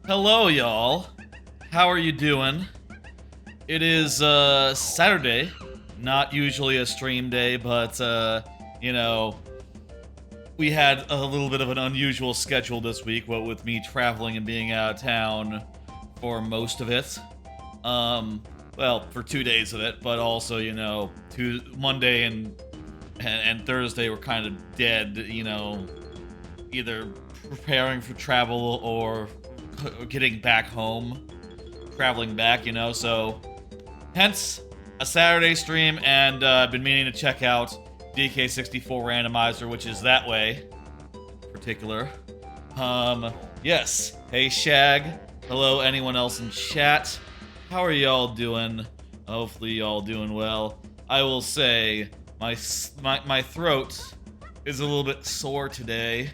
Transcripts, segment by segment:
Hello, y'all. How are you doing? It is Saturday, not usually a stream day, but you know, we had a little bit of an unusual schedule this week, what with me traveling and being out of town for most of it. Well, for 2 days of it, but also, Monday and Thursday were kind of dead, either preparing for travel or getting back home, traveling back, so hence a Saturday stream. And I've been meaning to check out DK64 Randomizer, which is that way in particular. Yes. Hey, Shag. Hello, anyone else in chat. How are y'all doing? Hopefully y'all doing well. I will say my throat is a little bit sore today.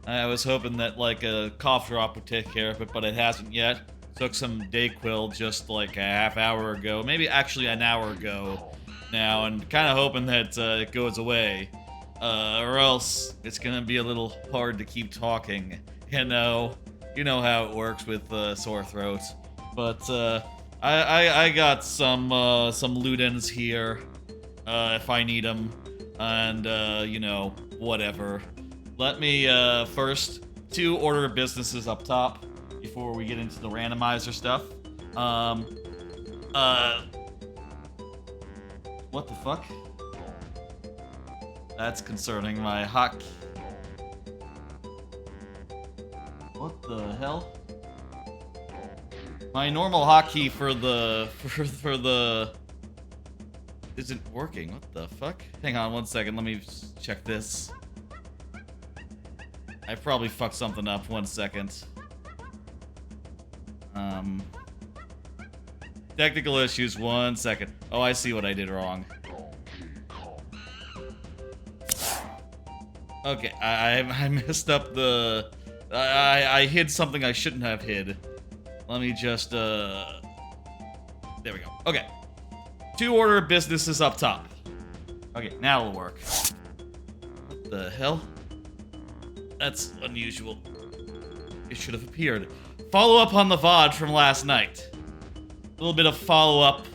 I was hoping that like a cough drop would take care of it, but it hasn't yet. Took some Dayquil just like a half hour ago, maybe actually an hour ago now, and kind of hoping that it goes away, or else it's gonna be a little hard to keep talking. You know how it works with sore throat. But I got some Ludens here if I need them, and whatever. Let me first order of businesses up top before we get into the randomizer stuff. What the fuck? That's concerning. My hotkey. What the hell? My normal hotkey for the isn't working. What the fuck? Hang on 1 second. Let me check this. I probably fucked something up. 1 second. Technical issues. 1 second. Oh, I see what I did wrong. Okay, I messed up the... I hid something I shouldn't have hid. Let me just, there we go. Okay. Order of businesses up top. Okay, now it'll work. What the hell? That's unusual. It should have appeared. Follow up on the VOD from last night. A little bit of follow up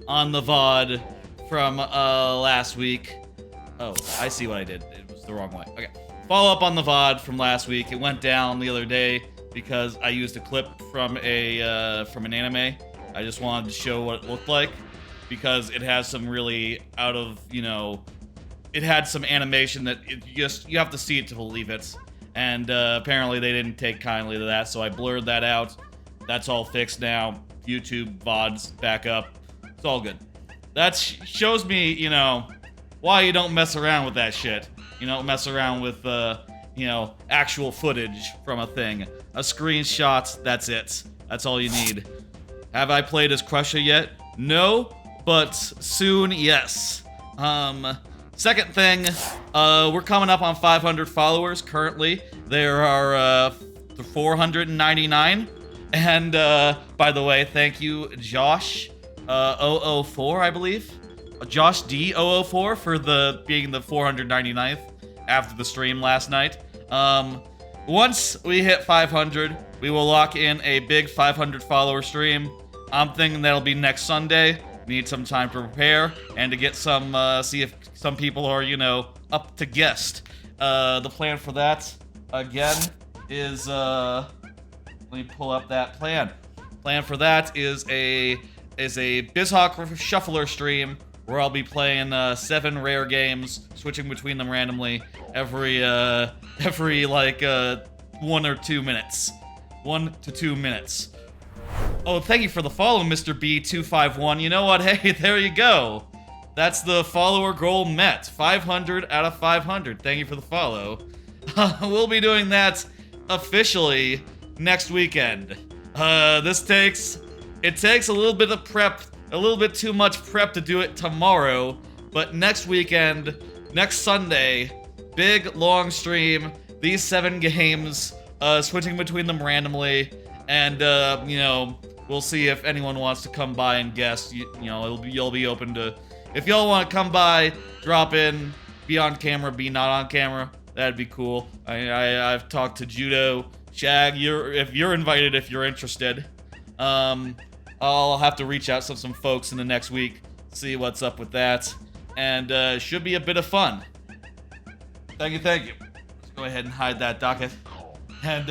on the VOD from last week. Oh, I see what I did. It was the wrong way. Okay. Follow up on the VOD from last week. It went down the other day because I used a clip from an anime. I just wanted to show what it looked like because it has some really it had some animation that you have to see it to believe it. And apparently they didn't take kindly to that, so I blurred that out. That's all fixed now. YouTube VOD's back up. It's all good. That shows me, why you don't mess around with that shit. You don't mess around with, actual footage from a thing. A screenshot, that's it. That's all you need. Have I played as Krusha yet? No, but soon, yes. Second thing, we're coming up on 500 followers currently. There are 499. And by the way, thank you, Josh 004, I believe. Josh D 004 for being the 499th after the stream last night. Once we hit 500, we will lock in a big 500 follower stream. I'm thinking that'll be next Sunday. Need some time to prepare and to get some, see if some people are, up to guest. The plan for that, again, is, let me pull up that plan. Plan for that is a BizHawk Shuffler stream where I'll be playing 7 rare games, switching between them randomly every 1 or 2 minutes. 1 to 2 minutes. Oh, thank you for the follow, Mr. B251. You know what? Hey, there you go. That's the follower goal met. 500 out of 500. Thank you for the follow. We'll be doing that officially next weekend. It takes a little bit of prep, a little bit too much prep to do it tomorrow, but next weekend, next Sunday, big long stream, these 7 games, switching between them randomly, and we'll see if anyone wants to come by and guest. You'll be open to, if y'all want to come by, drop in, be on camera, be not on camera. That'd be cool. I've talked to Judo, Shag, if you're invited, if you're interested. I'll have to reach out to some folks in the next week, see what's up with that, and should be a bit of fun. Thank you, thank you. Let's go ahead and hide that docket. And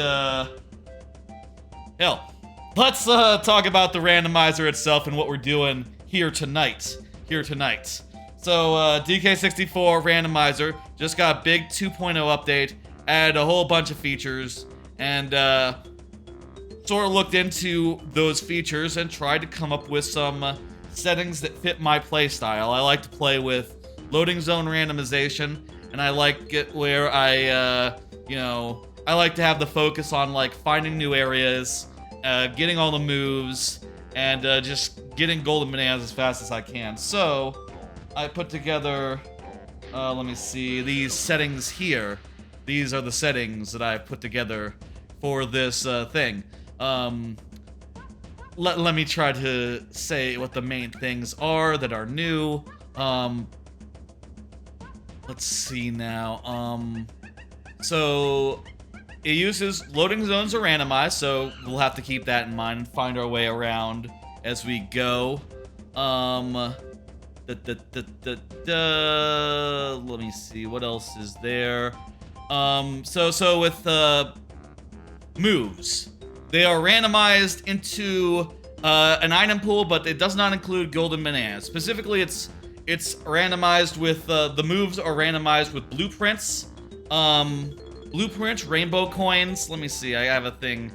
hell, let's talk about the randomizer itself and what we're doing here tonight. So DK64 Randomizer just got a big 2.0 update, added a whole bunch of features, and sort of looked into those features and tried to come up with some settings that fit my playstyle. I like to play with Loading Zone Randomization, and I like it where I like to have the focus on like finding new areas, getting all the moves, and just getting golden bananas as fast as I can. So I put together, let me see, these settings here. These are the settings that I put together for this thing. Let me try to say what the main things are that are new. Let's see now. So it uses loading zones are randomized, so we'll have to keep that in mind and find our way around as we go. Let me see, what else is there? So with moves, they are randomized into an item pool, but it does not include golden bananas. Specifically, it's randomized with the moves are randomized with blueprints, rainbow coins. Let me see. I have a thing.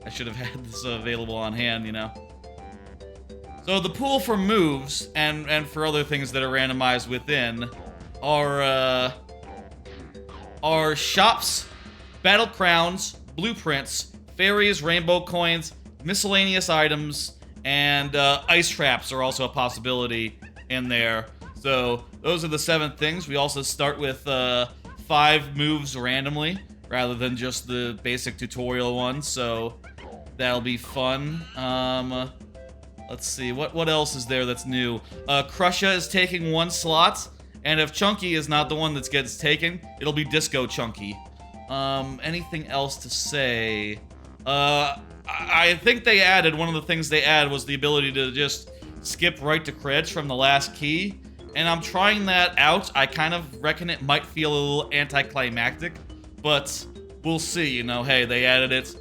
I should have had this available on hand, you know. So the pool for moves and for other things that are randomized within are shops, battle crowns, blueprints, fairies, rainbow coins, miscellaneous items, and ice traps are also a possibility in there. So those are the 7 things. We also start with 5 moves randomly rather than just the basic tutorial ones. So that'll be fun. Let's see, what else is there that's new? Krusha is taking 1 slot, and if Chunky is not the one that gets taken, it'll be Disco Chunky. Anything else to say? I think they added, one of the things they added was the ability to just skip right to creds from the last key, and I'm trying that out. I kind of reckon it might feel a little anticlimactic, but we'll see, you know. Hey, they added it.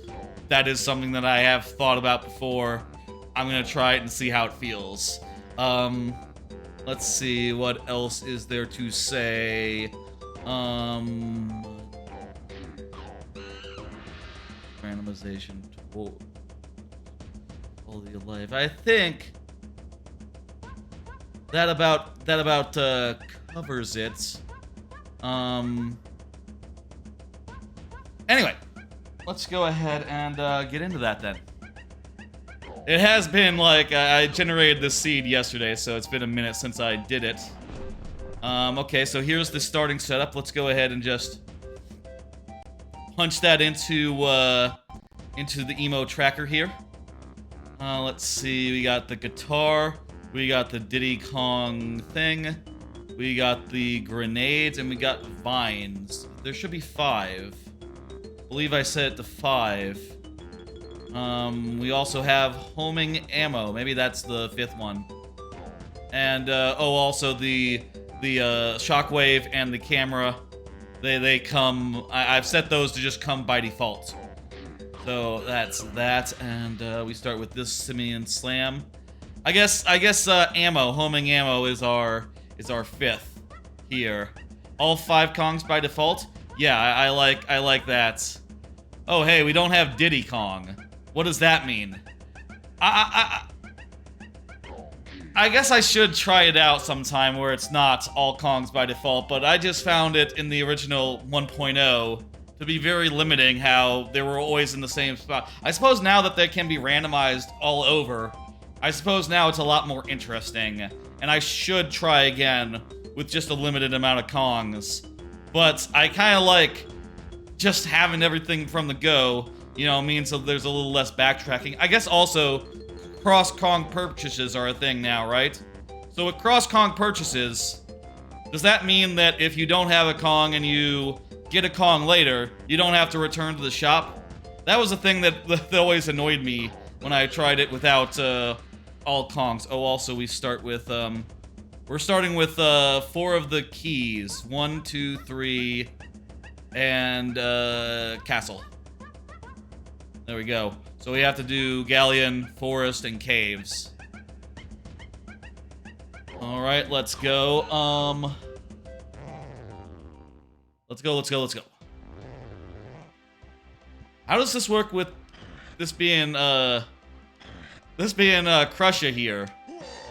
That is something that I have thought about before. I'm gonna try it and see how it feels. Let's see, what else is there to say? Randomization tool. Quality of life. I think that about covers it. Anyway, let's go ahead and get into that then. It has been like I generated this seed yesterday, so it's been a minute since I did it. Okay, so here's the starting setup. Let's go ahead and just punch that into the emo tracker here. Let's see, we got the guitar, we got the Diddy Kong thing, we got the grenades, and we got vines. There should be 5. I believe I set it to 5. We also have homing ammo. Maybe that's the 5th one. And also the shockwave and the camera. They come. I've set those to just come by default. So that's that, and we start with this simian slam. I guess ammo, homing ammo is our 5th here. All 5 Kongs by default. Yeah, I like that. Oh hey, we don't have Diddy Kong. What does that mean? I guess I should try it out sometime where it's not all Kongs by default, but I just found it in the original 1.0 to be very limiting how they were always in the same spot. I suppose now that they can be randomized all over, I suppose now it's a lot more interesting, and I should try again with just a limited amount of Kongs. But I kind of like just having everything from the go, you know, means that there's a little less backtracking. I guess also cross-Kong purchases are a thing now, right? So with cross-Kong purchases, does that mean that if you don't have a Kong and you get a Kong later, you don't have to return to the shop? That was the thing that always annoyed me when I tried it without all Kongs. Oh, also we start with we're starting with 4 of the keys. 1, 2, 3, and castle. There we go. So we have to do galleon, forest, and caves. All right, let's go. Let's go. How does this work with this being Krusha here?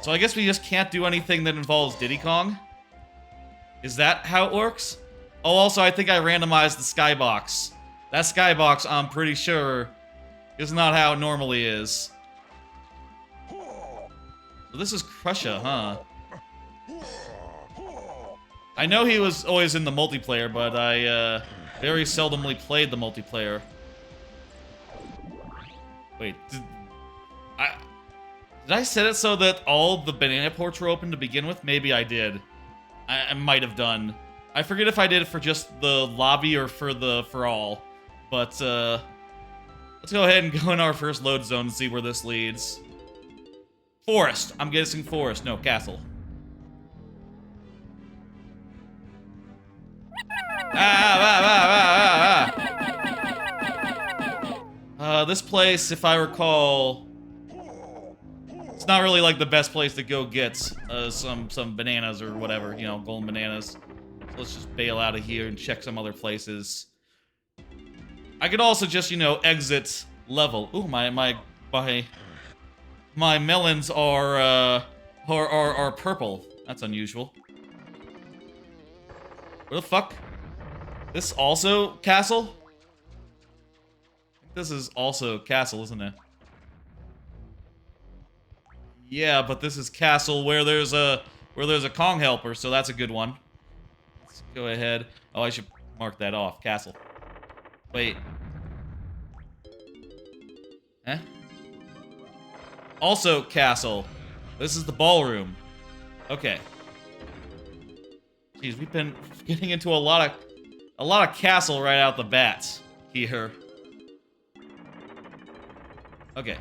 So I guess we just can't do anything that involves Diddy Kong? Is that how it works? Oh, also, I think I randomized the skybox. That skybox, I'm pretty sure, is not how it normally is. So this is Krusha, huh? I know he was always in the multiplayer, but I very seldomly played the multiplayer. Wait, did I set it so that all the banana ports were open to begin with? Maybe I did. I might have done. I forget if I did it for just the lobby or for all. But let's go ahead and go in our first load zone and see where this leads. Forest. I'm guessing forest. No, castle. This place, if I recall, it's not really like the best place to go get some bananas or whatever, you know, golden bananas. So let's just bail out of here and check some other places. I could also just, you know, exit level. Ooh, my melons are purple. That's unusual. Where the fuck? This also castle? This is also castle, isn't it? Yeah, but this is castle where there's a Kong helper, so that's a good one. Let's go ahead. Oh, I should mark that off. Castle. Wait. Eh? Also castle. This is the ballroom. Okay. Jeez, we've been getting into a lot of castle right out the bat here. Okay.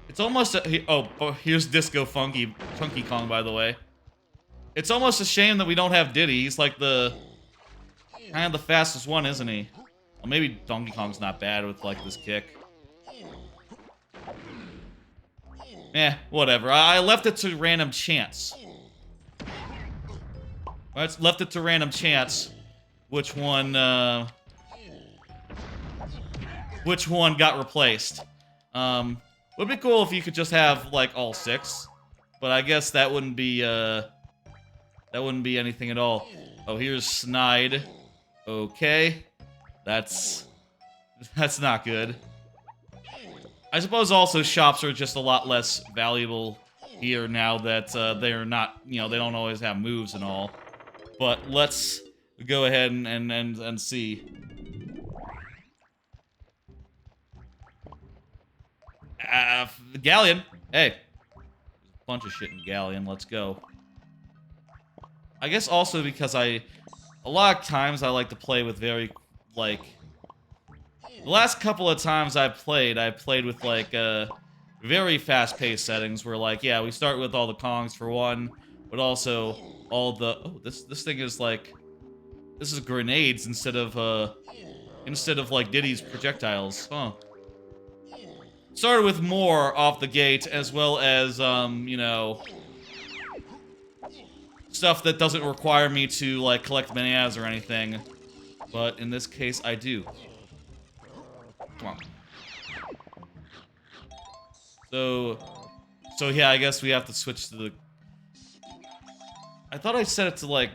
It's almost oh, here's Disco Funky Kong, by the way. It's almost a shame that we don't have Diddy. He's like kind of the fastest one, isn't he? Well, maybe Donkey Kong's not bad with like this kick. Eh, whatever. I left it to random chance. I left it to random chance which one got replaced. Would be cool if you could just have like all 6, but I guess that wouldn't be anything at all. Oh, here's Snide. Okay, that's not good. I suppose also shops are just a lot less valuable here now that they're not, you know, they don't always have moves and all. But let's go ahead and see. Galleon. Hey. There's a bunch of shit in Galleon. Let's go. I guess also because a lot of times I like to play with very, like... The last couple of times I played with, like, very fast-paced settings where, like, yeah, we start with all the Kongs for one, but also all the... Oh, this thing is, like... This is grenades instead of, like, Diddy's projectiles. Huh. Started with more off the gate, as well as, you know... stuff that doesn't require me to, like, collect bananas or anything. But in this case, I do. Come on. So yeah, I guess we have to switch to the... I thought I set it to, like...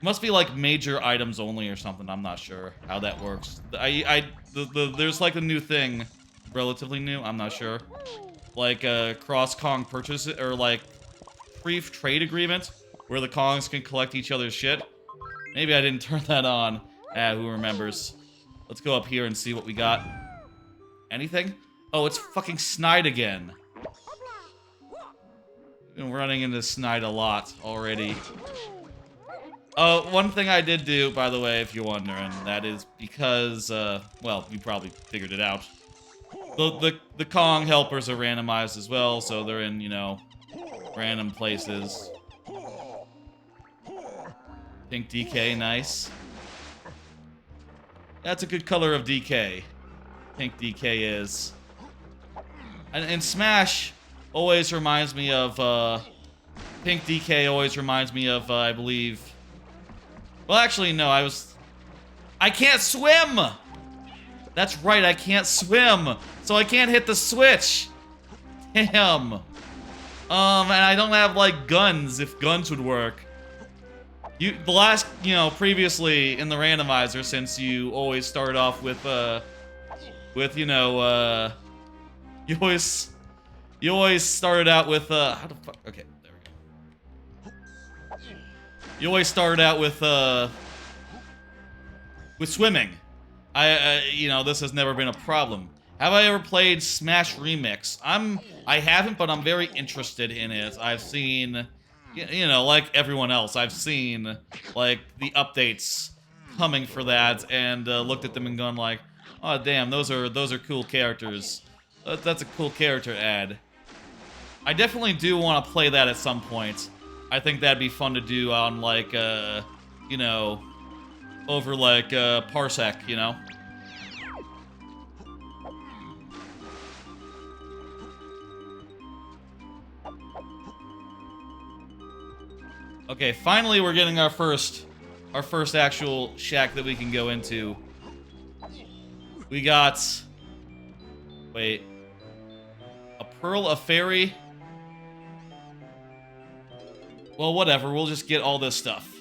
Must be, like, major items only or something. I'm not sure how that works. There's, like, a new thing. Relatively new, I'm not sure. Like, cross-Kong purchase, or, like, brief trade agreement, where the Kongs can collect each other's shit. Maybe I didn't turn that on. Who remembers? Let's go up here and see what we got. Anything? Oh, it's fucking Snide again. Been running into Snide a lot already. One thing I did do, by the way, if you're wondering, that is because, well, you probably figured it out. The Kong helpers are randomized as well, so they're in, you know, random places. Pink DK, nice. That's a good color of DK. Pink DK is. And Smash always reminds me of, Pink DK always reminds me of, I believe... Well, actually, no, I can't swim! That's right, I can't swim! So I can't hit the switch! Damn! And I don't have, like, guns, if guns would work. The last, you know, previously in the randomizer, since you always start off with, you know, you always started out with, how the fuck, okay, there we go. You always started out with swimming. You know, this has never been a problem. Have I ever played Smash Remix? I haven't, but I'm very interested in it. I've seen, you know, like everyone else, I've seen, like, the updates coming for that, and looked at them and gone like, oh damn, those are cool characters. That's a cool character ad. I definitely do want to play that at some point. I think that'd be fun to do on, like, you know, over, like, Parsec, you know? Okay, finally we're getting our first actual shack that we can go into. We got... Wait. A pearl, a fairy... Well, whatever. We'll just get all this stuff.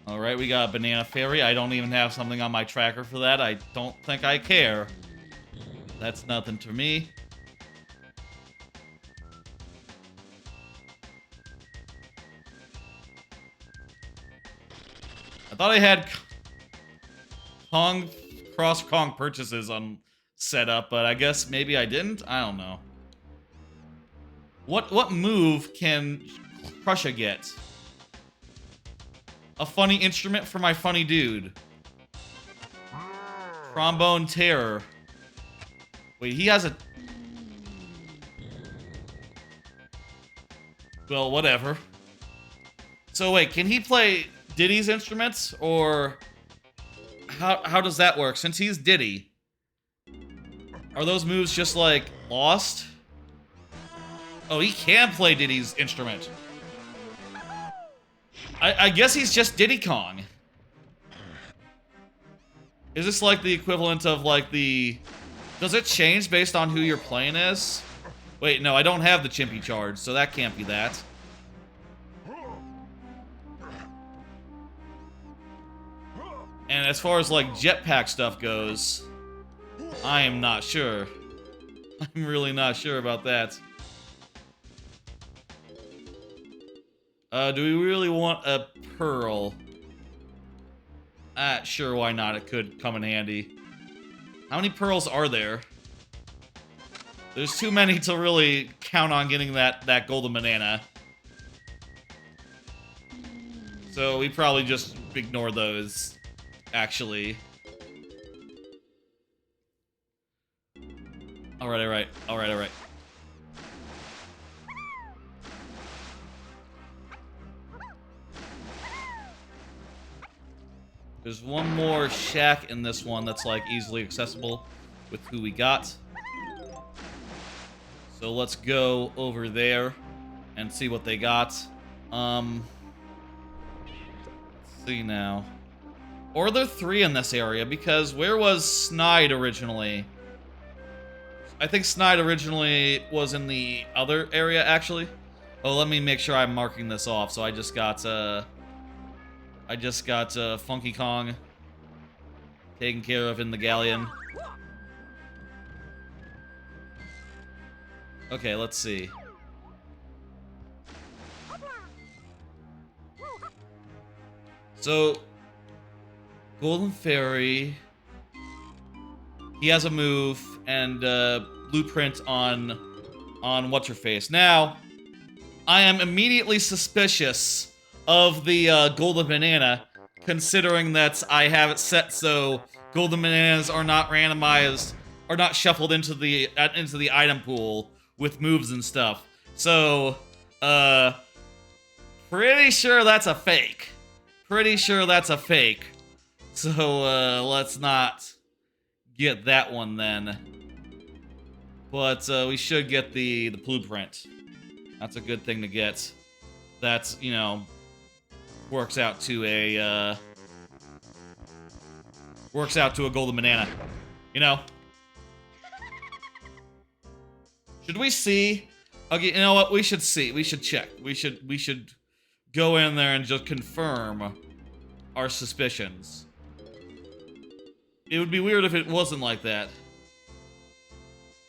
Alright, we got a banana fairy. I don't even have something on my tracker for that. I don't think I care. That's nothing to me. I thought I had cross Kong purchases on set up, but I guess maybe I didn't? I don't know. What move can Krusha get? A funny instrument for my funny dude. Trombone Terror. Wait, he has a... Well, whatever. So wait, can he play Diddy's instruments? Or... How does that work? Since he's Diddy, are those moves just, like, lost? Oh, he can play Diddy's instrument. I guess he's just Diddy Kong. Is this like the equivalent of, like, the... Does it change based on who you're playing as? Wait, no, I don't have the Chimpy charge, so that can't be that. And as far as, like, jetpack stuff goes, I am not sure. I'm really not sure about that. Do we really want a pearl? Sure, why not? It could come in handy. How many pearls are there? There's too many to really count on getting that golden banana. So we probably just ignore those, actually. Alright. There's one more shack in this one that's, like, easily accessible with who we got. So let's go over there and see what they got. Let's see now. Or are there 3 in this area? Because where was Snide originally? I think Snide originally was in the other area, actually. Oh, let me make sure I'm marking this off. So I just got Funky Kong taken care of in the galleon. Okay, let's see. So, Golden Fairy, he has a move and blueprint on what's her face. Now, I am immediately suspicious of the golden banana, considering that I have it set so golden bananas are not randomized, are not shuffled into the item pool with moves and stuff. So, pretty sure that's a fake. Pretty sure that's a fake. So, let's not get that one then. But we should get the blueprint. That's a good thing to get. That's, you know, works out to a golden banana. You know? Should we see? Okay, you know what? We should see. We should check. We should go in there and just confirm our suspicions. It would be weird if it wasn't like that.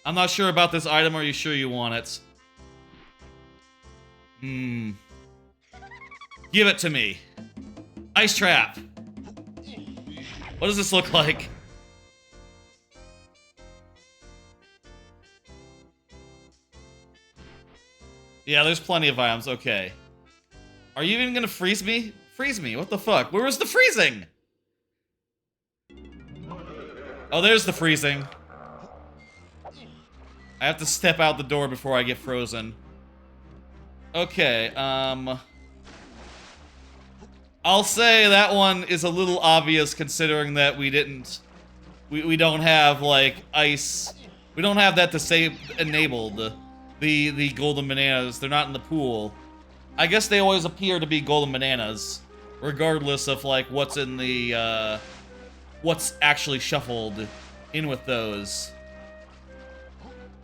I'm not sure about this item. Are you sure you want it? Give it to me. Ice trap. What does this look like? Yeah, there's plenty of items. Okay. Are you even gonna freeze me? Freeze me. What the fuck? Where was the freezing? Oh, there's the freezing. I have to step out the door before I get frozen. Okay, I'll say that one is a little obvious considering that we don't have, like, ice. We don't have that enabled. The golden bananas, they're not in the pool. I guess they always appear to be golden bananas, regardless of, like, what's in the, what's actually shuffled in with those.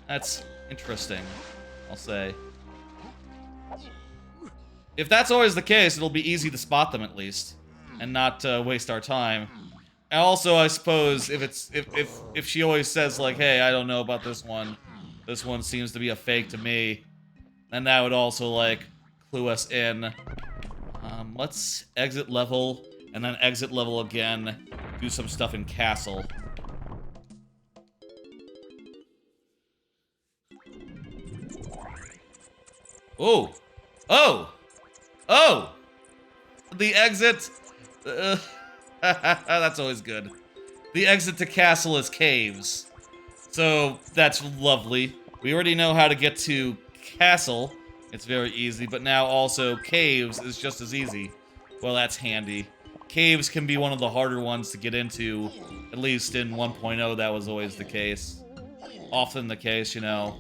That's interesting, I'll say. If that's always the case, it'll be easy to spot them at least, and not waste our time. And also, I suppose if she always says like, "Hey, I don't know about this one seems to be a fake to me," then that would also like clue us in. Let's exit level and then exit level again. Do some stuff in castle. Oh, oh. Oh! The exit... that's always good. The exit to castle is caves. So, that's lovely. We already know how to get to castle. It's very easy, but now also caves is just as easy. Well, that's handy. Caves can be one of the harder ones to get into. At least in 1.0, that was always the case. Often the case, you know.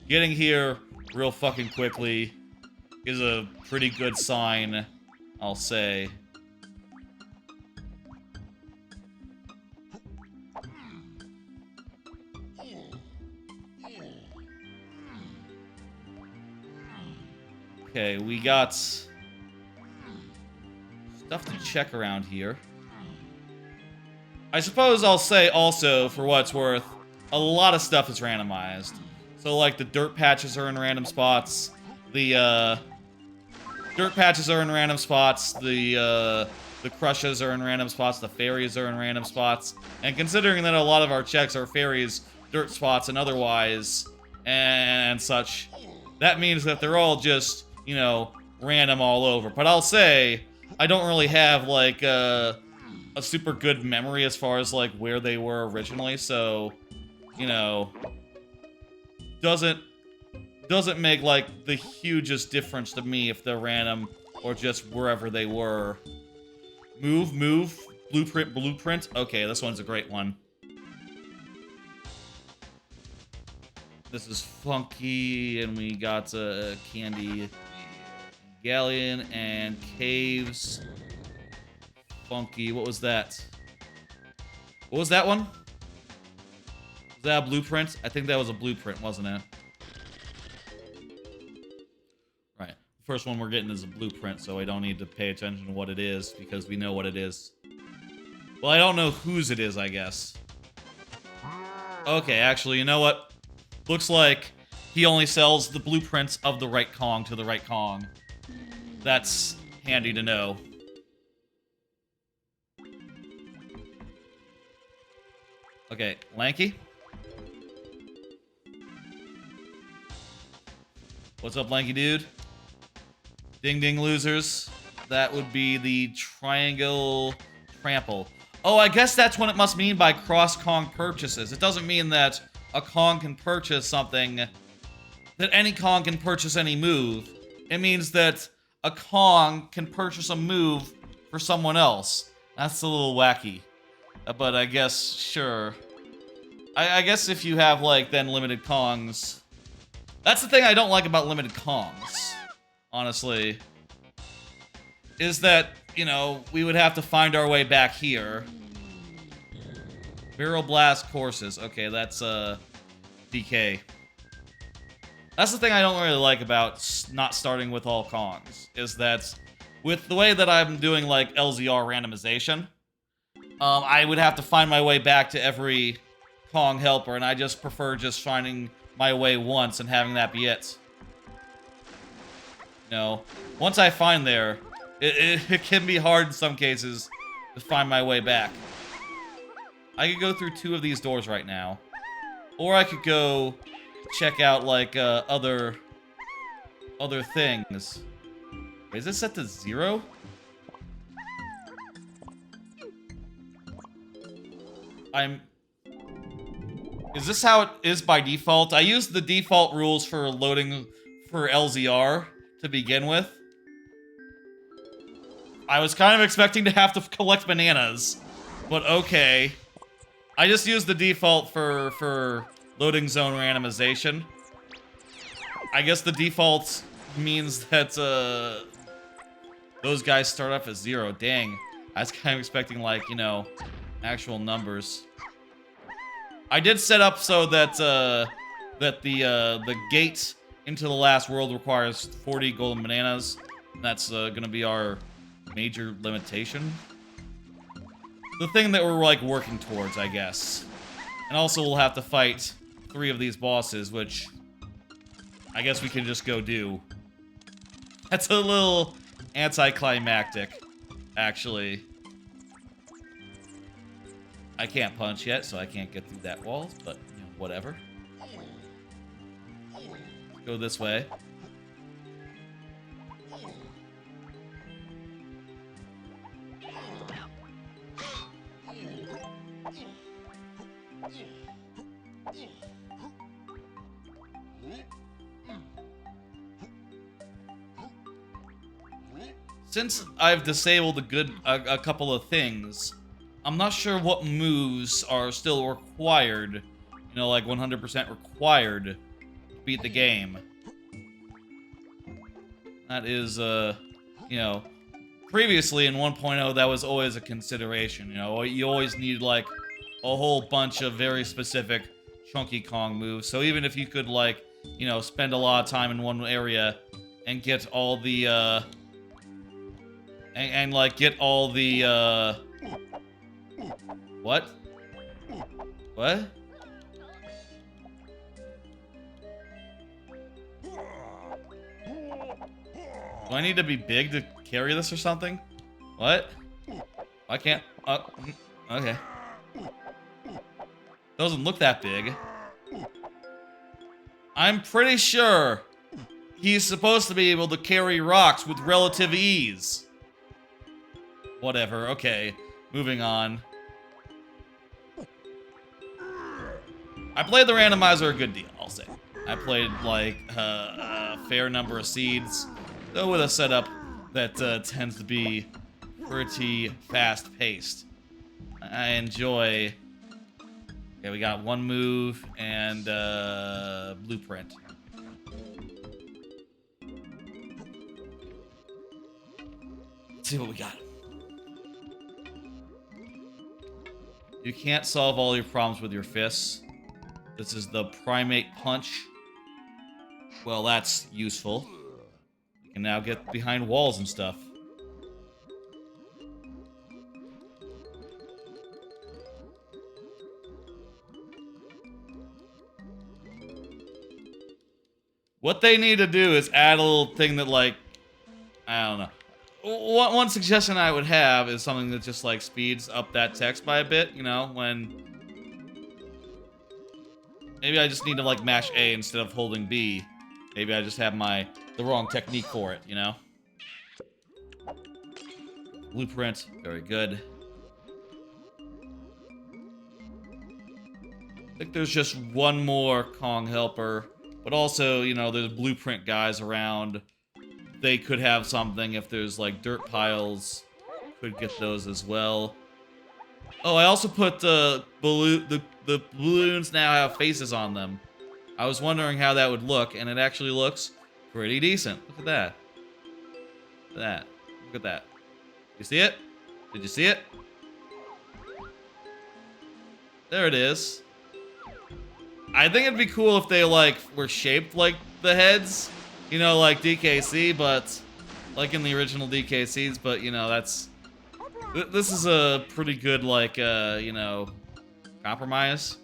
Getting here real fucking quickly is a pretty good sign, I'll say. Okay, we got stuff to check around here. I suppose I'll say also, for what it's worth, a lot of stuff is randomized. So, like, the dirt patches are in random spots. The, dirt patches are in random spots, the Krushas are in random spots, the fairies are in random spots, and considering that a lot of our checks are fairies, dirt spots, and otherwise, and such, that means that they're all just, you know, random all over. But I'll say, I don't really have, like, a super good memory as far as, like, where they were originally, so, you know, doesn't make, like, the hugest difference to me if they're random or just wherever they were. Move, blueprint. Okay, this one's a great one. This is funky, and we got candy galleon and caves. Funky. What was that? What was that one? Was that a blueprint? I think that was a blueprint, wasn't it? Right. The first one we're getting is a blueprint, so I don't need to pay attention to what it is, because we know what it is. Well, I don't know whose it is, I guess. Okay, actually, you know what? Looks like he only sells the blueprints of the right Kong to the right Kong. That's handy to know. Okay, Lanky? What's up, lanky dude? Ding ding losers. That would be the triangle trample. Oh, I guess that's what it must mean by cross Kong purchases. It doesn't mean that a Kong can purchase something, that any Kong can purchase any move. It means that a Kong can purchase a move for someone else. That's a little wacky. But I guess, sure. I guess if you have, like, then limited Kongs. That's the thing I don't like about limited Kongs, honestly. Is that, you know, we would have to find our way back here. Barrel Blast courses. Okay, that's, DK. That's the thing I don't really like about not starting with all Kongs. Is that, with the way that I'm doing, like, LZR randomization, I would have to find my way back to every Kong helper, and I just prefer just finding my way once and having that be it. You know, once I find there, it can be hard in some cases to find my way back. I could go through 2 of these doors right now. Or I could go check out, like, other things. Wait, is this set to 0? Is this how it is by default? I used the default rules for loading for LZR to begin with. I was kind of expecting to have to collect bananas, but okay. I just used the default for Loading Zone Randomization. I guess the default means that those guys start off at 0. Dang, I was kind of expecting, like, you know, actual numbers. I did set up so that the gate into the last world requires 40 golden bananas. And that's gonna be our major limitation. The thing that we're, like, working towards, I guess. And also we'll have to fight 3 of these bosses, which I guess we can just go do. That's a little anticlimactic, actually. I can't punch yet, so I can't get through that wall, but, you know, whatever. Go this way. Since I've disabled a couple of things, I'm not sure what moves are still required, you know, like 100% required to beat the game. That is, you know, previously in 1.0 that was always a consideration, you know, you always need, like, a whole bunch of very specific Chunky Kong moves, so even if you could, like, you know, spend a lot of time in one area and get all the, like, get all the, What? What? Do I need to be big to carry this or something? What? I can't... okay. Doesn't look that big. I'm pretty sure he's supposed to be able to carry rocks with relative ease. Whatever, okay. Moving on. I played the randomizer a good deal, I'll say. I played, like, a fair number of seeds, though with a setup that tends to be pretty fast-paced. I enjoy... Okay, we got one move and blueprint. Let's see what we got. You can't solve all your problems with your fists. This is the primate punch. Well, that's useful. You can now get behind walls and stuff. What they need to do is add a little thing that, like, I don't know. One suggestion I would have is something that just, like, speeds up that text by a bit, you know, when... Maybe I just need to, like, mash A instead of holding B. Maybe I just have the wrong technique for it, you know? Blueprint, very good. I think there's just one more Kong helper, but also, you know, there's blueprint guys around. They could have something if there's like dirt piles. Could get those as well. Oh, I also put the balloons now have faces on them. I was wondering how that would look, and it actually looks pretty decent. Look at that. Look at that. Look at that. You see it? Did you see it? There it is. I think it'd be cool if they, like, were shaped like the heads. You know, like DKC, but... like in the original DKCs, but, you know, that's... This is a pretty good, like, you know... compromise?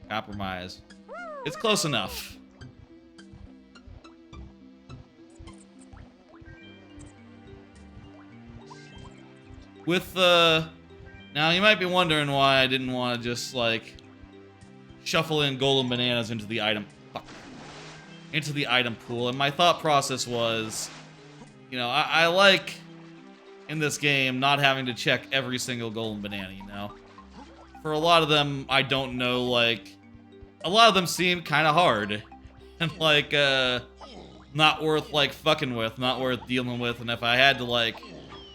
Compromise. It's close enough. With, now, you might be wondering why I didn't want to just, like... shuffle in golden bananas into the item... into the item pool, and my thought process was... you know, I like... in this game, not having to check every single golden banana, you know? For a lot of them, I don't know, like... a lot of them seem kind of hard. And, like, not worth, like, fucking with, not worth dealing with, and if I had to, like,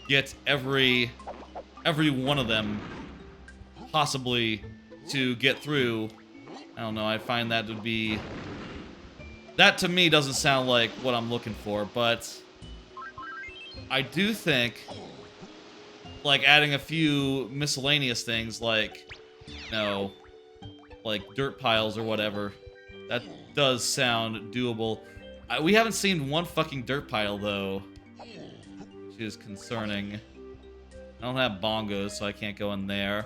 get every one of them, possibly, to get through, I don't know, I find that would be... that, to me, doesn't sound like what I'm looking for, but... I do think, like, adding a few miscellaneous things, like, you know, like dirt piles or whatever, that does sound doable. We haven't seen one fucking dirt pile, though, which is concerning. I don't have bongos, so I can't go in there.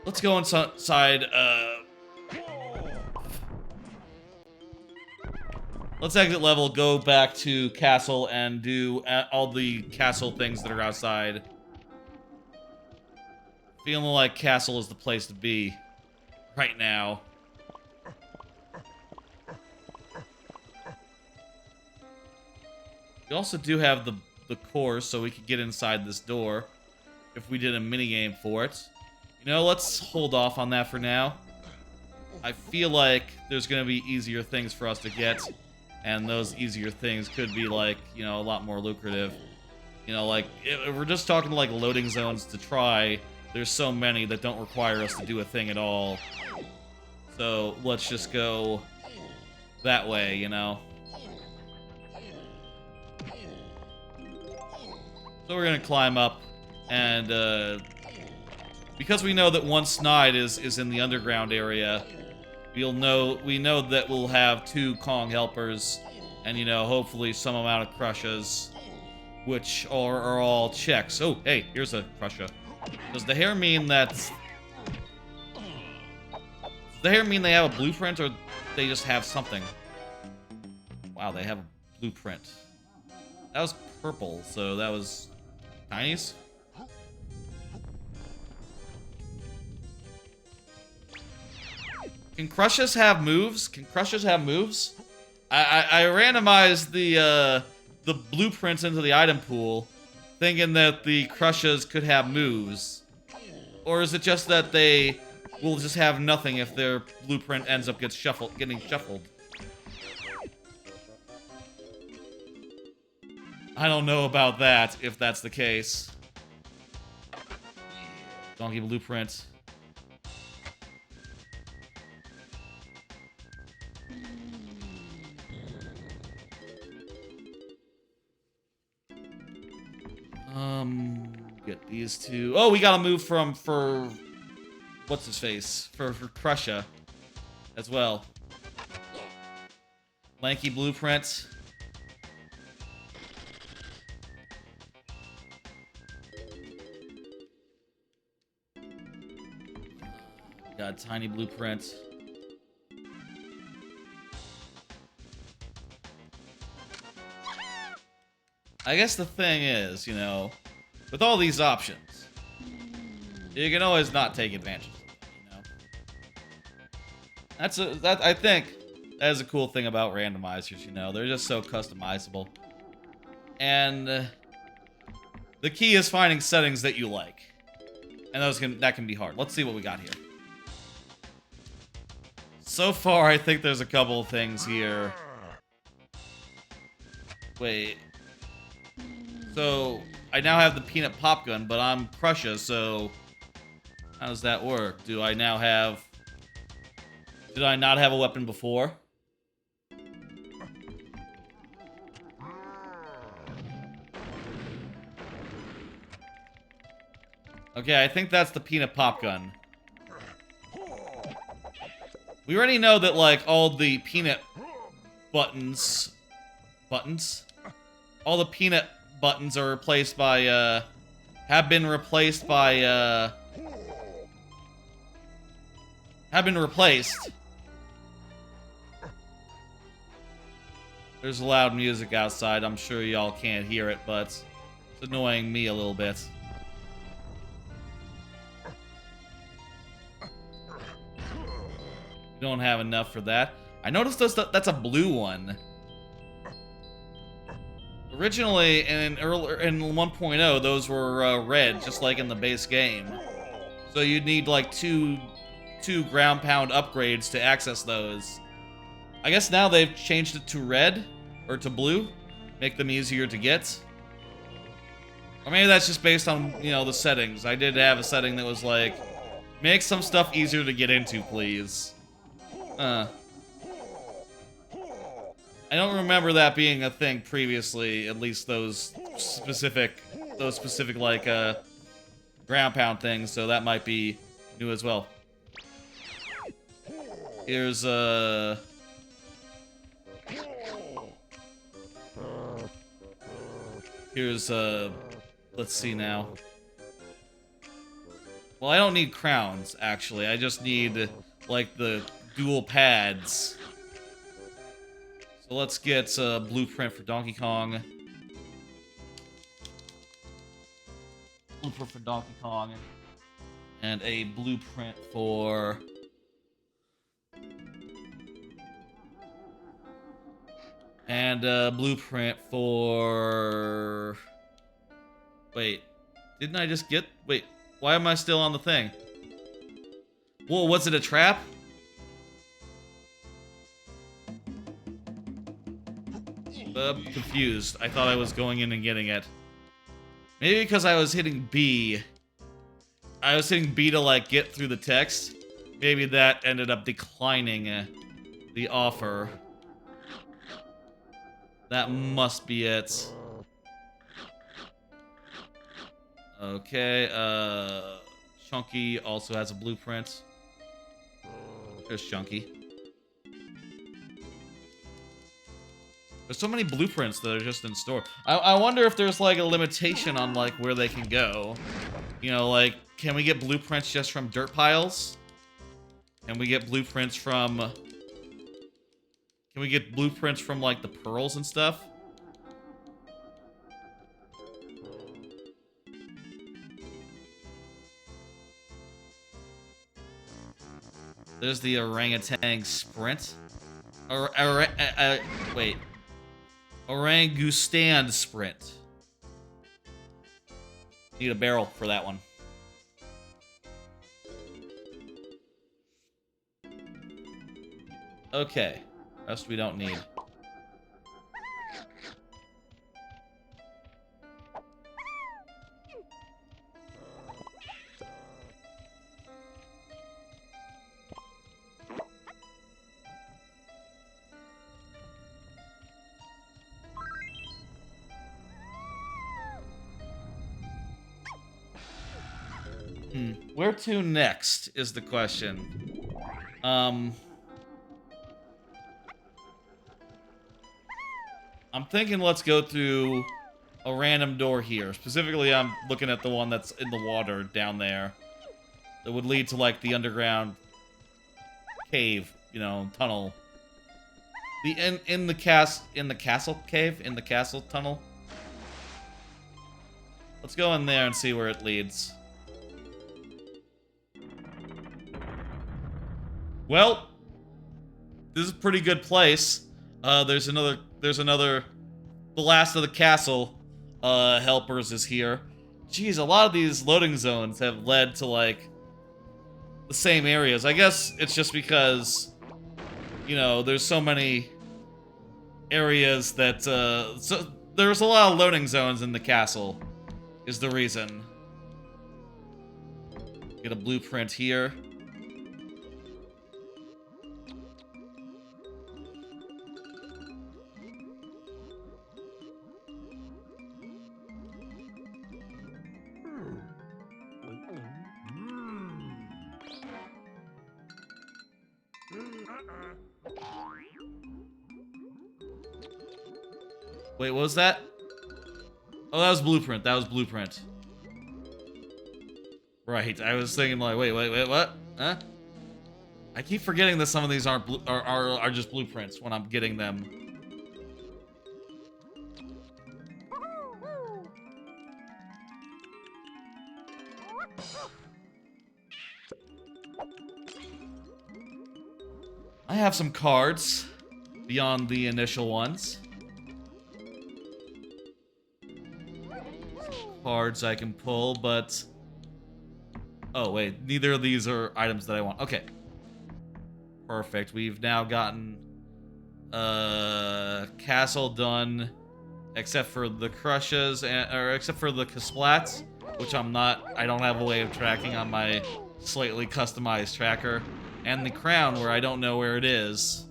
Let's go inside, let's exit level, go back to castle, and do all the castle things that are outside. Feeling like castle is the place to be right now. We also do have the core, so we could get inside this door if we did a minigame for it. You know, let's hold off on that for now. I feel like there's going to be easier things for us to get, and those easier things could be, like, you know, a lot more lucrative. You know, like, if we're just talking, like, loading zones to try, there's so many that don't require us to do a thing at all. So, let's just go that way, you know? So we're going to climb up, and, because we know that one snide is in the underground area, we know that we'll have 2 Kong helpers, and, you know, hopefully some amount of Krushas, which are all checks. Oh, hey, here's a Krusha. Does the hair mean that... does the hair mean they have a blueprint, or they just have something? Wow, they have a blueprint. That was purple, so that was... Tinies? Can Krushas have moves? Can Krushas have moves? I randomized the blueprints into the item pool, thinking that the Krushas could have moves. Or is it just that they will just have nothing if their blueprint ends up getting shuffled? I don't know about that, if that's the case. Donkey blueprint. Get these 2. Oh, we gotta move for what's his face? For Krusha as well. Lanky blueprint. Got a tiny blueprint. I guess the thing is, you know, with all these options, you can always not take advantage of them, you know? I think that is a cool thing about randomizers, you know? They're just so customizable. And the key is finding settings that you like. And that can be hard. Let's see what we got here. So far, I think there's a couple of things here. Wait. So, I now have the peanut pop gun, but I'm Krusha, so how does that work? Do I now have... Did I not have a weapon before? Okay, I think that's the peanut pop gun. We already know that, like, all the peanut buttons... All the peanut buttons are replaced by, have been replaced. There's loud music outside. I'm sure y'all can't hear it, but it's annoying me a little bit. We don't have enough for that. I noticed that's a blue one. Originally, in 1.0, those were red, just like in the base game. So you'd need like two ground pound upgrades to access those. I guess now they've changed it to red, or to blue, make them easier to get. Or maybe that's just based on, you know, the settings. I did have a setting that was like, make some stuff easier to get into, please. I don't remember that being a thing previously, at least those specific like, ground pound things, so that might be new as well. Here's, let's see now. Well, I don't need crowns, actually. I just need, like, the dual pads. So let's get a blueprint for Donkey Kong. Blueprint for Donkey Kong. And a blueprint for... And a blueprint for... Wait. Didn't I just get... Wait. Why am I still on the thing? Whoa, was it a trap? I'm confused. I thought I was going in and getting it. Maybe because I was hitting B. I was hitting B to, like, get through the text. Maybe that ended up declining the offer. That must be it. Okay, Chunky also has a blueprint. There's Chunky. There's so many blueprints that are just in store. I wonder if there's, like, a limitation on, like, where they can go. You know, like, can we get blueprints just from dirt piles? Can we get blueprints from... Can we get blueprints from, like, the pearls and stuff? There's the orangutan sprint. Wait. Orangutan sprint. Need a barrel for that one. Okay. Rest we don't need. Where to next is the question. I'm thinking let's go through a random door here. Specifically, I'm looking at the one that's in the water down there. That would lead to, like, the underground cave, you know, tunnel. In the castle cave? In the castle tunnel? Let's go in there and see where it leads. Well, this is a pretty good place. There's another, the last of the castle, helpers is here. Jeez, a lot of these loading zones have led to, like, the same areas. I guess it's just because, you know, there's so many areas that, so there's a lot of loading zones in the castle, is the reason. Get a blueprint here. Wait, what was that? Oh, that was blueprint. That was blueprint. Right. I was thinking like, wait, what? Huh? I keep forgetting that some of these aren't are just blueprints when I'm getting them. I have some cards beyond the initial ones. Cards I can pull, but... Oh, wait. Neither of these are items that I want. Okay. Perfect. We've now gotten... castle done, except for the Krushas, or except for the Kasplats, which I don't have a way of tracking on my slightly customized tracker. And the crown, where I don't know where it is.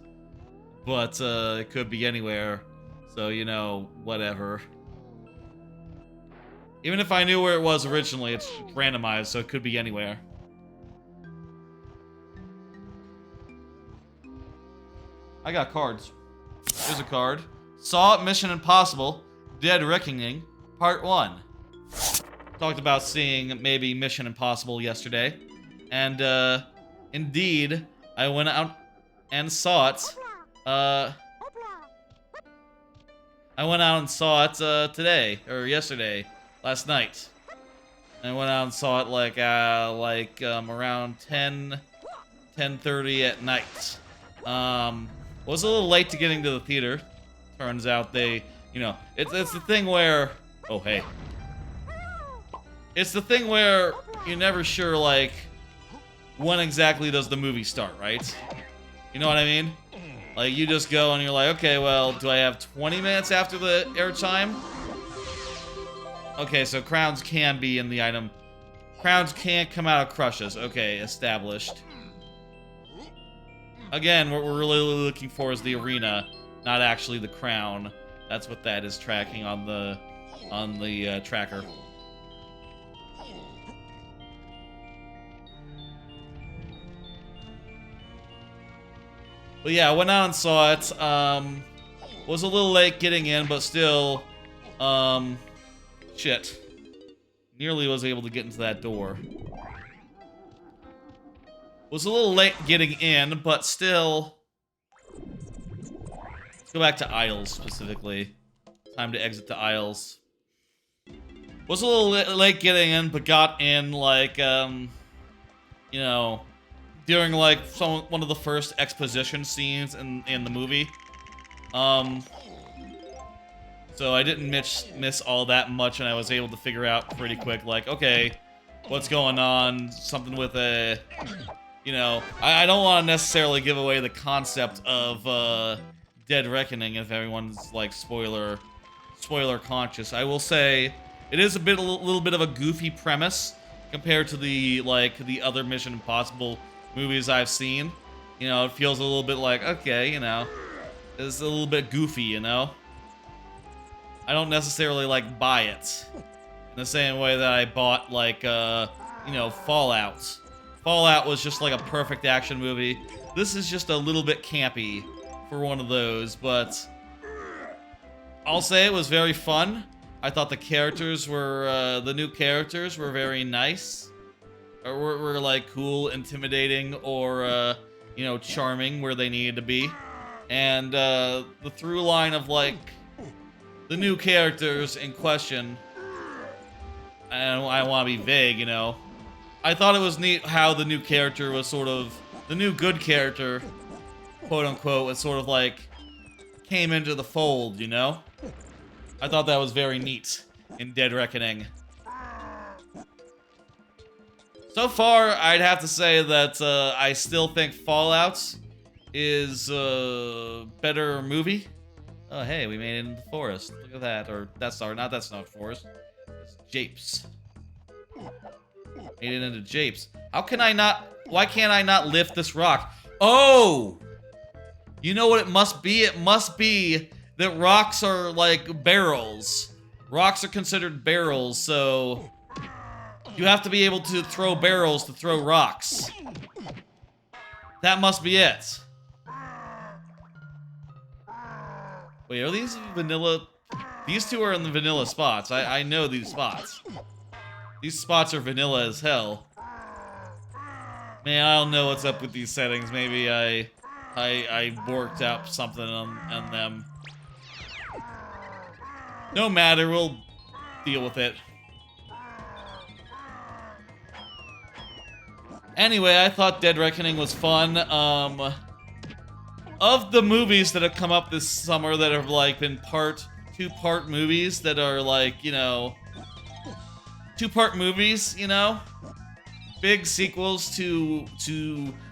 But, it could be anywhere. So, you know, whatever. Even if I knew where it was originally, it's randomized, so it could be anywhere. I got cards. Here's a card. Saw Mission Impossible, Dead Reckoning, Part 1. Talked about seeing maybe Mission Impossible yesterday. And, indeed, I went out and saw it. I went out and saw it, today, or yesterday. Last night. I went out and saw it like around 10:30 at night. Was a little late to getting to the theater. Turns out they, you know, it's the thing where, oh hey. It's the thing where you're never sure like when exactly does the movie start, right? You know what I mean? Like you just go and you're like, okay, well, do I have 20 minutes after the airtime? Okay, so crowns can be in the item. Crowns can't come out of Krushes. Okay, established. Again, what we're really looking for is the arena, not actually the crown. That's what that is tracking on the tracker. But yeah, I went out and saw it. Was a little late getting in, but still, shit. Nearly was able to get into that door. Was a little late getting in, but still. Let's go back to aisles specifically. Time to exit the aisles. Was a little late getting in, but got in like, you know, during like one of the first exposition scenes in the movie. So I didn't miss all that much, and I was able to figure out pretty quick, like, okay, what's going on? Something with a, you know, I don't want to necessarily give away the concept of Dead Reckoning if everyone's like spoiler conscious. I will say it is a little bit of a goofy premise compared to the other Mission Impossible movies I've seen. You know, it feels a little bit like, okay, you know, it's a little bit goofy, you know. I don't necessarily like buy it in the same way that I bought like you know, Fallout. Fallout was just like a perfect action movie. This is just a little bit campy for one of those, but I'll say it was very fun. I thought the characters were the new characters were very nice, or were like cool, intimidating, or you know, charming where they needed to be, and the through line of like the new characters in question I want to be vague, you know. I thought it was neat how the new character was sort of, the new good character, quote unquote, was sort of like, came into the fold, you know? I thought that was very neat in Dead Reckoning. So far, I'd have to say that I still think Fallout is a better movie. Oh, hey, we made it into the forest. Look at that. Or, that's not forest. It's Japes. Made it into Japes. How can I not... Why can't I not lift this rock? Oh! You know what it must be? It must be that rocks are like barrels. Rocks are considered barrels, so... You have to be able to throw barrels to throw rocks. That must be it. Wait, are these vanilla? These two are in the vanilla spots. I know these spots. These spots are vanilla as hell. Man, I don't know what's up with these settings. Maybe I worked out something on them. No matter, we'll deal with it. Anyway, I thought Dead Reckoning was fun. Of the movies that have come up this summer that have like been two-part movies that are like, you know, two-part movies, you know, big sequels to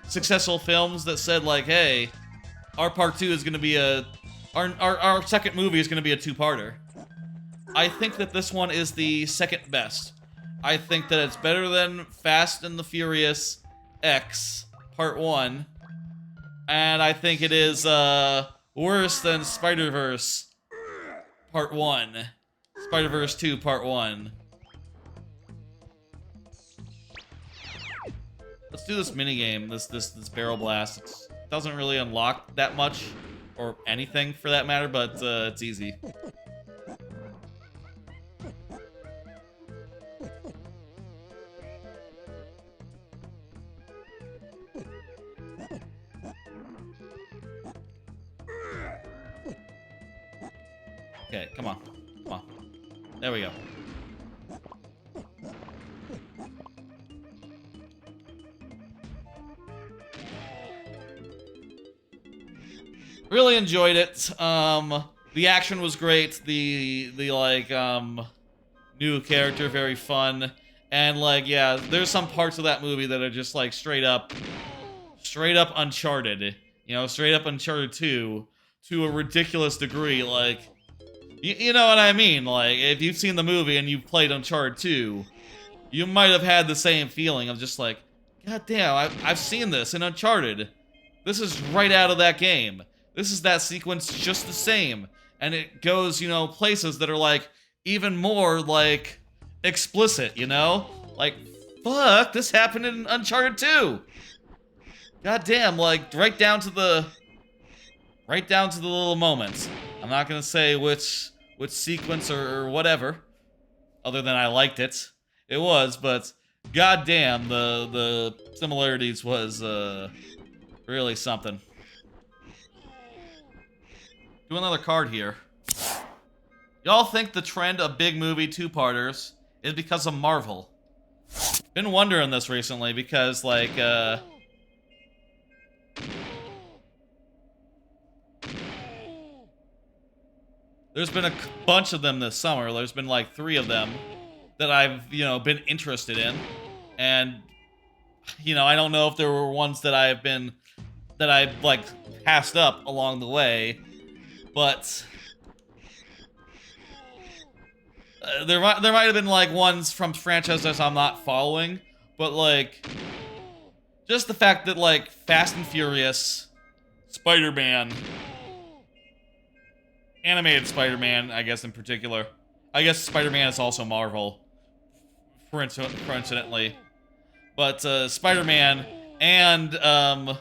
successful films that said like, hey, our part two is gonna be our second movie is gonna be a two-parter. I think that this one is the second best. I think that it's better than Fast and the Furious X Part 1. And I think it is worse than Spider-Verse Part 1. Spider-Verse 2 Part 1. Let's do this minigame, this barrel blast. It doesn't really unlock that much, or anything for that matter, but it's easy. Okay, come on. Come on. There we go. Really enjoyed it. The action was great. The like new character very fun. And like yeah, there's some parts of that movie that are just like straight up Uncharted. You know, straight up Uncharted 2 to a ridiculous degree. Like you know what I mean? Like, if you've seen the movie and you've played Uncharted 2, you might have had the same feeling of just like, God damn, I've seen this in Uncharted. This is right out of that game. This is that sequence just the same. And it goes, you know, places that are like, even more, like, explicit, you know? Like, fuck, this happened in Uncharted 2. God damn, like, right down to the little moments. I'm not gonna say which sequence or whatever, other than I liked it. It was, but goddamn, the similarities was really something. Do another card here. Y'all think the trend of big movie two-parters is because of Marvel? Been wondering this recently because, like, there's been a bunch of them this summer. There's been like 3 of them that I've, you know, been interested in. And, you know, I don't know if there were ones that I've like passed up along the way, but there might have been like ones from franchises I'm not following, but like just the fact that like Fast and Furious, Spider-Man, animated Spider-Man, I guess in particular. I guess Spider-Man is also Marvel, coincidentally. But Spider-Man and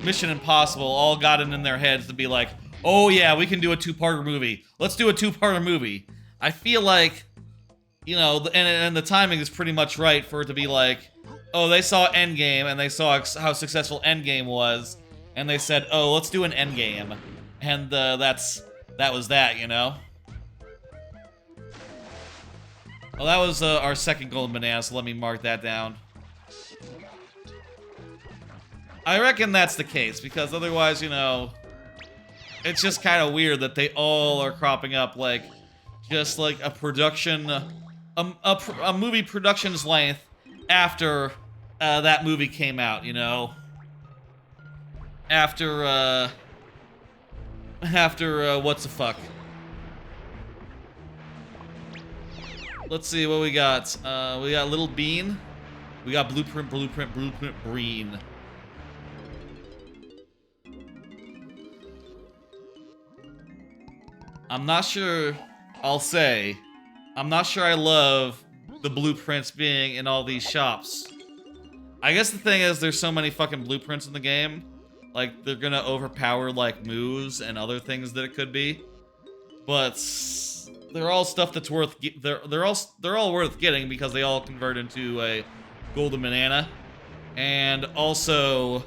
Mission Impossible all got it in their heads to be like, oh yeah, we can do a two-parter movie. Let's do a two-parter movie. I feel like, you know, and the timing is pretty much right for it to be like, oh, they saw Endgame and they saw how successful Endgame was, and they said, oh, let's do an Endgame. And that was that, you know? Well, that was our second golden banana, so let me mark that down. I reckon that's the case, because otherwise, you know, it's just kind of weird that they all are cropping up like, just like a production, a movie production's length after that movie came out, you know? After what's the fuck? Let's see what we got. We got Little Bean. We got Blueprint, Breen. I'm not sure, I'm not sure I love the blueprints being in all these shops. I guess the thing is there's so many fucking blueprints in the game. Like, they're gonna overpower, like, moves and other things that it could be. But they're all stuff that's worth, they're all worth getting because they all convert into a golden banana. And also,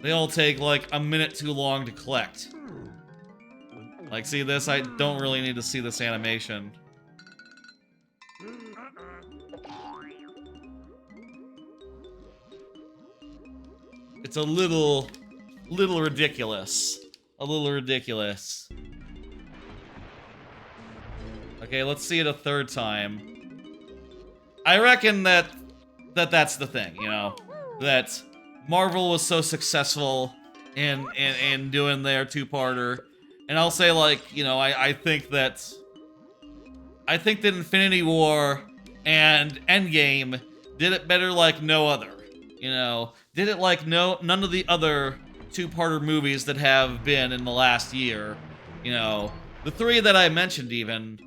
they all take, like, a minute too long to collect. Like, see this? I don't really need to see this animation. It's a little ridiculous. A little ridiculous. Okay, let's see it a third time. I reckon that's the thing, you know? That Marvel was so successful in doing their two-parter. And I'll say, like, you know, I think that Infinity War and Endgame did it better like no other. You know, did it like none of the other two-parter movies that have been in the last year. You know, the three that I mentioned even,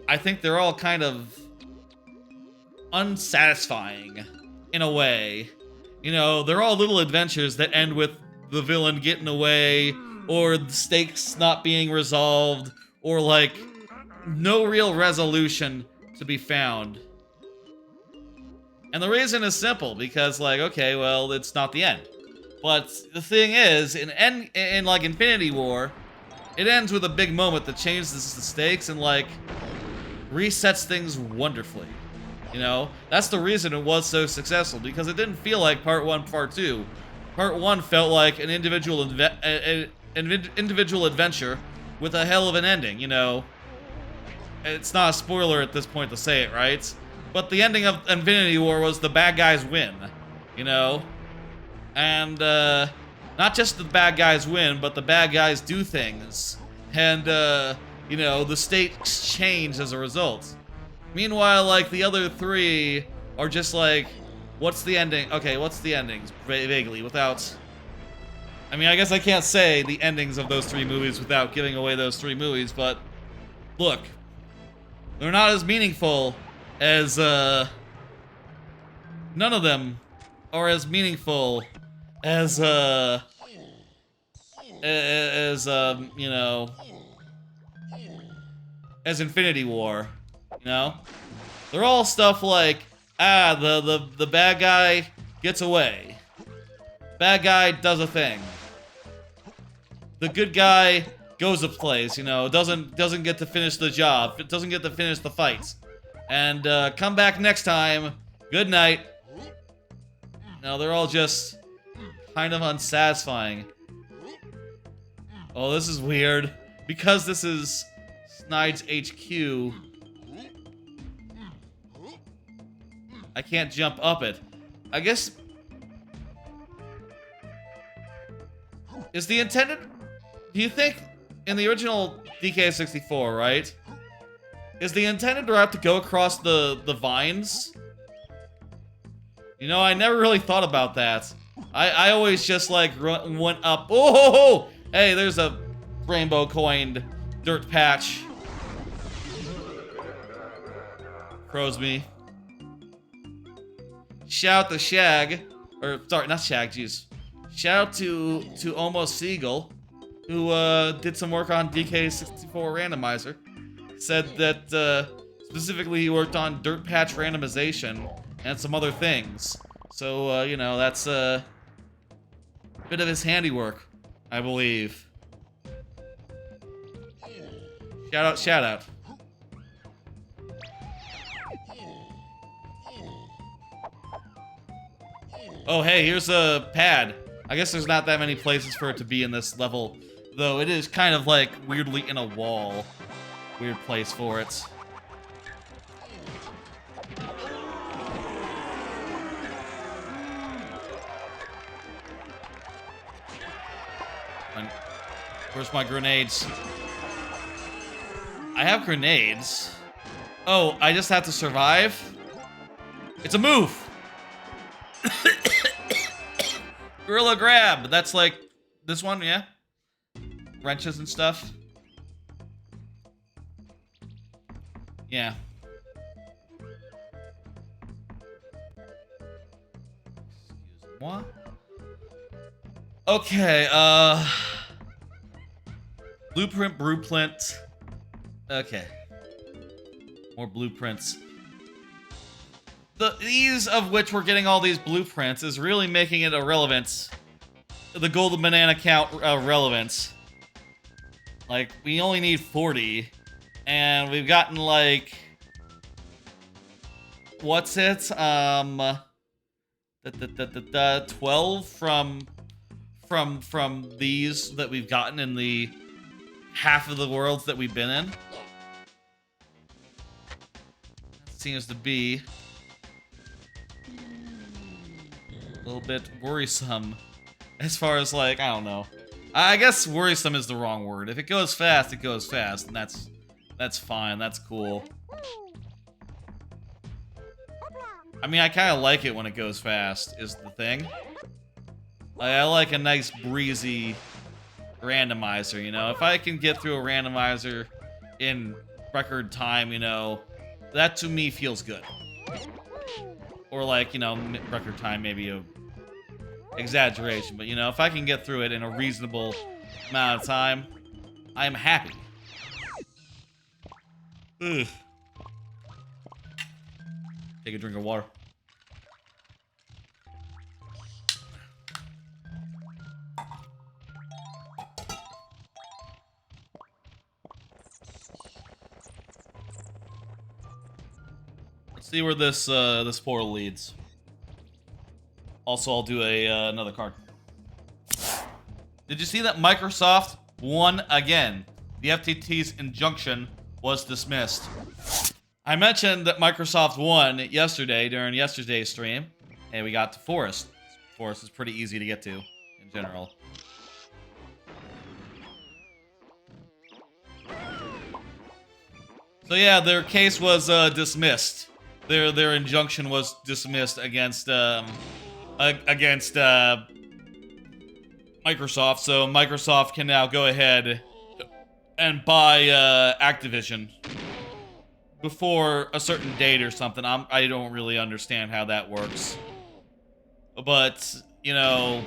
I think they're all kind of unsatisfying in a way. You know, they're all little adventures that end with the villain getting away, or the stakes not being resolved, or like no real resolution to be found. And the reason is simple, because like, okay, well, it's not the end. But the thing is, in like Infinity War, it ends with a big moment that changes the stakes and like resets things wonderfully. You know, that's the reason it was so successful, because it didn't feel like part one, part two. Part one felt like an individual adventure with a hell of an ending, you know. It's not a spoiler at this point to say it, right? But the ending of Infinity War was the bad guys win, you know? And, not just the bad guys win, but the bad guys do things. And, you know, the stakes change as a result. Meanwhile, like, the other three are just like, what's the ending? Okay, what's the endings? Vaguely, without... I mean, I guess I can't say the endings of those three movies without giving away those three movies, but... Look. They're not as meaningful as, none of them are as meaningful as, you know... as Infinity War, you know? They're all stuff like, the bad guy gets away. Bad guy does a thing. The good guy goes a place, you know, doesn't get to finish the job, doesn't get to finish the fight. And, come back next time. Good night. No, they're all just kind of unsatisfying. Oh, this is weird. Because this is Snide's HQ, I can't jump up it. I guess... Is the intended... Do you think in the original DK64, right? Is the intended route to go across the vines? You know, I never really thought about that. I always just like went up. Oh, ho, ho! Hey, there's a rainbow coined dirt patch. Froze me. Shout out to Shag, or sorry, not Shag, jeez. Shout out to Almost Seagull, who did some work on DK64 Randomizer. Said that specifically he worked on dirt patch randomization and some other things. So you know, that's a bit of his handiwork, I believe. Shout out, shout out. Oh, hey, here's a pad. I guess there's not that many places for it to be in this level, though it is kind of like weirdly in a wall. Weird place for it. Where's my grenades? I have grenades. Oh, I just have to survive? It's a move! Gorilla grab! That's like this one, yeah? Wrenches and stuff. Yeah. What? Okay, blueprint. Okay. More blueprints. The ease of which we're getting all these blueprints is really making it irrelevant. The golden banana count relevance. Like, we only need 40. And we've gotten, like... What's it? 12 from these that we've gotten in the half of the worlds that we've been in. Seems to be a little bit worrisome as far as, like, I don't know. I guess worrisome is the wrong word. If it goes fast, it goes fast, and that's fine. That's cool. I mean, I kind of like it when it goes fast, is the thing. I like a nice breezy randomizer, you know? If I can get through a randomizer in record time, you know, that to me feels good. Or like, you know, record time, maybe a exaggeration, but you know, if I can get through it in a reasonable amount of time, I'm happy. Ugh. Take a drink of water. Let's see where this this portal leads. Also, I'll do another card. Did you see that Microsoft won again? The FTC's injunction was dismissed. I mentioned that Microsoft won yesterday during yesterday's stream, and we got to Forest. Forest is pretty easy to get to, in general. So yeah, their case was dismissed. Their injunction was dismissed against Microsoft. So Microsoft can now go ahead and buy Activision before a certain date or something. I don't really understand how that works. But, you know,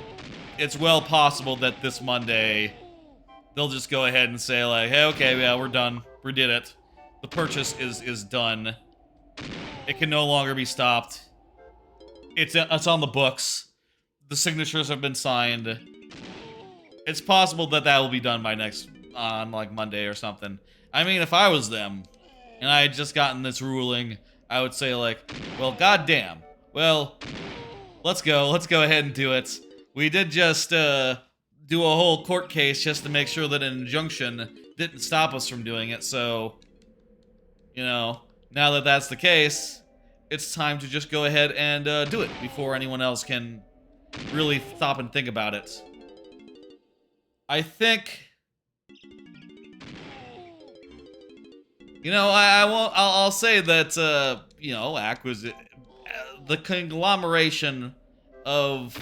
it's well possible that this Monday they'll just go ahead and say like, hey, okay, yeah, we're done. We did it. The purchase is done. It can no longer be stopped. It's on the books. The signatures have been signed. It's possible that that will be done by on like Monday or something. I mean, if I was them, and I had just gotten this ruling, I would say like, well, goddamn. Well, let's go ahead and do it. We did just do a whole court case just to make sure that an injunction didn't stop us from doing it, so, you know, now that that's the case, it's time to just go ahead and do it before anyone else can really stop and think about it. I think, you know, I'll say that, you know, the conglomeration of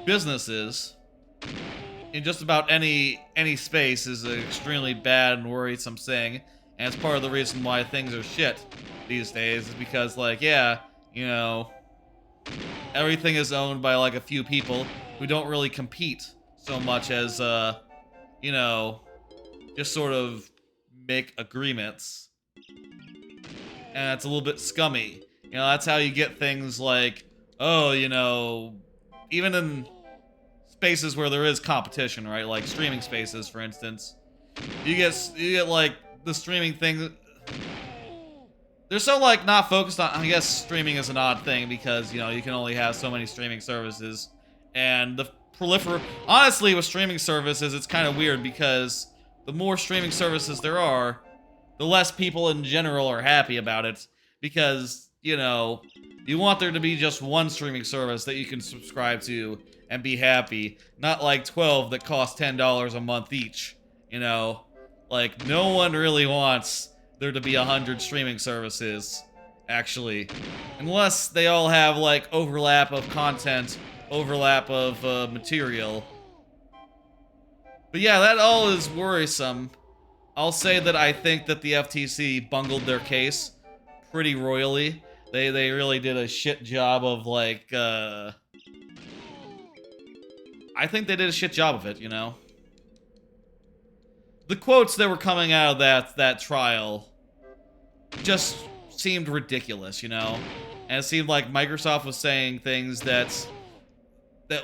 businesses in just about any space is an extremely bad and worrisome thing, and it's part of the reason why things are shit these days, is because, like, yeah, you know, everything is owned by, like, a few people who don't really compete so much as, you know, just sort of make agreements. And it's a little bit scummy. You know, that's how you get things like, oh, you know, even in spaces where there is competition, right? Like streaming spaces, for instance. You get like the streaming thing. they're so, like, not focused on, I guess streaming is an odd thing because, you know, you can only have so many streaming services. And the honestly, with streaming services, it's kind of weird because the more streaming services there are, the less people in general are happy about it. Because, you know, you want there to be just one streaming service that you can subscribe to and be happy. Not like 12 that cost $10 a month each, you know? Like, no one really wants there to be 100 streaming services, actually. Unless they all have, like, overlap of content, overlap of material. But yeah, that all is worrisome. I'll say that I think that the FTC bungled their case pretty royally. They really did a shit job of, like, I think they did a shit job of it, you know? The quotes that were coming out of that trial just seemed ridiculous, you know? And it seemed like Microsoft was saying things that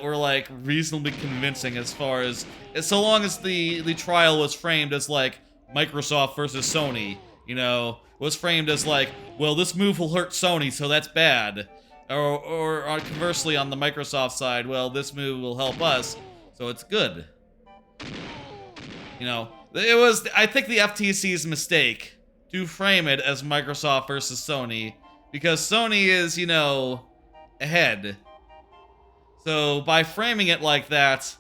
were, like, reasonably convincing as far as so long as the trial was framed as, like, Microsoft versus Sony, you know, was framed as, like, well, this move will hurt Sony, so that's bad. Or conversely, on the Microsoft side, well, this move will help us, so it's good. You know, it was, I think, the FTC's mistake to frame it as Microsoft versus Sony, because Sony is, you know, ahead. So by framing it like that,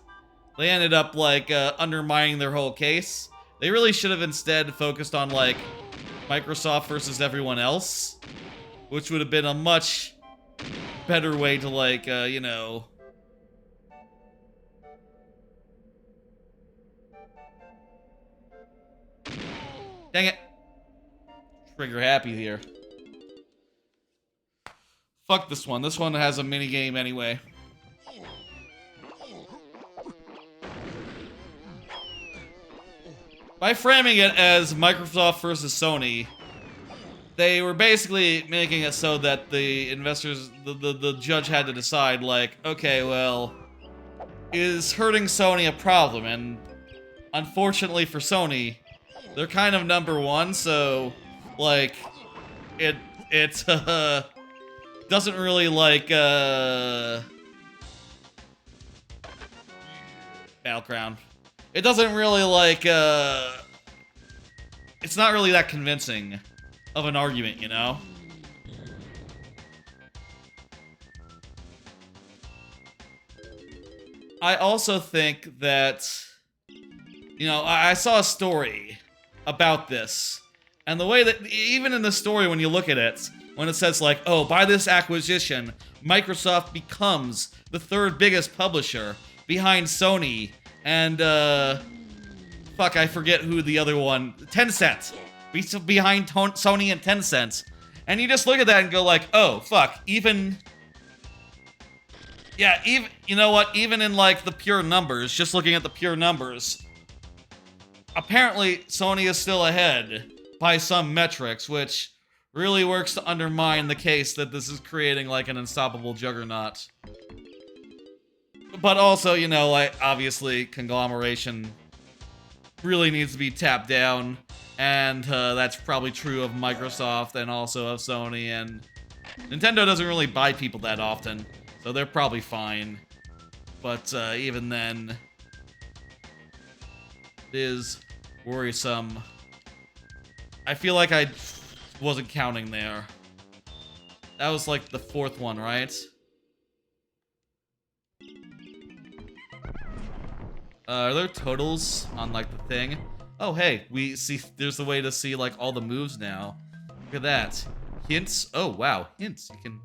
they ended up, like, undermining their whole case. They really should have instead focused on, like, Microsoft versus everyone else, which would have been a much better way to, like, you know... Dang it. Trigger happy here. Fuck this one. This one has a minigame anyway. By framing it as Microsoft versus Sony, they were basically making it so that the investors, the judge had to decide, like, okay, well, is hurting Sony a problem? And unfortunately for Sony, they're kind of number one, so, like, it doesn't really, like, Battleground. It doesn't really, like, it's not really that convincing of an argument, you know? I also think that, you know, I saw a story about this, and the way that, even in the story when you look at it, when it says, like, oh, by this acquisition, Microsoft becomes the third biggest publisher behind Sony, and, fuck, I forget who the other one, Tencent, behind Sony and Tencent, and you just look at that and go, like, oh, fuck, even, yeah, even, you know what, even in, like, the pure numbers, just looking at the pure numbers, apparently, Sony is still ahead by some metrics, which really works to undermine the case that this is creating, like, an unstoppable juggernaut. But also, you know, like, obviously, conglomeration really needs to be tapped down, and that's probably true of Microsoft and also of Sony, and Nintendo doesn't really buy people that often, so they're probably fine. But even then, it is worrisome. I feel like I wasn't counting there. That was like the fourth one, right? Are there totals on, like, the thing? Oh, hey, we see, there's a way to see, like, all the moves now. Look at that. Hints? Oh, wow, hints. You can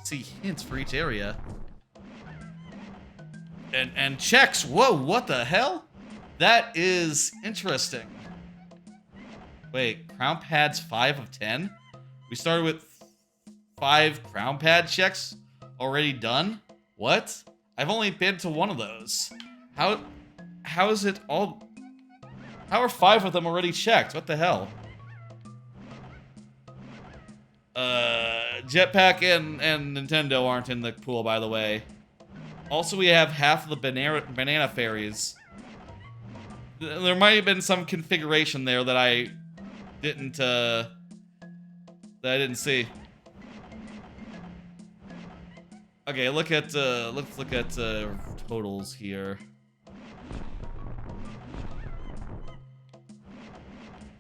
see hints for each area. And checks. Whoa, what the hell? That is interesting. Wait, crown pads 5 of 10? We started with 5 crown pad checks already done? What? I've only been to one of those. How is it all... How are 5 of them already checked? What the hell? Jetpack and Nintendo aren't in the pool, by the way. Also, we have half of the banana fairies. There might have been some configuration there that I didn't that I didn't see. Okay, look at let's look at totals here.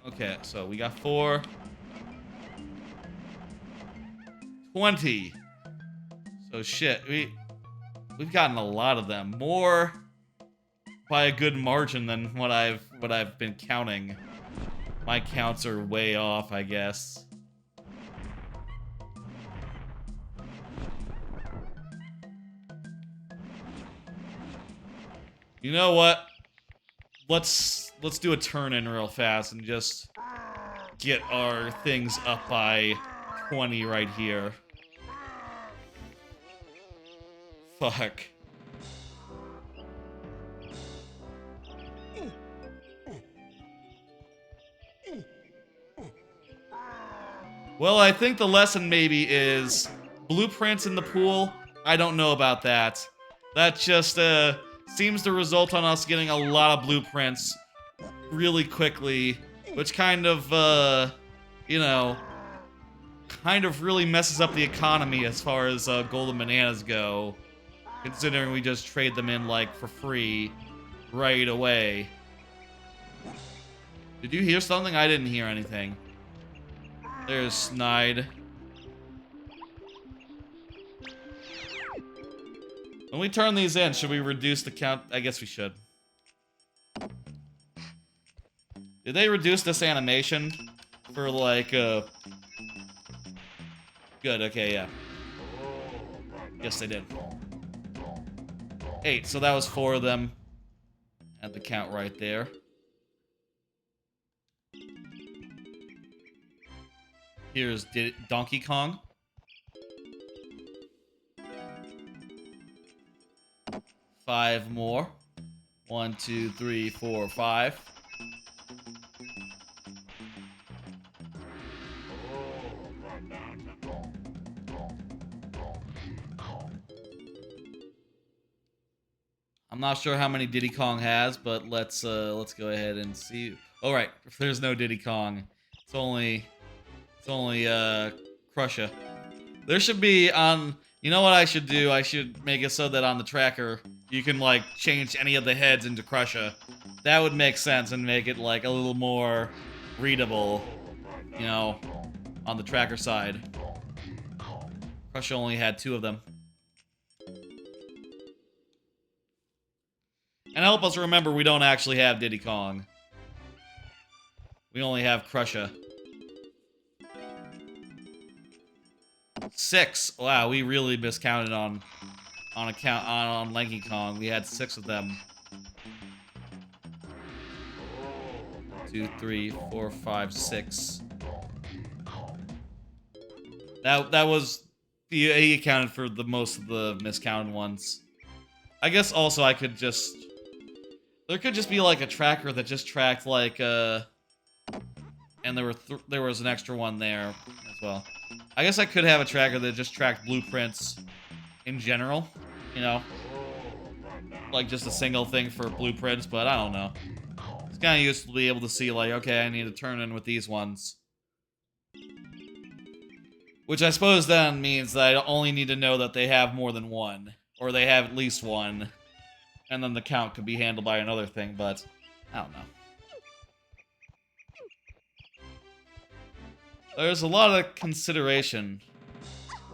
Okay, so we got 4. 20. So shit, we've gotten a lot of them. More by a good margin than what I've been counting. My counts are way off, I guess. You know what? Let's do a turn in real fast and just get our things up by 20 right here. Fuck. Well, I think the lesson maybe is blueprints in the pool. I don't know about that. That just seems to result on us getting a lot of blueprints really quickly, which kind of, you know, kind of really messes up the economy as far as golden bananas go, considering we just trade them in, like, for free right away. Did you hear something? I didn't hear anything. There's Snide. When we turn these in, should we reduce the count? I guess we should. Did they reduce this animation for, like, Good, okay, yeah. Yes, they did. 8, so that was 4 of them. At the count right there. Here's Donkey Kong. 5 more. 1, 2, 3, 4, 5. I'm not sure how many Diddy Kong has, but let's go ahead and see. Oh right, there's no Diddy Kong. It's only Krusha. There should be on. You know what I should do? I should make it so that on the tracker you can like change any of the heads into Krusha. That would make sense and make it like a little more readable, you know, on the tracker side. Krusha only had 2 of them. And help us remember we don't actually have Diddy Kong. We only have Krusha. 6. Wow, we really miscounted on Lanky Kong. We had 6 of them. 2, 3, 4, 5, 6. That was he accounted for the most of the miscounted ones. I guess also I could just there could just be like a tracker that just tracked like and there was an extra one there as well. I guess I could have a tracker that just tracked blueprints in general, you know? Like just a single thing for blueprints, but I don't know. It's kind of useful to be able to see like, okay, I need to turn in with these ones. Which I suppose then means that I only need to know that they have more than one. Or they have at least one. And then the count could be handled by another thing, but I don't know. There's a lot of consideration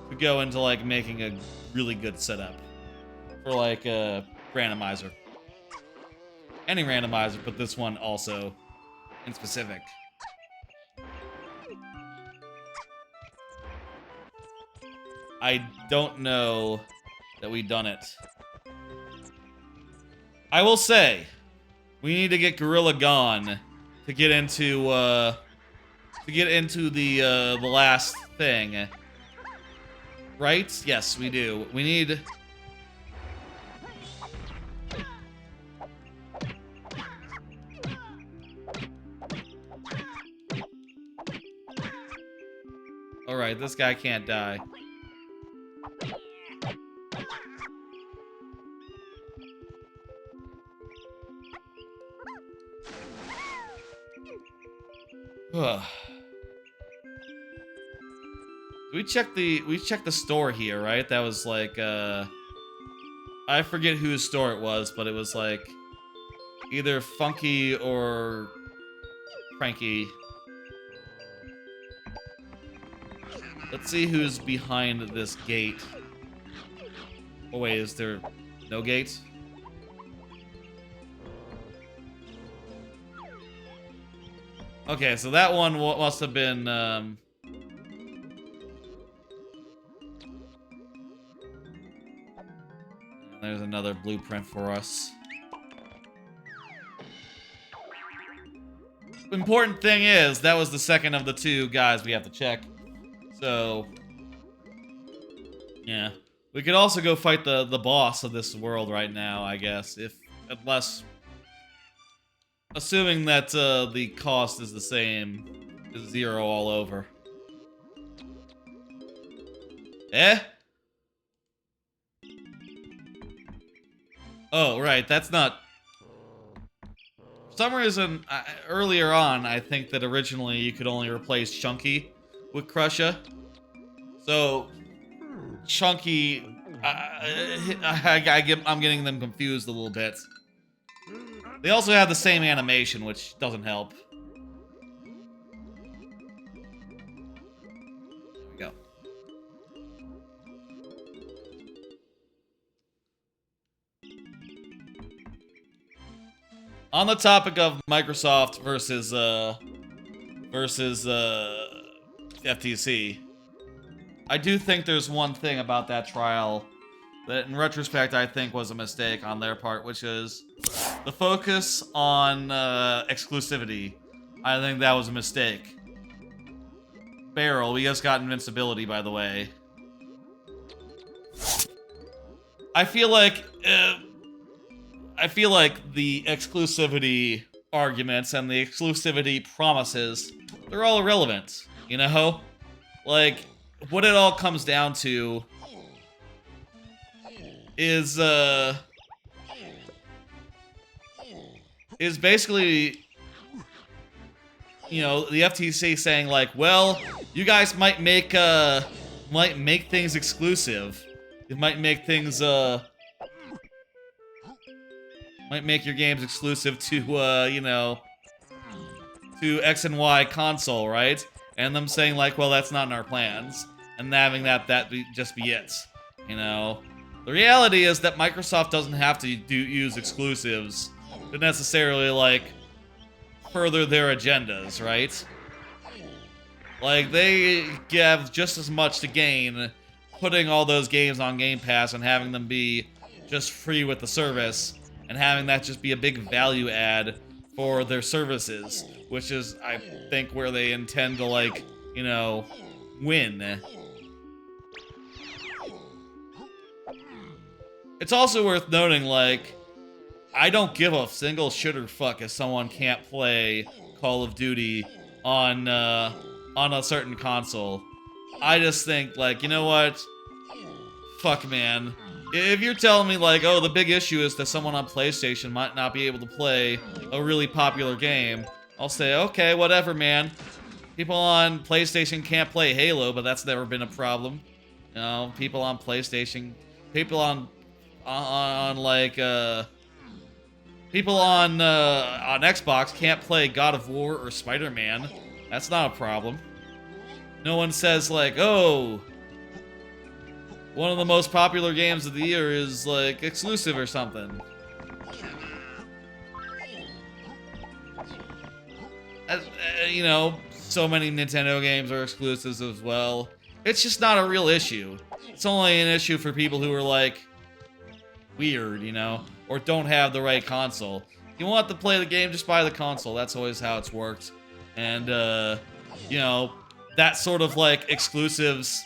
to go into, like, making a really good setup for, like, a randomizer. Any randomizer, but this one also in specific. I don't know that we've done it. I will say, we need to get Gorilla gone to get into the last thing. Right? Yes, we do. We need... Alright, this guy can't die. Ugh. We checked the store here, right? That was like, I forget whose store it was, but it was like either Funky or Cranky. Let's see who's behind this gate. Oh wait, is there no gate? Okay, so that one must have been, there's another blueprint for us. Important thing is, that was the second of the two guys we have to check. So, yeah. We could also go fight the boss of this world right now, I guess. Unless... Assuming that the cost is the same. Is 0 all over. Eh? Oh, right, that's not... For some reason, earlier on, I think that originally you could only replace Chunky with Krusha. So, Chunky... I'm getting them confused a little bit. They also have the same animation, which doesn't help. There we go. On the topic of Microsoft versus FTC, I do think there's one thing about that trial that, in retrospect, I think was a mistake on their part, which is the focus on exclusivity. I think that was a mistake. Barrel, we just got invincibility, by the way. I feel like the exclusivity arguments and the exclusivity promises, they're all irrelevant, you know? Like, what it all comes down to is basically, you know, the FTC saying like, well, you guys might make things exclusive. It might make things might make your games exclusive to you know, to X and Y console, right? And them saying like, well, that's not in our plans, and having that just be it, you know. The reality is that Microsoft doesn't have to use exclusives to necessarily, like, further their agendas, right? Like, they have just as much to gain putting all those games on Game Pass and having them be just free with the service, and having that just be a big value add for their services, which is, I think, where they intend to, like, you know, win. It's also worth noting, like, I don't give a single shit or fuck if someone can't play Call of Duty on a certain console. I just think, like, you know what? Fuck, man. If you're telling me, like, oh, the big issue is that someone on PlayStation might not be able to play a really popular game, I'll say, okay, whatever, man. People on PlayStation can't play Halo, but that's never been a problem. You know, people on PlayStation, people on Xbox can't play God of War or Spider-Man. That's not a problem. No one says like, oh, one of the most popular games of the year is like exclusive or something. You know, so many Nintendo games are exclusives as well. It's just not a real issue. It's only an issue for people who are like weird, you know, or don't have the right console. You want to play the game, just buy the console. That's always how it's worked. And, you know, that sort of, like, exclusives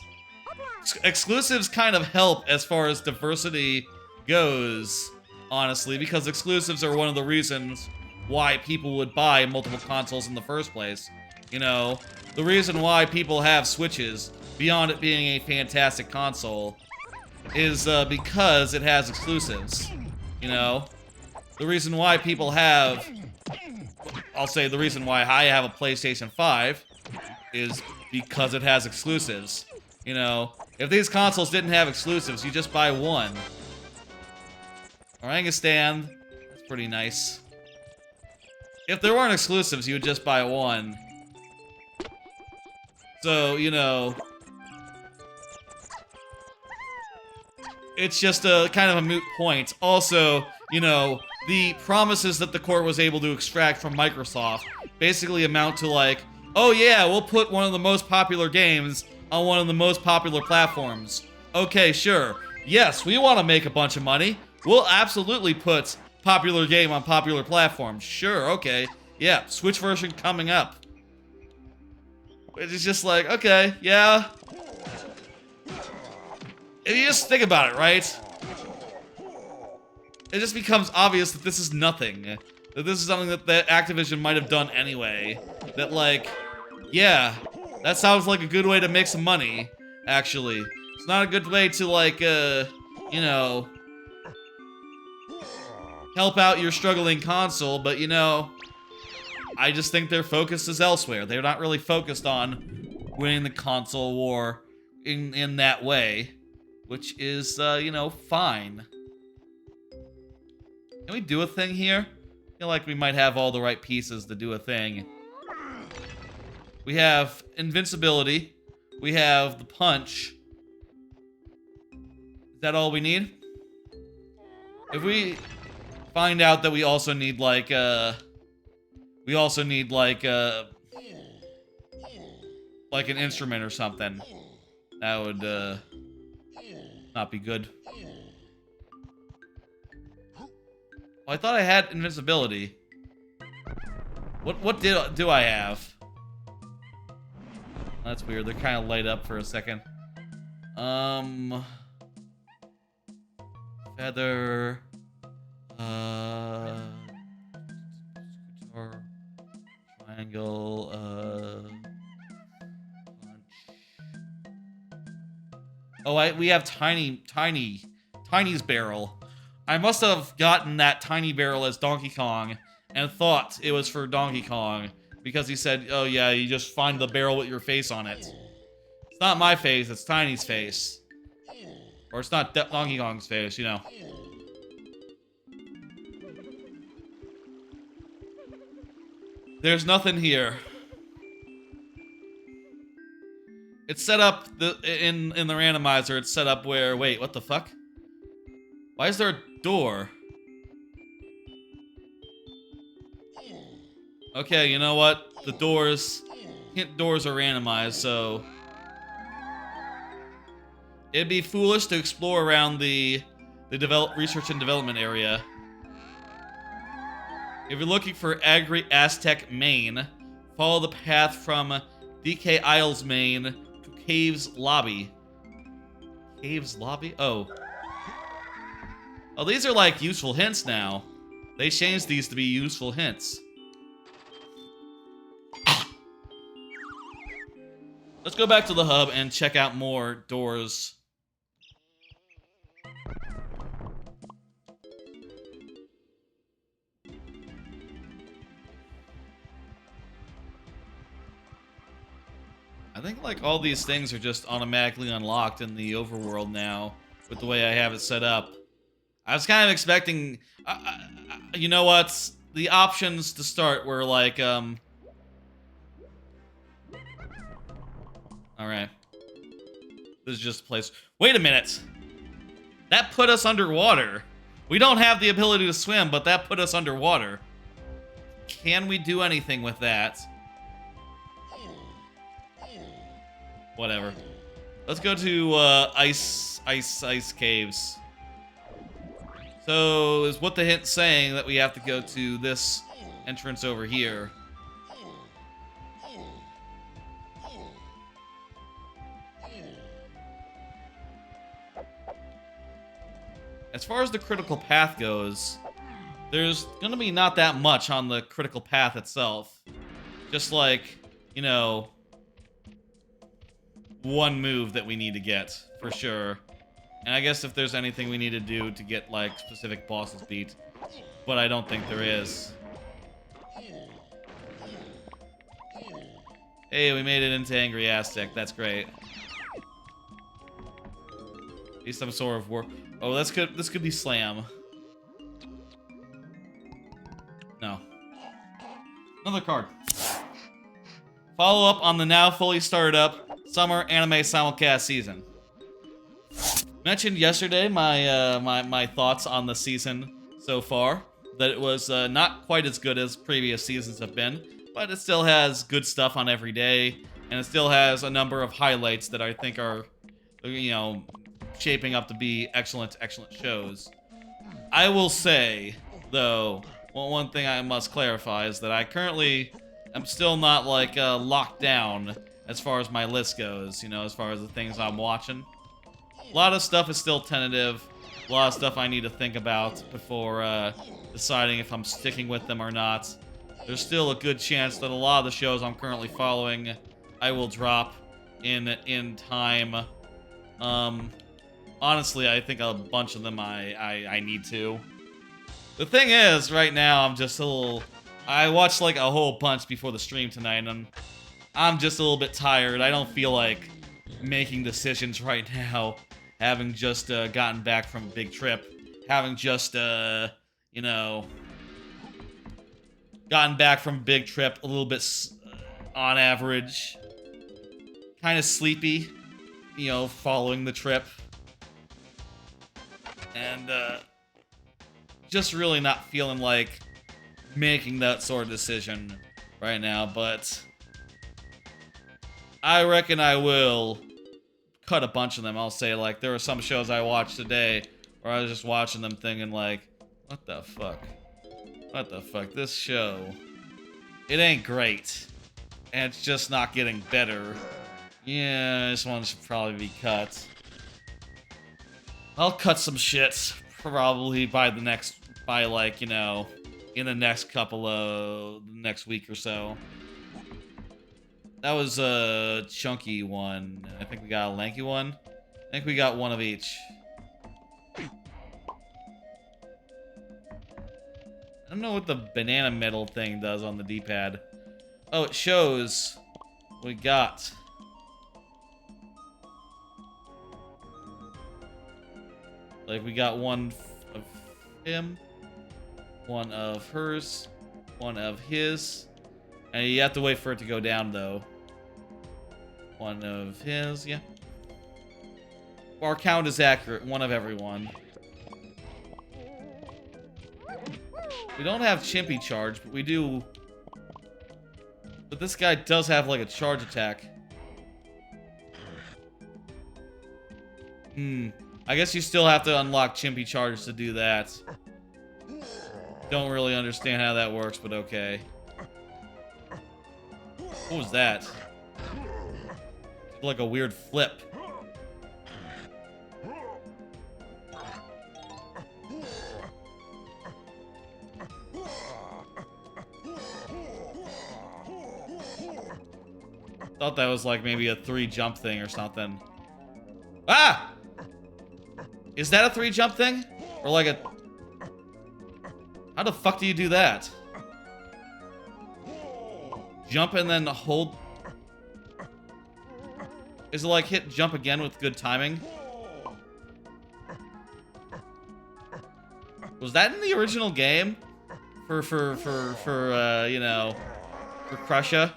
kind of help as far as diversity goes, honestly, because exclusives are one of the reasons why people would buy multiple consoles in the first place. You know, the reason why people have Switches, beyond it being a fantastic console, is because it has exclusives, you know? The reason why people have... I'll say the reason why I have a PlayStation 5 is because it has exclusives. You know, if these consoles didn't have exclusives, you just buy one. Orangutan, that's pretty nice. If there weren't exclusives, you would just buy one. So, you know, it's just a kind of a moot point. Also, you know, the promises that the court was able to extract from Microsoft basically amount to like, oh yeah, we'll put one of the most popular games on one of the most popular platforms. Okay, sure. Yes, we want to make a bunch of money. We'll absolutely put popular game on popular platforms. Sure, okay. Yeah, Switch version coming up. It's just like, okay, yeah. If you just think about it, right? It just becomes obvious that this is nothing. That this is something that Activision might have done anyway. That, like, yeah, that sounds like a good way to make some money, actually. It's not a good way to, like, you know, help out your struggling console, but, you know, I just think their focus is elsewhere. They're not really focused on winning the console war in that way, which is, you know, fine. Can we do a thing here? I feel like we might have all the right pieces to do a thing. We have invincibility. We have the punch. Is that all we need? If we find out that we also need, like, an instrument or something, that would, not be good. Oh, I thought I had invincibility. What do I have? That's weird. They're kind of light up for a second. Feather. Guitar. Triangle. Punch. Oh, we have Tiny's barrel. I must have gotten that tiny barrel as Donkey Kong and thought it was for Donkey Kong because he said, oh yeah, you just find the barrel with your face on it. It's not my face, it's Tiny's face. Or it's not Donkey Kong's face, you know. There's nothing here. It's set up in the randomizer. It's set up where, wait, what the fuck? Why is there a door? Okay, you know what? The doors, hint doors are randomized, so it'd be foolish to explore around the research and development area. If you're looking for Agri Aztec Main, follow the path from DK Isles Main to Caves Lobby. Caves Lobby? Oh. Oh, these are like useful hints now. They changed these to be useful hints. Let's go back to the hub and check out more doors. I think like all these things are just automatically unlocked in the overworld now with the way I have it set up. I was kind of expecting, you know what? The options to start were like, alright. This is just a place. Wait a minute! That put us underwater. We don't have the ability to swim, but that put us underwater. Can we do anything with that? Whatever. Let's go to ice caves. So is what the hint's saying that we have to go to this entrance over here. As far as the critical path goes, there's gonna be not that much on the critical path itself. Just like, you know, one move that we need to get, for sure. And I guess if there's anything we need to do to get, like, specific bosses beat. But I don't think there is. Hey, we made it into Angry Aztec. That's great. Be some sort of work. Oh, this could be slam. No. Another card. Follow up on the now fully started up summer anime simulcast season. Mentioned yesterday my thoughts on the season so far. That it was not quite as good as previous seasons have been, but it still has good stuff on every day, and it still has a number of highlights that I think are, you know, shaping up to be excellent shows. I will say, though, one thing I must clarify is that I currently am still not, like, locked down as far as my list goes, you know, as far as the things I'm watching. A lot of stuff is still tentative. A lot of stuff I need to think about before deciding if I'm sticking with them or not. There's still a good chance that a lot of the shows I'm currently following I will drop in time. Honestly, I think a bunch of them I need to. The thing is, right now, I'm just a little... I watched like a whole bunch before the stream tonight, and I'm just a little bit tired. I don't feel like making decisions right now, having just gotten back from a big trip. Having just, you know, gotten back from a big trip a little bit on average. Kind of sleepy, you know, following the trip. And, just really not feeling like making that sort of decision right now, but I reckon I will cut a bunch of them. I'll say, like, there were some shows I watched today where I was just watching them thinking, like, what the fuck? What the fuck? This show, it ain't great. And it's just not getting better. Yeah, this one should probably be cut. I'll cut some shit probably by like, you know, in the next next week or so. That was a chunky one. I think we got a lanky one. I think we got one of each. I don't know what the banana medal thing does on the D-pad. Oh, it shows we got. Like, we got one of him, one of hers, one of his. And you have to wait for it to go down, though. One of his, yeah. Our count is accurate. One of everyone. We don't have Chimpy charge, but we do... But this guy does have, like, a charge attack. I guess you still have to unlock Chimpy charge to do that. Don't really understand how that works, but okay. What was that? Like a weird flip. Thought that was like maybe a 3 jump thing or something. Ah! Is that a 3 jump thing? Or like a... How the fuck do you do that? Jump and then hold... Is it like hit jump again with good timing? Was that in the original game? For you know, for Krusha?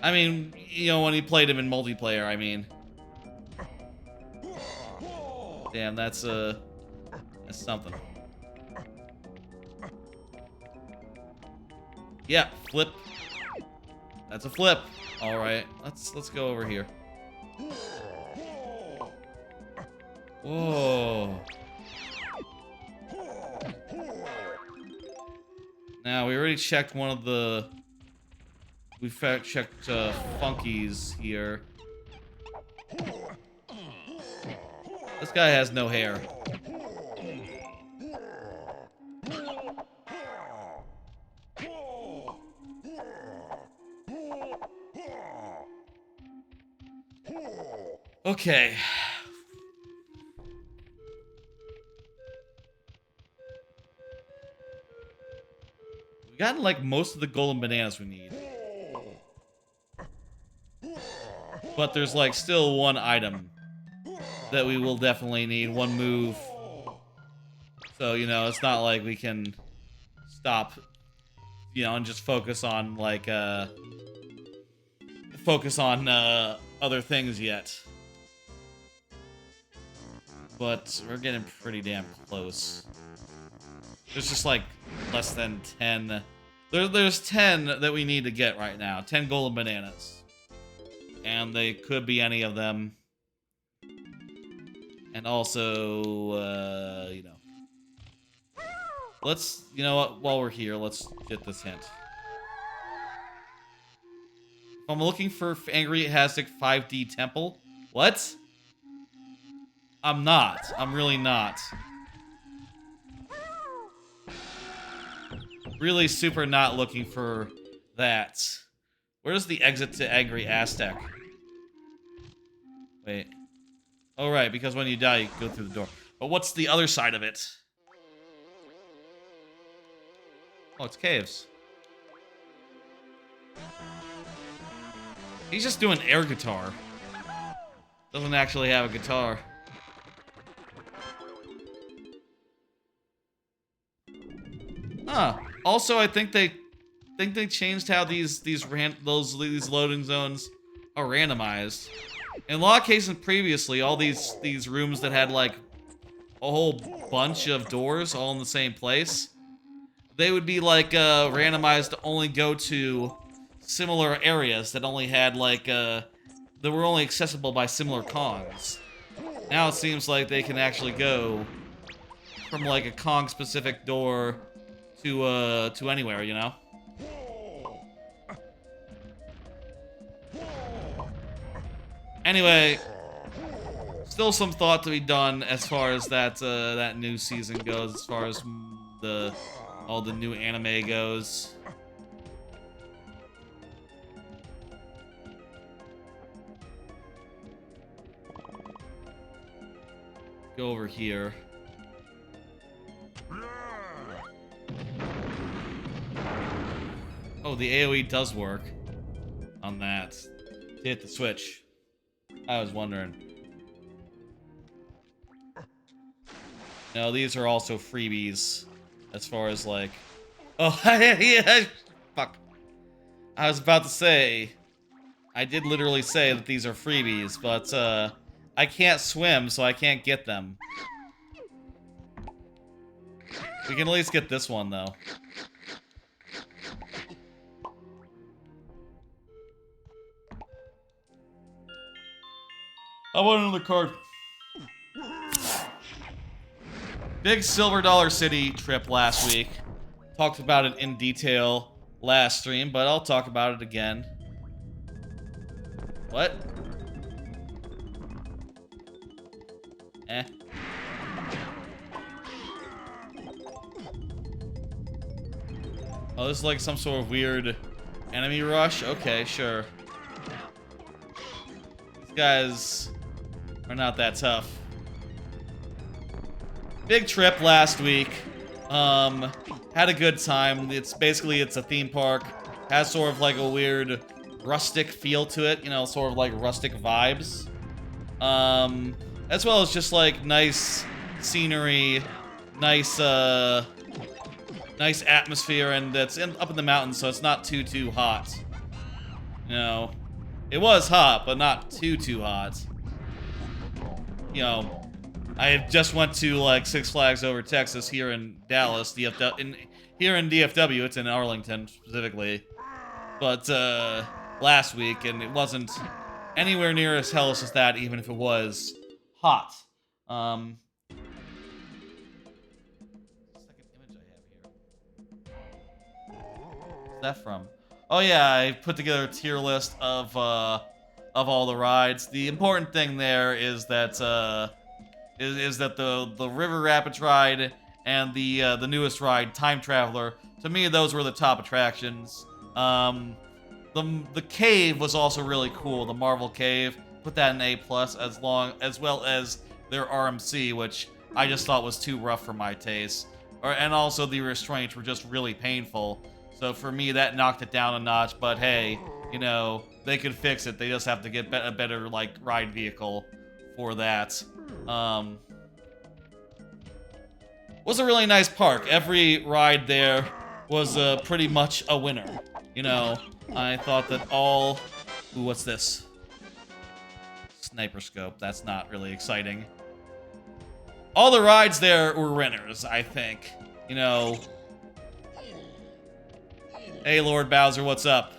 I mean, you know, when he played him in multiplayer, I mean. Damn, that's something. Yeah, flip. That's a flip. All right, let's go over here. Whoa. Now we already checked one of the. We checked Funky's here. This guy has no hair. Okay. We've gotten like most of the golden bananas we need. But there's like still one item that we will definitely need, one move. So, you know, it's not like we can stop, you know, and just focus on like other things yet. But we're getting pretty damn close. There's just like less than 10. There's 10 that we need to get right now. 10 golden bananas. And they could be any of them. And also, you know. Let's, you know what, while we're here, let's get this hint. If I'm looking for Angry Hastic 5D Temple. What? I'm not. I'm really not. Really super not looking for that. Where's the exit to Angry Aztec? Wait. Oh, right, because when you die, you go through the door. But what's the other side of it? Oh, it's caves. He's just doing air guitar. Doesn't actually have a guitar. Huh. Also, I think they changed how these loading zones are randomized. In a lot of cases previously, all these rooms that had like a whole bunch of doors all in the same place, they would be like randomized to only go to similar areas that only had like that were only accessible by similar Kongs. Now it seems like they can actually go from like a Kong specific door to anywhere, you know? Anyway, still some thought to be done as far as that new season goes, as far as all the new anime goes. Go over here. Oh, the AoE does work on that. To hit the switch. I was wondering. No, these are also freebies. As far as like... Oh, yeah, fuck. I was about to say... I did literally say that these are freebies, but I can't swim, so I can't get them. We can at least get this one, though. I want another card. Big Silver Dollar City trip last week. Talked about it in detail last stream, but I'll talk about it again. What? Eh. Oh, this is like some sort of weird enemy rush? Okay, sure. These guys are not that tough. Big trip last week. Had a good time. It's a theme park. Has sort of like a weird rustic feel to it, you know, sort of like rustic vibes. As well as just like nice scenery, nice nice atmosphere, and it's up in the mountains, so it's not too hot. You know, it was hot, but not too hot. You know, I just went to like Six Flags Over Texas here in Dallas, here in DFW. It's in Arlington specifically, but last week, and it wasn't anywhere near as hellish as that, even if it was hot. Second image I have here. What's that from? Oh yeah, I put together a tier list of all the rides. The important thing there is that the River Rapids ride and the newest ride, Time Traveler, to me those were the top attractions. The cave was also really cool, the Marvel Cave. Put that in A+, as well as their RMC, which I just thought was too rough for my taste. And also the restraints were just really painful. So for me, that knocked it down a notch, but hey, you know, they could fix it. They just have to get a better, like, ride vehicle for that. Was a really nice park. Every ride there was pretty much a winner. You know, I thought that all... Ooh, what's this? Sniper scope. That's not really exciting. All the rides there were winners, I think. You know... Hey, Lord Bowser, what's up?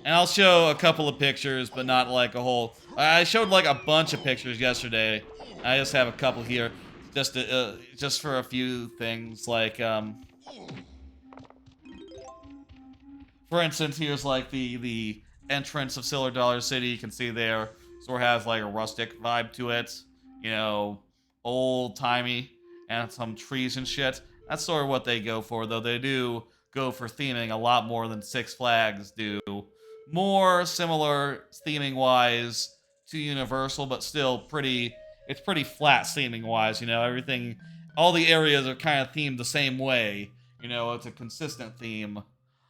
And I'll show a couple of pictures, but not like a whole... I showed like a bunch of pictures yesterday. I just have a couple here, just for a few things, like, for instance, here's like the entrance of Silver Dollar City. You can see there, sort of has like a rustic vibe to it, you know, old-timey, and some trees and shit. That's sort of what they go for, though they do go for theming a lot more than Six Flags do. More similar theming-wise to Universal, but still it's pretty flat theming-wise, you know, everything, all the areas are kind of themed the same way, you know, it's a consistent theme.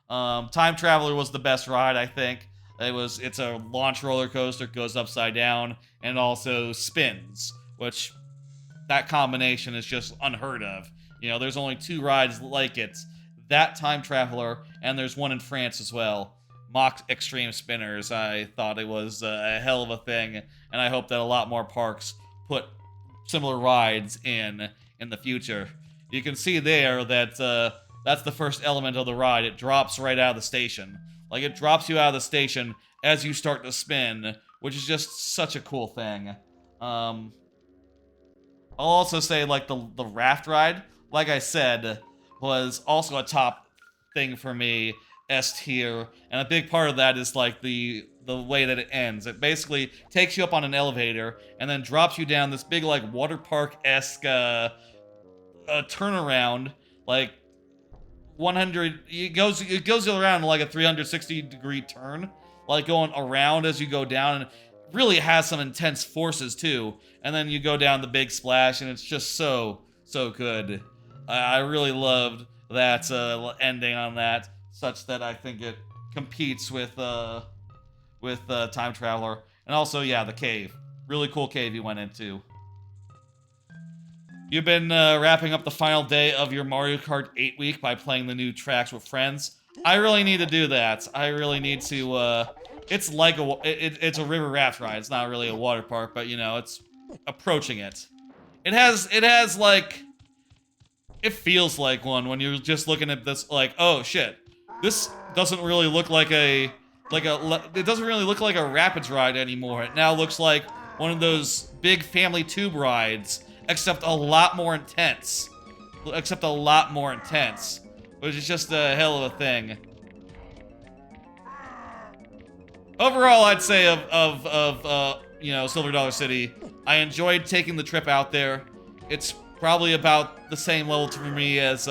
Time Traveler was the best ride, I think. It's a launch roller coaster, goes upside down, and also spins, which, that combination is just unheard of. You know, there's only 2 rides like it. That Time Traveler, and there's one in France as well. Mock Extreme Spinners. I thought it was a hell of a thing, and I hope that a lot more parks put similar rides in the future. You can see there that that's the first element of the ride. It drops right out of the station. Like, it drops you out of the station as you start to spin, which is just such a cool thing. I'll also say, like, the raft ride, like I said, was also a top thing for me, S tier, and a big part of that is, like, the way that it ends. It basically takes you up on an elevator, and then drops you down this big, like, water park-esque, turnaround, like, 100, it goes around like a 360-degree turn, like, going around as you go down, and really has some intense forces, too. And then you go down the big splash, and it's just so good. I really loved that ending on that, such that I think it competes with Time Traveler. And also, yeah, the cave. Really cool cave you went into. You've been wrapping up the final day of your Mario Kart 8 week by playing the new tracks with friends. I really need to do that. I really need to, it's like it's a river raft ride. It's not really a water park, but, you know, it's approaching it. It has, like, it feels like one when you're just looking at this, like, oh, shit. This doesn't really look like it doesn't really look like a rapids ride anymore. It now looks like one of those big family tube rides, except a lot more intense. Which is just a hell of a thing. Overall, I'd say of you know, Silver Dollar City, I enjoyed taking the trip out there. It's probably about the same level for me as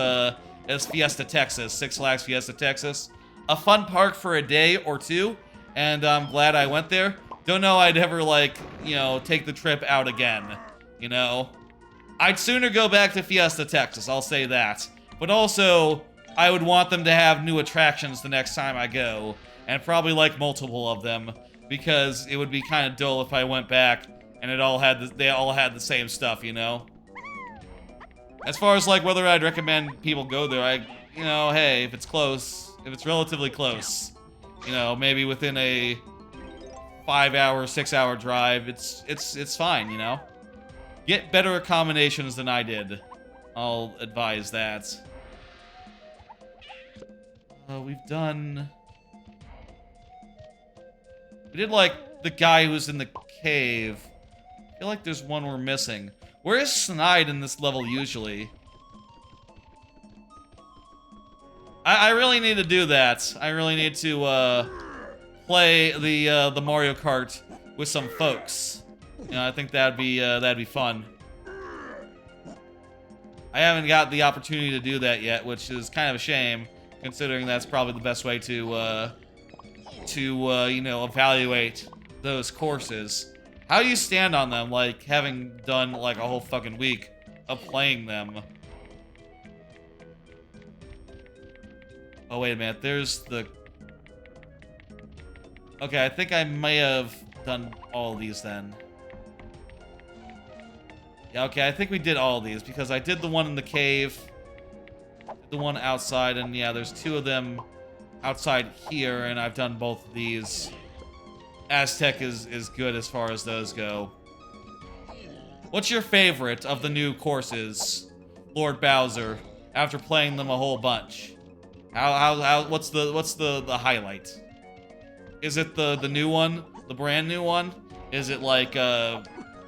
Fiesta Texas, Six Flags Fiesta Texas. A fun park for a day or two, and I'm glad I went there. Don't know I'd ever, like, you know, take the trip out again, you know? I'd sooner go back to Fiesta Texas, I'll say that. But also, I would want them to have new attractions the next time I go, and probably, like, multiple of them, because it would be kind of dull if I went back and they all had the same stuff, you know? As far as, like, whether I'd recommend people go there, you know, hey, if it's close, if it's relatively close, you know, maybe within a 5-hour, 6-hour drive, it's fine, you know? Get better accommodations than I did. I'll advise that. We did, like, the guy who's in the cave. I feel like there's one we're missing. Where is Snide in this level usually? I really need to do that. I really need to play the Mario Kart with some folks. You know, I think that'd be fun. I haven't got the opportunity to do that yet, which is kind of a shame, considering that's probably the best way to you know, evaluate those courses. How do you stand on them, like, having done, like, a whole fucking week of playing them? Oh, wait a minute. There's the... Okay, I think I may have done all these then. Yeah, okay, I think we did all these because I did the one in the cave, the one outside, and yeah, there's 2 of them outside here, and I've done both of these. Aztec is good as far as those go. What's your favorite of the new courses, Lord Bowser, after playing them a whole bunch? What's the highlight? Is it the new one? The brand new one? Is it like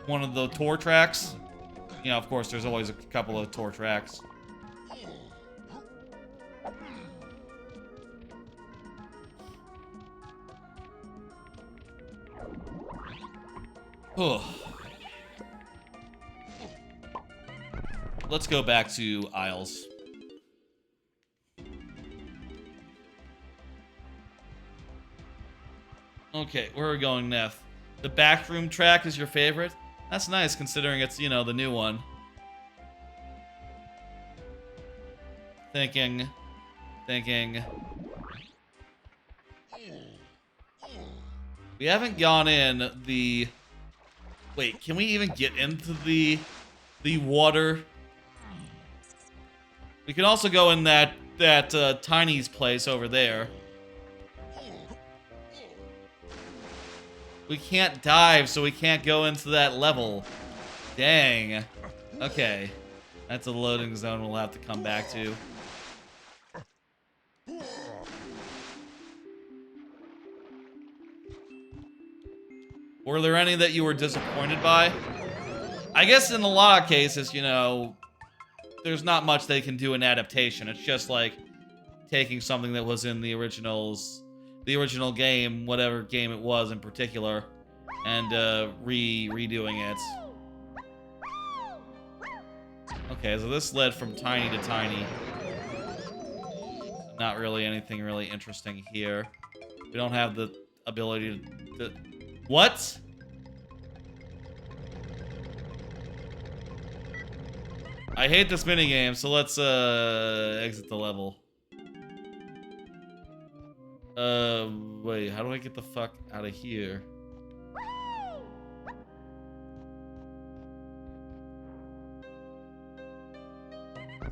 one of the tour tracks? You know, of course, there's always a couple of tour tracks. Let's go back to Isles. Okay, where are we going next? The backroom track is your favorite? That's nice, considering it's, you know, the new one. Thinking. We haven't gone in the... Wait, can we even get into the water? We can also go in that Tiny's place over there. We can't dive, so we can't go into that level. Dang. Okay. That's a loading zone we'll have to come back to. Were there any that you were disappointed by? I guess in a lot of cases, you know, there's not much they can do in adaptation. It's just like taking something that was in the original game, whatever game it was in particular, and redoing it. Okay, so this led from tiny to tiny. Not really anything really interesting here. We don't have the ability to... What? I hate this minigame, so let's exit the level. Wait, how do I get the fuck out of here?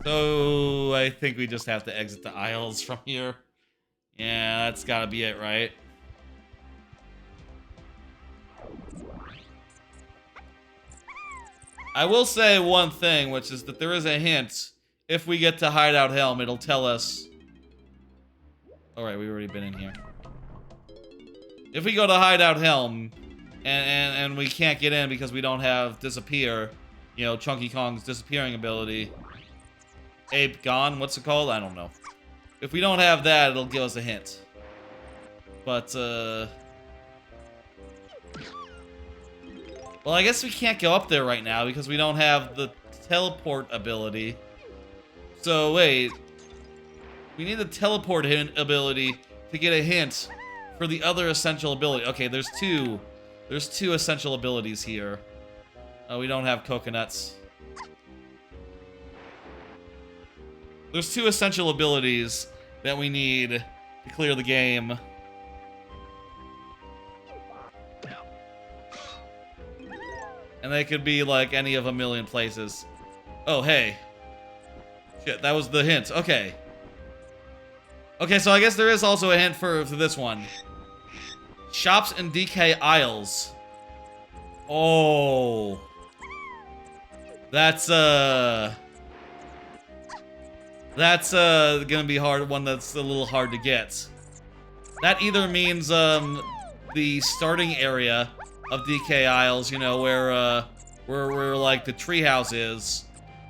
So, I think we just have to exit the aisles from here. Yeah, that's gotta be it, right? I will say one thing, which is that there is a hint. If we get to Hideout Helm, it'll tell us... Alright, we've already been in here. If we go to Hideout Helm, and we can't get in because we don't have Disappear, you know, Chunky Kong's disappearing ability. Ape Gone, what's it called? I don't know. If we don't have that, it'll give us a hint. But, well, I guess we can't go up there right now because we don't have the teleport ability. So, wait. We need the teleport ability to get a hint for the other essential ability. Okay, there's two essential abilities here. We don't have coconuts. There's 2 essential abilities that we need to clear the game. And they could be like any of a million places. Oh, hey. Shit, that was the hint. Okay. Okay, so I guess there is also a hint for this one. Shops and DK aisles. Oh. That's gonna be one that's a little hard to get. That either means, the starting area of DK Isles, you know, where like the treehouse is,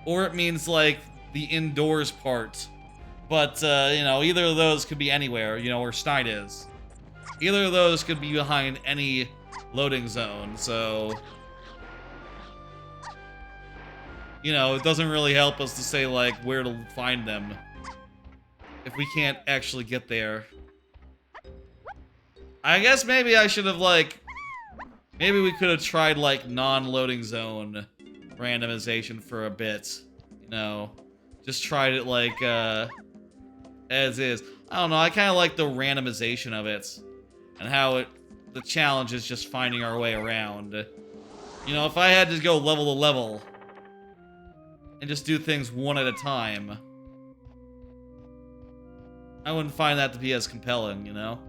or it means like the indoors part. But, you know, either of those could be anywhere, you know, where Stein is. Either of those could be behind any loading zone, so... You know, it doesn't really help us to say, like, where to find them. If we can't actually get there. I guess maybe I should have, like... Maybe we could have tried, like, non-loading zone randomization for a bit. You know? Just tried it, like, as is. I don't know, I kind of like the randomization of it. And how the challenge is just finding our way around. You know, if I had to go level to level and just do things one at a time, I wouldn't find that to be as compelling, you know?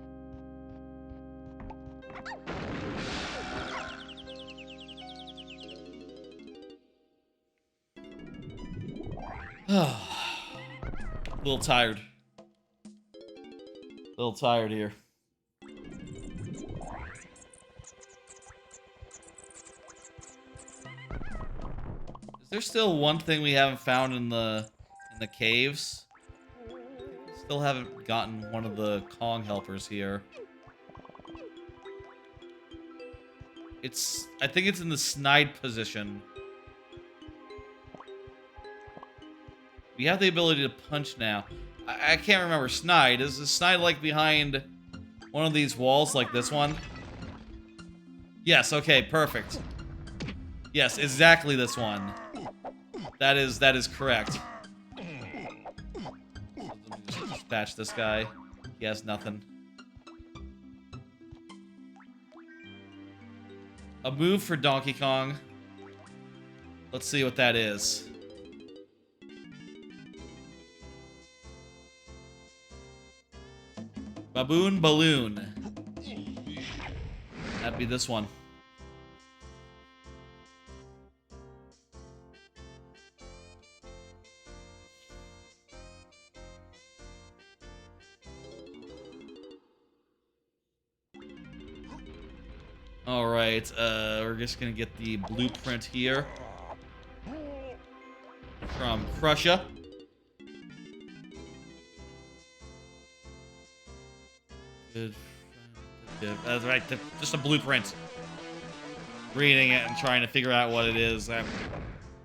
A little tired. A little tired here. Is there still one thing we haven't found in the caves? Still haven't gotten one of the Kong helpers here. I think it's in the snide position. We have the ability to punch now. I can't remember. Snide. Is the snide like behind one of these walls like this one? Yes, okay, perfect. Yes, exactly this one. That is correct. Just dispatch this guy. He has nothing. A move for Donkey Kong. Let's see what that is. Baboon Balloon. That'd be this one. Alright, we're just gonna get the blueprint here. From Krusha. Good. That's right, just a blueprint. Reading it and trying to figure out what it is.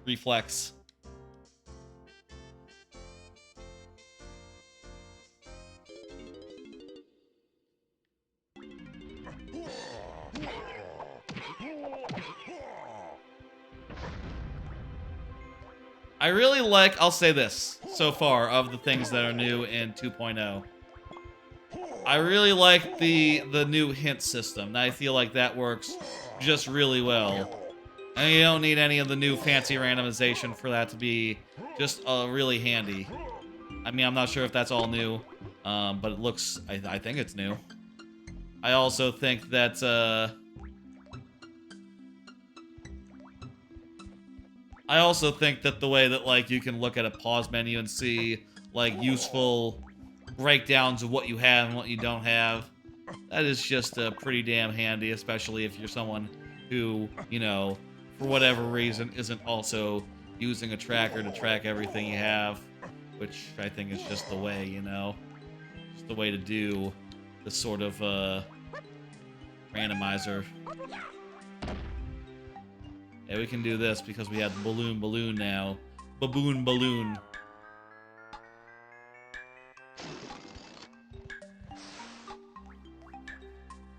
Reflex. I really like, I'll say this, so far, of the things that are new in 2.0. I really like the new hint system. I feel like that works just really well. And you don't need any of the new fancy randomization for that to be just really handy. I mean, I'm not sure if that's all new, but it looks, I think it's new. I also think that, the way that, like, you can look at a pause menu and see, like, useful breakdowns of what you have and what you don't have, that is just pretty damn handy, especially if you're someone who, you know, for whatever reason, isn't also using a tracker to track everything you have, which I think is just the way, you know? Just the way to do this sort of, randomizer. Yeah, we can do this because we have the balloon now. Baboon balloon.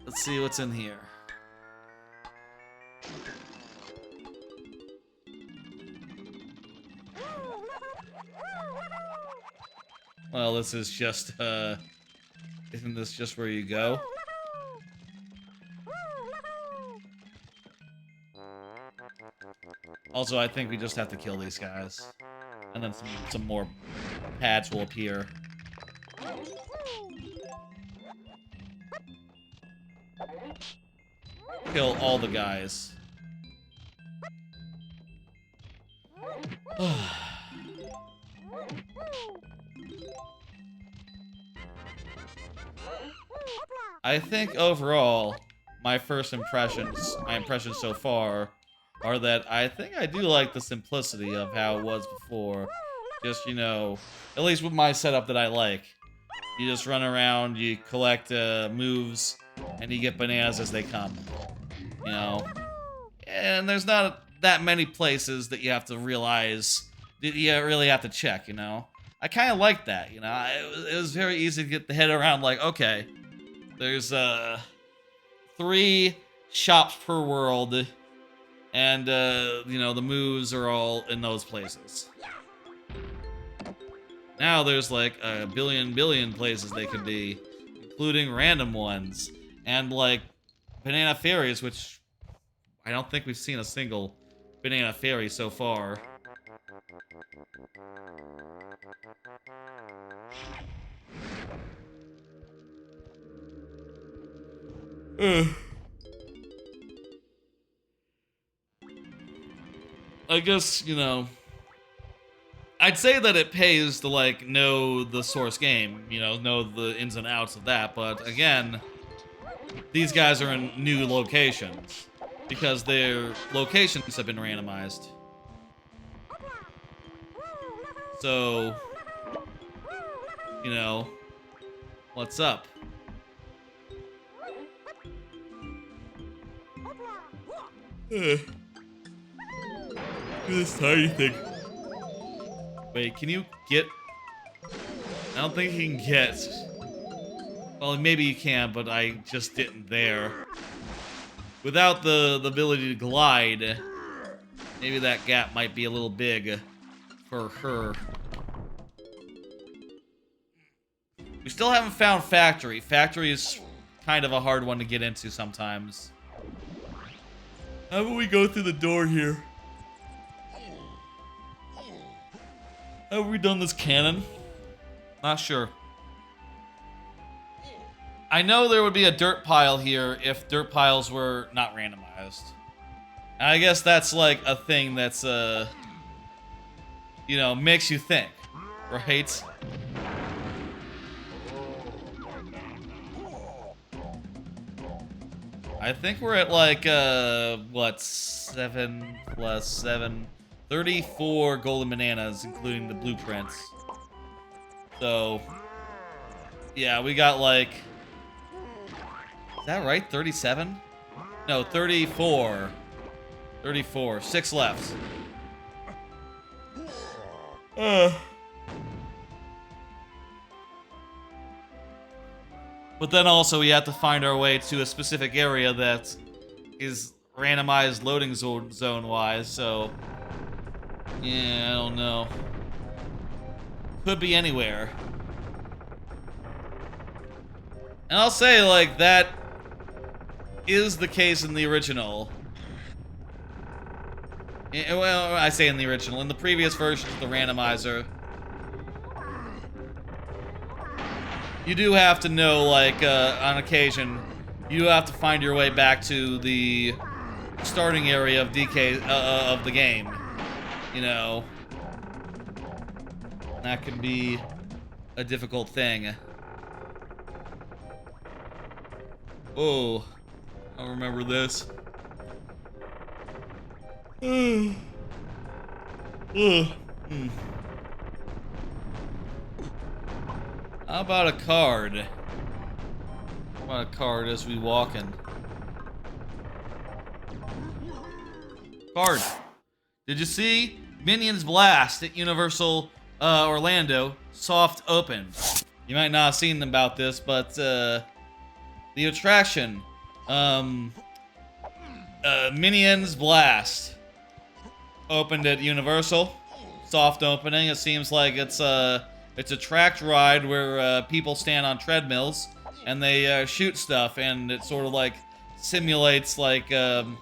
Let's see what's in here. Well, this is just, isn't this just where you go? Also, I think we just have to kill these guys. And then some more pads will appear. Kill all the guys. I think overall, my impressions so far, are that I think I do like the simplicity of how it was before. Just, you know, at least with my setup that I like. You just run around, you collect moves, and you get bananas as they come. You know? And there's not that many places that you have to realize that you really have to check, you know? I kind of like that, you know? It was very easy to get the head around, like, okay, there's 3 shops per world, and, you know, the moves are all in those places. Now there's like a billion places they could be, including random ones. And like banana fairies, which I don't think we've seen a single banana fairy so far. I guess, you know, I'd say that it pays to, like, know the source game, you know the ins and outs of that, but again, these guys are in new locations because their locations have been randomized. So, you know, what's up? This tiny thing. Wait, can you get... I don't think he can get... Well, maybe you can, but I just didn't there. Without the ability to glide, maybe that gap might be a little big for her. We still haven't found Factory. Factory is kind of a hard one to get into sometimes. How about we go through the door here? Have we done this cannon? Not sure. I know there would be a dirt pile here if dirt piles were not randomized. And I guess that's like a thing that's, you know, makes you think, right? I think we're at like, what, 7 plus 7? 34 golden bananas, including the blueprints. So, yeah, we got like... Is that right? 37? No, 34. 34. 6 left. But then also we have to find our way to a specific area that is randomized loading zone-wise, so... Yeah, I don't know. Could be anywhere. And I'll say, like, that is the case in the original. Well, I say in the original. In the previous versions of the randomizer, you do have to know, like, on occasion, you do have to find your way back to the starting area of DK, of the game. You know, that can be a difficult thing. Oh, I don't remember this. How about a card? How about a card as we walk in? Card. Did you see? Minions Blast at Universal Orlando soft open. You might not have seen about this, but the attraction, Minions Blast, opened at Universal. Soft opening. It seems like it's a tracked ride where people stand on treadmills and they shoot stuff, and it sort of like simulates like an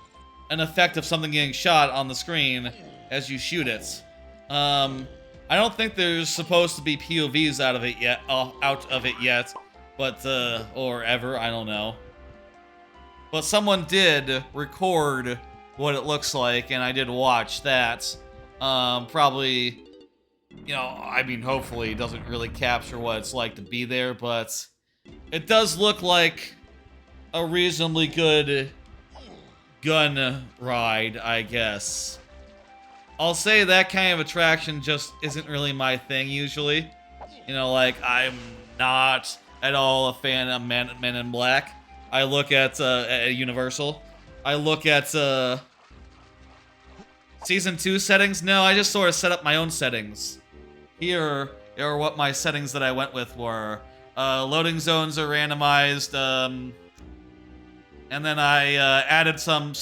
effect of something getting shot on the screen as you shoot it. I don't think there's supposed to be POVs out of it yet, but or ever, I don't know. But someone did record what it looks like, and I did watch that. Probably, you know, I mean, hopefully it doesn't really capture what it's like to be there, but it does look like a reasonably good gun ride, I guess. I'll say that kind of attraction just isn't really my thing usually. You know, like, I'm not at all a fan of Men in Black. I look at Universal. I look at Season 2 settings. No, I just sort of set up my own settings. Here are what my settings that I went with were. Loading zones are randomized, and then I added some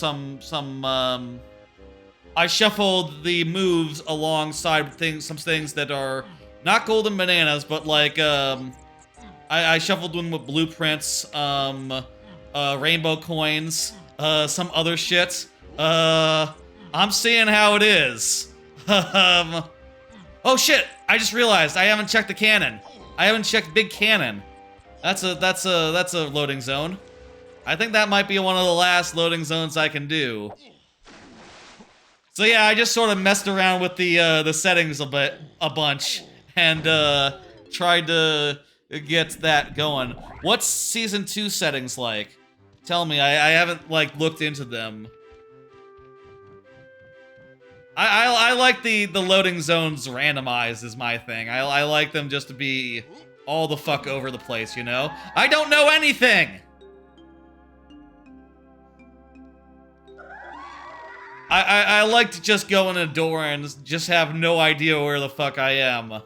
I shuffled the moves alongside some things that are not golden bananas, but like, I shuffled one with blueprints, rainbow coins, some other shit. I'm seeing how it is. Oh shit! I just realized I haven't checked the cannon. I haven't checked big cannon. That's a loading zone. I think that might be one of the last loading zones I can do. So yeah, I just sort of messed around with the settings a bunch, and tried to get that going. What's season 2 settings like? Tell me, I haven't like looked into them. I like the loading zones randomized is my thing. I like them just to be all the fuck over the place, you know? I don't know anything! I like to just go in a door and just have no idea where the fuck I am.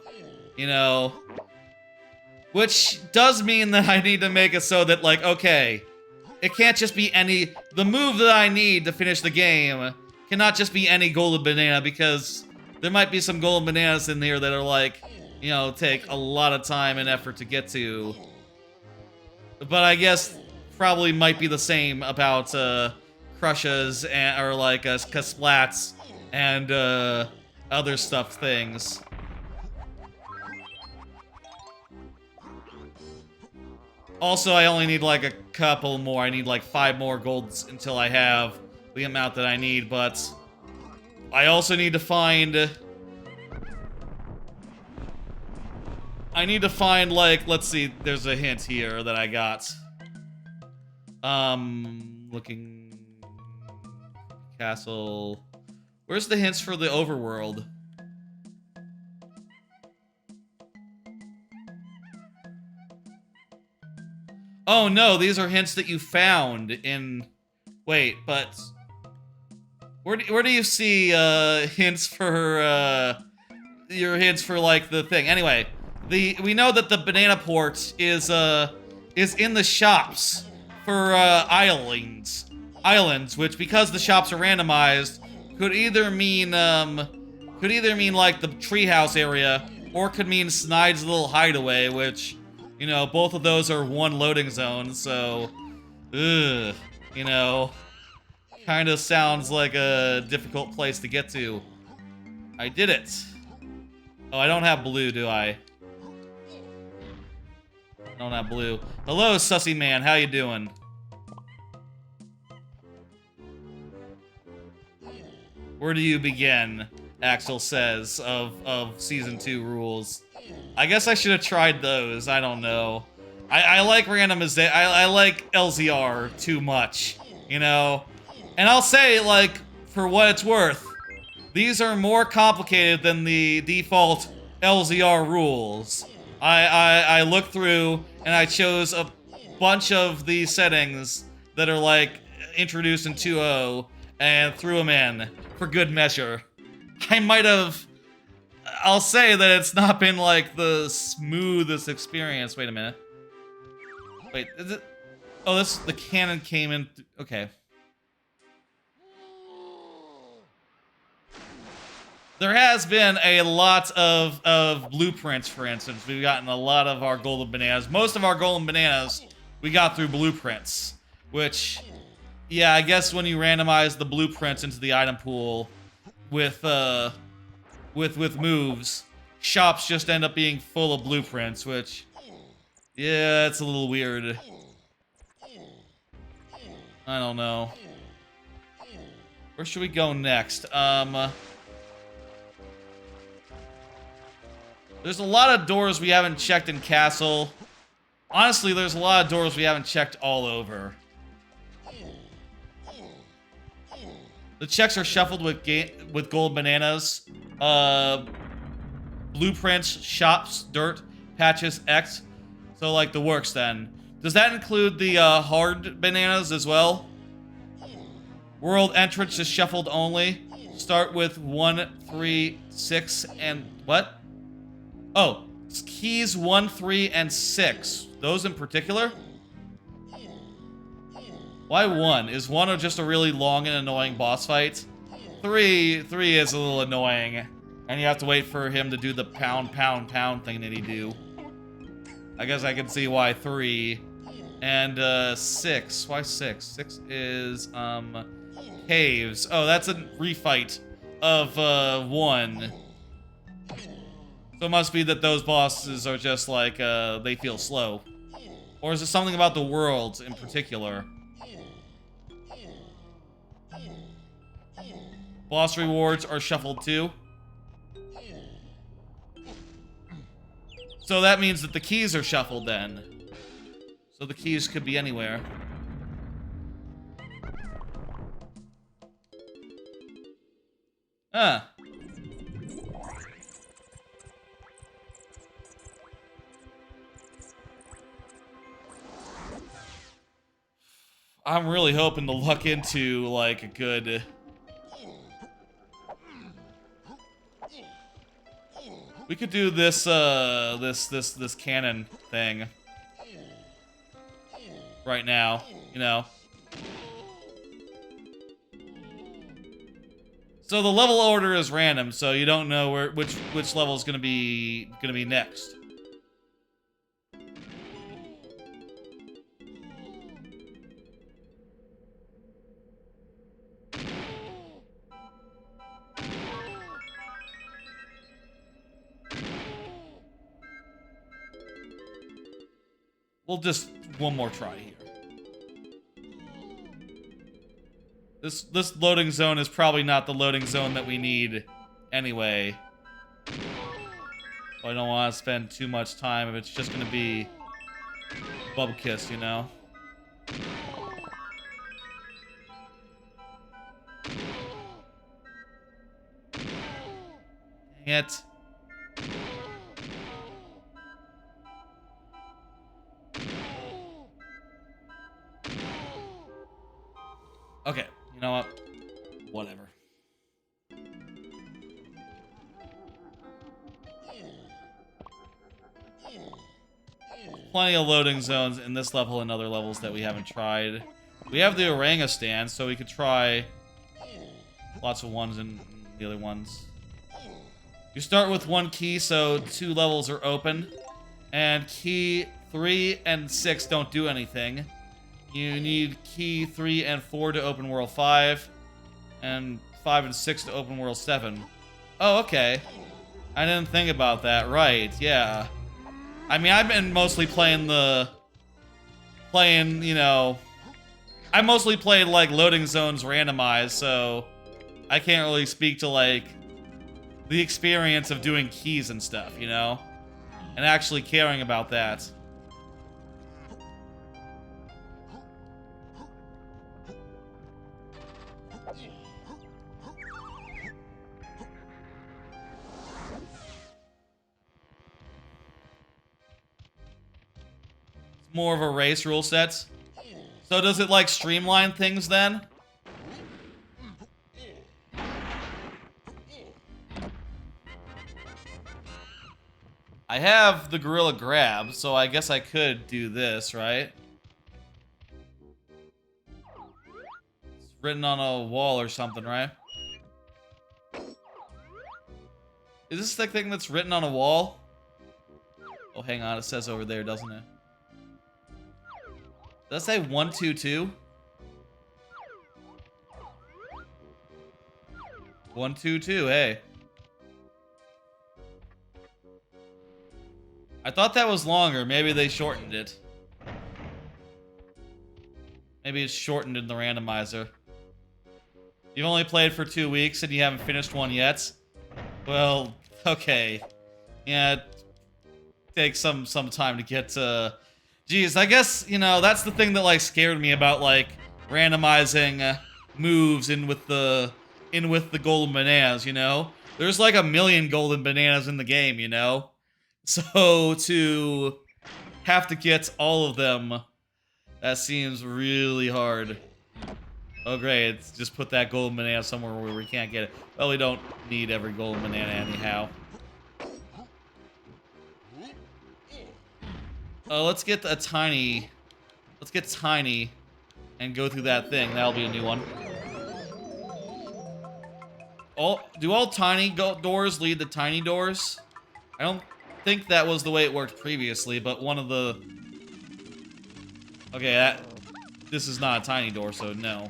You know? Which does mean that I need to make it so that, like, okay, it can't just be any... The move that I need to finish the game cannot just be any golden banana, because there might be some golden bananas in here that are, like, you know, take a lot of time and effort to get to. But I guess probably might be the same about, Krusha's and, or like Kasplats and other stuff things. Also, I only need like a couple more. I need like 5 more golds until I have the amount that I need, but I also need to find... I need to find like, let's see, there's a hint here that I got. Looking... Castle. Where's the hints for the overworld? Oh no, these are hints that you found in... Wait, but... Where do you see, hints for, your hints for, like, the thing? Anyway, we know that the banana port is in the shops for, islands, which, because the shops are randomized, could either mean like the treehouse area, or could mean Snide's little hideaway, which, you know, both of those are one loading zone, so, ugh, you know, kind of sounds like a difficult place to get to. I did it. Oh, I don't have blue, do I? I don't have blue. Hello, sussy man, how you doing? Where do you begin, Axel says, of Season 2 rules. I guess I should have tried those, I don't know. I like randomization, I like LZR too much, you know? And I'll say, like, for what it's worth, these are more complicated than the default LZR rules. I looked through, and I chose a bunch of these settings that are, like, introduced in 2.0, and threw them in. For good measure. I might have... I'll say that it's not been, like, the smoothest experience. Wait a minute. Wait, is it... Oh, this... The cannon came in... Okay. There has been a lot of blueprints, for instance. We've gotten a lot of our golden bananas. Most of our golden bananas we got through blueprints. Which... Yeah, I guess when you randomize the blueprints into the item pool with moves, shops just end up being full of blueprints, which, yeah, it's a little weird. I don't know. Where should we go next? There's a lot of doors we haven't checked in Castle. Honestly, there's a lot of doors we haven't checked all over. The checks are shuffled with gold bananas, blueprints, shops, dirt, patches, X. So, like, the works, then. Does that include the, hard bananas as well? World entrance is shuffled only. Start with 1, 3, 6, and... What? Oh, it's keys 1, 3, and 6. Those in particular? Why 1? Is 1 just a really long and annoying boss fight? 3 is a little annoying. And you have to wait for him to do the pound, pound, pound thing that he do. I guess I can see why 3. And 6. Why 6? 6 is caves. Oh, that's a refight of 1. So it must be that those bosses are just like they feel slow. Or is it something about the world in particular? Boss rewards are shuffled too. So that means that the keys are shuffled then. So the keys could be anywhere. Huh. I'm really hoping to luck into like a good... We could do this this cannon thing right now, you know. So the level order is random, so you don't know which level is gonna be next. We'll just one more try here. This loading zone is probably not the loading zone that we need anyway. So I don't want to spend too much time if it's just gonna be Bubble Kiss, you know? Dang it. Okay, you know what? Whatever. Plenty of loading zones in this level and other levels that we haven't tried. We have the orangutan, so we could try lots of ones and the other ones. You start with 1 key, so 2 levels are open. And key 3 and 6 don't do anything. You need key 3 and 4 to open world 5. And 5 and 6 to open world 7. Oh, okay. I didn't think about that. Right, yeah. I mean, I've been mostly playing, you know... I mostly played, like, Loading Zones Randomized, so... I can't really speak to, like, the experience of doing keys and stuff, you know? And actually caring about that. It's more of a race rule set. So does it, like, streamline things then? I have the gorilla grab, so I guess I could do this, right? It's written on a wall or something, right? Is this the thing that's written on a wall? Oh, hang on, it says over there, doesn't it? Does that say 122? 122, hey. I thought that was longer. Maybe they shortened it. Maybe it's shortened in the randomizer. You've only played for 2 weeks and you haven't finished one yet? Well, okay. Yeah, it takes some time to get to... Geez, I guess, you know, that's the thing that, like, scared me about, like, randomizing moves in with the golden bananas, you know? There's, like, 1,000,000 golden bananas in the game, you know? So, to have to get all of them, that seems really hard. Oh, great. Just put that golden banana somewhere where we can't get it. Well, we don't need every golden banana anyhow. Let's get a tiny... Let's get tiny and go through that thing. That'll be a new one. Do all tiny doors lead to tiny doors? I don't think that was the way it worked previously, but one of the... Okay, this is not a tiny door, so no.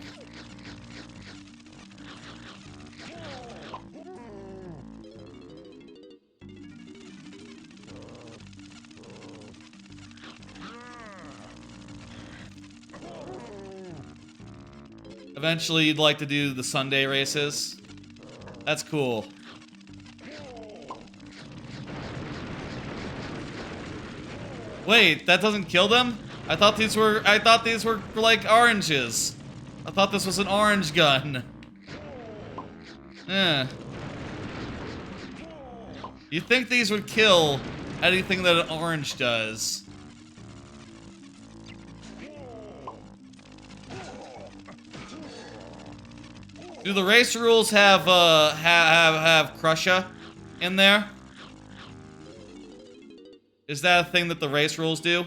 Eventually, you'd like to do the Sunday races. That's cool. Wait, that doesn't kill them? I thought these were like oranges. I thought this was an orange gun. Eh. You think these would kill anything that an orange does? Do the race rules have Krusha in there? Is that a thing that the race rules do?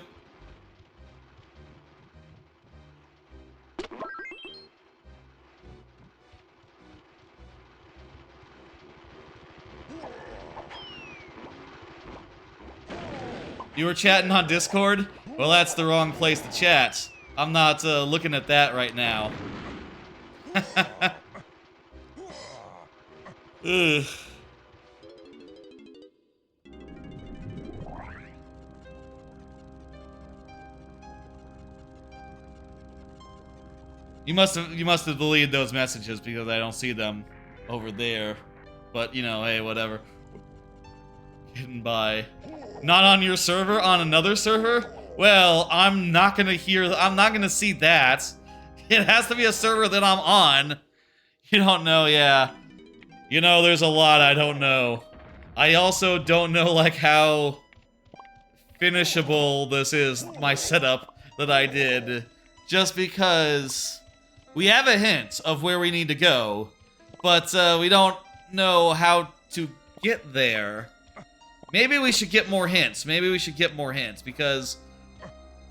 You were chatting on Discord? Well, that's the wrong place to chat. I'm not looking at that right now. Ugh. You must have deleted those messages because I don't see them over there. But you know, hey, whatever. Getting by. Not on your server, on another server? Well, I'm not gonna see that. It has to be a server that I'm on. You don't know, yeah. You know, there's a lot I don't know. I also don't know, like, how finishable this is, my setup that I did. Just because we have a hint of where we need to go, but we don't know how to get there. Maybe we should get more hints. Maybe we should get more hints, because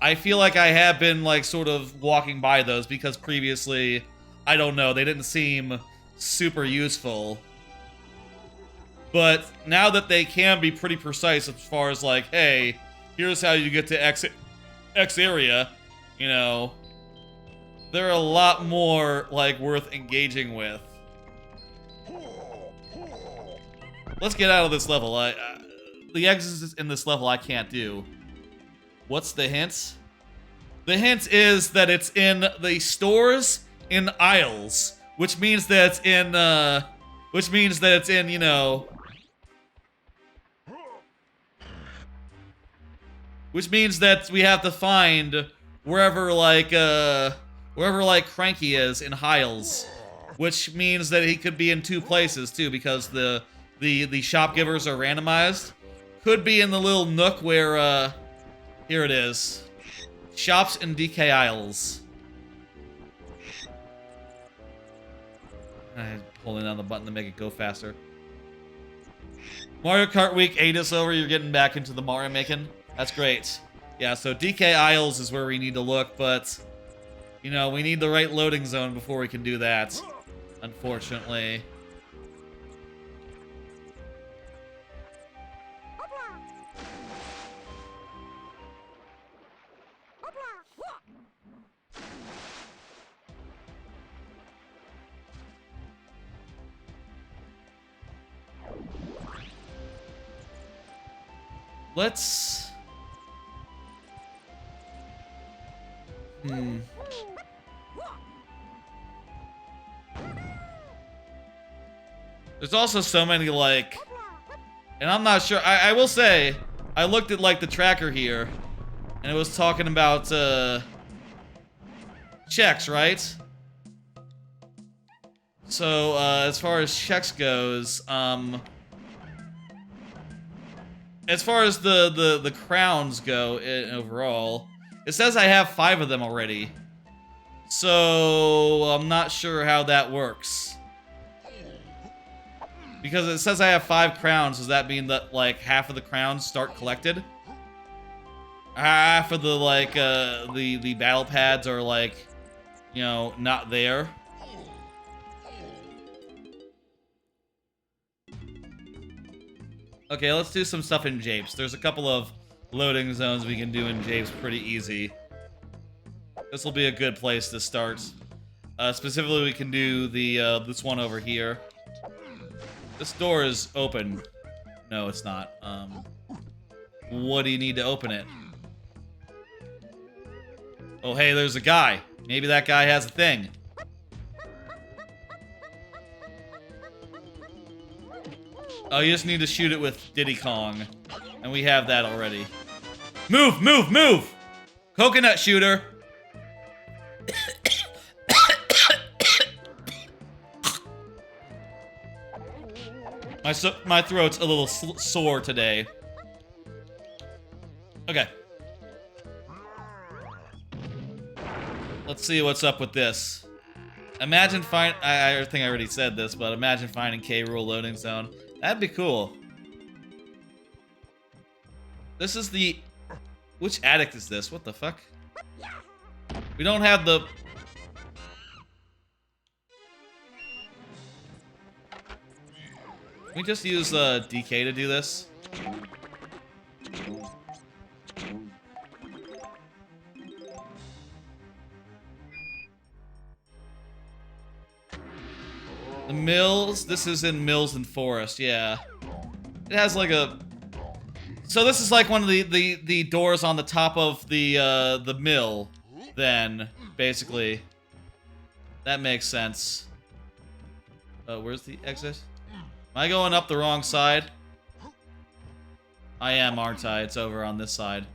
I feel like I have been, like, sort of walking by those, because previously, I don't know, they didn't seem super useful. But now that they can be pretty precise as far as, like, hey, here's how you get to X area, you know, they're a lot more, like, worth engaging with. Let's get out of this level. The exits in this level I can't do. What's the hint? The hint is that it's in the stores in aisles, which means that it's in, you know, which means that we have to find wherever Cranky is in Hiles, which means that he could be in two places too, because the shopgivers are randomized. Could be in the little nook where here it is. Shops in DK aisles. I'm holding down the button to make it go faster. Mario Kart Week 8 is over. You're getting back into the Mario making. That's great. Yeah, so DK aisles is where we need to look, but you know, we need the right loading zone before we can do that, unfortunately. Let's... There's also so many, like... And I'm not sure... I will say, I looked at, like, the tracker here, and it was talking about, checks, right? So, as far as checks goes, as far as the crowns go overall, it says I have 5 of them already. So, I'm not sure how that works. Because it says I have 5 crowns, does that mean that, like, half of the crowns start collected? Half of the, like, the battle pads are, like, you know, not there. Okay, let's do some stuff in Japes. There's a couple of loading zones we can do in Japes pretty easy. This will be a good place to start. Specifically, we can do the this one over here. This door is open. No, it's not. What do you need to open it? Oh, hey, there's a guy. Maybe that guy has a thing. Oh, you just need to shoot it with Diddy Kong. And we have that already. Move, move, move! Coconut shooter! My throat's a little sore today. Okay. Let's see what's up with this. Imagine I think I already said this, but imagine finding K Rool loading zone. That'd be cool. This is the... Which addict is this? What the fuck? We don't have the... Can we just use DK to do this? The Mills? This is in Mills and Forest, yeah. It has like a... So this is like one of the doors on the top of the mill, then, basically. That makes sense. Where's the exit? Am I going up the wrong side? I am, aren't I? It's over on this side.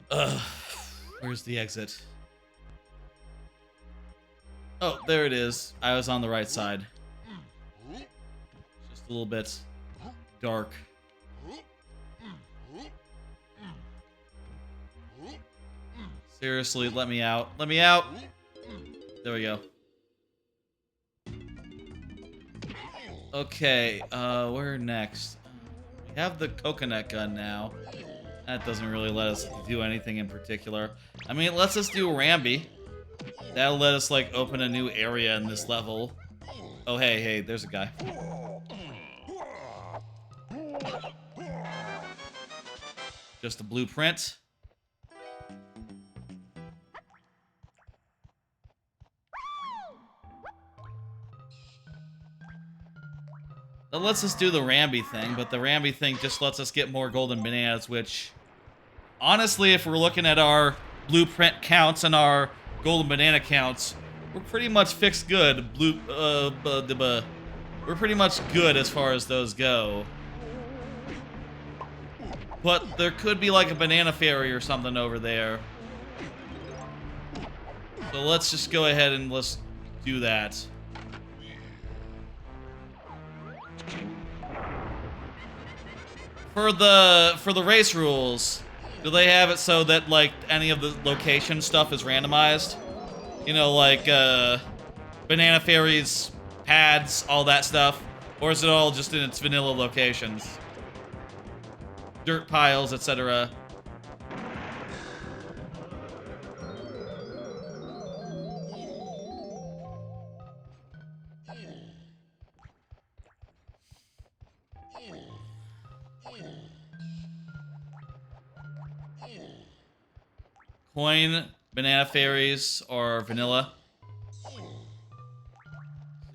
Ugh. Where's the exit? Oh, there it is. I was on the right side. Just a little bit dark. Seriously, let me out. Let me out! There we go. Okay, where next? We have the coconut gun now. That doesn't really let us do anything in particular. I mean, it lets us do Ramby. That'll let us, like, open a new area in this level. Oh, hey, hey, there's a guy. Just a blueprint. That lets us do the Ramby thing, but the Ramby thing just lets us get more golden bananas, which, honestly, if we're looking at our blueprint counts and our golden banana counts, we're pretty much fixed good. We're pretty much good as far as those go. But there could be like a banana fairy or something over there. So let's just go ahead and let's do that. For the race rules, do they have it so that like any of the location stuff is randomized? You know, like banana fairies, pads, all that stuff, or is it all just in its vanilla locations? Dirt piles, etc. Coin, banana fairies, or vanilla. So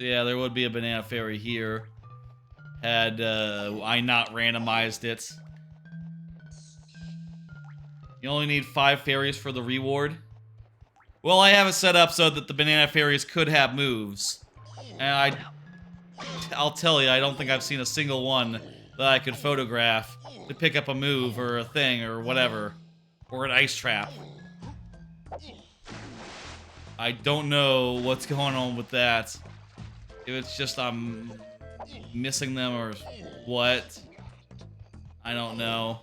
yeah, there would be a banana fairy here. Had I not randomized it. You only need 5 fairies for the reward. Well, I have it set up so that the banana fairies could have moves. And I'll tell you, I don't think I've seen a single one that I could photograph to pick up a move or a thing or whatever. Or an ice trap. I don't know what's going on with that. If it's just I'm missing them or what. I don't know.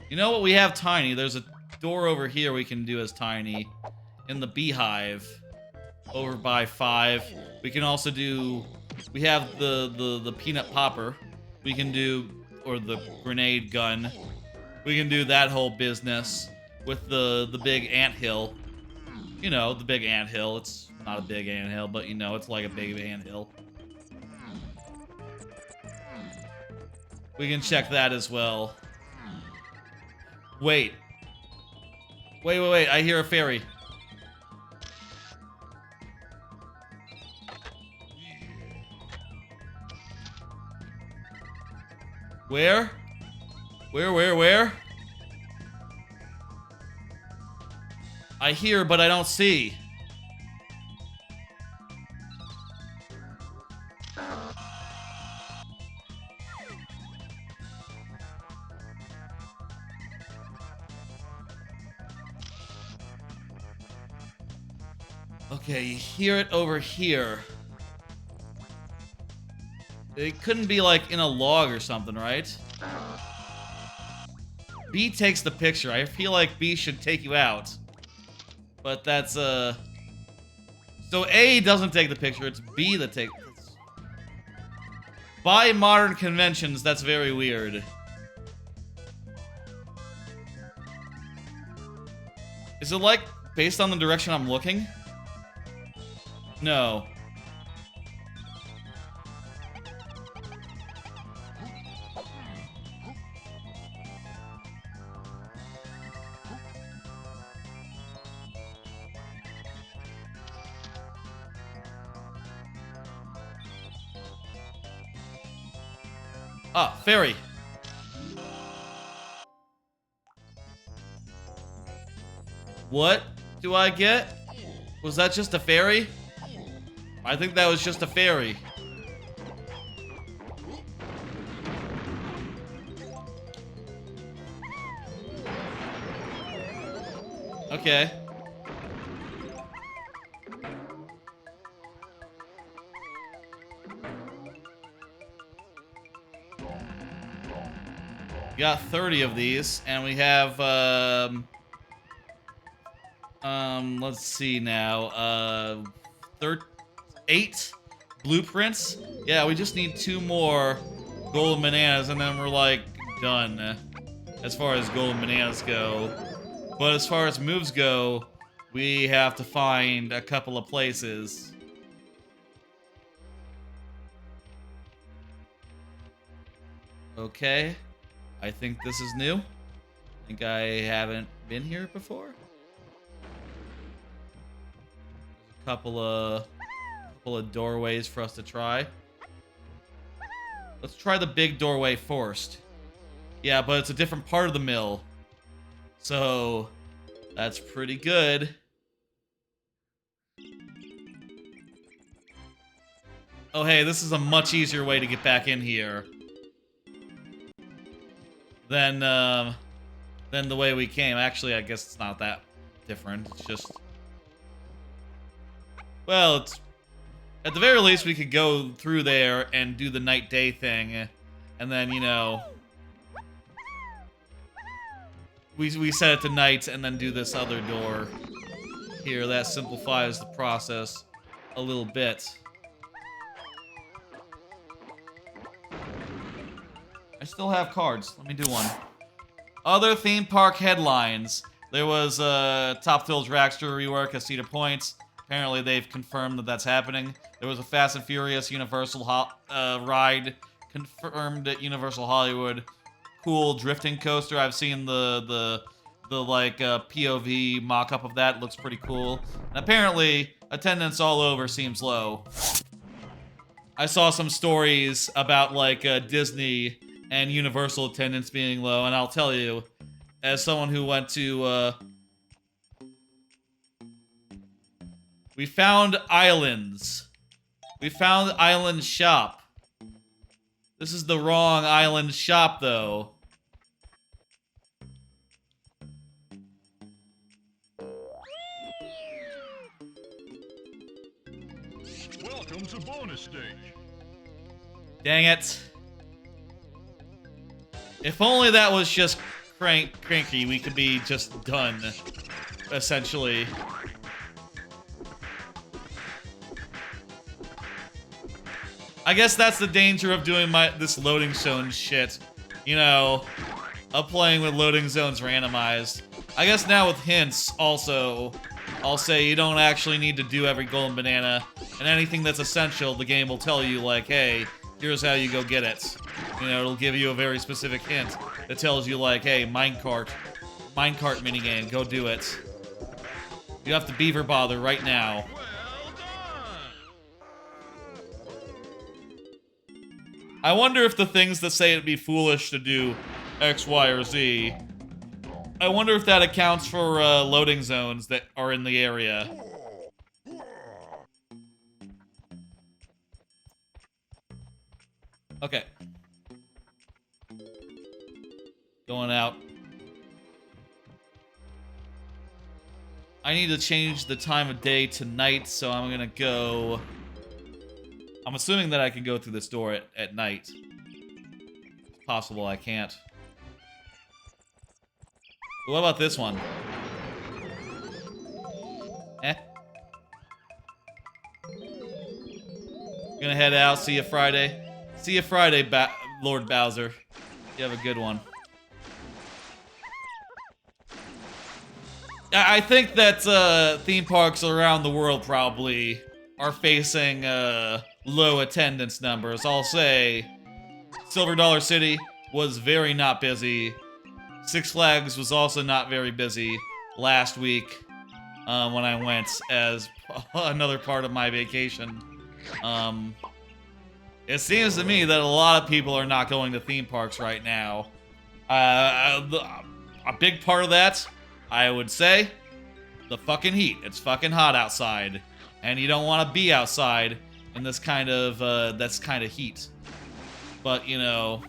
You know what? We have Tiny. There's a door over here we can do as Tiny. In the beehive. Over by 5. We can also do... We have the peanut popper. We can do... Or the grenade gun. We can do that whole business with the big anthill. You know, the big anthill. It's not a big anthill, but you know, it's like a big anthill. We can check that as well. Wait. Wait. I hear a fairy. Where? Where? I hear, but I don't see. Okay, you hear it over here. It couldn't be like in a log or something, right? B takes the picture. I feel like B should take you out. But that's, So A doesn't take the picture, it's B that takes... By modern conventions, that's very weird. Is it like, based on the direction I'm looking? No. Ah, fairy. What do I get? Was that just a fairy? I think that was just a fairy. Okay. We got 30 of these, and we have, let's see now, 8 blueprints. Yeah, we just need 2 more golden bananas, and then we're, like, done as far as golden bananas go. But as far as moves go, we have to find a couple of places. Okay. I think this is new. I think I haven't been here before. There's a couple of doorways for us to try. Let's try the big doorway first. Yeah, but it's a different part of the mill. So, that's pretty good. Oh, hey, this is a much easier way to get back in here than the way we came. Actually, I guess it's not that different. It's just... Well, it's... At the very least, we could go through there and do the night-day thing. And then, you know... We set it to night and then do this other door here. That simplifies the process a little bit. I still have cards. Let me do one. Other theme park headlines. There was Top Thrill Dragster rework at Cedar Point. Apparently they've confirmed that that's happening. There was a Fast and Furious Universal ride confirmed at Universal Hollywood. Cool drifting coaster. I've seen the like POV mock-up of that. It looks pretty cool. And apparently attendance all over seems low. I saw some stories about like Disney and Universal attendance being low, and I'll tell you, as someone who went to, we found islands. We found Island Shop. This is the wrong Island Shop, though. Welcome to bonus stage. Dang it. If only that was just cranky, we could be just done, essentially. I guess that's the danger of doing this loading zone shit. You know, of playing with loading zones randomized. I guess now with hints, also, I'll say you don't actually need to do every golden banana, and anything that's essential, the game will tell you, like, hey, here's how you go get it. You know, it'll give you a very specific hint that tells you, like, hey, minecart minigame, go do it. You have to beaver bother right now. I wonder if the things that say it'd be foolish to do X, Y, or Z, I wonder if that accounts for loading zones that are in the area. Okay. Going out. I need to change the time of day to night, so I'm gonna go... I'm assuming that I can go through this door at night. It's possible I can't. What about this one? Eh? Gonna head out, see you Friday. See you Friday, Lord Bowser. You have a good one. I think that theme parks around the world probably are facing low attendance numbers. I'll say Silver Dollar City was very not busy. Six Flags was also not very busy last week when I went as another part of my vacation. It seems to me that a lot of people are not going to theme parks right now. A big part of that, I would say, the fucking heat. It's fucking hot outside, and you don't want to be outside in this kind of heat. But you know,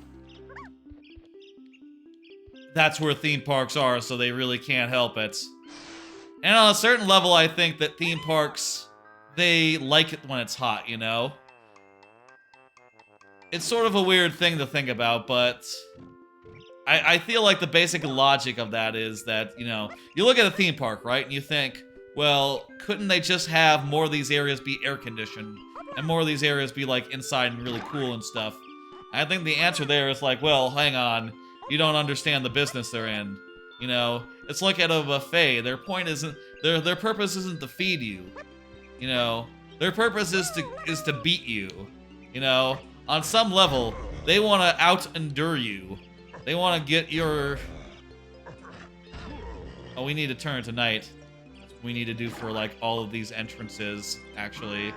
that's where theme parks are, so they really can't help it. And on a certain level, I think that theme parks, they like it when it's hot, you know? It's sort of a weird thing to think about, but I feel like the basic logic of that is that, you know, you look at a theme park, right, and you think, well, couldn't they just have more of these areas be air-conditioned, and more of these areas be, like, inside and really cool and stuff? I think the answer there is like, well, hang on, you don't understand the business they're in. You know, it's like at a buffet. Their point isn't, their purpose isn't to feed you. You know, their purpose is to beat you. You know, on some level, they want to out-endure you. They want to get your... Oh, we need to turn tonight. We need to do for, like, all of these entrances, actually.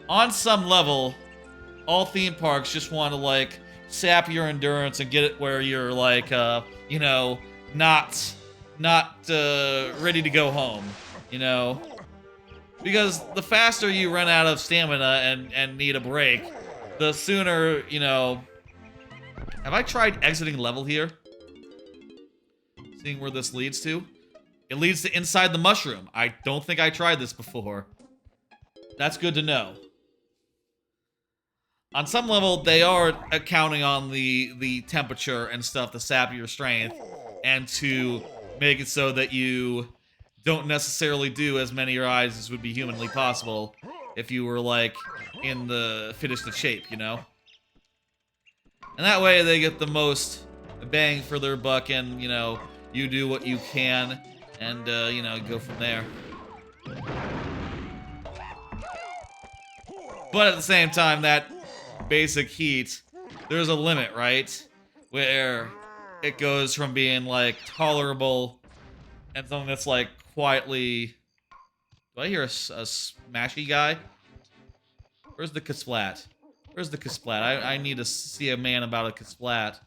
On some level, all theme parks just want to, like, sap your endurance and get it where you're, like, you know, not ready to go home, you know? Because the faster you run out of stamina and need a break, the sooner, you know... Have I tried exiting level here? Seeing where this leads to? It leads to inside the mushroom. I don't think I tried this before. That's good to know. On some level, they are accounting on the temperature and stuff to sap your strength, and to make it so that you don't necessarily do as many rides as would be humanly possible if you were, like, in the fittest of shape, you know? And that way they get the most bang for their buck, and, you know, you do what you can, and, you know, go from there. But at the same time, that basic heat, there's a limit, right? Where it goes from being, like, tolerable and something that's, like, quietly... Do I hear a smashy guy? Where's the Kasplat? Where's the Kasplat? I need to see a man about a Kasplat.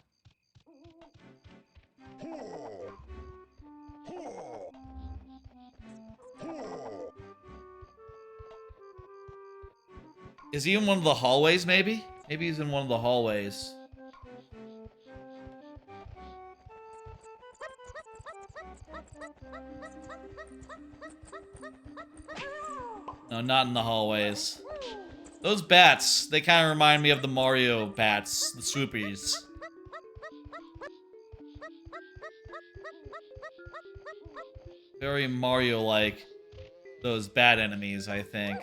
Is he in one of the hallways, maybe? Maybe he's in one of the hallways. No, not in the hallways. Those bats, they kind of remind me of the Mario bats, the swoopies. Very Mario-like, those bat enemies, I think.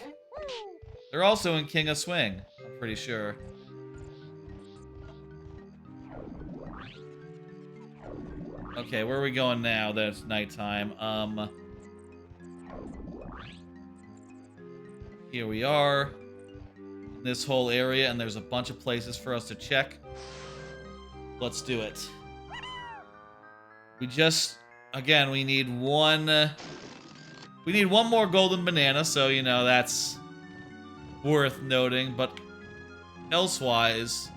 They're also in King of Swing, I'm pretty sure. Okay, where are we going now that it's nighttime? Here we are. In this whole area, and there's a bunch of places for us to check. Let's do it. We just... Again, we need one... we need one more golden banana, so, you know, that's worth noting. But elsewise,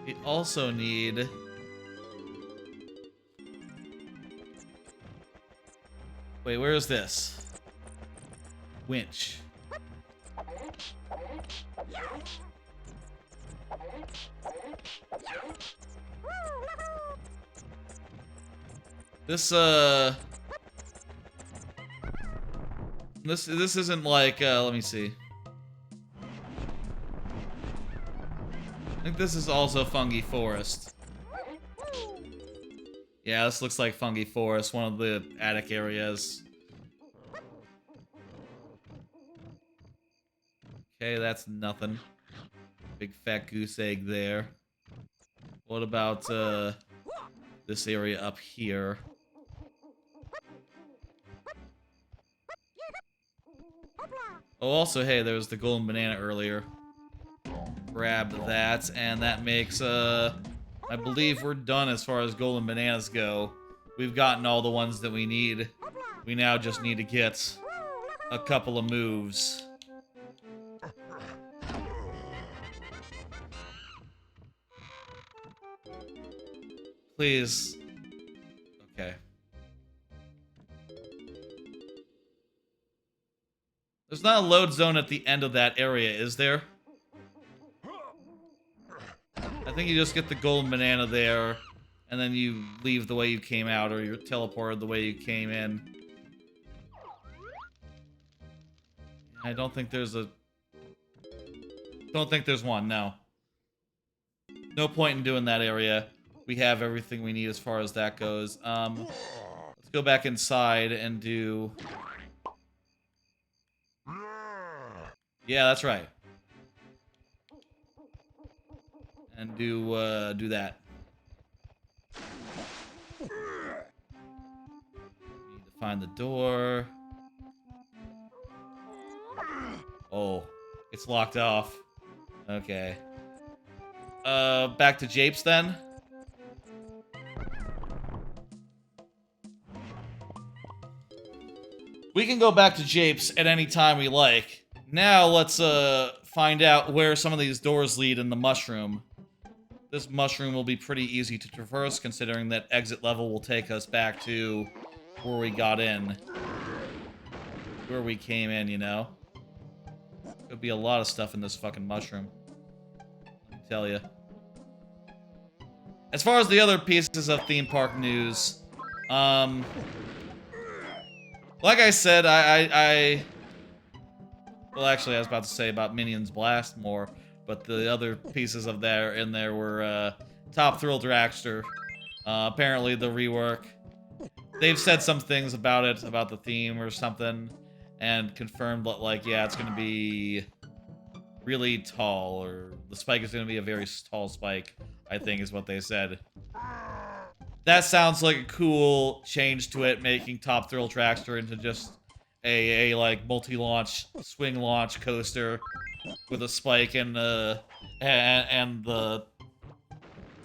we also need... Wait, where is this? Winch. This this isn't like let me see. I think this is also Fungi Forest. Yeah, this looks like Fungi Forest, one of the attic areas. Okay, that's nothing. Big fat goose egg there. What about this area up here? Oh, also, hey, there was the golden banana earlier. Grab that, and that makes, I believe we're done as far as golden bananas go. We've gotten all the ones that we need. We now just need to get a couple of moves. Please. Okay. There's not a load zone at the end of that area, is there? I think you just get the golden banana there, and then you leave the way you came out, or you're teleported the way you came in. I don't think there's a... Don't think there's one, no. No point in doing that area. We have everything we need as far as that goes. Let's go back inside and do... Yeah, that's right. And do that. Need to find the door. Oh, it's locked off. Okay. Back to Japes then. We can go back to Japes at any time we like. Now let's find out where some of these doors lead in the mushroom. This mushroom will be pretty easy to traverse, considering that exit level will take us back to where we got in. Where we came in, you know? Could be a lot of stuff in this fucking mushroom. Let me tell you. As far as the other pieces of theme park news, like I said, well, actually, I was about to say about Minions Blast more, but the other pieces of there in there were Top Thrill Dragster. Apparently, the rework. They've said some things about it, about the theme or something, and confirmed that, like, yeah, it's going to be really tall, or the spike is going to be a very tall spike, I think is what they said. That sounds like a cool change to it, making Top Thrill Dragster into just a like multi-launch swing launch coaster with a spike and the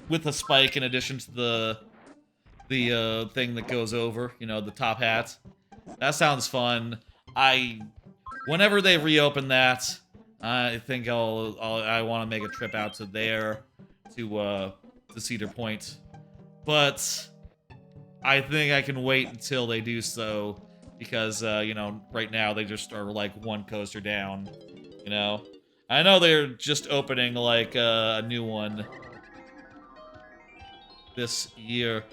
with a spike in addition to the thing that goes over, you know, the top hat. That sounds fun. Whenever they reopen that, I think I want to make a trip out to there to Cedar Point, but I think I can wait until they do so. Because, you know, right now they just are, like, one coaster down, you know? I know they're just opening, like, a new one this year.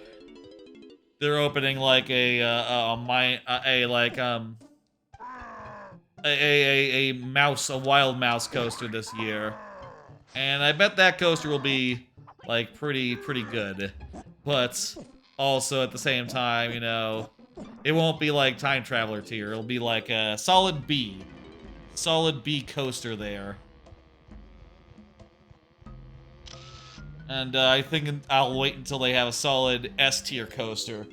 They're opening, like, a wild mouse coaster this year. And I bet that coaster will be, like, pretty good. But also, at the same time, you know... It won't be like Time Traveler tier. It'll be like a solid B. solid B coaster there. And I think I'll wait until they have a solid S tier coaster.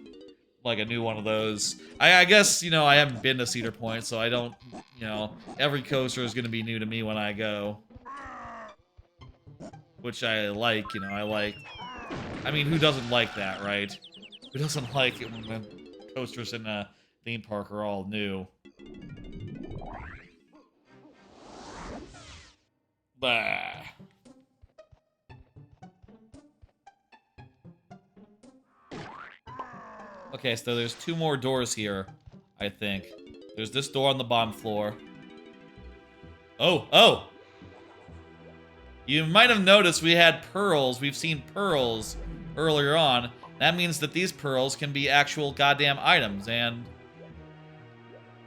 Like a new one of those. I guess, you know, I haven't been to Cedar Point, so I don't, you know, every coaster is going to be new to me when I go. Which I like, you know, I mean, who doesn't like that, right? Who doesn't like it when the coasters in a theme park are all new? Bah. Okay, so there's 2 more doors here, I think. There's this door on the bottom floor. Oh, oh! You might have noticed we had pearls. We've seen pearls earlier on. That means that these pearls can be actual goddamn items, and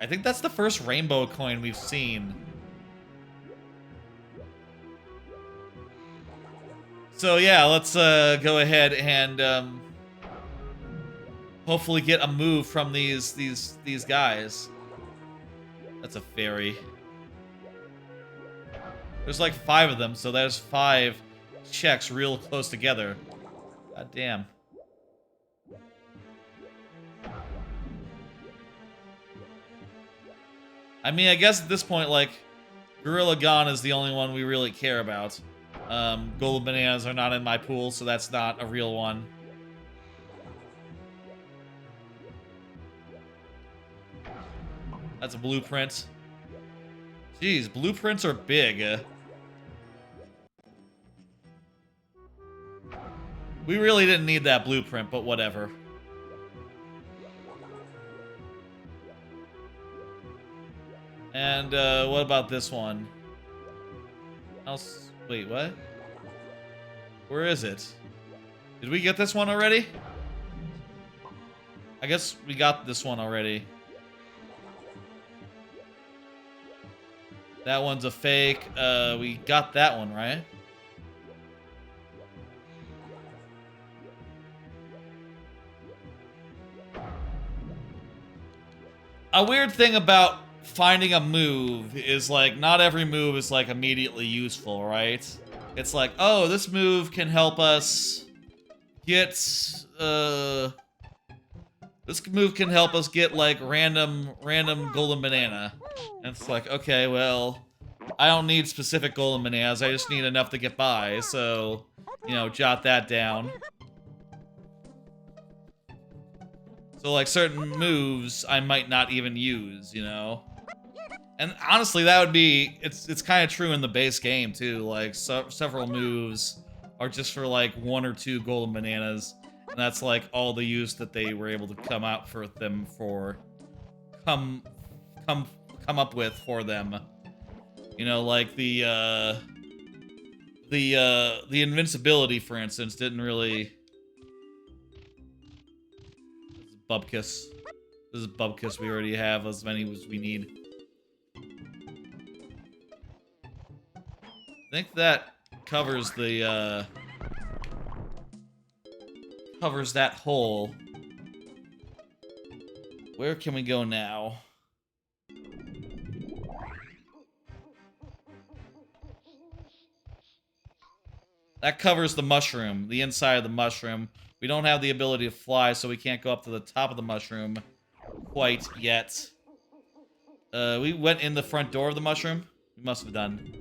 I think that's the first rainbow coin we've seen. So yeah, let's go ahead and hopefully get a move from these guys. That's a fairy. There's like 5 of them, so there's 5 checks real close together. God damn. I mean, I guess at this point, like, Gorilla Gone is the only one we really care about. Golden Bananas are not in my pool, so that's not a real one. That's a blueprint. Jeez, blueprints are big. We really didn't need that blueprint, but whatever. And, what about this one? Wait, what? Where is it? Did we get this one already? I guess we got this one already. That one's a fake. We got that one, right? A weird thing about finding a move is, like, not every move is, like, immediately useful, right? It's like, oh, this move can help us get, this move can help us get, like, random golden banana. And it's like, okay, well, I don't need specific golden bananas, I just need enough to get by, so, you know, jot that down. So, like, certain moves I might not even use, you know? And honestly, that would be... It's kind of true in the base game, too. Like, several moves are just for, like, 1 or 2 golden bananas. And that's, like, all the use that they were able to come out for them for... Come up with for them. You know, like, the invincibility, for instance, didn't really... Bubkiss. This is Bubkiss. We already have as many as we need. I think that covers the, covers that hole. Where can we go now? That covers the mushroom, the inside of the mushroom. We don't have the ability to fly, so we can't go up to the top of the mushroom quite yet. We went in the front door of the mushroom? We must have done.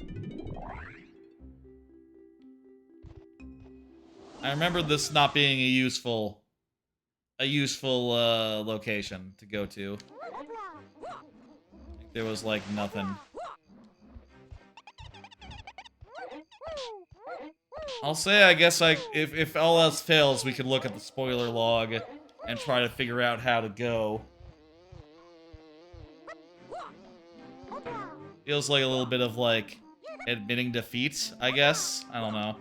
I remember this not being a useful location to go to. There was, like, nothing. I'll say, I guess, if all else fails, we could look at the spoiler log and try to figure out how to go. Feels like a little bit of, like, admitting defeat, I guess. I don't know.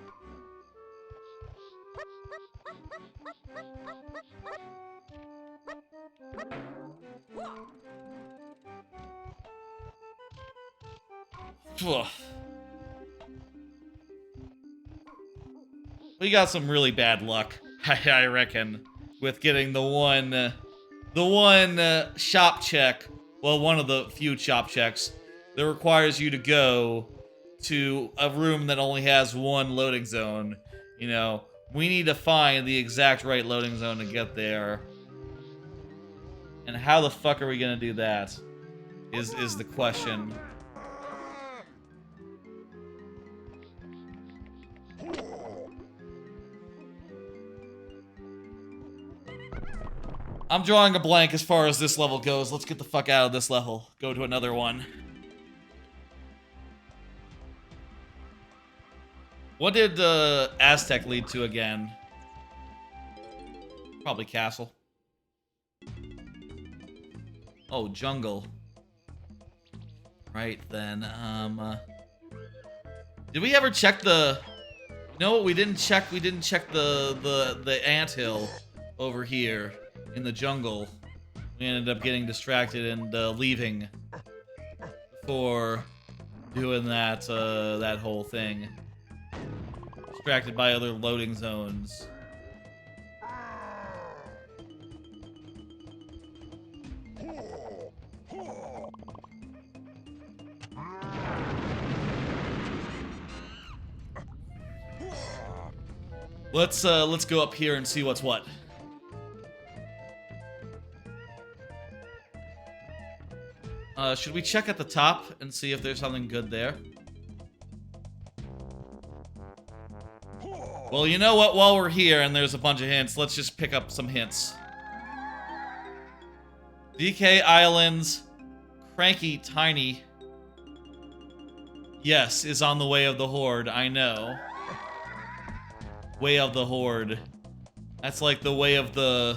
We got some really bad luck, I reckon, with getting the one shop check. Well, one of the few shop checks that requires you to go to a room that only has one loading zone. You know, we need to find the exact right loading zone to get there. And how the fuck are we gonna do that? Is the question. I'm drawing a blank as far as this level goes. Let's get the fuck out of this level. Go to another one. What did Aztec lead to again? Probably castle. Oh, jungle. Right then. Did we ever check the? No, what we didn't check. We didn't check the anthill over here in the jungle. We ended up getting distracted and leaving before doing that that whole thing. Distracted by other loading zones. Let's go up here and see what's what. Should we check at the top and see if there's something good there? Well, you know what? While we're here and there's a bunch of hints, let's just pick up some hints. DK Islands, Cranky Tiny. Yes, is on the way of the Horde, I know. Way of the Horde. That's like the way of the...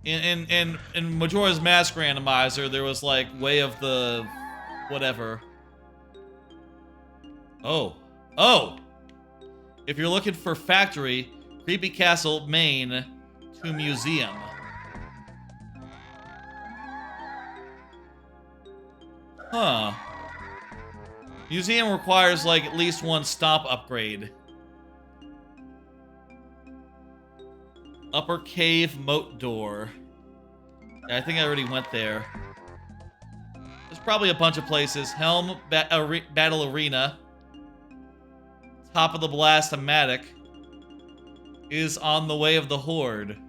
In Majora's Mask Randomizer, there was like way of the... whatever. Oh. Oh! If you're looking for factory, Creepy Castle, Maine, to museum. Huh. Museum requires like at least one stop upgrade. Upper Cave Moat Door. I think I already went there. There's probably a bunch of places. Helm Battle Arena. Top of the Blast-O-Matic is on the way of the Horde.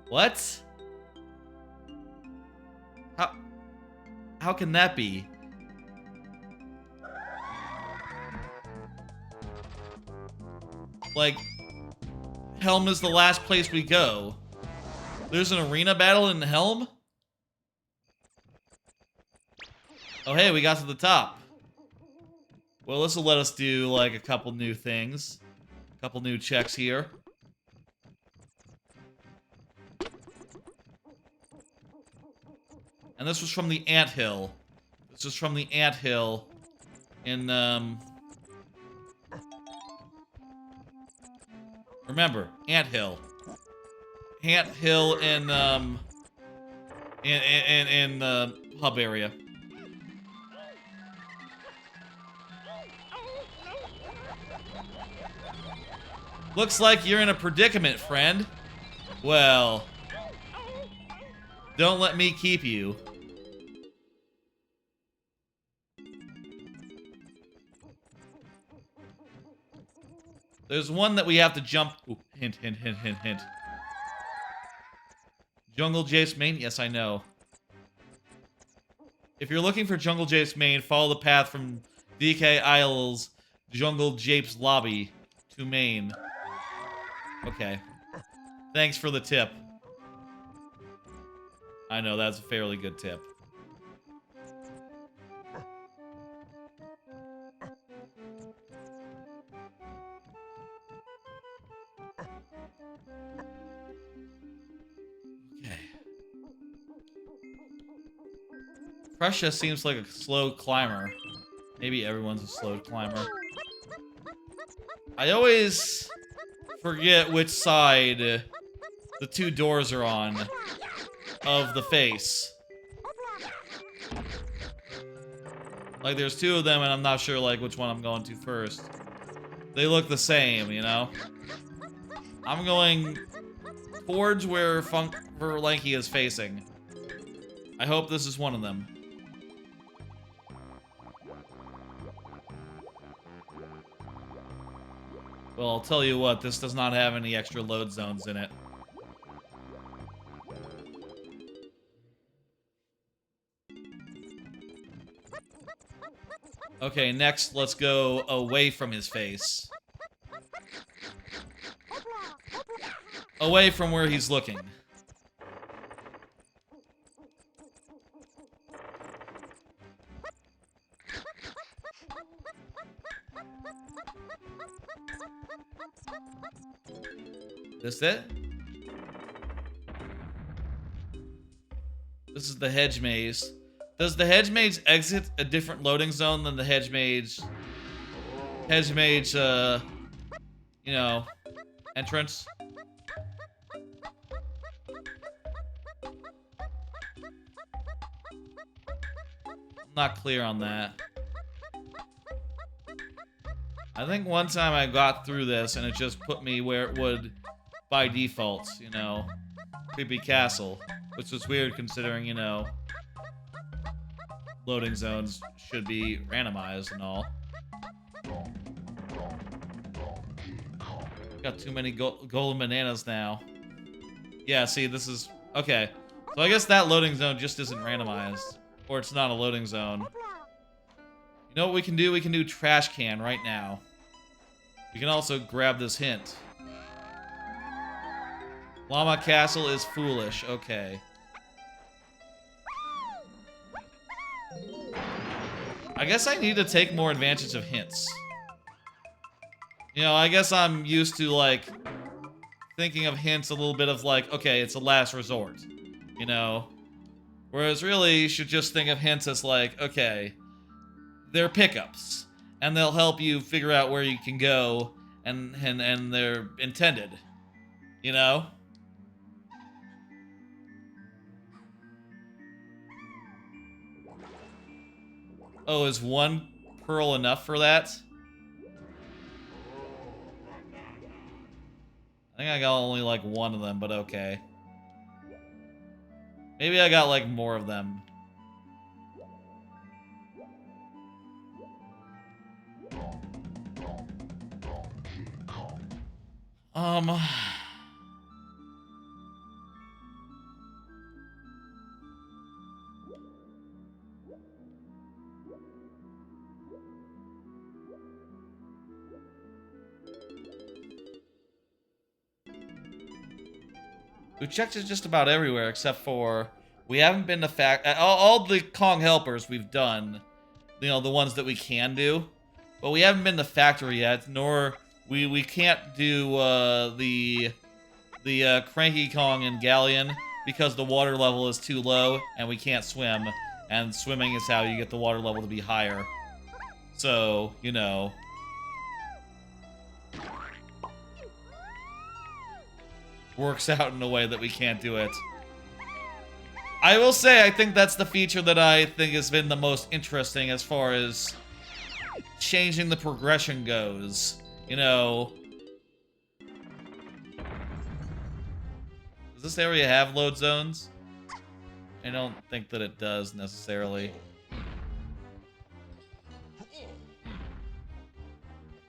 What? How can that be? Like, Helm is the last place we go. There's an arena battle in Helm? Oh, hey, we got to the top. Well, this will let us do, like, a couple new things. A couple new checks here. And this was from the anthill. This was from the anthill in, remember, anthill. Anthill in the hub area. Looks like you're in a predicament, friend. Well, don't let me keep you. There's one that we have to jump. Ooh, hint, hint, hint, hint, hint. Jungle Jace Main? Yes, I know. If you're looking for Jungle Jace Main, follow the path from DK Isles Jungle Jape's Lobby to Main. Okay. Thanks for the tip. I know, that's a fairly good tip. Okay. Krusha seems like a slow climber. Maybe everyone's a slow climber. I always forget which side the two doors are on of the face. Like, there's two of them, and I'm not sure, like, which one I'm going to first. They look the same, you know? I'm going towards where Lanky is facing. I hope this is one of them. Well, I'll tell you what, this does not have any extra load zones in it. Okay, next, let's go away from his face. Away from where he's looking. This it? This is the hedge maze. Does the hedge mage exit a different loading zone than the hedge mage, you know, entrance? I'm not clear on that. I think one time I got through this and it just put me where it would by default, you know, Creepy Castle, which was weird considering, you know, loading zones should be randomized and all. Got too many golden bananas now. Yeah, see, this is... Okay. So I guess that loading zone just isn't randomized. Or it's not a loading zone. You know what we can do? We can do trash can right now. We can also grab this hint. Llama Castle is foolish. Okay. I guess I need to take more advantage of hints. You know, I guess I'm used to, like, thinking of hints a little bit of, like, okay, it's a last resort. You know? Whereas really, you should just think of hints as, like, okay, they're pickups. And they'll help you figure out where you can go, and they're intended. You know? Oh, is one pearl enough for that? I think I got only like one of them, but okay. Maybe I got like more of them. We checked it just about everywhere except for we haven't been to all the Kong helpers we've done, you know, the ones that we can do, but we haven't been to factory yet, nor we can't do the Cranky Kong and Galleon because the water level is too low and we can't swim, and swimming is how you get the water level to be higher. So, you know, works out in a way that we can't do it. I will say, I think that's the feature that I think has been the most interesting as far as changing the progression goes. You know, does this area have load zones? I don't think that it does necessarily.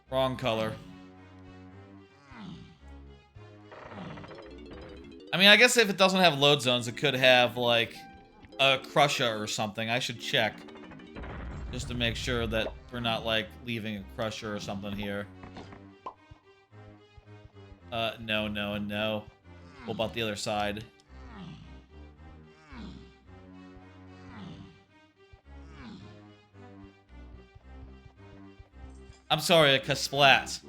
Wrong color. I mean, I guess if it doesn't have load zones, it could have, like, a Krusha or something. I should check. Just to make sure that we're not, like, leaving a Krusha or something here. No, no, and no. What about the other side? I'm sorry, a Kasplats.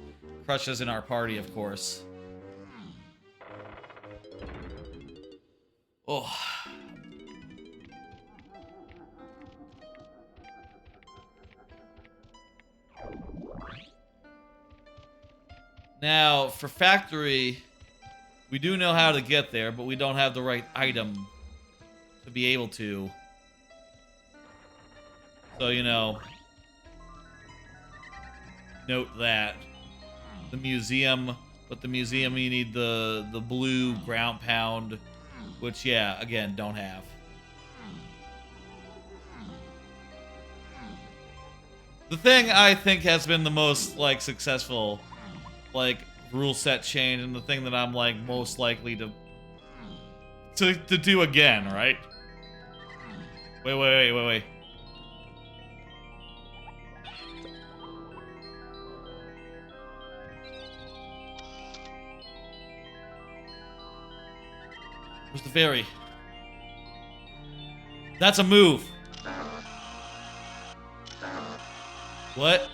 Krusha's in our party, of course. Oh. Now, for factory, we do know how to get there, but we don't have the right item to be able to. So, you know, note that. The museum, but the museum you need the blue ground pound, which, yeah, again, don't have. The thing I think has been the most, like, successful, like, rule set change, and the thing that I'm, like, most likely to do again, right? Wait. Where's the fairy? That's a move. What?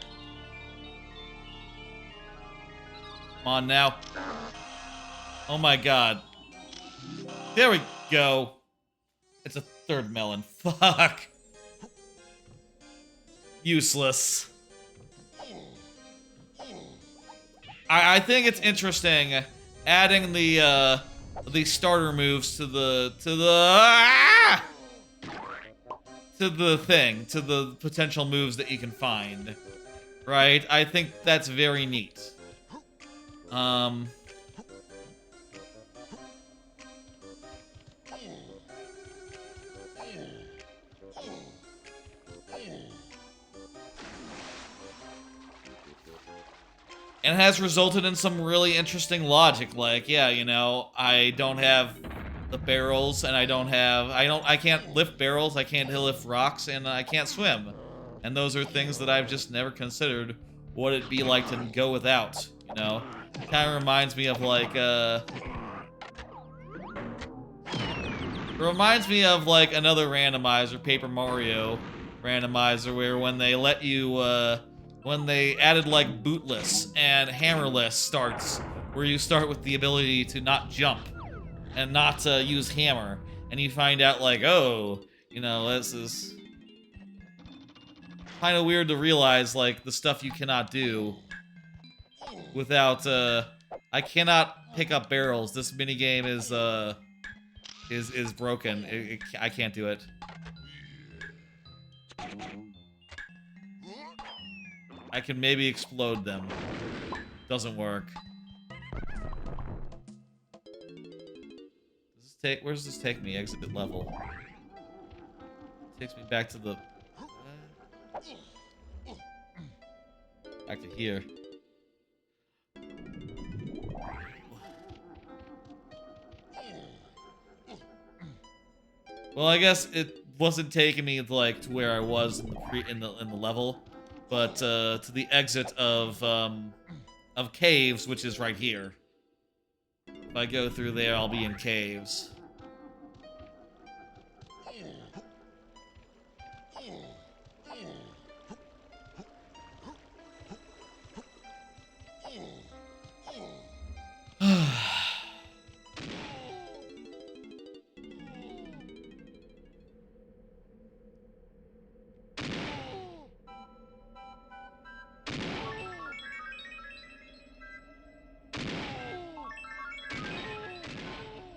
Come on now. Oh my god. There we go. It's a third melon. Fuck. Useless. I think it's interesting adding the starter moves to the thing, to the potential moves that you can find. Right? I think that's very neat. And has resulted in some really interesting logic, like, yeah, you know, I don't have the barrels, and I can't lift barrels, I can't lift rocks, and I can't swim. And those are things that I've just never considered what it'd be like to go without, you know? Kind of reminds me of, like, another randomizer, Paper Mario randomizer, where when they let you, when they added, like, bootless and hammerless starts, where you start with the ability to not jump and not use hammer, and you find out, like, oh, you know, this is kind of weird to realize, like, the stuff you cannot do without, I cannot pick up barrels. This minigame is broken. I can't do it. I can maybe explode them. Doesn't work. Where does this take me? Exit level. Takes me back to the... back to here. Well, I guess it wasn't taking me like to where I was in the level, but to the exit of caves, which is right here. If I go through there, I'll be in caves.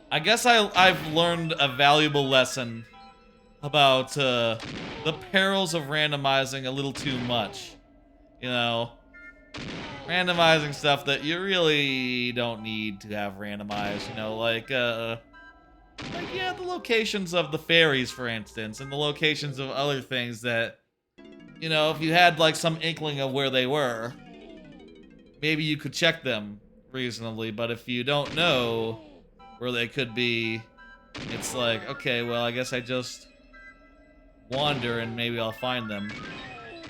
I guess I've learned a valuable lesson about the perils of randomizing a little too much. You know, randomizing stuff that you really don't need to have randomized. You know, like yeah, the locations of the fairies, for instance, and the locations of other things that, you know, if you had like some inkling of where they were, maybe you could check them reasonably. But if you don't know where they could be, it's like, okay, well, I guess I just wander and maybe I'll find them.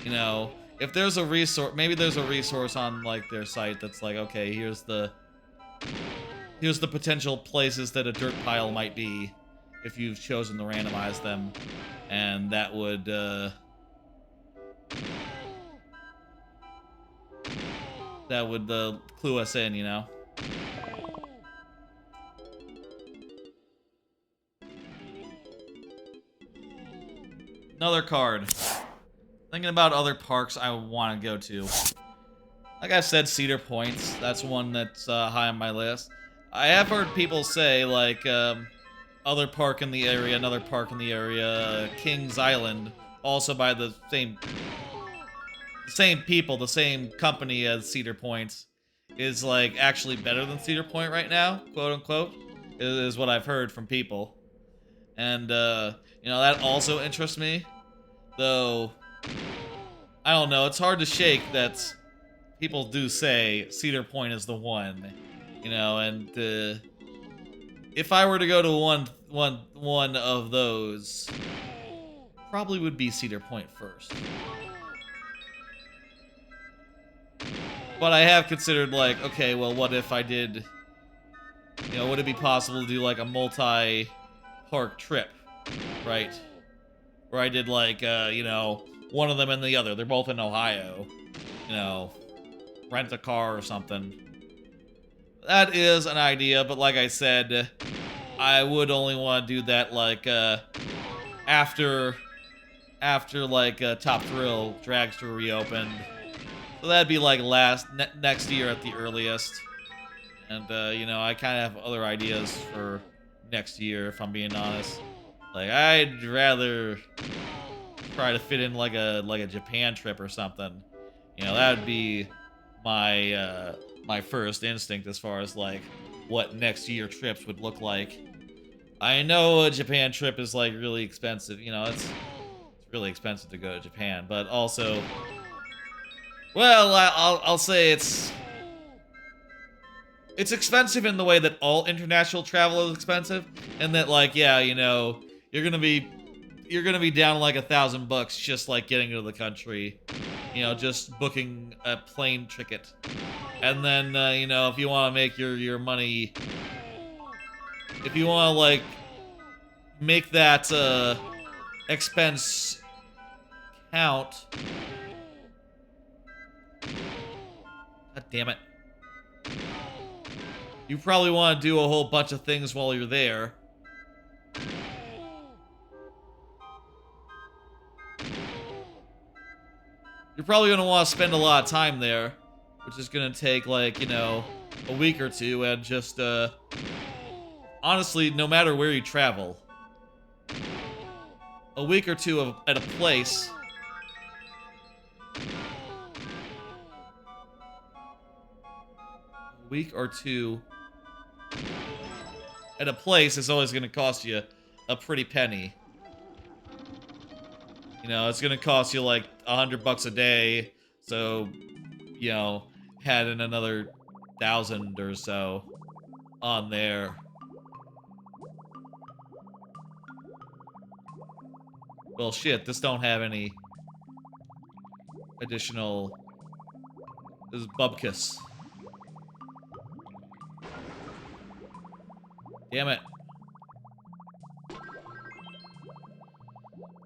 You know, if there's a resource, maybe there's a resource on like their site that's like, okay, here's the potential places that a dirt pile might be if you've chosen to randomize them, and that would clue us in, you know. Another card. Thinking about other parks I want to go to. Like I said, Cedar Points. That's one that's high on my list. I have heard people say, like, other park in the area, another park in the area, Kings Island, also by the same people, the same company as Cedar Point, is, like, actually better than Cedar Point right now, quote unquote, is what I've heard from people. And, you know, that also interests me. Though, I don't know. It's hard to shake that people do say Cedar Point is the one, you know, and if I were to go to one of those, probably would be Cedar Point first. But I have considered, like, okay, well, what if I did, you know, would it be possible to do, like, a multi-park trip, right? Where I did, like, you know, one of them and the other. They're both in Ohio. You know, rent a car or something. That is an idea, but like I said, I would only want to do that, like, after like, Top Thrill Dragster reopened. So that'd be, like, next year at the earliest. And, you know, I kind of have other ideas for next year, if I'm being honest. Like, I'd rather try to fit in, like a Japan trip or something. You know, that would be my, my first instinct as far as, like, what next year trips would look like. I know a Japan trip is, like, really expensive. You know, it's really expensive to go to Japan. But also, well, I'll say it's expensive in the way that all international travel is expensive, and that, like, yeah, you know, you're gonna be down like $1,000 just like getting to the country, you know, just booking a plane ticket, and then you know, if you want to make your money, if you want to, like, make that expense count. God damn it. You probably want to do a whole bunch of things while you're there. You're probably going to want to spend a lot of time there, which is going to take, like, you know, a week or two, and just, honestly, no matter where you travel, a week or two at a place is always going to cost you a pretty penny. You know, it's going to cost you like $100 a day, so, you know, had in another 1,000 or so on there. Well, shit, this don't have any additional. This is Bubkus. Damn it.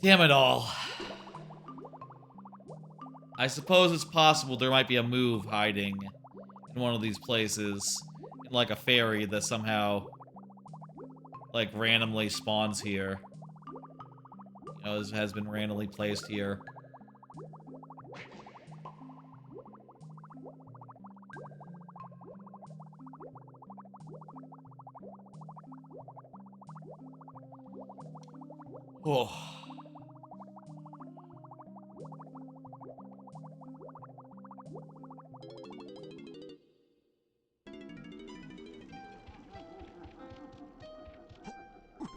Damn it all. I suppose it's possible there might be a move hiding in one of these places. In, like, a fairy that somehow, like, randomly spawns here. You know, has been randomly placed here. Oh.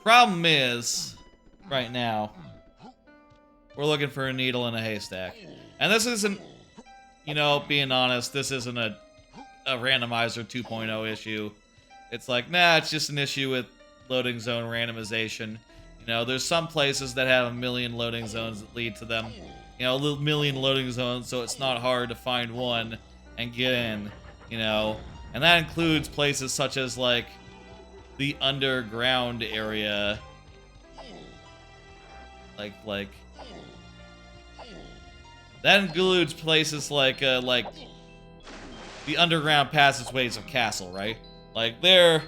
Problem is, right now, we're looking for a needle in a haystack. And this isn't, you know, being honest, this isn't a Randomizer 2.0 issue. It's like, nah, it's just an issue with Loading Zone Randomization. You know, there's some places that have 1,000,000 loading zones that lead to them. You know, 1,000,000 loading zones, so it's not hard to find one and get in, you know. And that includes places such as, like, the underground area. Like that includes places like the underground passageways of Castle, right? Like, they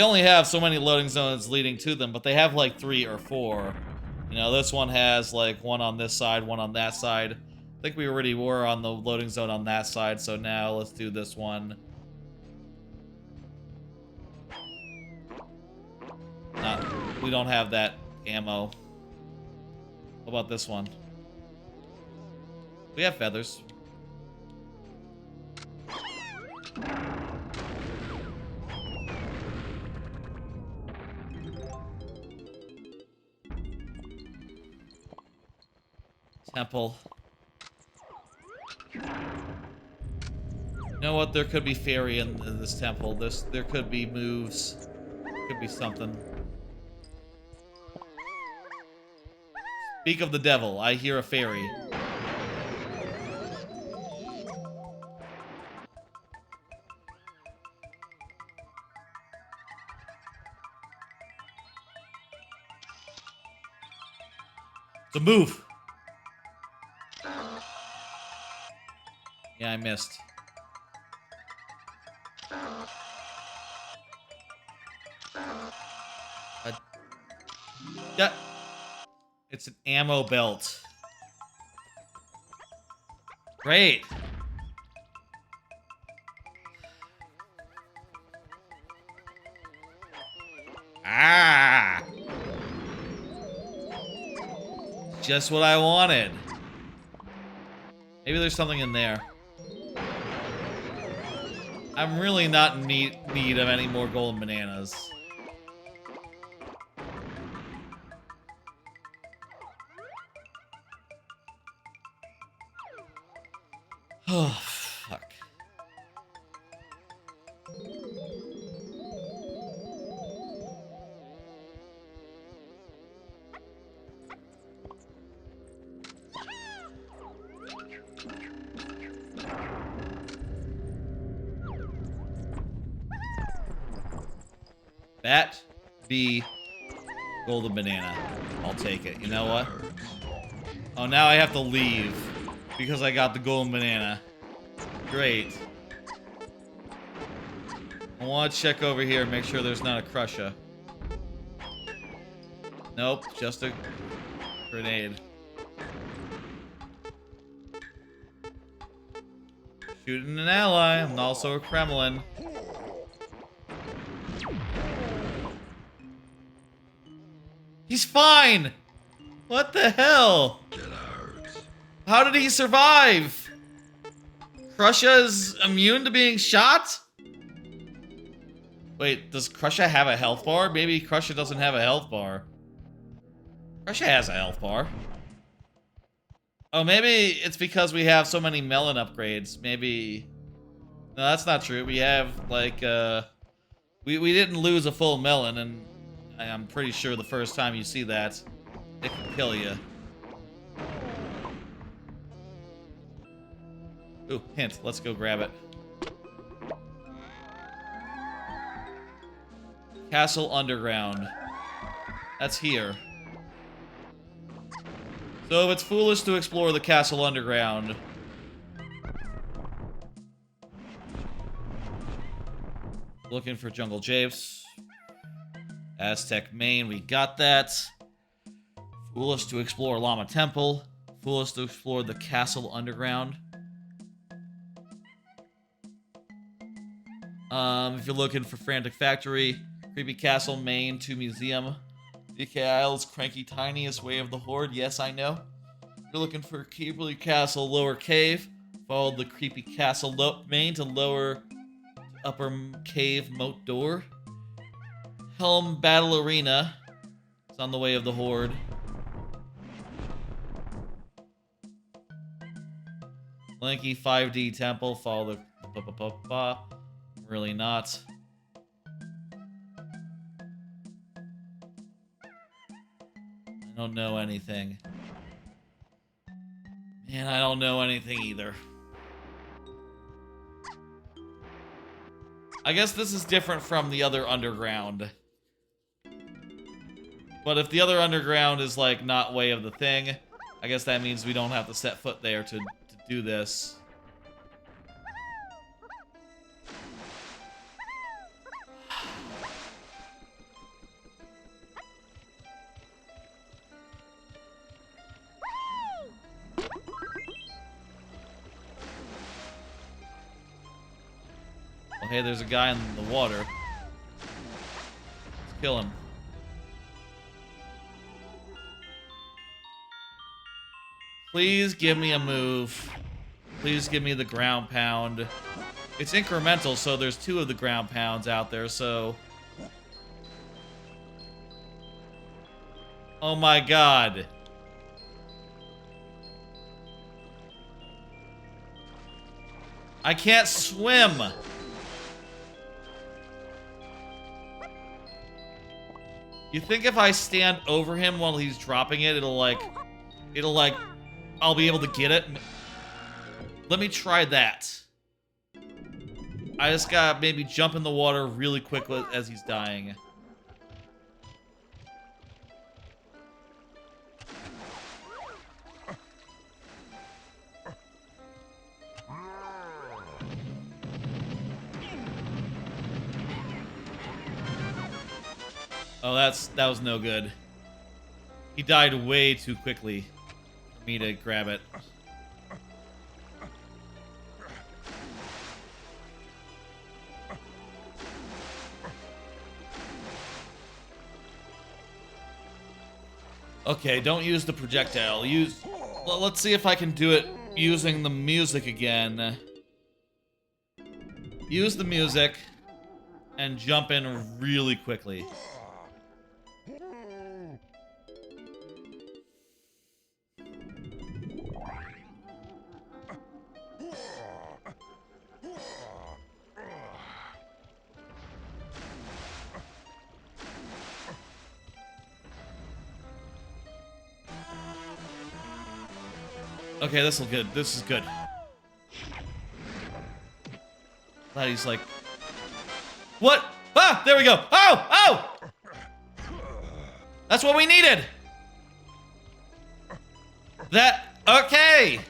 only have so many loading zones leading to them, but they have like 3 or 4. You know, this one has like one on this side, one on that side. I think we already were on the loading zone on that side, so now let's do this one. We don't have that ammo. What about this one? We have feathers. Temple. You know what? There could be fairy in this temple. There could be moves. Could be something. Speak of the devil. I hear a fairy. It's a move. Yeah, I missed. Yeah. It's an ammo belt. Great. Ah! Just what I wanted. Maybe there's something in there. I'm really not in need of any more golden bananas. Oh, fuck. That be golden banana. I'll take it. You know what? Oh, now I have to leave because I got the golden banana. Great. I want to check over here and make sure there's not a Krusha. Nope, just a grenade. Shooting an ally. I'm also a Kremlin. He's fine! What the hell? How did he survive? Krusha is immune to being shot? Wait, does Krusha have a health bar? Maybe Krusha doesn't have a health bar. Krusha has a health bar. Oh, maybe it's because we have so many melon upgrades. Maybe... No, that's not true. We have, like, We didn't lose a full melon, and I'm pretty sure the first time you see that, it can kill you. Ooh, hint. Let's go grab it. Castle Underground. That's here. So if it's foolish to explore the Castle Underground... Looking for Jungle Japes. Aztec Main, we got that. Foolish to explore Llama Temple. Foolish to explore the Castle Underground. If you're looking for Frantic Factory, Creepy Castle, Main, 2 Museum, DK Isles, Cranky Tiniest, Way of the Horde, yes, I know. If you're looking for Creepy Castle, Lower Cave, follow the Creepy Castle Main to Lower Upper Cave Moat Door. Helm Battle Arena, it's on the Way of the Horde. Lanky 5D Temple, follow the... Really not. I don't know anything. Man, I don't know anything either. I guess this is different from the other underground. But if the other underground is, like, not Way of the Thing, I guess that means we don't have to set foot there to do this. Oh, hey, there's a guy in the water. Let's kill him. Please give me a move. Please give me the ground pound. It's incremental, so there's 2 of the ground pounds out there, so... Oh my god. I can't swim. You think if I stand over him while he's dropping it, it'll like, I'll be able to get it? Let me try that. I just gotta maybe jump in the water really quick as he's dying. Oh, that was no good. He died way too quickly for me to grab it. Okay, don't use the projectile. Let's see if I can do it using the music again. Use the music and jump in really quickly. Okay, this is good. Glad he's like, what? Ah, there we go. Oh! That's what we needed. Okay.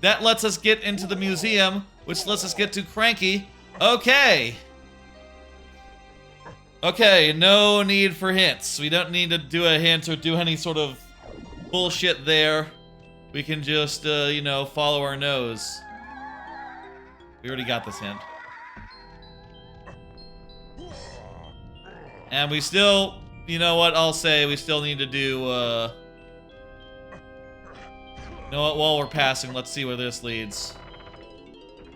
That lets us get into the museum, which lets us get to Cranky. Okay. Okay, no need for hints. We don't need to do a hint or do any sort of bullshit there. We can just, you know, follow our nose. We already got this hint. And we still, you know what, I'll say, we still need to do, you know what, while we're passing, let's see where this leads.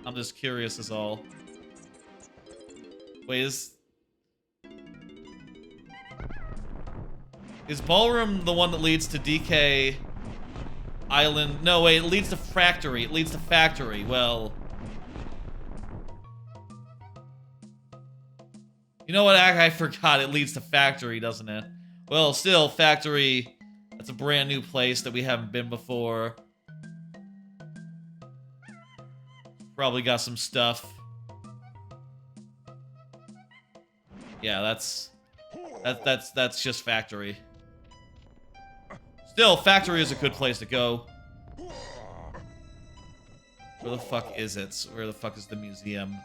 I'm just curious as all. Wait, is Ballroom the one that leads to DK Island? No, wait, it leads to Factory. It leads to Factory. Well, you know what? I forgot. It leads to Factory, doesn't it? Well, still, Factory, that's a brand new place that we haven't been before. Probably got some stuff. Yeah, that's just Factory. Still, Factory is a good place to go. Where the fuck is it? Where the fuck is the museum?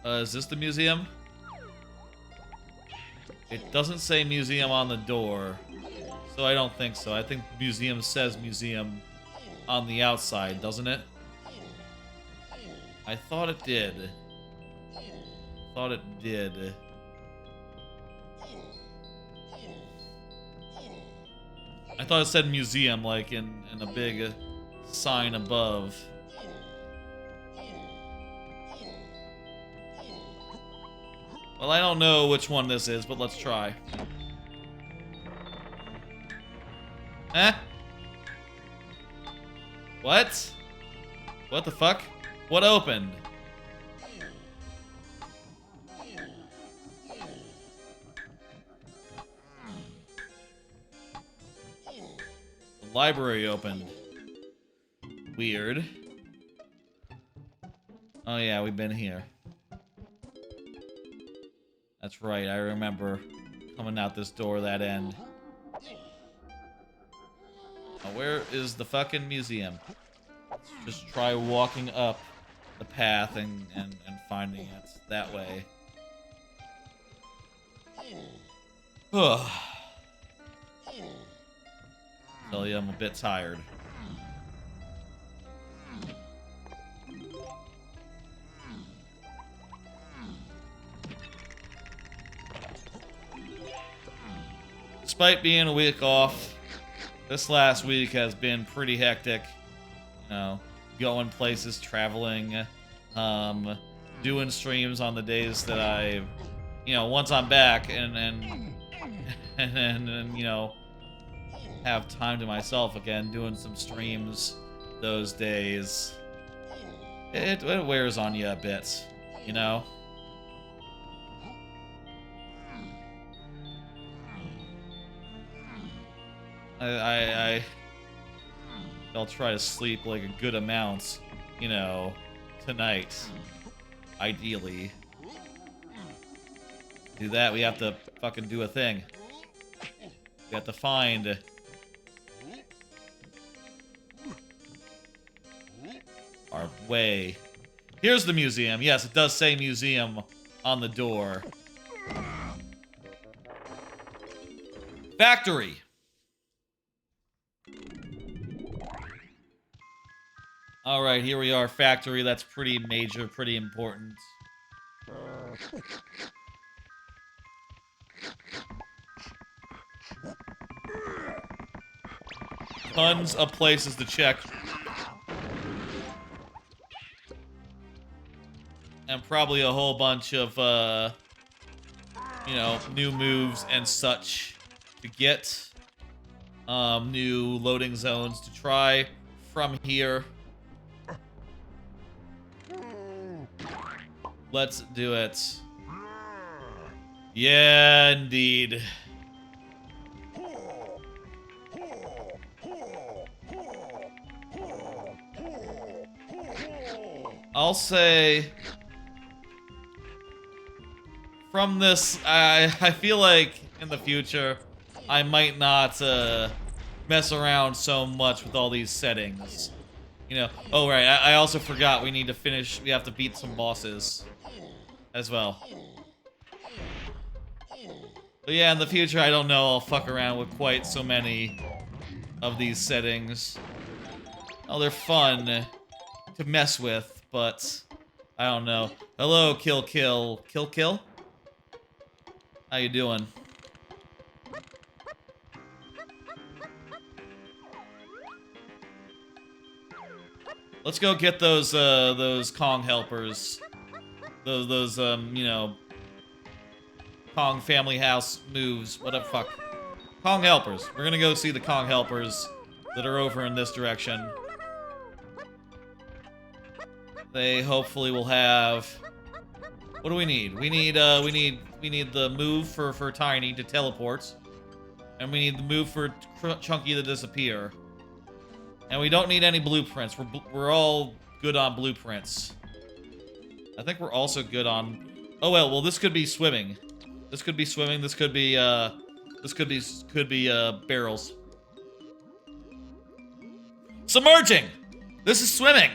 Is this the museum? It doesn't say museum on the door, so I don't think so. I think museum says museum on the outside, doesn't it? I thought it did. Thought it did. I thought it said museum, like in a big sign above. Well, I don't know which one this is, but let's try. Eh? What? What the fuck? What opened? The library opened. Weird. Oh yeah, we've been here. That's right, I remember coming out this door that end. Now, where is the fucking museum? Let's just try walking up the path and finding it that way. Ugh. Tell you, I'm a bit tired. Despite being a week off, this last week has been pretty hectic. You know, going places, traveling, doing streams on the days that I, you know, once I'm back and you know, have time to myself again, doing some streams those days. It wears on you a bit, you know? I'll try to sleep like a good amount, you know, tonight. Ideally. Do that, we have to fucking do a thing. We have to find our way. Here's the museum. Yes, it does say museum on the door. Factory. Alright, here we are, factory. That's pretty major, pretty important. Tons of places to check. And probably a whole bunch of, you know, new moves and such to get. New loading zones to try from here. Let's do it. Yeah, indeed. I'll say from this, I feel like in the future I might not mess around so much with all these settings. You know, oh right, I also forgot we need to finish, we have to beat some bosses as well. But yeah, in the future, I don't know, I'll fuck around with quite so many of these settings. Oh, they're fun to mess with, but I don't know. Hello, Kill Kill. Kill Kill? How you doing? Let's go get those Kong helpers. Those you know, Kong family house moves. What the fuck? Kong helpers. We're gonna go see the Kong helpers that are over in this direction. They hopefully will have... What do we need? We need the move for Tiny to teleport. And we need the move for Chunky to disappear. And we don't need any blueprints. We're all good on blueprints. I think we're also good on... Oh well, this could be swimming. This could be swimming. This could be barrels. Submerging! This is swimming!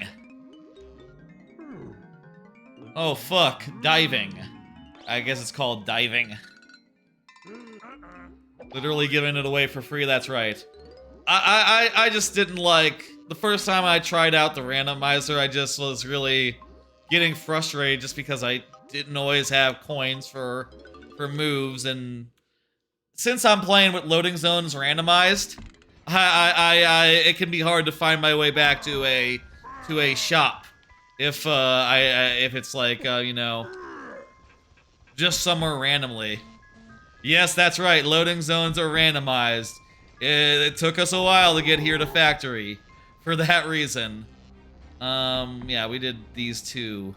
Oh fuck, diving. I guess it's called diving. Literally giving it away for free, that's right. I just didn't like... The first time I tried out the randomizer, I just was really getting frustrated just because I didn't always have coins for moves, and since I'm playing with loading zones randomized, it can be hard to find my way back to a shop if it's like you know, just somewhere randomly. Yes, that's right. Loading zones are randomized. It took us a while to get here to factory for that reason. Yeah, we did these two.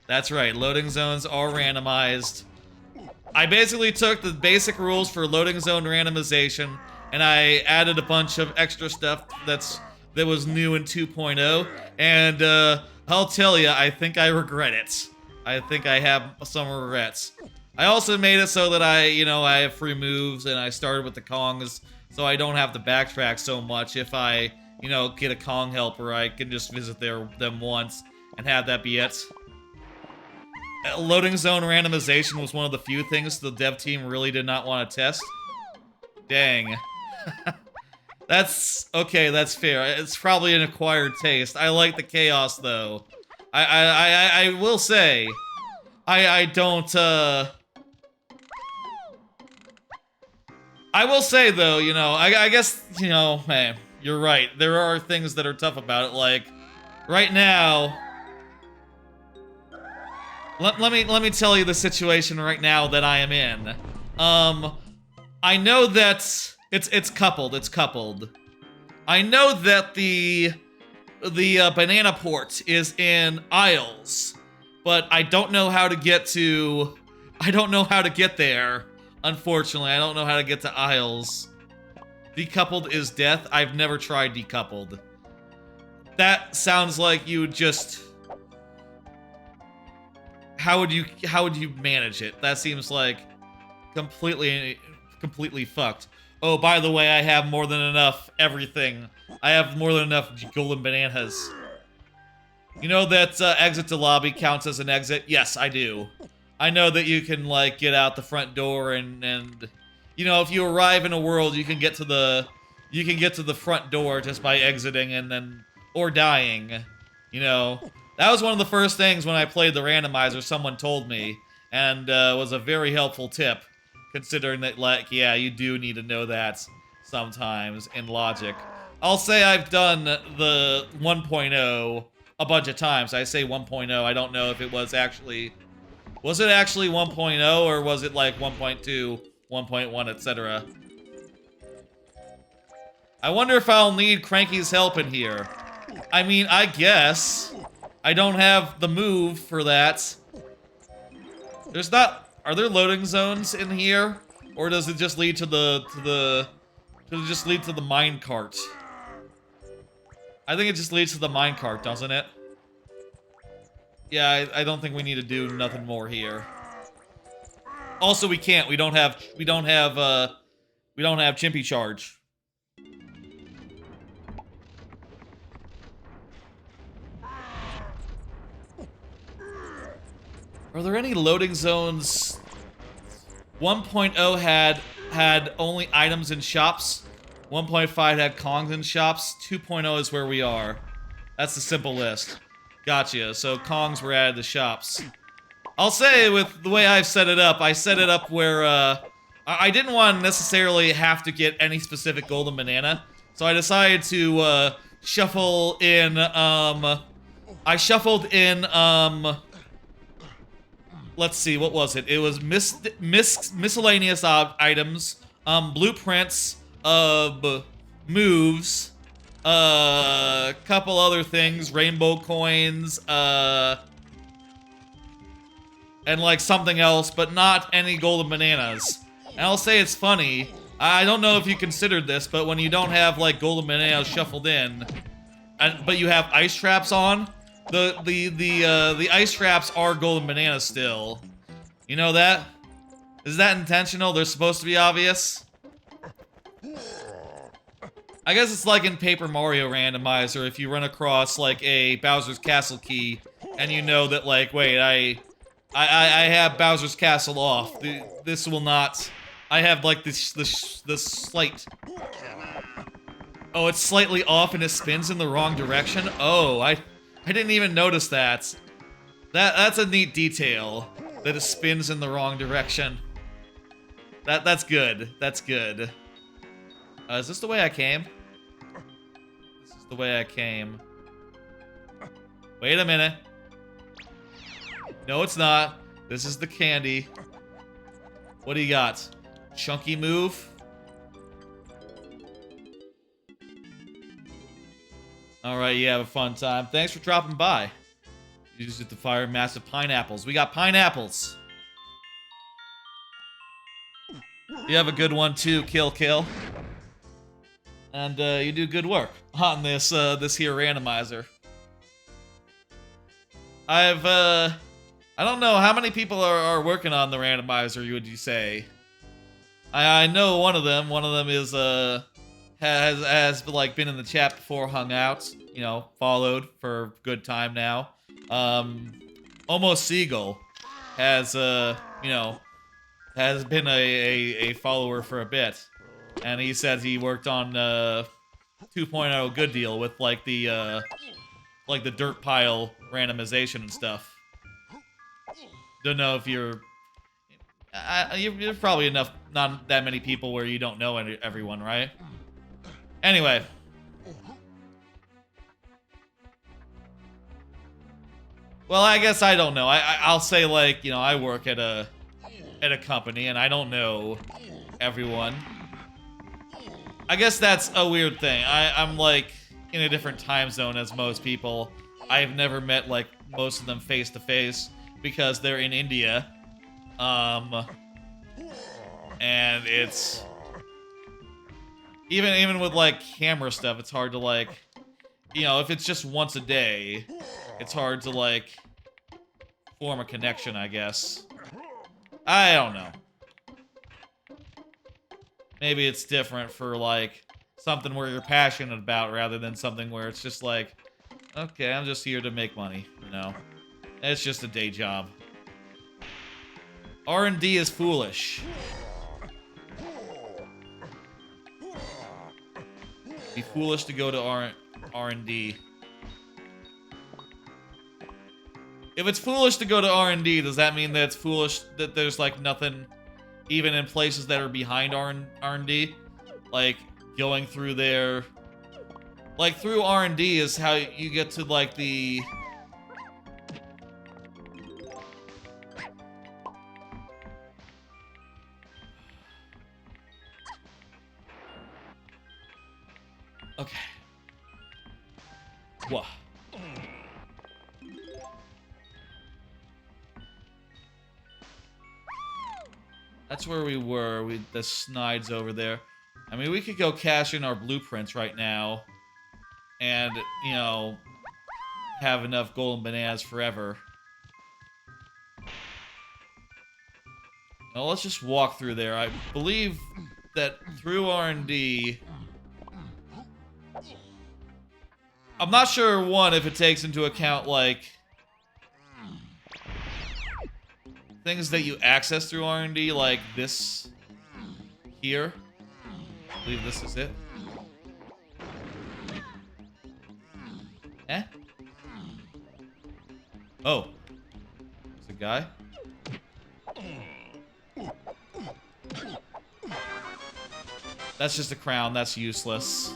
That's right. Loading zones are randomized. I basically took the basic rules for loading zone randomization and I added a bunch of extra stuff that was new in 2.0, and I'll tell you, I think I regret it. I think I have some regrets. I also made it so that I have free moves, and I started with the Kongs, so I don't have to backtrack so much. If I, get a Kong helper, I can just visit them once and have that be it. Loading zone randomization was one of the few things the dev team really did not want to test. Dang. That's okay, that's fair. It's probably an acquired taste. I like the chaos though. I will say I don't I will say though, I guess, hey, you're right. There are things that are tough about it, like right now let me tell you the situation right now that I am in. I know that it's coupled. It's coupled. I know that the banana port is in Isles, but I don't know how to get to. I don't know how to get there. Unfortunately, I don't know how to get to Isles. Decoupled is death. I've never tried decoupled. That sounds like you would just. How would you manage it? That seems like completely fucked. Oh, by the way, I have more than enough everything. I have more than enough golden bananas. You know that exit to lobby counts as an exit? Yes, I do. I know that you can like get out the front door and you know, if you arrive in a world, you can get to the front door just by exiting and then or dying. You know, that was one of the first things when I played the randomizer someone told me, and was a very helpful tip, considering that, like, yeah, you do need to know that sometimes in logic. I'll say I've done the 1.0 a bunch of times. I say 1.0, I don't know if it was actually... Was it actually 1.0, or was it like 1.2, 1.1, etc.? I wonder if I'll need Cranky's help in here. I mean, I guess. I don't have the move for that. There's not... Are there loading zones in here? Or does it just lead to the does it just lead to the minecart? I think it just leads to the minecart, doesn't it? Yeah, I don't think we need to do nothing more here. Also, we can't. We don't have Chimpy charge. Are there any loading zones? 1.0 had only items in shops. 1.5 had Kongs in shops. 2.0 is where we are. That's the simple list. Gotcha. So Kongs were added to shops. I'll say with the way I've set it up, I set it up where I didn't want to necessarily have to get any specific golden banana. So I decided to shuffle in I shuffled in let's see, what was it? It was miscellaneous items, blueprints of moves, couple other things, rainbow coins, and like something else, but not any golden bananas. And I'll say it's funny, I don't know if you considered this, but when you don't have like golden bananas shuffled in, but you have ice traps on, the ice traps are golden bananas still. You know that? Is that intentional? They're supposed to be obvious? I guess it's like in Paper Mario Randomizer, if you run across like a Bowser's Castle key, and you know that like, wait, I have Bowser's Castle off. This will not. I have like this slight. Oh, it's slightly off and it spins in the wrong direction. Oh, I didn't even notice that. That's a neat detail. That it spins in the wrong direction. That's good. That's good. Is this the way I came? This is the way I came. Wait a minute. No, it's not. This is the candy. What do you got? Chunky move? Alright, you have a fun time. Thanks for dropping by. Use it to fire massive pineapples. We got pineapples. You have a good one too, Kill. And you do good work on this this here randomizer. I don't know how many people are working on the randomizer. Would you say? I know one of them. One of them is has like been in the chat before, hung out, you know, followed for a good time now. Almost Seagull has you know, has been a follower for a bit, and he said he worked on 2.0 good deal with like the dirt pile randomization and stuff. Don't know if you're probably enough, not that many people where you don't know everyone, right? Anyway. Well, I guess I don't know. I'll say, like, you know, I work at a company and I don't know everyone. I guess that's a weird thing. I'm like in a different time zone as most people. I've never met like most of them face to face because they're in India. And it's even with like camera stuff, it's hard to like, you know, if it's just once a day, it's hard to like form a connection, I guess. I don't know. Maybe it's different for like something where you're passionate about rather than something where it's just like, okay, I'm just here to make money, you know. It's just a day job. R&D is foolish. Be foolish to go to R&D. If it's foolish to go to R&D, does that mean that it's foolish that there's like nothing even in places that are behind R&D? Like going through there, like through R&D is how you get to like the okay. What? That's where we were. The Snide's over there. I mean, we could go cash in our blueprints right now and, you know, have enough golden bananas forever. Now, let's just walk through there. I believe that through R&D... I'm not sure, one, if it takes into account, like... things that you access through R&D, like this here. I believe this is it. Eh? Oh. There's a guy. That's just a crown. That's useless.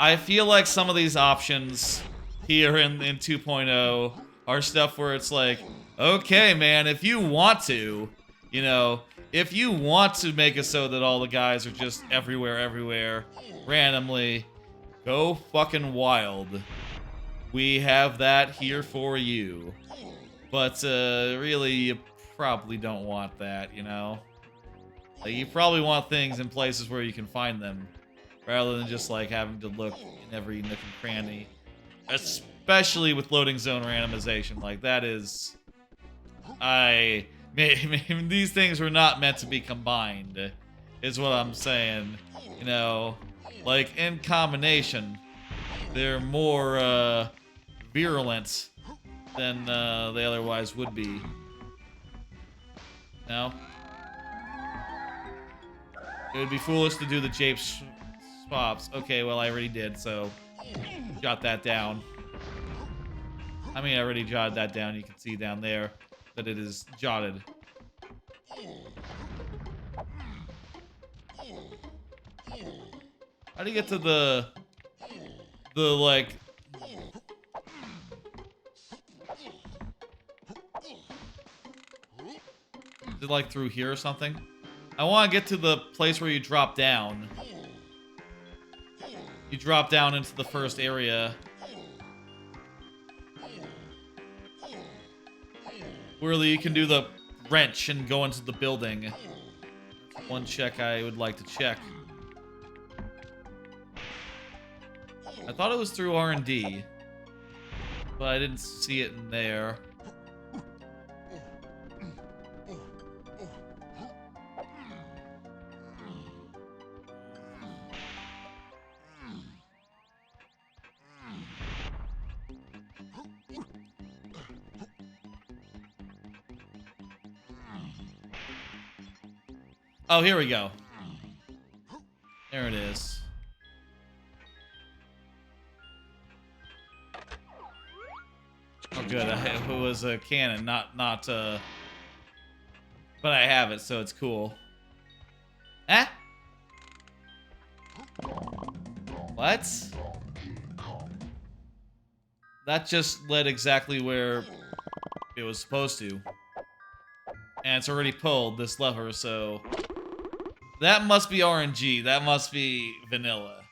I feel like some of these options here in 2.0 are stuff where it's like, okay, man, if you want to, you know, if you want to make it so that all the guys are just everywhere, randomly, go fucking wild. We have that here for you. But, really, you probably don't want that, you know? Like, you probably want things in places where you can find them, rather than just, like, having to look in every nook and cranny. Especially with Loading Zone Randomization. Like, that is... these things were not meant to be combined, is what I'm saying. You know, like, in combination, they're more, virulent than, they otherwise would be. No? It would be foolish to do the Jape swaps. Okay, well, I already did, so jot that down. I mean, I already jotted that down. You can see down there that it is jotted. How do you get to the like... Is it like through here or something? I want to get to the place where you drop down. You drop down into the first area. Where you can do the wrench and go into the building. One check I would like to check. I thought it was through R&D, but I didn't see it in there. Oh, here we go. There it is. Okay. good. It was a cannon, not. But I have it, so it's cool. Eh? What? That just led exactly where it was supposed to. And it's already pulled, this lever, so... That must be RNG. That must be vanilla.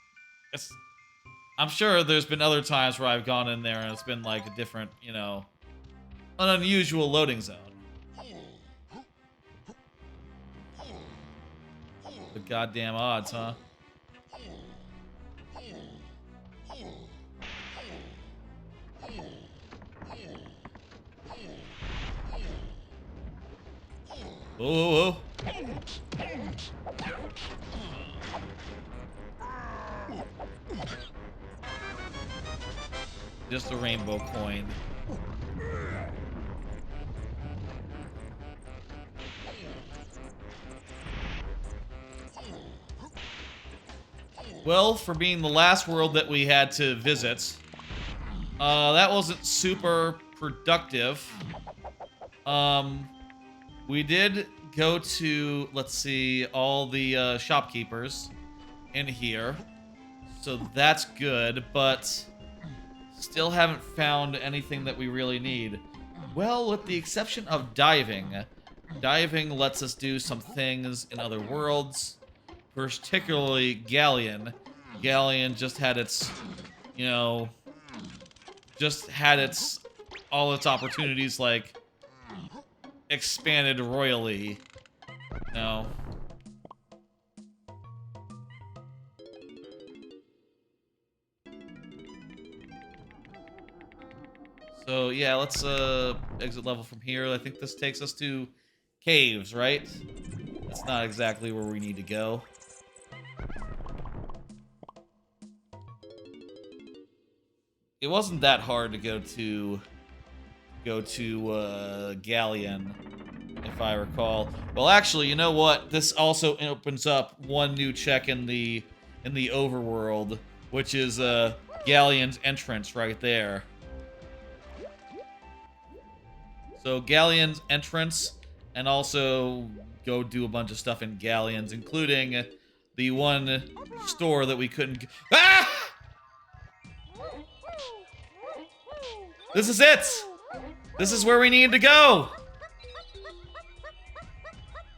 I'm sure there's been other times where I've gone in there and it's been like a different, you know... An unusual loading zone. The goddamn odds, huh? Whoa, whoa, whoa. Just a rainbow coin. Well, for being the last world that we had to visit, that wasn't super productive. We did go to, let's see, all the shopkeepers in here. So that's good, but still haven't found anything that we really need. Well, with the exception of diving. Diving lets us do some things in other worlds, particularly Galleon. Galleon just had its, you know, all its opportunities, like, expanded royally. No. So, yeah, let's exit level from here. I think this takes us to caves, right? That's not exactly where we need to go. It wasn't that hard to go to Galleon, if I recall. Well, actually, you know what? This also opens up one new check in the overworld, which is Galleon's entrance right there. So Galleon's entrance, and also go do a bunch of stuff in Galleon's, including the one store that we couldn't. Ah! This is it! This is where we need to go!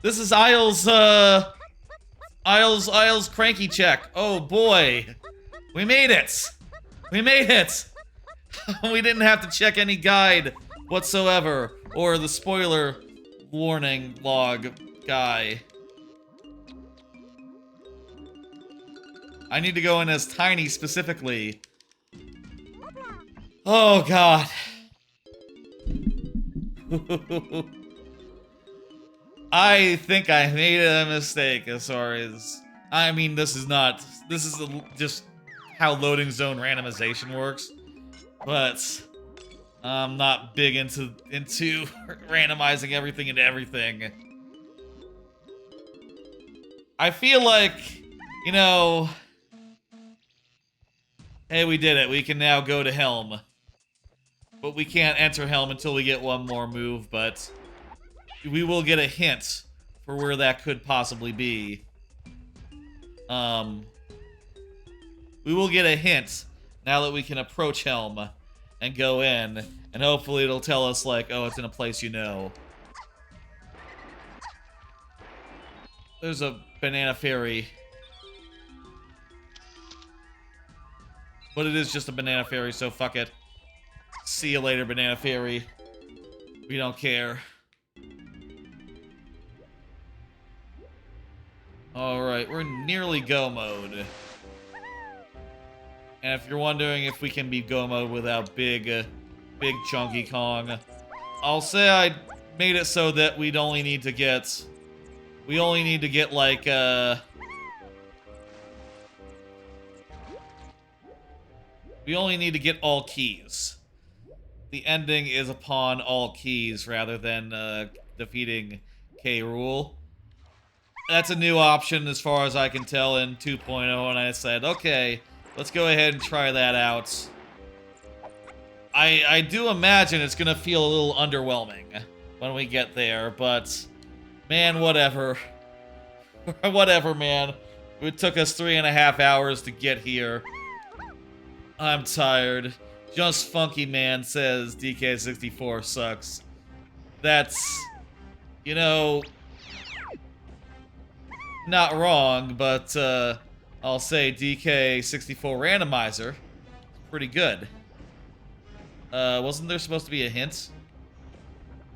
This is Isle's cranky check. Oh boy. We made it! We made it! We didn't have to check any guide whatsoever, or the spoiler warning log guy. I need to go in as Tiny specifically. Oh god. I think I made a mistake as far as... I mean, this is just how Loading Zone Randomization works. But I'm not big into randomizing everything into everything. I feel like, you know... Hey, we did it. We can now go to Helm. But we can't enter Helm until we get one more move, but we will get a hint for where that could possibly be. We will get a hint now that we can approach Helm and go in, and hopefully it'll tell us, like, oh, it's in a place you know. There's a banana fairy. But it is just a banana fairy, so fuck it. See you later, banana fairy. We don't care. Alright, we're in nearly go mode. And if you're wondering if we can be go mode without big chunky Kong, I'll say I made it so that we only need to get like we only need to get all keys. The ending is upon all keys rather than defeating K Rool. That's a new option as far as I can tell in 2.0, and I said, okay, let's go ahead and try that out. I do imagine it's gonna feel a little underwhelming when we get there, but man, whatever. Whatever, man. It took us 3.5 hours to get here. I'm tired. Just Funky Man says DK64 sucks. That's, you know, not wrong, but I'll say DK64 Randomizer is pretty good. Wasn't there supposed to be a hint?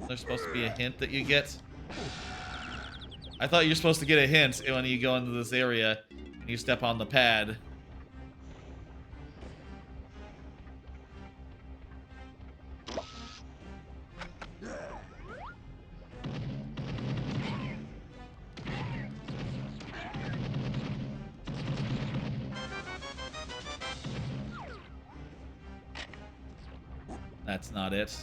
Wasn't there supposed to be a hint that you get? I thought you're supposed to get a hint when you go into this area and you step on the pad. That's not it.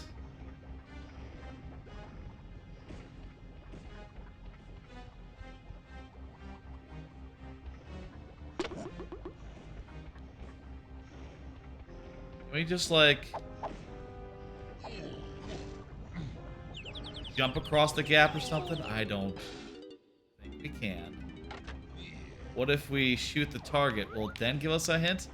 Can we just, like, jump across the gap or something? I don't think we can. What if we shoot the target? Will it then give us a hint?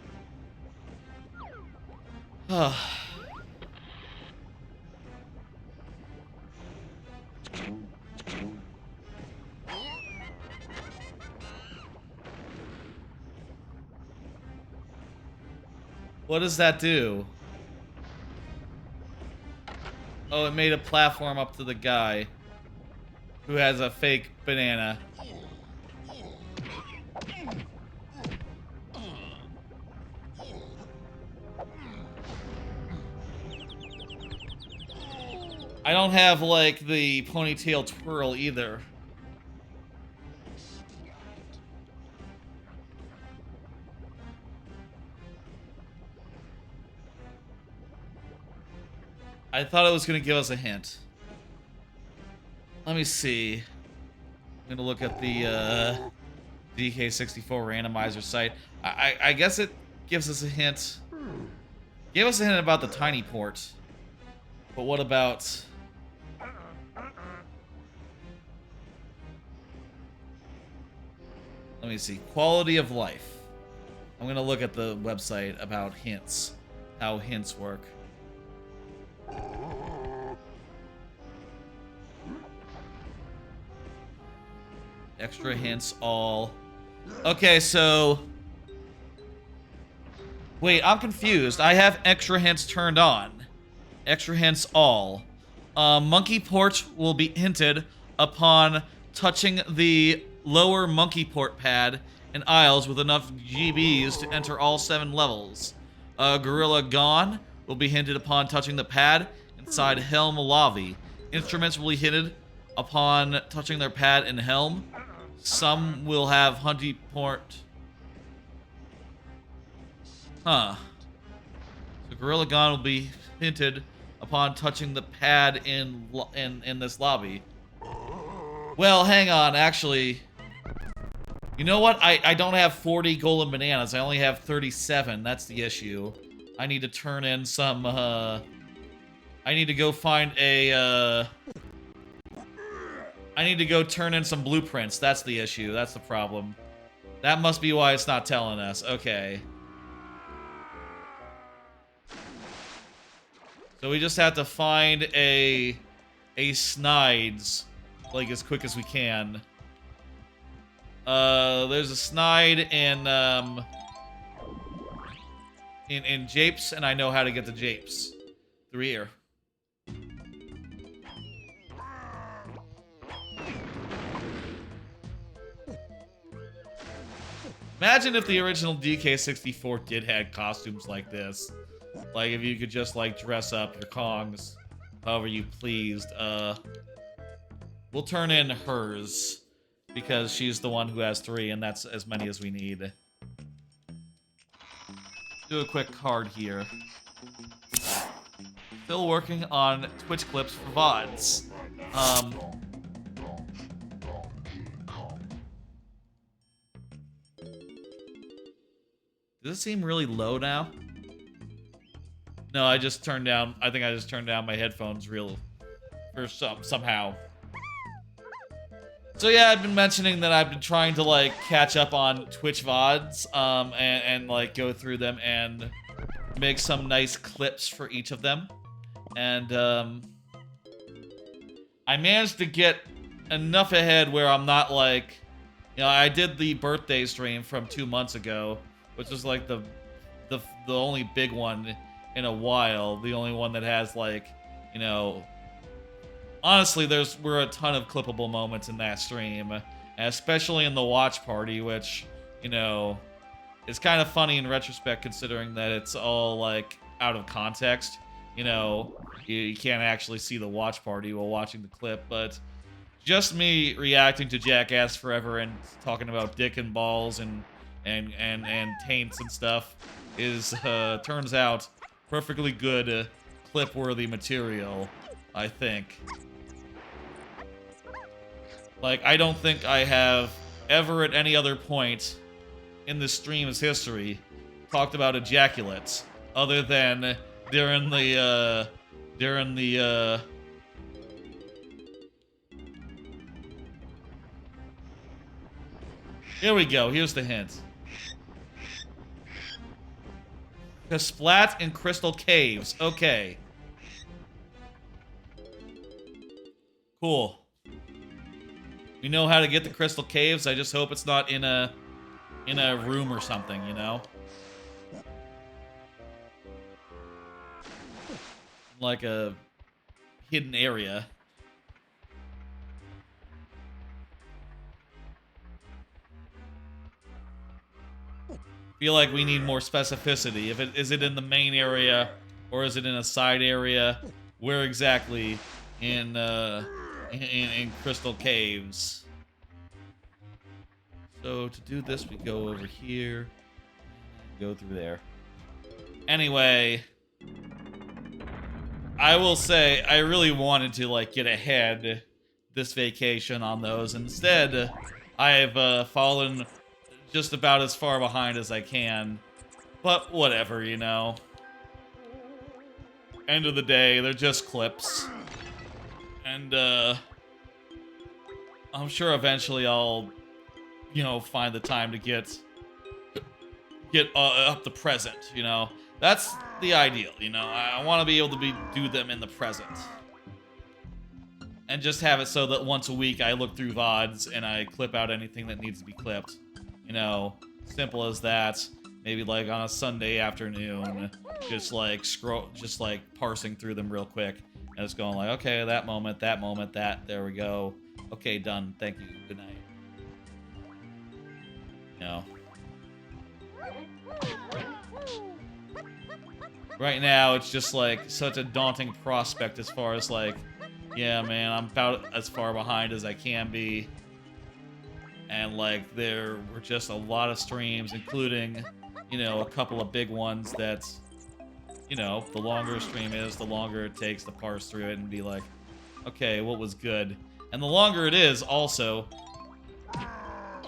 What does that do? Oh, it made a platform up to the guy who has a fake banana. I don't have, like, the ponytail twirl either. I thought it was going to give us a hint. Let me see. I'm going to look at the DK64 Randomizer site. I guess it gives us a hint. Gave us a hint about the tiny port. But what about... Let me see. Quality of life. I'm going to look at the website about hints. How hints work. Extra hints all. Okay, so... Wait, I'm confused. I have extra hints turned on. Extra hints all. Monkey port will be hinted upon touching the lower monkey port pad and aisles with enough GBs to enter all 7 levels. Gorilla Gone will be hinted upon touching the pad inside Helm lobby. Instruments will be hinted upon touching their pad in Helm. Some will have Hunty port. Huh. So Gorilla Gone will be hinted upon touching the pad in this lobby. Well, hang on, actually. You know what? I don't have 40 golden bananas. I only have 37. That's the issue. I need to turn in some, I need to go find a, I need to go turn in some blueprints. That's the issue. That's the problem. That must be why it's not telling us. Okay. So we just have to find a Snides, like, as quick as we can. There's a Snide in Japes, and I know how to get to Japes. Through here. Imagine if the original DK64 did have costumes like this. Like, if you could just, like, dress up your Kongs however you pleased. We'll turn in hers, because she's the one who has 3, and that's as many as we need. Do a quick card here. Still working on Twitch clips for VODs. Does it seem really low now? No, I just turned down. I think I just turned down my headphones somehow. So yeah, I've been mentioning that I've been trying to like catch up on Twitch VODs, and like go through them and make some nice clips for each of them. And I managed to get enough ahead where I'm not like, you know, I did the birthday stream from 2 months ago, which was like the only big one in a while, the only one that has like, you know, honestly, were a ton of clippable moments in that stream, especially in the watch party, which, you know, is kind of funny in retrospect considering that it's all like out of context. You know, you can't actually see the watch party while watching the clip, but just me reacting to Jackass Forever and talking about dick and balls and taints and stuff is turns out perfectly good clip-worthy material, I think. Like, I don't think I have ever at any other point in this stream's history talked about ejaculates other than during the here we go, here's the hint. Kasplats in Crystal Caves. Okay. Cool. We know how to get to Crystal Caves. I just hope it's not in a room or something, you know? Like a hidden area. Feel like we need more specificity. Is it in the main area or is it in a side area? Where exactly in Crystal Caves? So to do this, we go over here, go through there. Anyway, I will say I really wanted to like get ahead this vacation on those. Instead, I've fallen just about as far behind as I can. But whatever, you know. End of the day, they're just clips. And I'm sure eventually I'll, you know, find the time to get up the present, you know. That's the ideal, you know. I want to be able to do them in the present. And just have it so that once a week I look through VODs and I clip out anything that needs to be clipped. You know, simple as that. Maybe like on a Sunday afternoon, just like parsing through them real quick. And it's going like, okay, that moment, that, there we go. Okay, done, thank you, good night. You know. Right now, it's just like such a daunting prospect as far as like, yeah, man, I'm about as far behind as I can be. And like, there were just a lot of streams, including, you know, a couple of big ones that, you know, the longer a stream is, the longer it takes to parse through it and be like, okay, what was good? And the longer it is, also,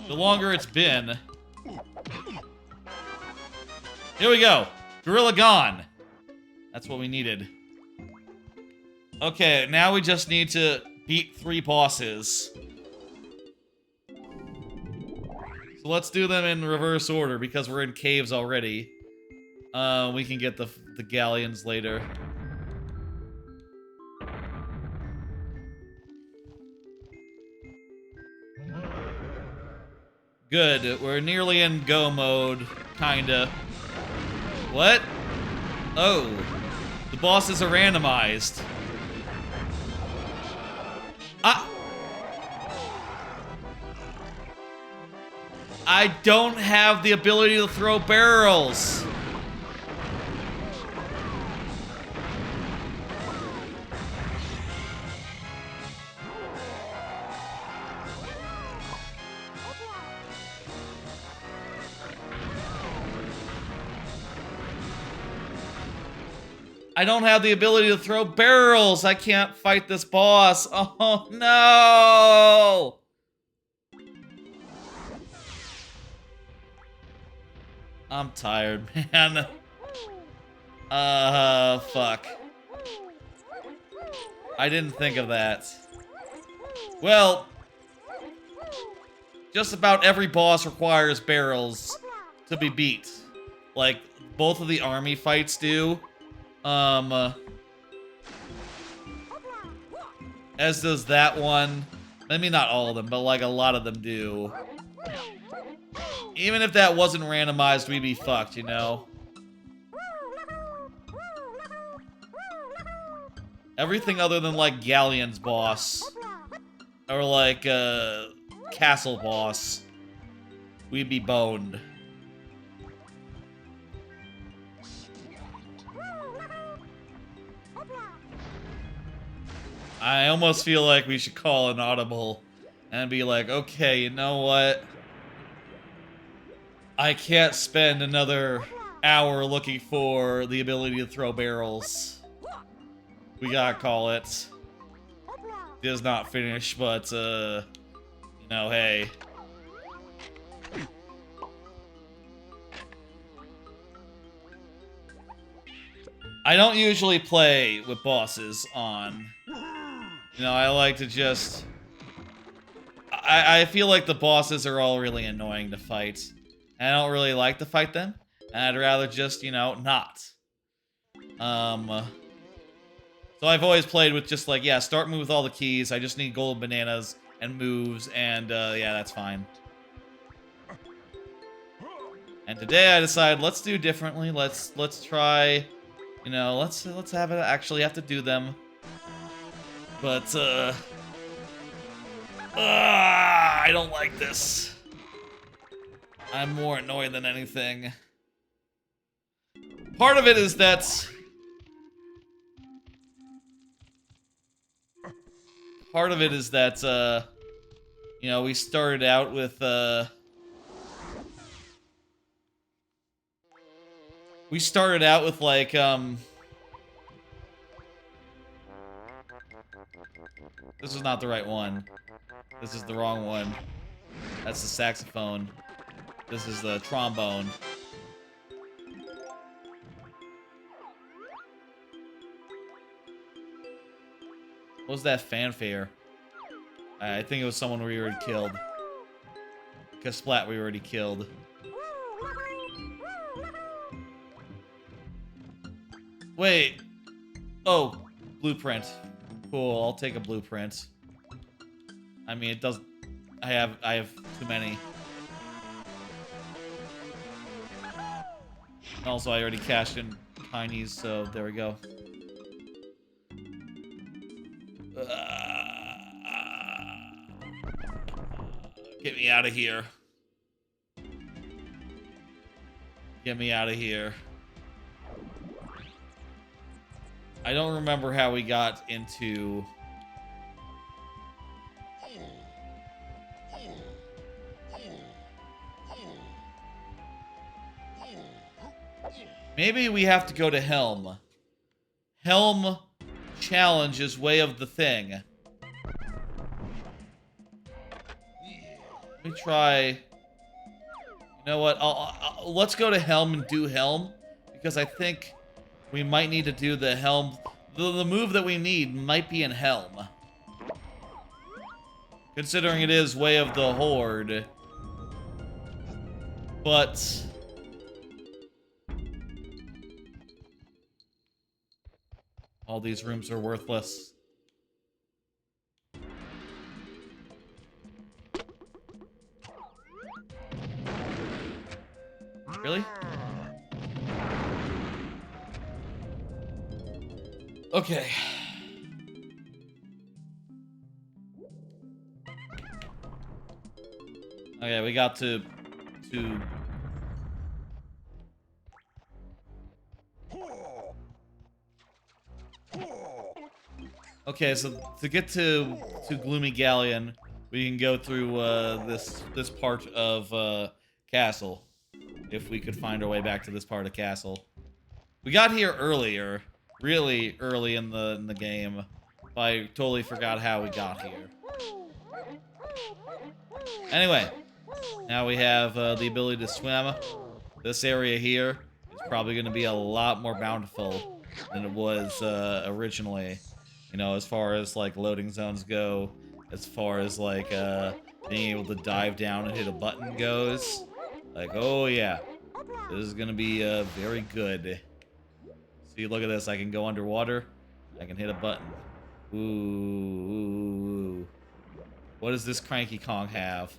the longer it's been. Here we go. Gorilla gone. That's what we needed. Okay, now we just need to beat 3 bosses. So let's do them in reverse order because we're in caves already. We can get the galleons later. Good, we're nearly in go mode, kinda. What? Oh, the bosses are randomized. I don't have the ability to throw barrels. I don't have the ability to throw barrels. I can't fight this boss. Oh, no. I'm tired, man. Fuck. I didn't think of that. Well, just about every boss requires barrels to be beat. Like, both of the army fights do. As does that one. Maybe not all of them, but like a lot of them do. Even if that wasn't randomized, we'd be fucked, you know? Everything other than like Galleon's boss. Or like Castle boss. We'd be boned. I almost feel like we should call an audible and be like, okay, you know what? I can't spend another hour looking for the ability to throw barrels. We gotta call it. It is not finished, but, you know, hey. I don't usually play with bosses on. You know, I like to just... I feel like the bosses are all really annoying to fight. And I don't really like to fight them. And I'd rather just, you know, not. So I've always played with just like, yeah, start move with all the keys. I just need gold bananas and moves, and yeah, that's fine. And today I decided let's do differently. Let's try, you know, let's have it actually have to do them. But I don't like this. I'm more annoyed than anything. Part of it is that you know, we started out with like this is not the right one. This is the wrong one. That's the saxophone. This is the trombone. What was that fanfare? I think it was someone we already killed. Kasplat we already killed. Wait. Oh, blueprint. Cool, I'll take a blueprint. I mean, it doesn't... I have too many. Also, I already cashed in Tiny's, so there we go. Get me out of here. Get me out of here. I don't remember how we got into... Maybe we have to go to Helm. Helm challenge is way of the thing. Let me try... You know what? Let's go to Helm and do Helm. Because I think we might need to do the Helm... The move that we need might be in Helm. Considering it is Way of the Horde. But... all these rooms are worthless. Really? Okay. Okay, we got to okay, so to get to Gloomy Galleon, we can go through this part of Castle. If we could find our way back to this part of Castle. We got here earlier, really early in the game. But I totally forgot how we got here. Anyway, now we have the ability to swim. This area here is probably going to be a lot more bountiful than it was originally. You know, as far as like loading zones go, as far as like being able to dive down and hit a button goes. Like, oh yeah, this is going to be very good. See, look at this. I can go underwater. I can hit a button. Ooh. What does this cranky Kong have?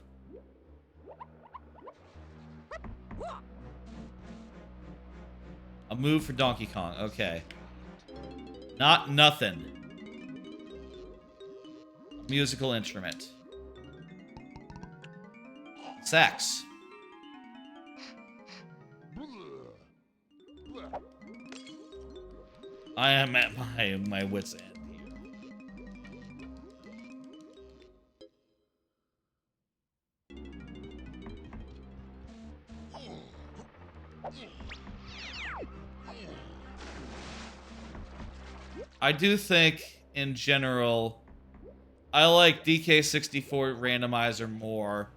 A move for Donkey Kong. Okay. Not nothing. Musical instrument. Sax. I am at my wit's end here. I do think, in general, I like DK64 Randomizer more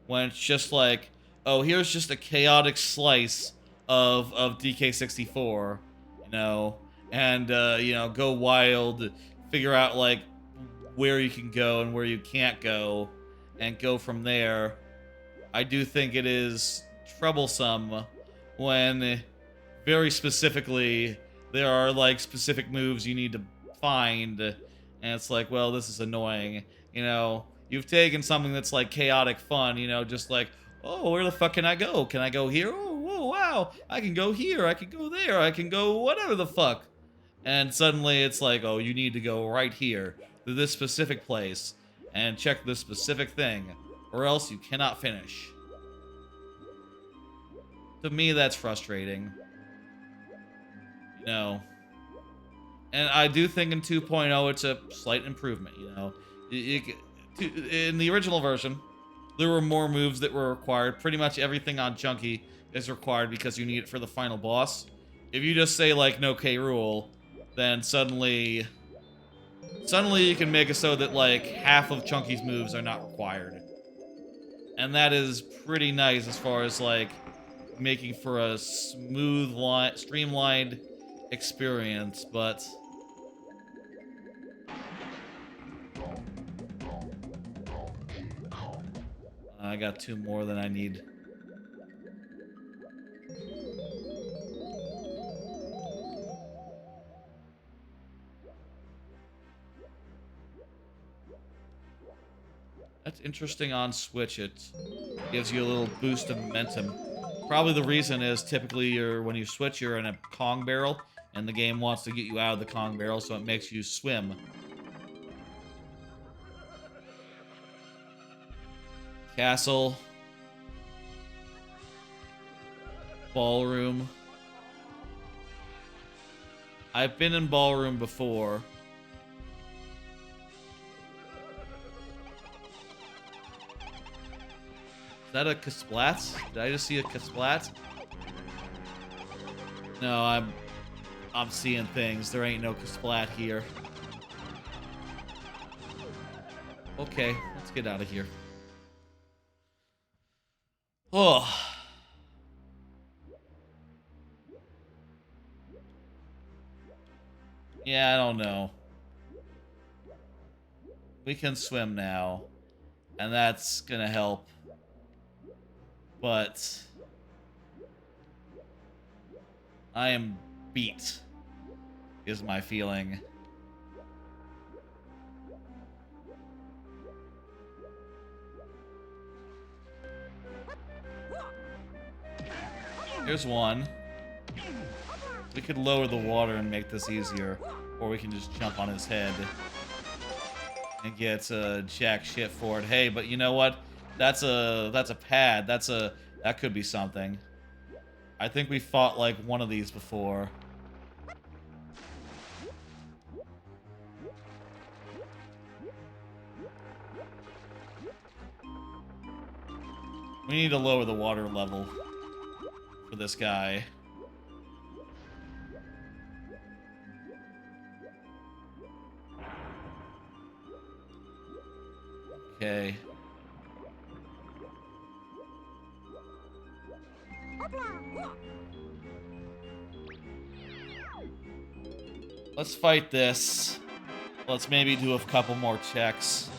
when it's just like, oh, here's just a chaotic slice of DK64, you know, and, you know, go wild, figure out, like, where you can go and where you can't go, and go from there. I do think it is troublesome when, very specifically, there are, like, specific moves you need to find, and it's like, well, this is annoying. You know, you've taken something that's, like, chaotic fun, you know, just like, oh, where the fuck can I go? Can I go here? Oh, whoa, wow, I can go here, I can go there, I can go whatever the fuck. And suddenly it's like, oh, you need to go right here, to this specific place, and check this specific thing, or else you cannot finish. To me, that's frustrating. You know. And I do think in 2.0 it's a slight improvement, you know. In the original version, there were more moves that were required. Pretty much everything on Chunky is required because you need it for the final boss. If you just say, like, no K Rool, then suddenly you can make it so that, like, half of Chunky's moves are not required. And that is pretty nice as far as, like, making for a smooth, streamlined experience, but I got 2 more than I need. That's interesting on Switch. It gives you a little boost of momentum. Probably the reason is typically when you switch, you're in a Kong barrel, and the game wants to get you out of the Kong barrel, so it makes you swim. Castle. Ballroom. I've been in Ballroom before. Is that a Kasplats? Did I just see a Kasplats? No, I'm seeing things. There ain't no Kasplat here. Okay, let's get out of here. Oh. Yeah, I don't know. We can swim now, and that's gonna help. But I am beat, is my feeling. Here's one. We could lower the water and make this easier, or we can just jump on his head and get jack shit for it. Hey, but you know what? That's a pad. That could be something. I think we fought like one of these before. We need to lower the water level for this guy. Okay. Let's fight this. Let's maybe do a couple more checks.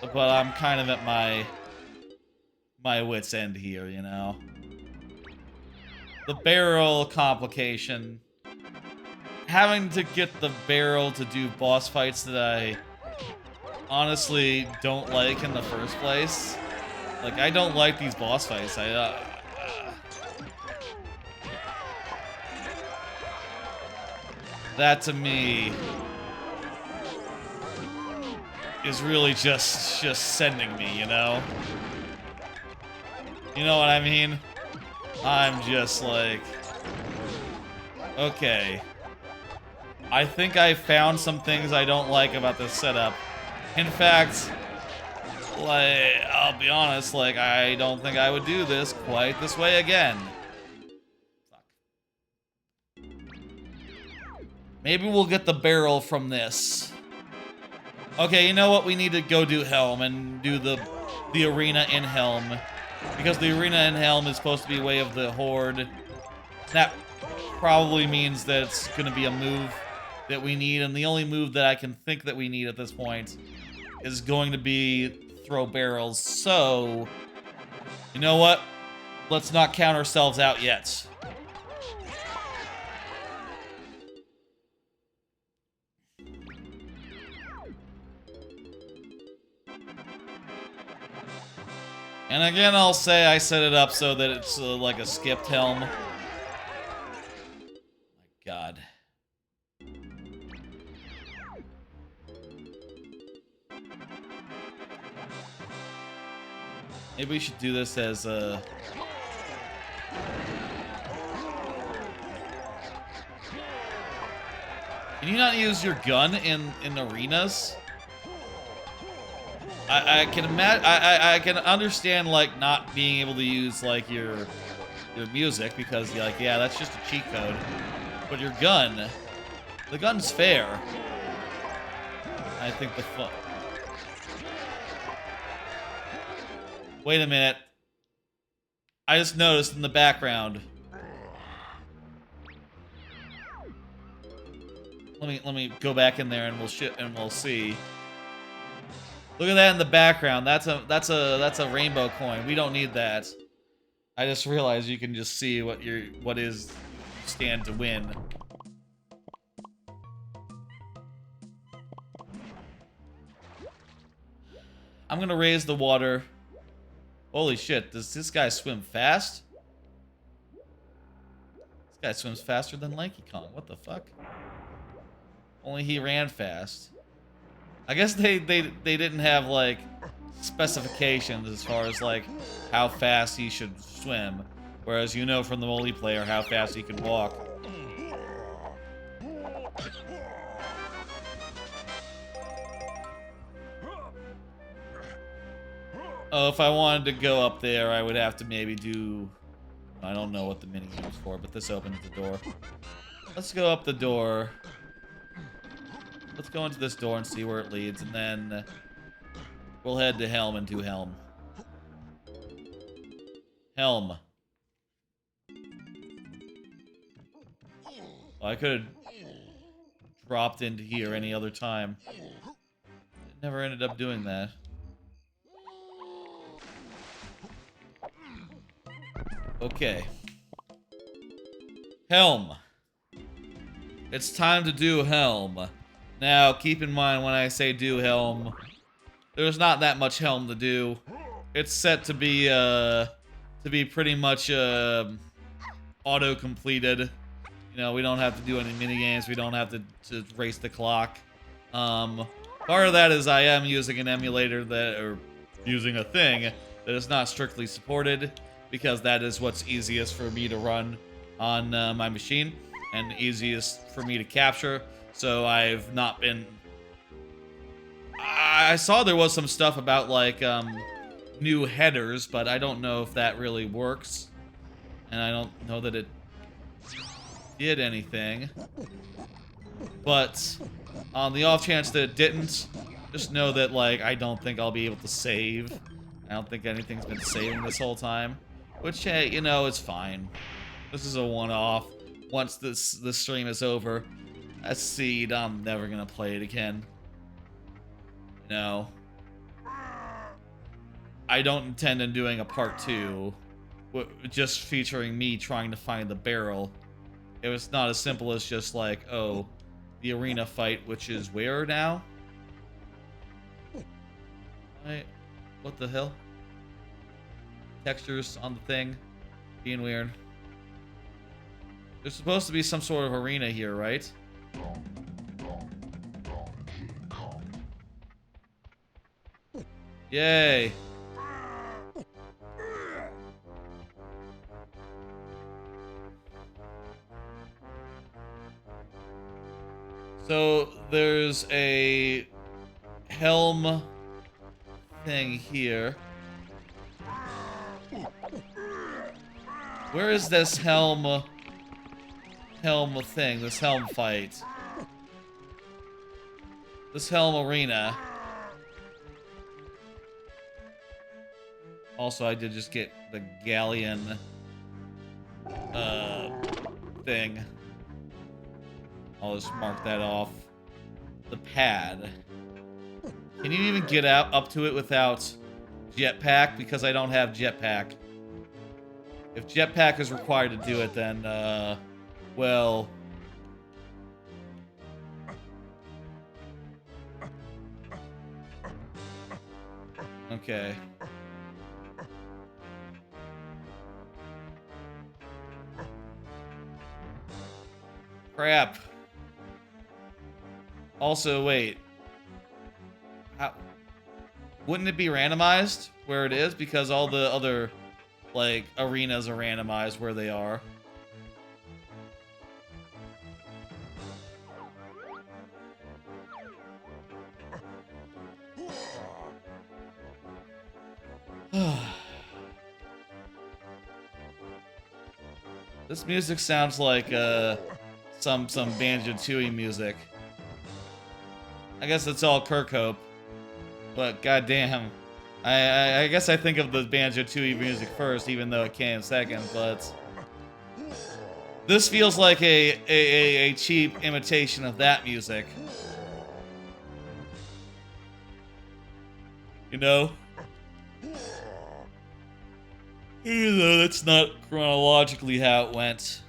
But I'm kind of at my wit's end here, you know. The barrel complication. Having to get the barrel to do boss fights that I honestly don't like in the first place. Like, I don't like these boss fights. That to me is really just sending me, you know? You know what I mean? I'm just like, okay. I think I found some things I don't like about this setup. In fact, like, I'll be honest, like, I don't think I would do this quite this way again. Fuck. Maybe we'll get the barrel from this. Okay, you know what? We need to go do Helm and do the arena in Helm. Because the arena in Helm is supposed to be Way of the Horde. That probably means that it's going to be a move that we need. And the only move that I can think that we need at this point is going to be throw barrels. So, you know what? Let's not count ourselves out yet. And again, I'll say I set it up so that it's like a skipped Helm. My God. Maybe we should do this as a... Can you not use your gun in arenas? I can imagine. I can understand like not being able to use like your music because like yeah, that's just a cheat code. But your gun, the gun's fair. I think the fun. Wait a minute. I just noticed in the background. Let me go back in there and we'll see. Look at that in the background. That's a rainbow coin. We don't need that. I just realized you can just see what is stand to win. I'm gonna raise the water. Holy shit, does this guy swim fast? This guy swims faster than Lanky Kong. What the fuck? Only he ran fast. I guess they didn't have like specifications as far as like how fast he should swim, whereas you know from the multiplayer how fast he can walk. Oh, if I wanted to go up there, I would have to maybe do... I don't know what the mini game is for, but this opens the door. Let's go up the door. Let's go into this door and see where it leads, and then we'll head to Helm and do Helm. Helm. Well, I could have dropped into here any other time. It never ended up doing that. Okay. Helm. It's time to do Helm. Now, keep in mind when I say do Helm, there's not that much Helm to do. It's set to be pretty much auto-completed. You know, we don't have to do any minigames. We don't have to race the clock. Part of that is I am using an emulator or using a thing that is not strictly supported, because that is what's easiest for me to run on my machine and easiest for me to capture. So I've not been... I saw there was some stuff about like new headers, but I don't know if that really works. And I don't know that it did anything. But on the off chance that it didn't, just know that like I don't think I'll be able to save. I don't think anything's been saving this whole time. Which, hey, you know, it's fine. This is a one-off. Once this stream is over, A seed. I'm never gonna play it again. No. I don't intend on doing a part 2, just featuring me trying to find the barrel. It was not as simple as just like, oh, the arena fight, which is where now? What the hell? Textures on the thing being weird. There's supposed to be some sort of arena here, right? Yay! So there's a Helm thing here. Where is this Helm thing? This Helm fight? This Helm arena. Also, I did just get the galleon thing. I'll just mark that off. The pad. Can you even get up to it without jetpack? Because I don't have jetpack. If jetpack is required to do it, then, well... Okay. Crap. Also, wait. Wouldn't it be randomized where it is? Because all the other, like, arenas are randomized where they are. This music sounds like, some Banjo-Tooie music. I guess it's all Kirkhope. But goddamn, I guess I think of the Banjo-Tooie music first, even though it came second. But this feels like a cheap imitation of that music. You know, even though that's not chronologically how it went.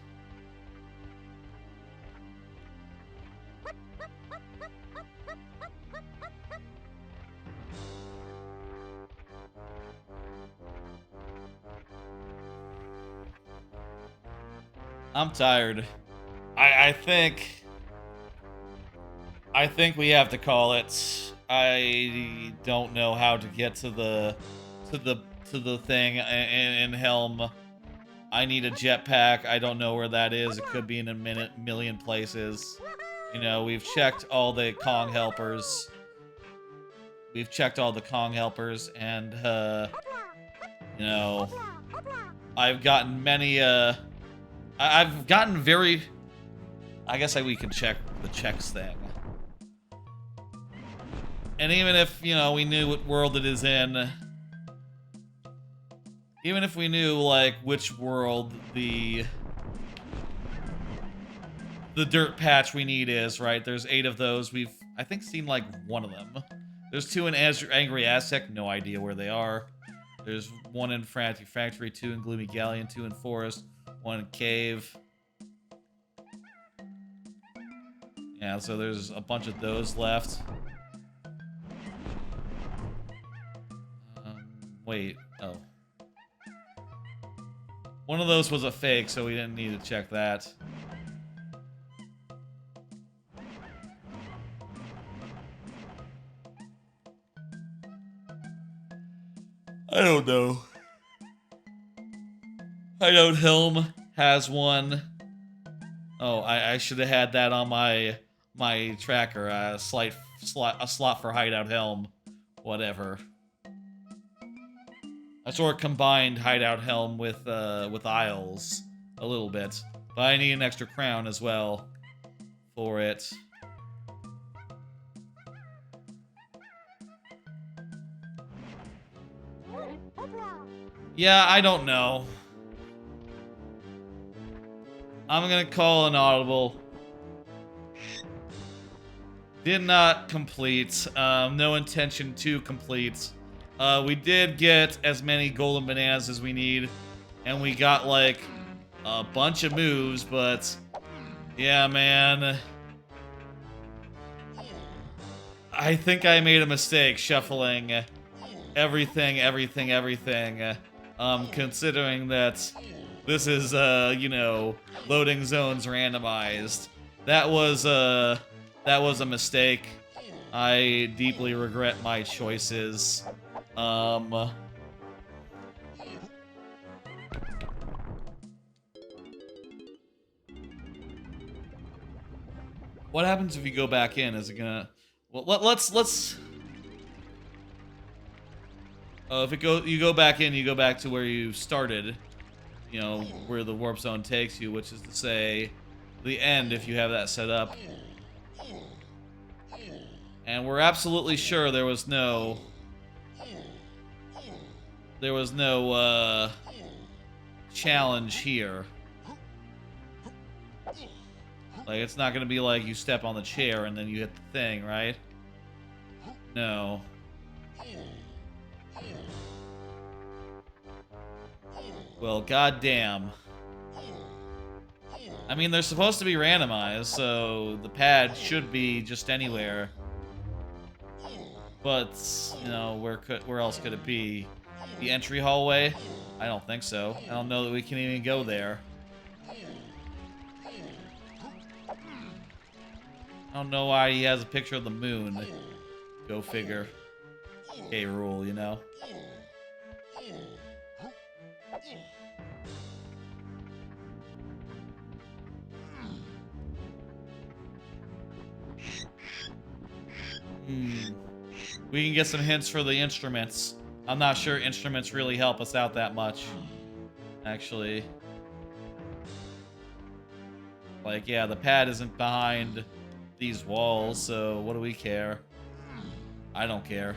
I'm tired. I think we have to call it. I don't know how to get to the thing in Helm. I need a jetpack. I don't know where that is. It could be in a million places. You know, we've checked all the Kong helpers. And you know, I've gotten many I've gotten very... I guess we can check the checks thing. And even if, you know, we knew what world it is in... Even if we knew, like, which world the dirt patch we need is, right? There's 8 of those. We've, I think, seen, like, 1 of them. There's 2 in Angry Aztec. No idea where they are. There's 1 in Frantic Factory, 2 in Gloomy Galleon, 2 in Forest, 1 in Cave. Yeah, so there's a bunch of those left. Wait. Oh. One of those was a fake, so we didn't need to check that. I don't know. Hideout Helm has one. Oh, I should have had that on my tracker. A slot for Hideout Helm. Whatever. I sort of combined Hideout Helm with Isles a little bit, but I need an extra crown as well for it. Yeah, I don't know. I'm gonna call an audible. Did not complete. No intention to complete. We did get as many golden bananas as we need, and we got like a bunch of moves, but yeah, man. I think I made a mistake shuffling everything, considering that this is, you know, loading zones randomized. That was a mistake. I deeply regret my choices. What happens if you go back in? Is it gonna... Well, let's... if you go back in, you go back to where you started. You know, where the warp zone takes you, which is to say, the end if you have that set up. And we're absolutely sure there was no... challenge here. Like, it's not gonna be like you step on the chair and then you hit the thing, right? No. Well, goddamn. I mean, they're supposed to be randomized, so the pad should be just anywhere. But, you know, where else could it be? The entry hallway? I don't think so. I don't know that we can even go there. I don't know why he has a picture of the moon. Go figure. K Rool, you know? We can get some hints for the instruments. I'm not sure instruments really help us out that much. Actually. Like, yeah, the pad isn't behind these walls, so what do we care? I don't care.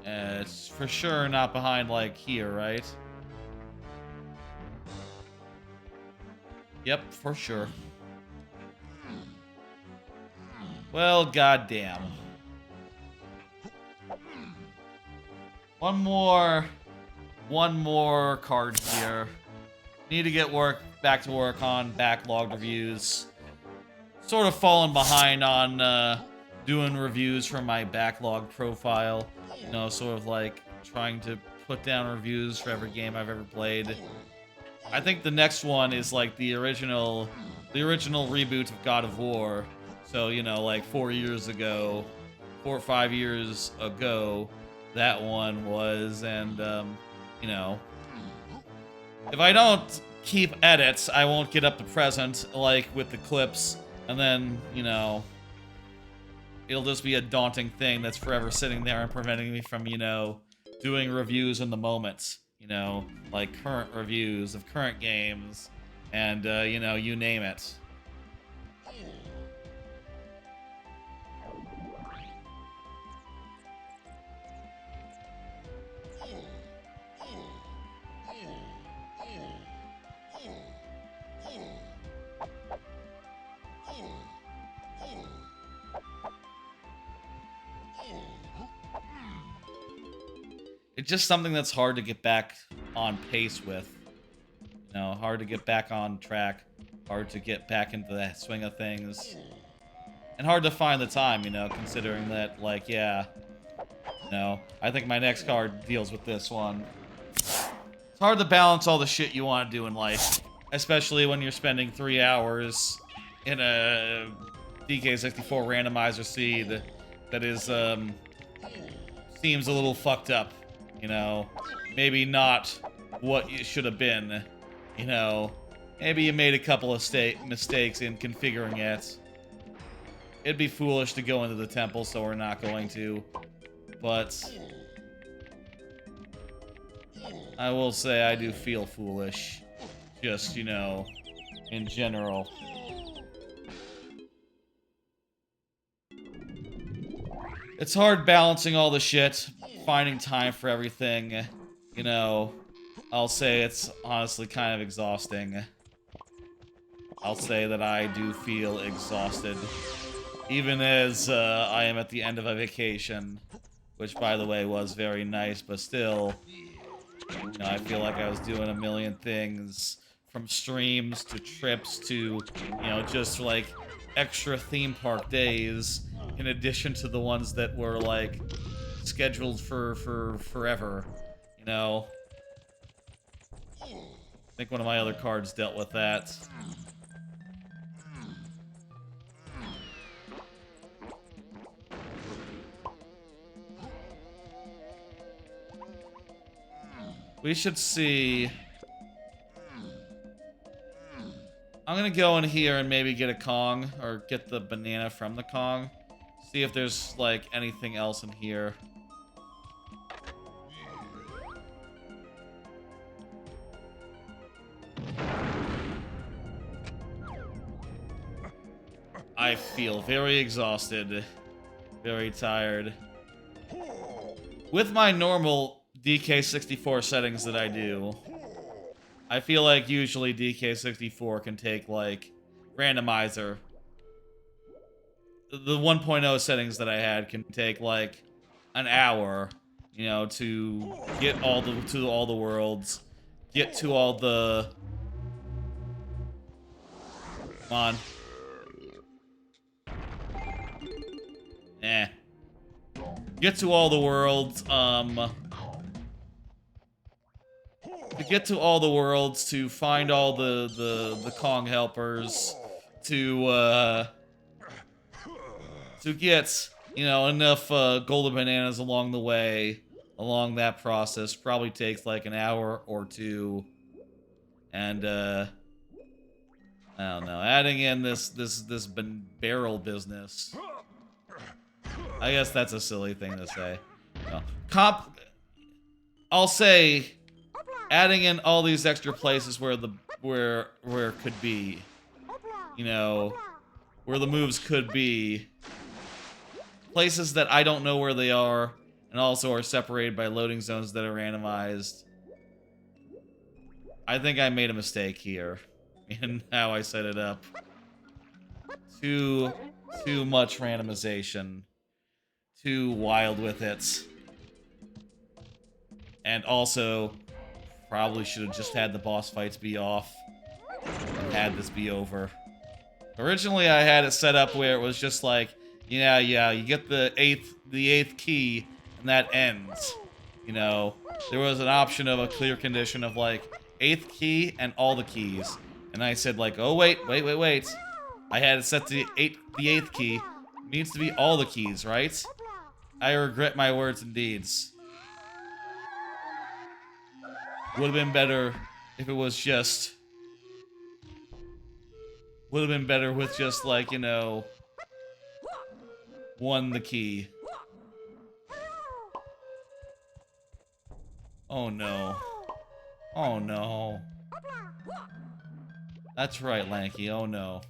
It's for sure not behind, like, here, right? Yep, for sure. Well, goddamn. One more card here. Need to get back to work on backlogged reviews. Sort of fallen behind on doing reviews from my backlog profile. You know, sort of like trying to put down reviews for every game I've ever played. I think the next one is like the original reboot of God of War. So, you know, like 4 or 5 years ago, that one was, and, you know, if I don't keep edits, I won't get up to present, like with the clips, and then, you know, it'll just be a daunting thing that's forever sitting there and preventing me from, you know, doing reviews in the moment, you know, like current reviews of current games, and, you know, you name it. It's just something that's hard to get back on pace with. You know, hard to get back on track. Hard to get back into the swing of things. And hard to find the time, you know, considering that, like, yeah. You know, I think my next card deals with this one. It's hard to balance all the shit you want to do in life. Especially when you're spending 3 hours in a DK64 Randomizer seed that is, seems a little fucked up. You know, maybe not what it should have been. You know, maybe you made a couple of mistakes in configuring it. It'd be foolish to go into the temple, so we're not going to. But I will say I do feel foolish. Just, you know, in general. It's hard balancing all the shit, finding time for everything. You know, I'll say it's honestly kind of exhausting. I'll say that I do feel exhausted. Even as I am at the end of a vacation, which, by the way, was very nice, but still, you know, I feel like I was doing a million things, from streams to trips to, you know, just like extra theme park days, in addition to the ones that were like scheduled for forever, you know. I think one of my other cards dealt with that. We should see. I'm gonna go in here and maybe get a Kong, or get the banana from the Kong. See if there's, like, anything else in here. I feel very exhausted. Very tired. With my normal DK64 settings that I do, I feel like usually DK64 can take, like, randomizer. The 1.0 settings that I had can take, like, an hour, you know, to get all the worlds, get to all the... Come on. Get to all the worlds, to get to all the worlds, to find all the Kong helpers, to get, you know, enough golden bananas along the way, along that process, probably takes like an hour or two. And I don't know, adding in this barrel business, I guess that's a silly thing to say. No. I'll say, adding in all these extra places where it could be, you know, where the moves could be, places that I don't know where they are, and also are separated by loading zones that are randomized. I think I made a mistake here in how I set it up. Too much randomization. Too wild with it. And also, probably should have just had the boss fights be off and had this be over. Originally, I had it set up where it was just like, yeah, you get the eighth key, and that ends. You know, there was an option of a clear condition of like 8th key and all the keys, and I said like, oh wait. I had it set to the 8th key. It needs to be all the keys, right? I regret my words and deeds. Would have been better if it was just... Would have been better with just, like, you know... One the key. Oh no. Oh no. That's right, Lanky. Oh no.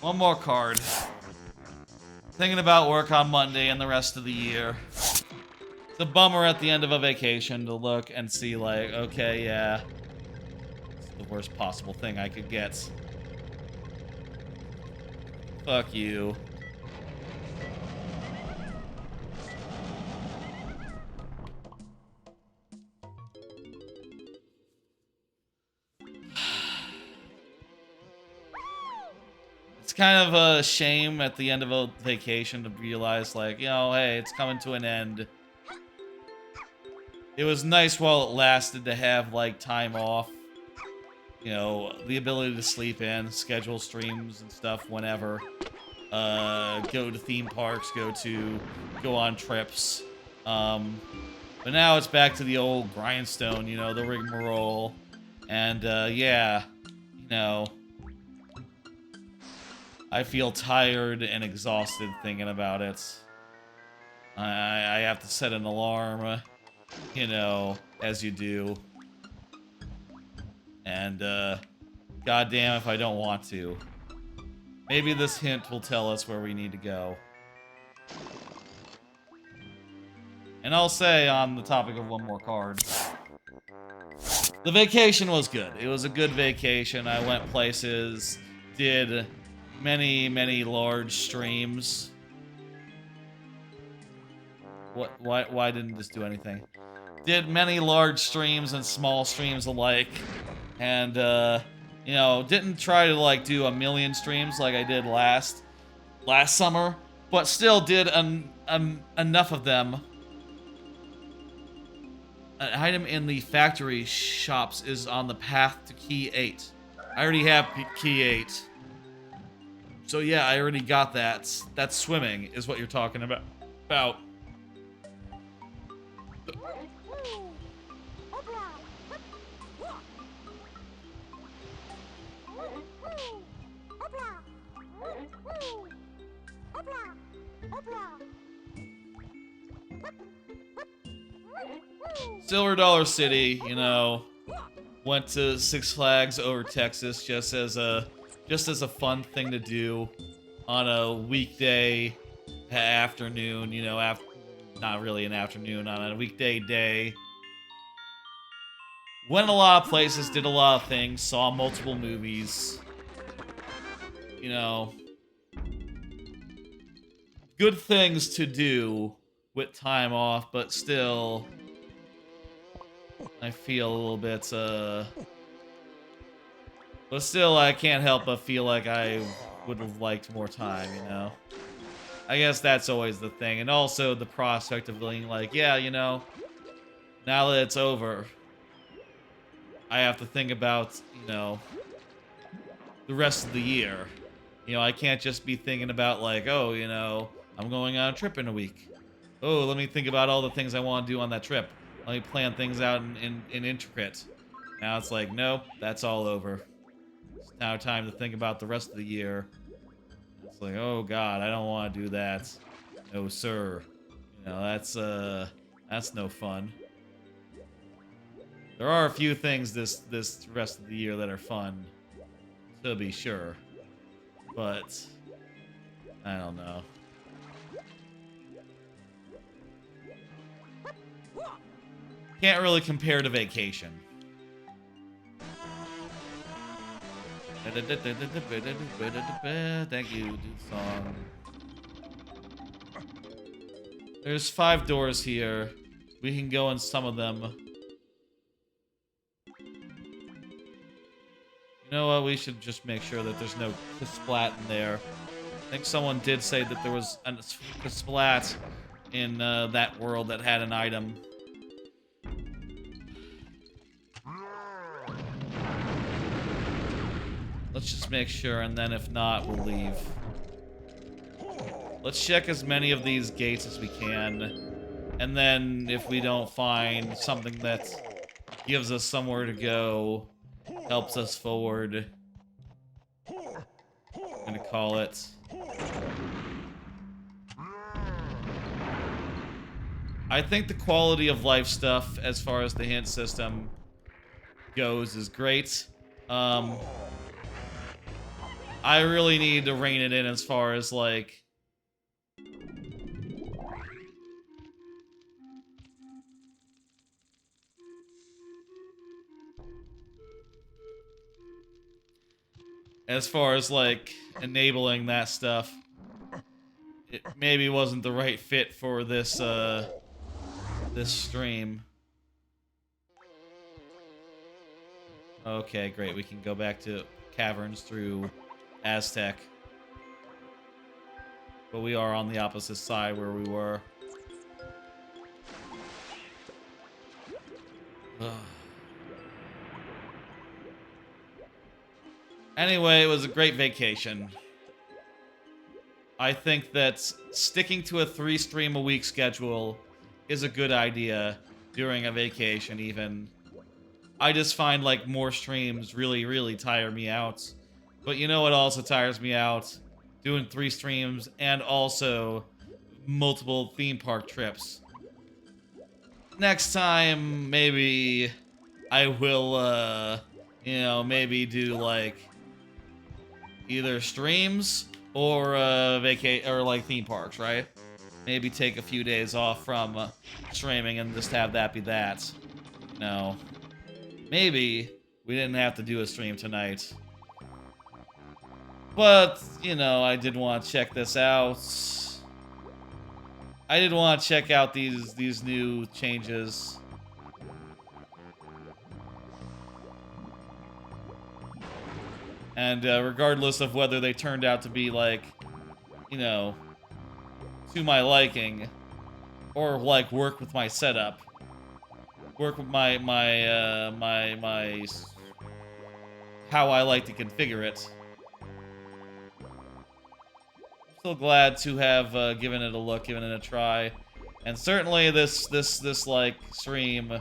One more card. Thinking about work on Monday and the rest of the year. It's a bummer at the end of a vacation to look and see like, okay, yeah. It's the worst possible thing I could get. Fuck you. It's kind of a shame at the end of a vacation to realize, like, you know, hey, it's coming to an end. It was nice while it lasted to have, like, time off. You know, the ability to sleep in, schedule streams and stuff whenever. Go to theme parks, go on trips. But now it's back to the old grindstone, you know, the rigmarole. And, yeah, you know... I feel tired and exhausted thinking about it. I have to set an alarm, you know, as you do. And, goddamn if I don't want to. Maybe this hint will tell us where we need to go. And I'll say on the topic of one more card, the vacation was good. It was a good vacation. I went places, did many, many large streams. What? Why didn't this do anything? Did many large streams and small streams alike. And, you know, didn't try to, like, do a million streams like I did last summer, but still did enough of them. An item in the factory shops is on the path to key 8. I already have key 8. So yeah, I already got that. That's swimming, is what you're talking about. Silver Dollar City, you know, went to Six Flags over Texas just as a fun thing to do on a weekday afternoon, you know, not really an afternoon, on a weekday day. Went a lot of places, did a lot of things, saw multiple movies. You know, good things to do with time off, but still, I feel a little bit, but still, I can't help but feel like I would have liked more time, you know? I guess that's always the thing. And also the prospect of being like, yeah, you know, now that it's over, I have to think about, you know, the rest of the year. You know, I can't just be thinking about, like, oh, you know, I'm going on a trip in a week. Oh, let me think about all the things I want to do on that trip. Let me plan things out in intricate. Now it's like, nope, that's all over. It's now time to think about the rest of the year. It's like, oh god, I don't want to do that. No, sir. You know, that's no fun. There are a few things this rest of the year that are fun, to be sure. But I don't know. Can't really compare to vacation. Thank you, dude song. There's 5 doors here. We can go in some of them. You know what? We should just make sure that there's no Kasplat in there. I think someone did say that there was a Kasplat in that world that had an item. Let's just make sure, and then if not, we'll leave. Let's check as many of these gates as we can. And then if we don't find something that gives us somewhere to go, helps us forward, I'm gonna call it. I think the quality of life stuff, as far as the hint system goes, is great. I really need to rein it in as far as, like... as far as, like, enabling that stuff. It maybe wasn't the right fit for this, this stream. Okay, great. We can go back to caverns through Aztec. But we are on the opposite side where we were. Anyway, it was a great vacation. I think that sticking to a 3-stream-a-week schedule is a good idea during a vacation, even. I just find, like, more streams really, really tire me out. But you know what also tires me out? Doing 3 streams and also multiple theme park trips. Next time, maybe I will, you know, maybe do, like, either streams or or like theme parks, right? Maybe take a few days off from streaming and just have that be that. You know, maybe we didn't have to do a stream tonight. But, you know, I did want to check this out. I did want to check out these new changes. And regardless of whether they turned out to be like, you know, to my liking, or like work with my setup, work with my how I like to configure it. Still glad to have given it a look, given it a try, and certainly this like stream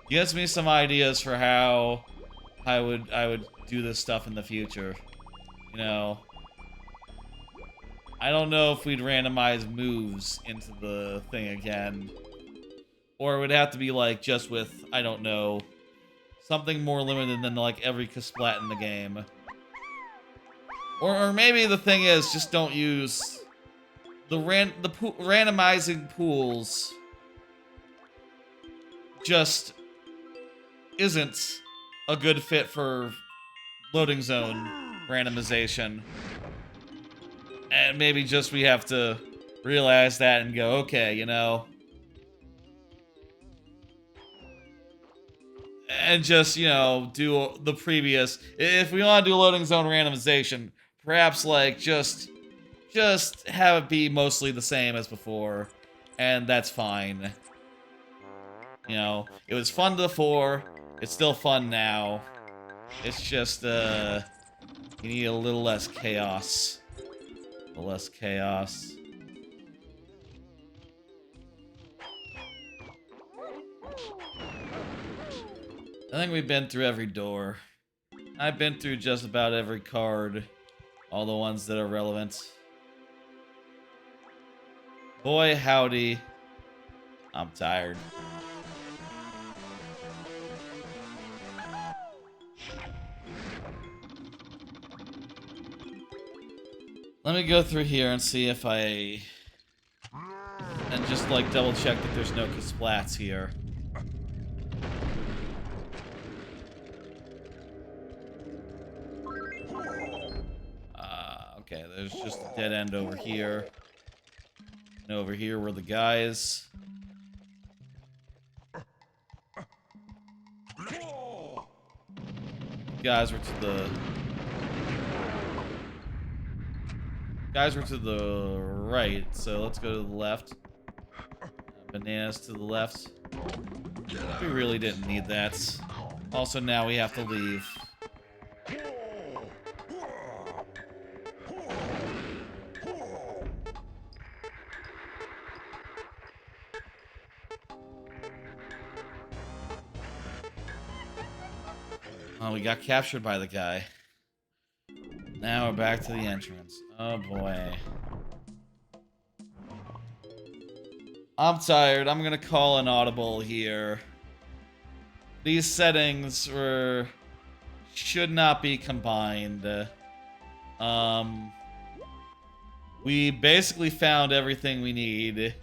gives me some ideas for how I would do this stuff in the future. You know, I don't know if we'd randomize moves into the thing again, or it would have to be like just with, I don't know, something more limited than like every Kasplat in the game. Or maybe the thing is, just don't use the randomizing pools. Just isn't a good fit for loading zone randomization. And maybe just we have to realize that and go, okay, you know. And just, you know, do the previous. If we want to do loading zone randomization, perhaps like just have it be mostly the same as before. And that's fine. You know, it was fun before. It's still fun now. It's just, you need a little less chaos. A little less chaos. I think we've been through every door. I've been through just about every card. All the ones that are relevant. Boy, howdy. I'm tired. Let me go through here and see if I... And just, like, double check that there's no Kasplats here. Okay, there's just a dead end over here. And over here were the guys. Guys were to the... Guys were to the right, so let's go to the left. Bananas to the left. We really didn't need that. Also, now we have to leave. Oh, we got captured by the guy. Now we're back to the entrance. Oh boy. I'm tired. I'm gonna call an audible here. These settings should not be combined. We basically found everything we need,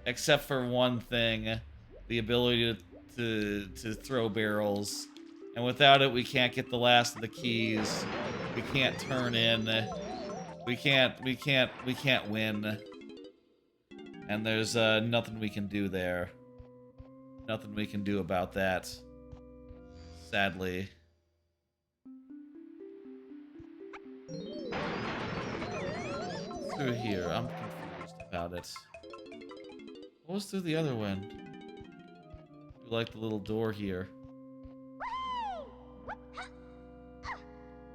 except for one thing, the ability to throw barrels. And without it, we can't get the last of the keys. We can't turn in. We can't win. And there's nothing we can do there. Nothing we can do about that. Sadly. Through here, I'm confused about it. What was through the other one? We like the little door here.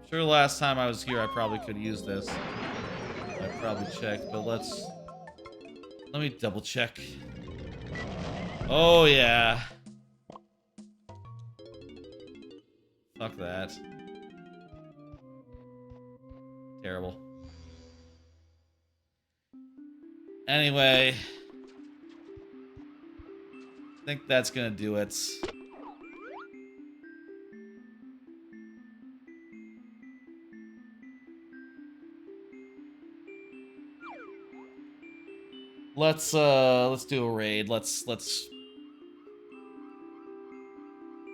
Sure, last time I was here, I probably could use this. I probably checked, but let me double check. Oh yeah. Fuck that. Terrible. Anyway, I think that's gonna do it. Let's do a raid. Let's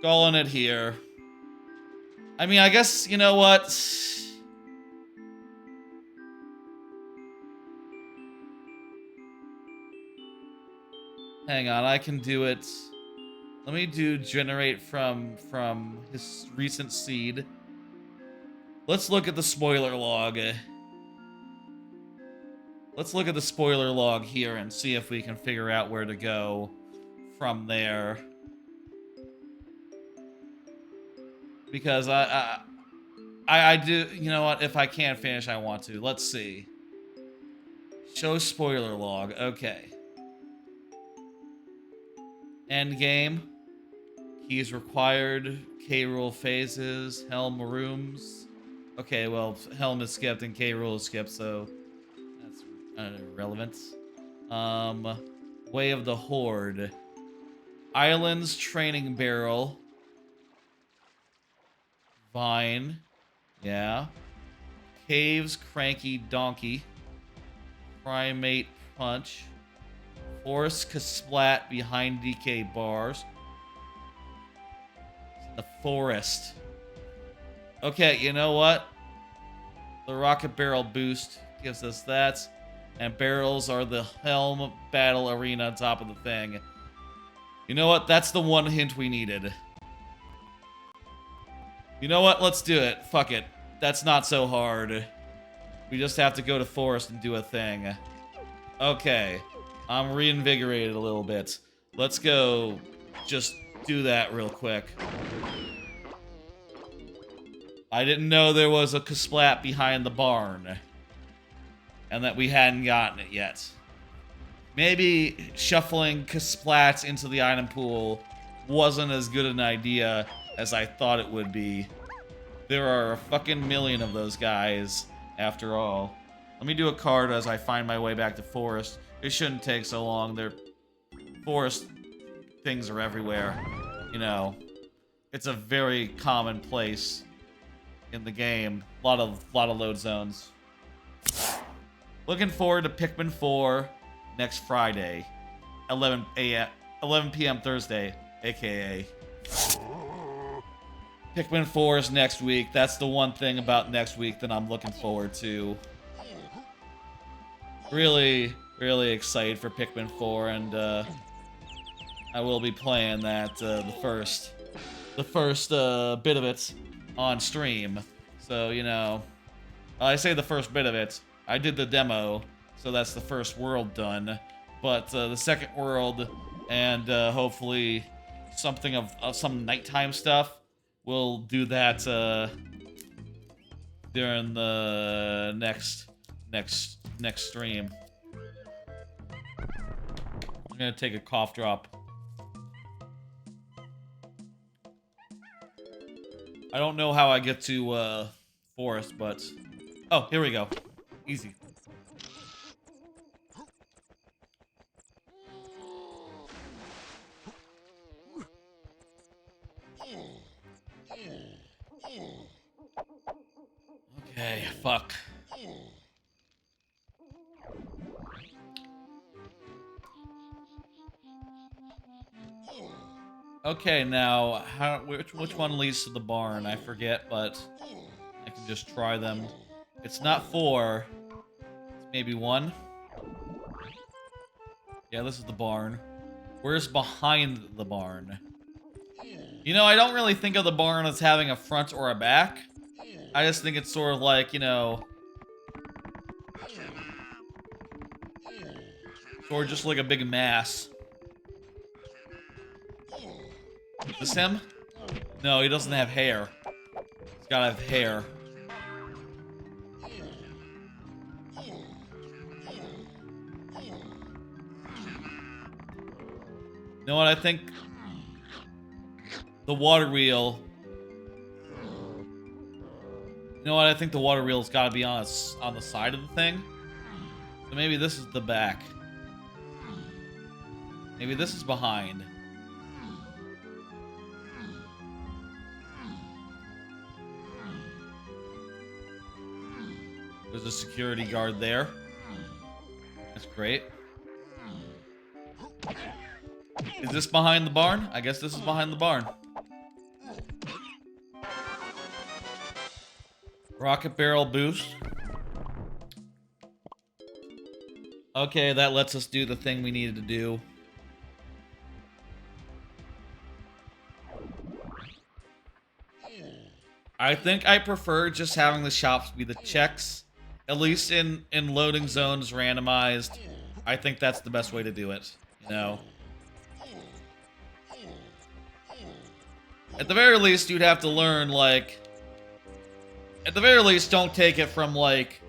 call on it here. I mean, I guess, you know what? Hang on, I can do it. Let me do generate from his recent seed. Let's look at the spoiler log. Let's look at the spoiler log here and see if we can figure out where to go from there. Because I do, you know what? If I can't finish, I want to. Let's see. Show spoiler log. Okay. End game. Keys required. K Rool phases. Helm rooms. Okay, well, Helm is skipped and K Rool is skipped, so that's irrelevant. Way of the Horde. Islands training barrel. Vine. Yeah. Caves cranky donkey. Primate punch. Forest Kasplat behind DK bars. The forest. Okay, you know what? The rocket barrel boost gives us that. And barrels are the Helm battle arena on top of the thing. You know what? That's the one hint we needed. You know what? Let's do it. Fuck it. That's not so hard. We just have to go to forest and do a thing. Okay. I'm reinvigorated a little bit. Let's go just do that real quick. I didn't know there was a Kasplat behind the barn. And that we hadn't gotten it yet. Maybe shuffling Kasplats into the item pool wasn't as good an idea as I thought it would be. There are a fucking million of those guys, after all. Let me do a card as I find my way back to forest. It shouldn't take so long. Forest things are everywhere. You know, it's a very common place in the game. A lot of load zones. Looking forward to Pikmin 4 next Friday, 11 p.m. Thursday, aka Pikmin 4 is next week. That's the one thing about next week that I'm looking forward to. Really, really excited for Pikmin 4, and I will be playing that the first bit of it on stream. So, you know, I say the first bit of it. I did the demo, so that's the first world done. But the second world and hopefully something of some nighttime stuff, we'll do that during the next stream. I'm gonna take a cough drop. I don't know how I get to forest, but oh, here we go. Easy. Okay, fuck. Okay, now which one leads to the barn? I forget, but I can just try them. It's not 4. It's maybe 1. Yeah, this is the barn. Where's behind the barn? You know, I don't really think of the barn as having a front or a back. I just think it's sort of like, you know, sort of just like a big mass. Is this him? No, he doesn't have hair. He's gotta have hair. You know what I think? The water wheel. You know what I think? The water wheel's gotta be on the side of the thing. So maybe this is the back. Maybe this is behind. There's a security guard there. That's great. Is this behind the barn? I guess this is behind the barn. Rocket barrel boost. Okay, that lets us do the thing we needed to do. I think I prefer just having the shops be the checks. At least in loading zones randomized. I think that's the best way to do it. You know? At the very least, you'd have to learn, like... At the very least, don't take it from, like,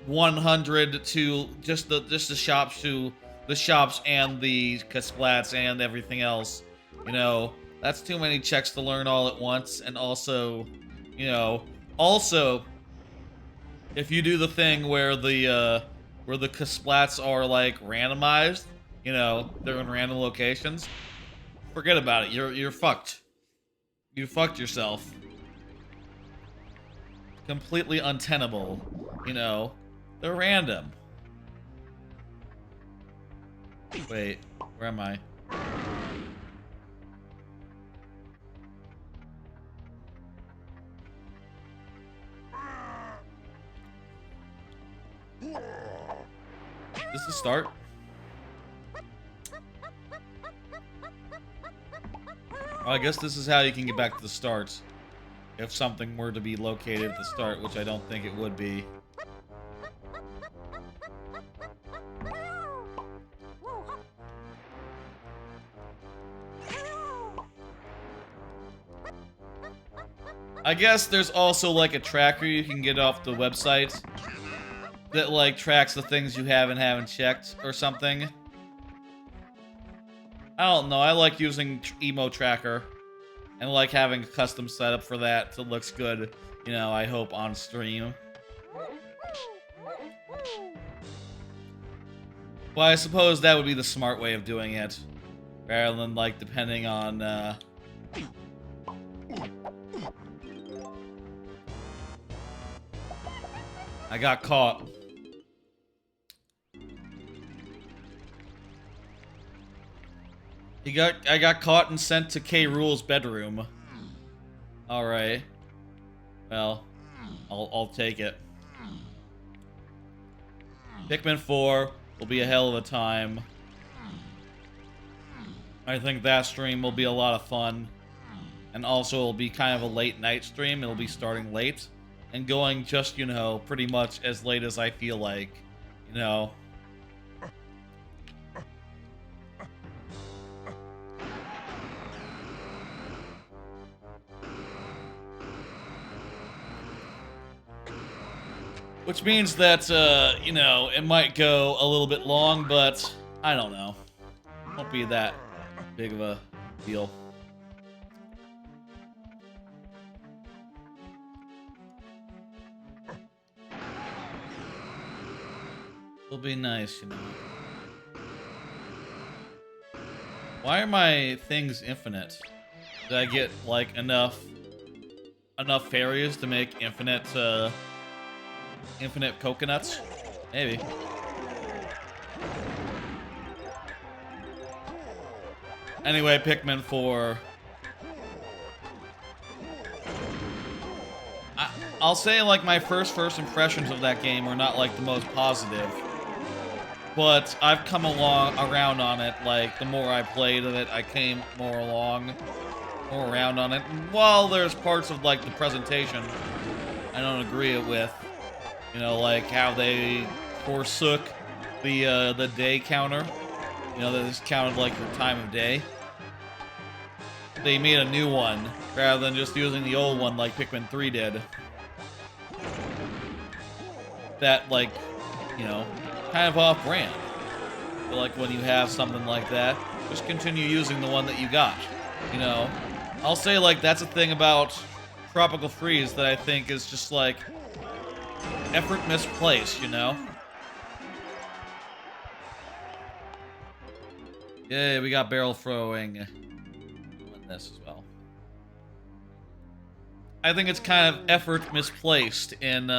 100 to just the shops to the shops and the Kasplats and everything else. You know, that's too many checks to learn all at once, and also... You know, also, if you do the thing where the Kasplats are like randomized, you know, they're in random locations, forget about it. You're fucked. You fucked yourself. Completely untenable. You know, they're random. Wait, where am I? This is start. Well, I guess this is how you can get back to the start. If something were to be located at the start, which I don't think it would be. I guess there's also like a tracker you can get off the website that like tracks the things you have and haven't checked or something. I don't know. I like using Emo Tracker and like having a custom setup for that that looks good, you know, I hope on stream. Well, I suppose that would be the smart way of doing it rather than like depending on I got caught. I got caught and sent to K Rool's bedroom. Alright. Well, I'll take it. Pikmin 4 will be a hell of a time. I think that stream will be a lot of fun. And also it'll be kind of a late night stream. It'll be starting late and going just, you know, pretty much as late as I feel like, you know. Which means that, you know, it might go a little bit long, but I don't know. Won't be that big of a deal. It'll be nice, you know. Why are my things infinite? Did I get, like, enough fairies to make infinite coconuts? Maybe. Anyway, Pikmin 4. I'll say, like, my first impressions of that game were not, like, the most positive. But I've come around on it, like, the more I played of it, I came more around on it. And while there's parts of, like, the presentation I don't agree with, you know, like how they forsook the day counter, you know, that just counted, like, your time of day. They made a new one, rather than just using the old one like Pikmin 3 did. That, like, you know, kind of off-brand. But, like, when you have something like that, just continue using the one that you got, you know? I'll say, like, that's a thing about Tropical Freeze that I think is just, like, effort misplaced, you know? Yay, we got barrel throwing. Doing this as well. I think it's kind of effort misplaced in,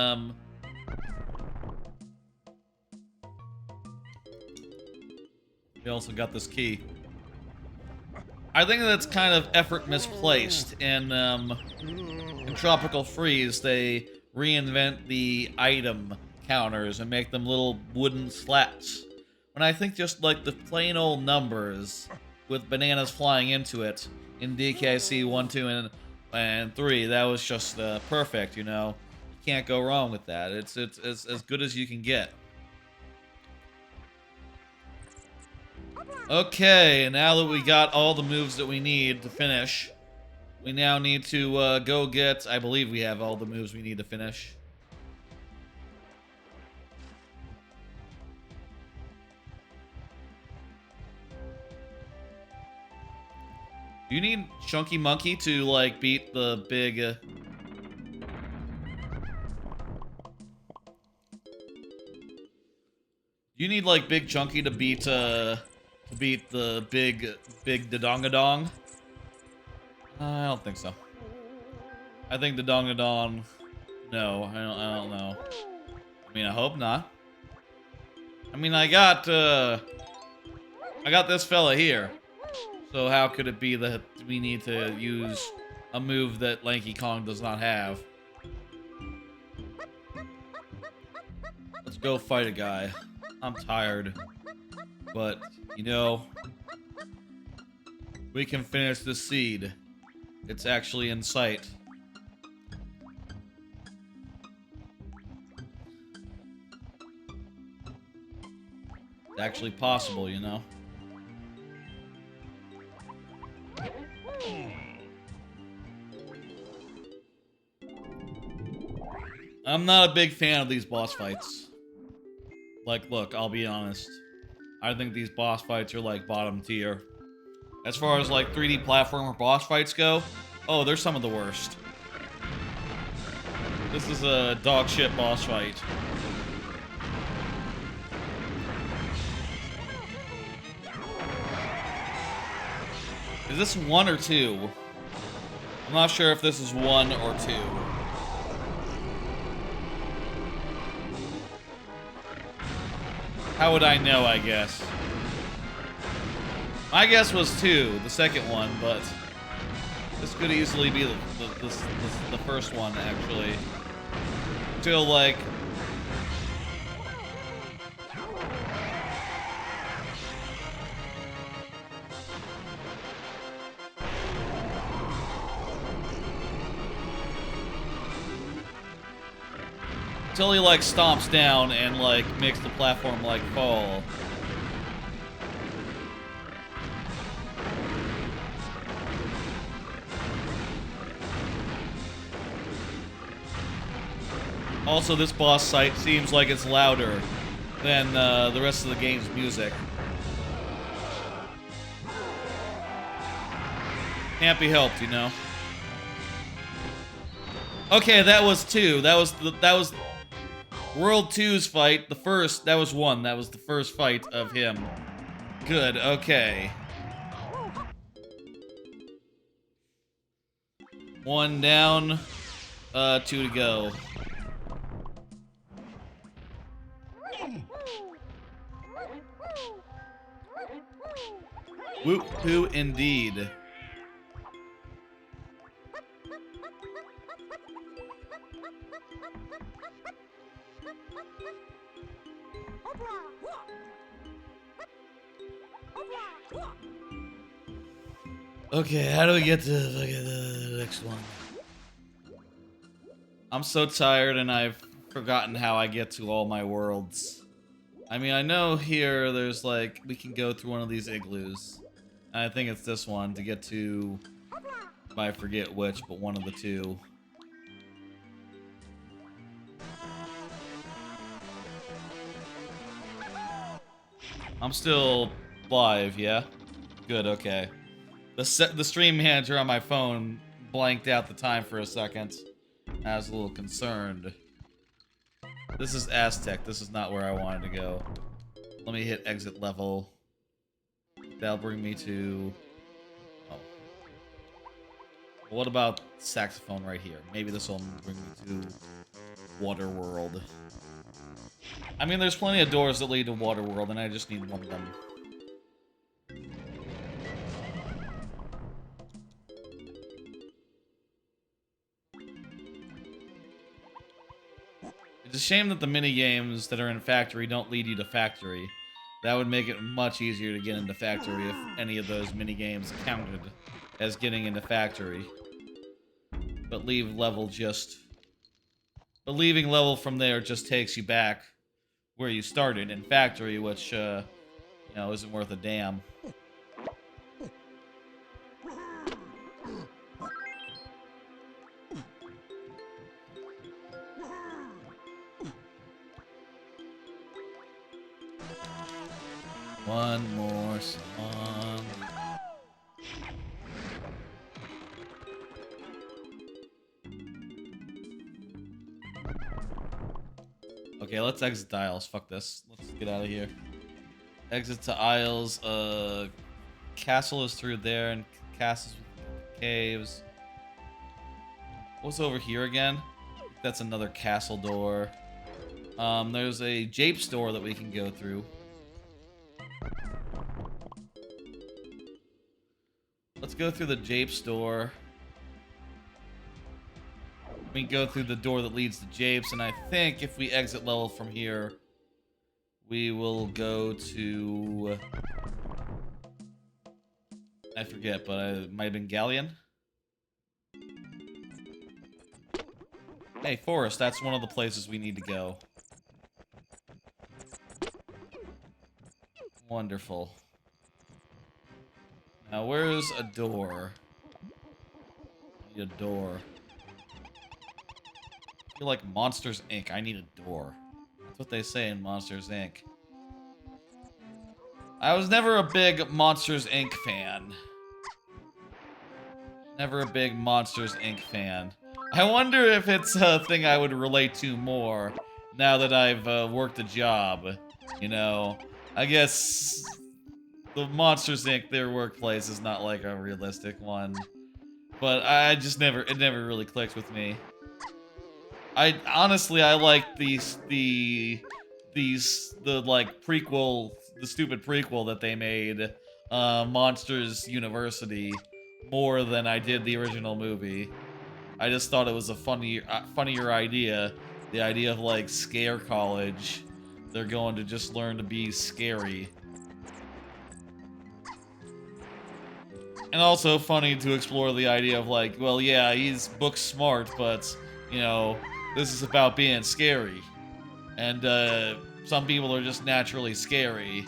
You also got this key. I think that's kind of effort misplaced. In Tropical Freeze, they reinvent the item counters and make them little wooden slats. When I think just like the plain old numbers with bananas flying into it in DKC 1, 2, and 3, that was just perfect, you know? You can't go wrong with that. It's as good as you can get. Okay, now that we got all the moves that we need to finish, we now need to go get... I believe we have all the moves we need to finish. Do you need Chunky Monkey to, like, beat the big... You need, like, Big Chunky to beat the big Dodongadong? I don't think so. I think Dodongadong... No, I don't know. I mean, I hope not. I mean, I got this fella here. So how could it be that we need to use a move that Lanky Kong does not have? Let's go fight a guy. I'm tired. But, you know, we can finish the seed. It's actually in sight. It's actually possible, you know? I'm not a big fan of these boss fights. Like, look, I'll be honest. I think these boss fights are, like, bottom tier. As far as, like, 3D platformer boss fights go, oh, they're some of the worst. This is a dog shit boss fight. Is this 1 or 2? I'm not sure if this is 1 or 2. How would I know, I guess? My guess was 2, the second one, but this could easily be the first one, actually. Until, like... Until he, like, stomps down and, like, makes the platform, like, fall. Also, this boss fight seems like it's louder than the rest of the game's music. Can't be helped, you know. Okay, that was 2. That was World 2's fight. The first, that was 1. That was the first fight of him. Good, okay. 1 down, 2 to go. Whoop, who indeed. Okay, how do we get to the next one? I'm so tired and I've forgotten how I get to all my worlds. I mean, I know here there's like, we can go through one of these igloos. I think it's this one to get to, I forget which, but one of the two. I'm still live, yeah? Good, okay. The stream manager on my phone blanked out the time for a second. I was a little concerned. This is Aztec. This is not where I wanted to go. Let me hit exit level. That'll bring me to... Oh. What about saxophone right here? Maybe this will bring me to Water World. I mean, there's plenty of doors that lead to Water World, and I just need one of them. It's a shame that the mini games that are in Factory don't lead you to Factory. That would make it much easier to get into Factory if any of those mini games counted as getting into Factory. But leaving level from there just takes you back where you started in Factory, which you know, isn't worth a damn. One more song. Okay, let's exit the aisles. Fuck this. Let's get out of here. Exit to aisles. Castle is through there, and castles with caves. What's over here again? That's another castle door. There's a Jape store that we can go through. Let's go through the Jape store. We go through the door that leads to Japes, and I think if we exit level from here, we will go to... I forget, but it might have been Galleon. Hey, Forest, that's one of the places we need to go. Wonderful. Now, where's a door? I need a door. I feel like Monsters, Inc. I need a door. That's what they say in Monsters, Inc. I was never a big Monsters, Inc. fan. Never a big Monsters, Inc. fan. I wonder if it's a thing I would relate to more now that I've worked a job. You know, I guess the Monsters, Inc., their workplace is not like a realistic one. But I just it never really clicked with me. Honestly, I like the like prequel, the stupid prequel that they made, Monsters University, more than I did the original movie. I just thought it was a funnier idea. The idea of like scare college. They're going to just learn to be scary. And also funny to explore the idea of like, well, yeah, he's book smart, but, you know, this is about being scary. And, some people are just naturally scary.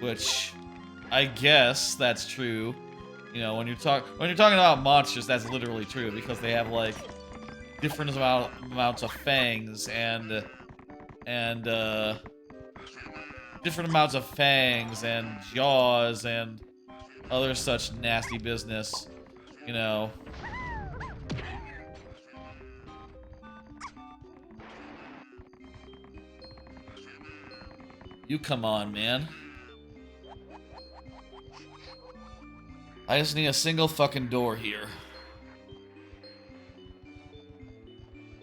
Which, I guess that's true. You know, when you're talking about monsters, that's literally true, because they have, like, different amounts of fangs and different amounts of fangs and jaws and other such nasty business, you know. You come on, man. I just need a single fucking door here.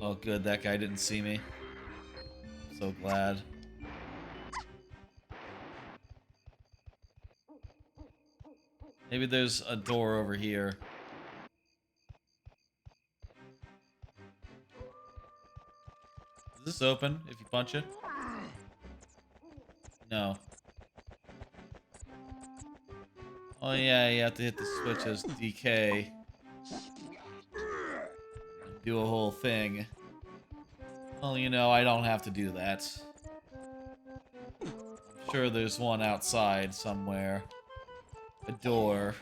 Oh, good, that guy didn't see me. I'm so glad. Maybe there's a door over here. Is this open if you punch it? No. Oh yeah, you have to hit the switch as DK. Do a whole thing. Well, you know, I don't have to do that. I'm sure there's one outside somewhere. A door.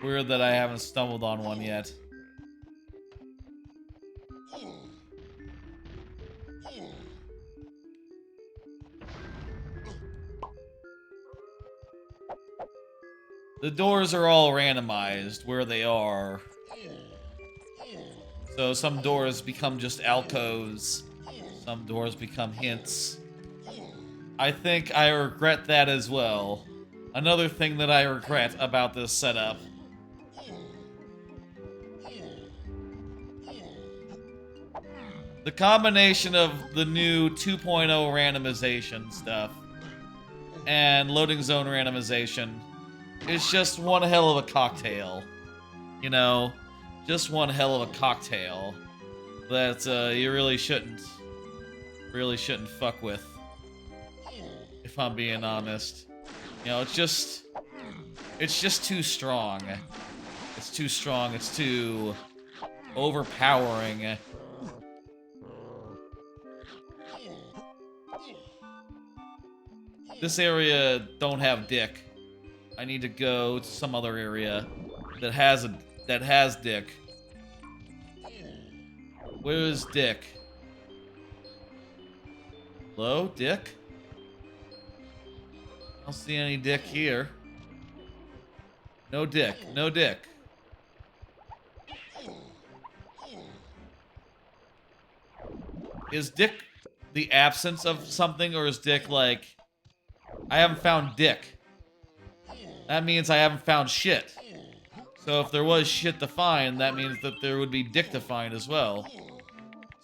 Weird that I haven't stumbled on one yet. The doors are all randomized where they are. So some doors become just alcoves. Some doors become hints. I think I regret that as well. Another thing that I regret about this setup. The combination of the new 2.0 randomization stuff and Loading Zone Randomization is just one hell of a cocktail. You know, just one hell of a cocktail that you really shouldn't fuck with, if I'm being honest. You know, it's just too strong. It's too strong. It's too overpowering. This area don't have Dick. I need to go to some other area that has Dick. Where is Dick? Hello, Dick? I don't see any Dick here. No Dick. No Dick. Is Dick the absence of something, or is Dick like... I haven't found Dick. That means I haven't found shit. So if there was shit to find, that means that there would be Dick to find as well.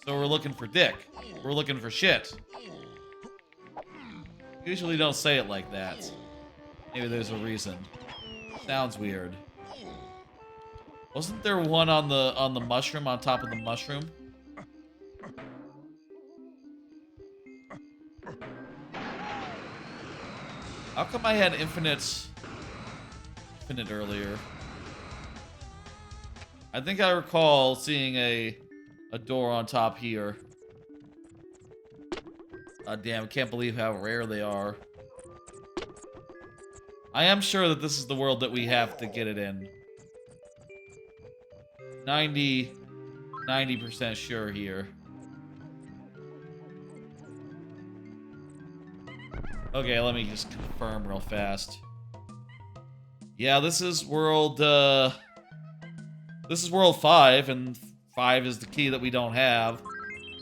So we're looking for Dick. We're looking for shit. Usually don't say it like that. Maybe there's a reason. Sounds weird. Wasn't there one on the mushroom, on top of the mushroom? How come I had infinite earlier? I think I recall seeing a door on top here. God damn, I can't believe how rare they are. I am sure that this is the world that we have to get it in. 90% sure here. Okay, let me just confirm real fast. Yeah, this is world 5, and 5 is the key that we don't have.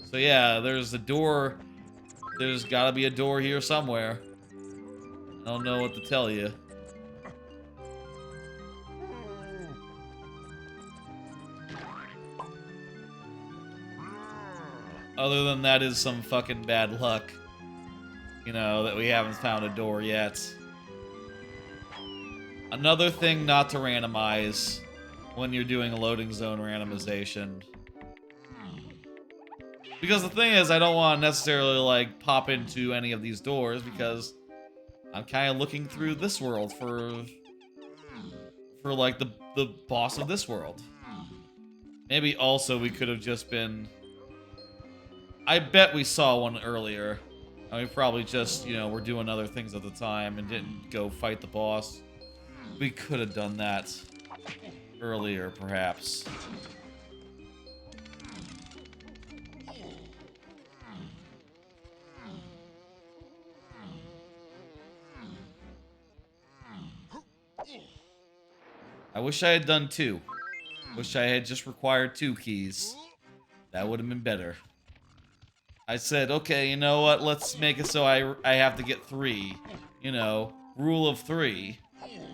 So yeah, there's a door. There's gotta be a door here somewhere. I don't know what to tell you. Other than that is some fucking bad luck. You know, that we haven't found a door yet. Another thing not to randomize when you're doing a loading zone randomization. Because the thing is, I don't want to necessarily, like, pop into any of these doors because I'm kind of looking through this world for like, the boss of this world. Maybe also we could have just been... I bet we saw one earlier. And we probably just, you know, were doing other things at the time and didn't go fight the boss. We could have done that earlier, perhaps. I wish I had done 2. Wish I had just required 2 keys. That would have been better. I said, okay, you know what? Let's make it so I have to get 3. You know, rule of 3.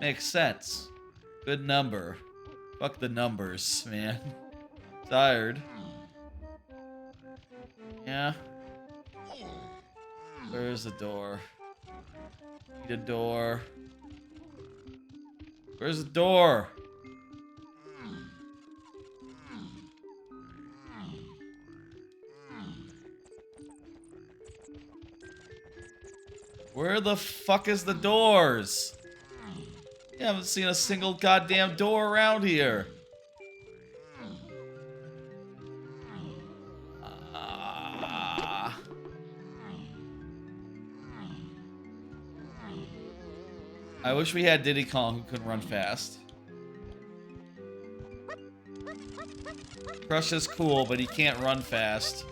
Makes sense. Good number. Fuck the numbers, man. Tired. Yeah. Where's the door? Need a door. Where's the door? Where the fuck is the doors? You haven't seen a single goddamn door around here. I wish we had Diddy Kong who could run fast. Krusha's cool, but he can't run fast.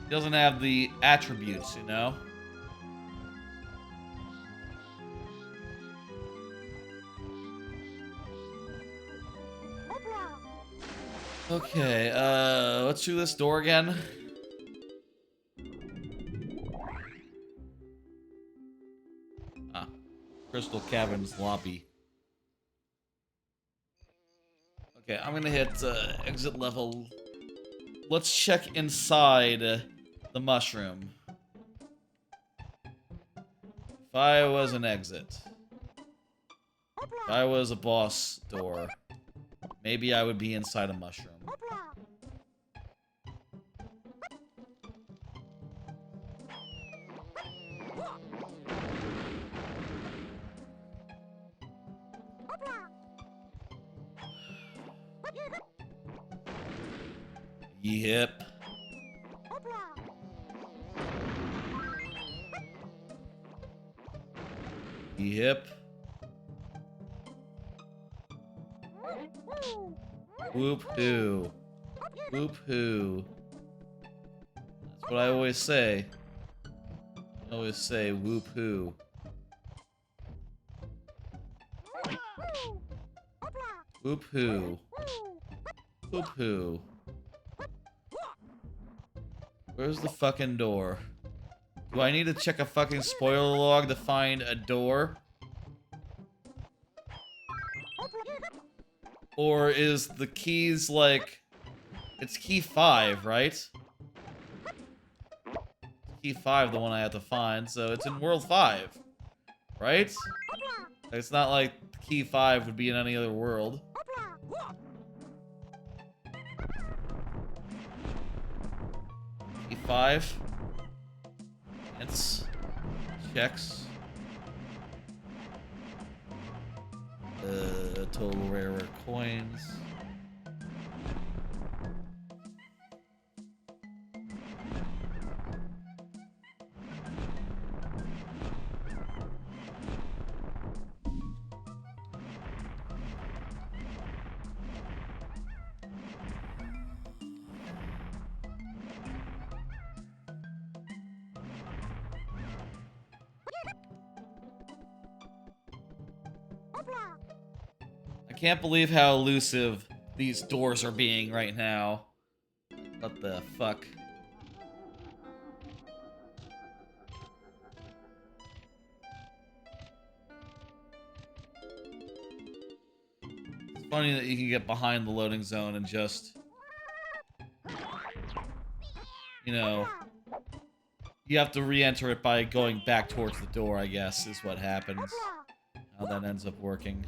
He doesn't have the attributes, you know? Okay, let's do this door again. Crystal Cabin's lobby. Okay, I'm gonna hit exit level. Let's check inside the mushroom. If I was an exit, if I was a boss door, maybe I would be inside a mushroom. Yep. Yep. Whoop hoo. Whoop hoo. That's what I always say. I always say whoop hoo. Whoop hoo. Whoop hoo. Where's the fucking door? Do I need to check a fucking spoiler log to find a door? Or is the keys like... It's key 5, right? Key 5 the one I have to find, so it's in world 5. Right? It's not like key 5 would be in any other world. Key 5. It's checks. Total rare coins. I can't believe how elusive these doors are being right now. What the fuck? It's funny that you can get behind the loading zone and just... You know... You have to re-enter it by going back towards the door, I guess, is what happens. How that ends up working.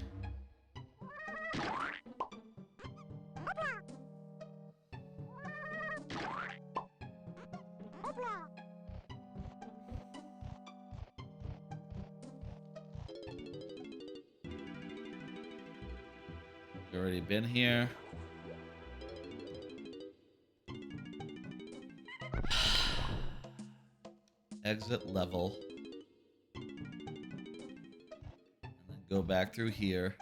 Already been here. Exit level. And then go back through here.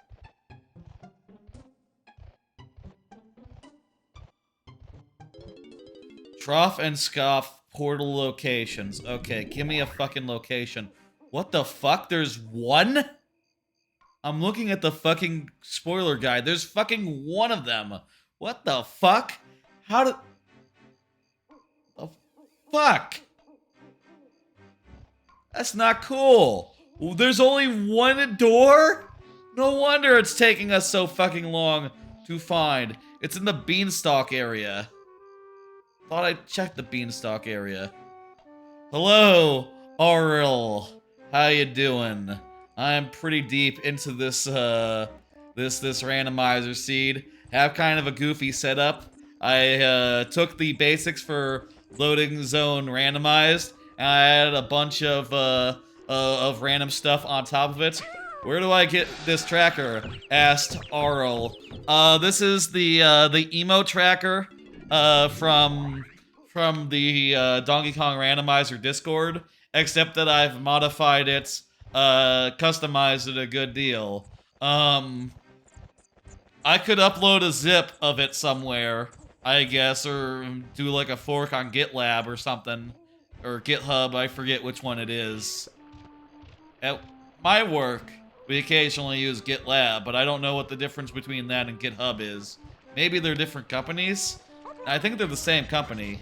Trough and Scoff portal locations. Okay, give me a fucking location. What the fuck? There's one? I'm looking at the fucking spoiler guide. There's fucking one of them. What the fuck? How did... The fuck? That's not cool. There's only one door? No wonder it's taking us so fucking long to find. It's in the beanstalk area. Thought I checked the beanstalk area. Hello, Auril. How you doing? I'm pretty deep into this this randomizer seed. Have kind of a goofy setup. I took the basics for Loading Zone Randomized, and I added a bunch of random stuff on top of it. Where do I get this tracker? Asked Auril. This is the emo tracker from the Donkey Kong Randomizer Discord, except that I've modified it, customized it a good deal. I could upload a zip of it somewhere, I guess, or do like a fork on GitLab or something, or GitHub, I forget which one it is. At my work, we occasionally use GitLab, but I don't know what the difference between that and GitHub is. Maybe they're different companies? I think they're the same company.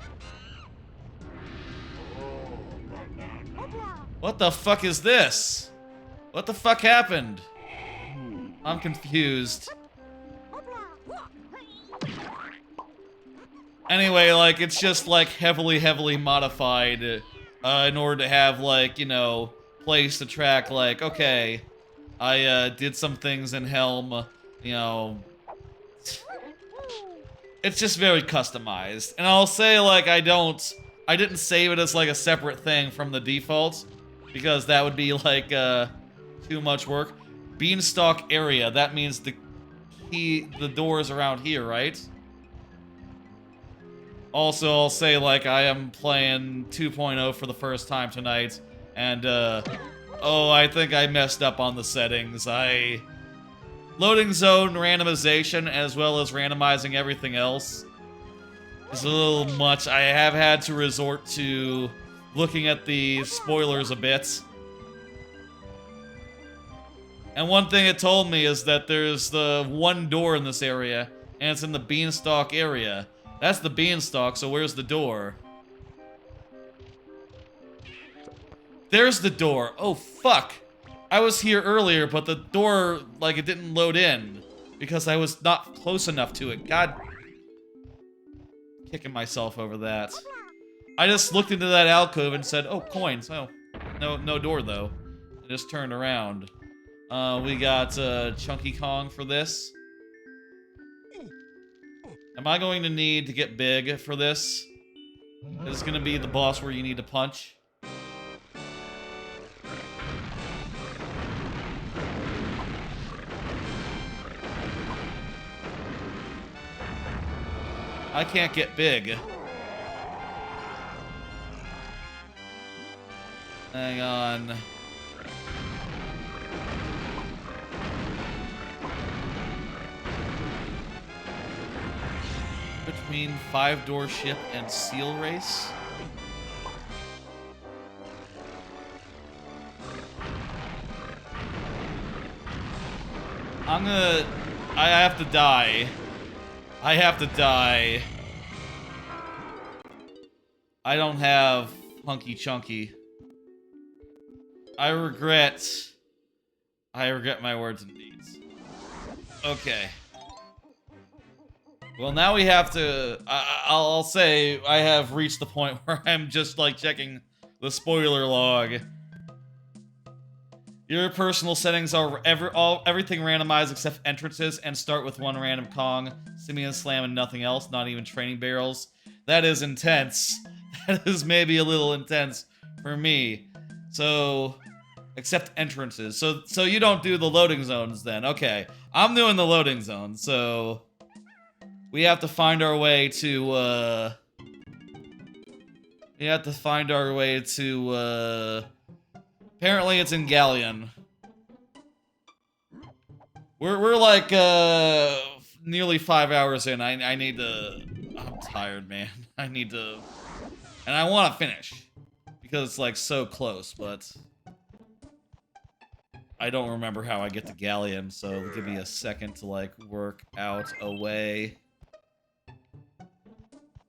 What the fuck is this? What the fuck happened? I'm confused. Anyway, like, it's just, like, heavily modified in order to have, like, you know, place to track, like, okay, I did some things in Helm, you know, it's just very customized. And I'll say, like, I didn't save it as, like, a separate thing from the default, because that would be, like, too much work. Beanstalk area, that means the door is around here, right? Also, I'll say, like, I am playing 2.0 for the first time tonight, and, oh, I think I messed up on the settings. Loading zone randomization, as well as randomizing everything else, is a little much. I have had to resort to looking at the spoilers a bit. And one thing it told me is that there's the one door in this area, and it's in the Beanstalk area. That's the Beanstalk, so where's the door? There's the door. Oh, fuck. I was here earlier, but the door, like, it didn't load in because I was not close enough to it. God. Kicking myself over that. I just looked into that alcove and said, oh, coins. Oh, no door, though. I just turned around. We got Chunky Kong for this. Am I going to need to get big for this? Is this going to be the boss where you need to punch? I can't get big. Hang on. Between 5-door ship and seal race? I have to die. I have to die. I don't have Hunky Chunky. I regret my words and deeds. Okay. Well, now we have to... I'll say I have reached the point where I'm just, like, checking the spoiler log. Your personal settings are everything randomized except entrances, and start with one random Kong, Simeon Slam, and nothing else, not even training barrels. That is intense. That is maybe a little intense for me. So, except entrances. So you don't do the loading zones then. Okay, I'm doing the loading zones, so... We have to find our way to, We have to find our way to, Apparently it's in Galleon. We're like, nearly 5 hours in. I need to... I'm tired, man. I need to... And I want to finish. Because it's, like, so close, but... I don't remember how I get to Galleon, so give me a second to, like, work out a way.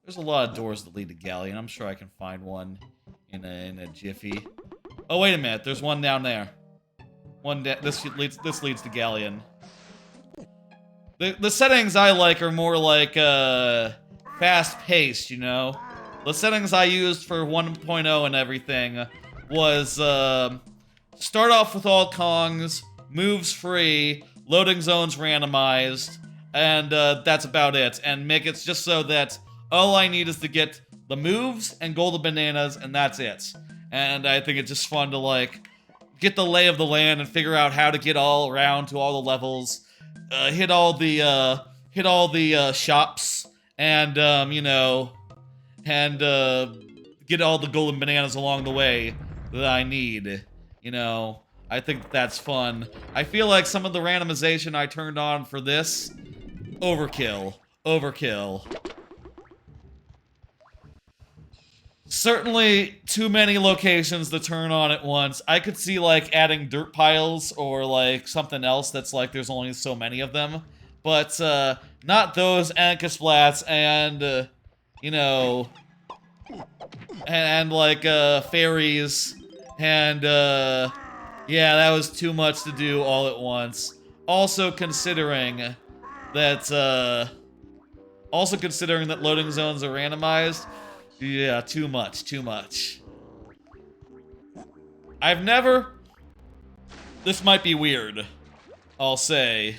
There's a lot of doors that lead to Galleon. I'm sure I can find one in a jiffy. Oh, wait a minute. There's one down there. This leads to Galleon. The settings I like are more like fast-paced, you know? The settings I used for 1.0 and everything was start off with all Kongs, moves free, loading zones randomized, and that's about it. And make it just so that all I need is to get the moves and golden bananas, and that's it. And I think it's just fun to, like, get the lay of the land and figure out how to get all around to all the levels, hit all the shops, and, you know, and, get all the golden bananas along the way that I need. You know, I think that's fun. I feel like some of the randomization I turned on for this, overkill. Overkill. Certainly too many locations to turn on at once. I could see, like, adding dirt piles or, like, something else that's, like, there's only so many of them. But, not those, and Kasplats, and, you know... And, like, fairies, and, yeah, that was too much to do all at once. Also considering that, loading zones are randomized... Yeah, too much, too much. I've never... This might be weird, I'll say.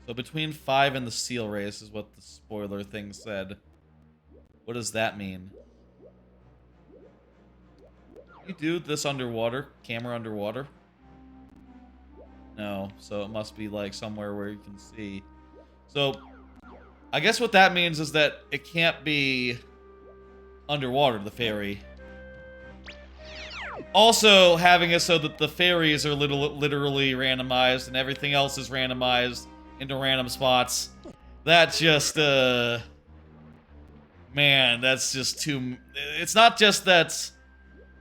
So between 5 and the seal race is what the spoiler thing said. What does that mean? Can you do this underwater? Camera underwater? No, so it must be like somewhere where you can see. So, I guess what that means is that it can't be underwater, the fairy. Also, having it so that the fairies are literally randomized and everything else is randomized into random spots. That just, man, that's just too... It's not just that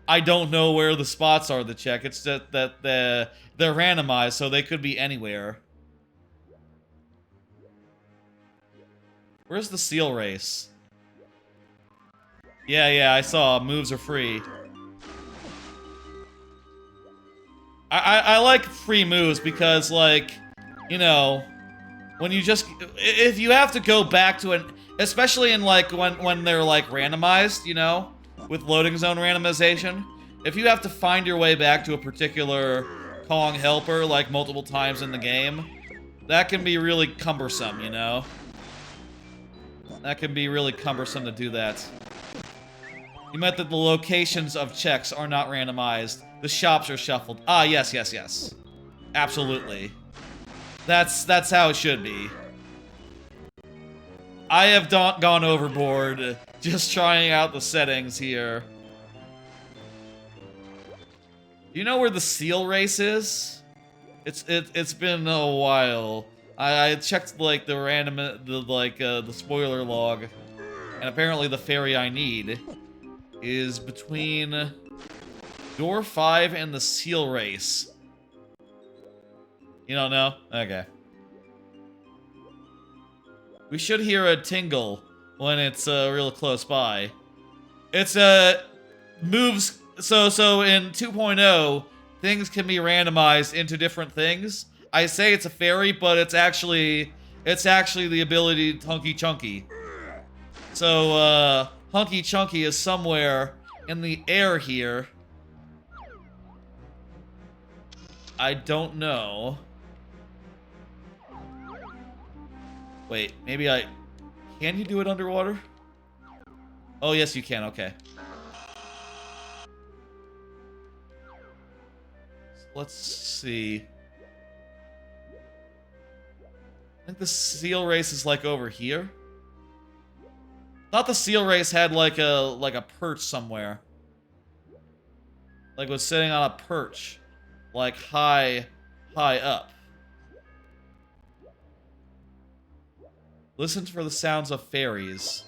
I don't know where the spots are to check, it's that they're randomized, so they could be anywhere. Where's the seal race? Yeah, I saw. Moves are free. I like free moves because, like, you know, when you just... If you have to go back to an... Especially in, like, when they're, like, randomized, you know? With Loading Zone Randomization. If you have to find your way back to a particular Kong helper, like, multiple times in the game, that can be really cumbersome, you know? That can be really cumbersome to do that. You meant that the locations of checks are not randomized. The shops are shuffled. Ah, yes. Absolutely. That's how it should be. I have gone overboard just trying out the settings here. Do you know where the seal race is? It's been a while. I checked like the spoiler log, and apparently the fairy I need is between door 5 and the seal race. You don't know? Okay. We should hear a tingle when it's real close by. It's moves. So in 2.0, things can be randomized into different things. I say it's a fairy, but it's actually the ability Hunky Chunky. So Hunky Chunky is somewhere in the air here. I don't know. Wait, maybe can you do it underwater? Oh, yes, you can. Okay. Let's see. I think the seal race is like over here. Thought the seal race had like a perch somewhere. Like was sitting on a perch, like high up. Listen for the sounds of fairies.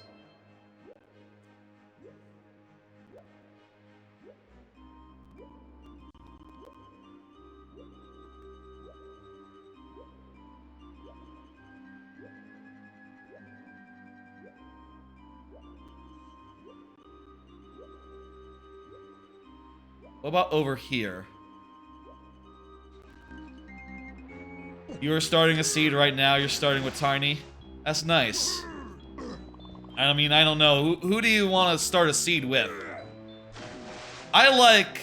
What about over here? You are starting a seed right now. You're starting with Tiny. That's nice. I mean, I don't know. Who do you want to start a seed with? I like...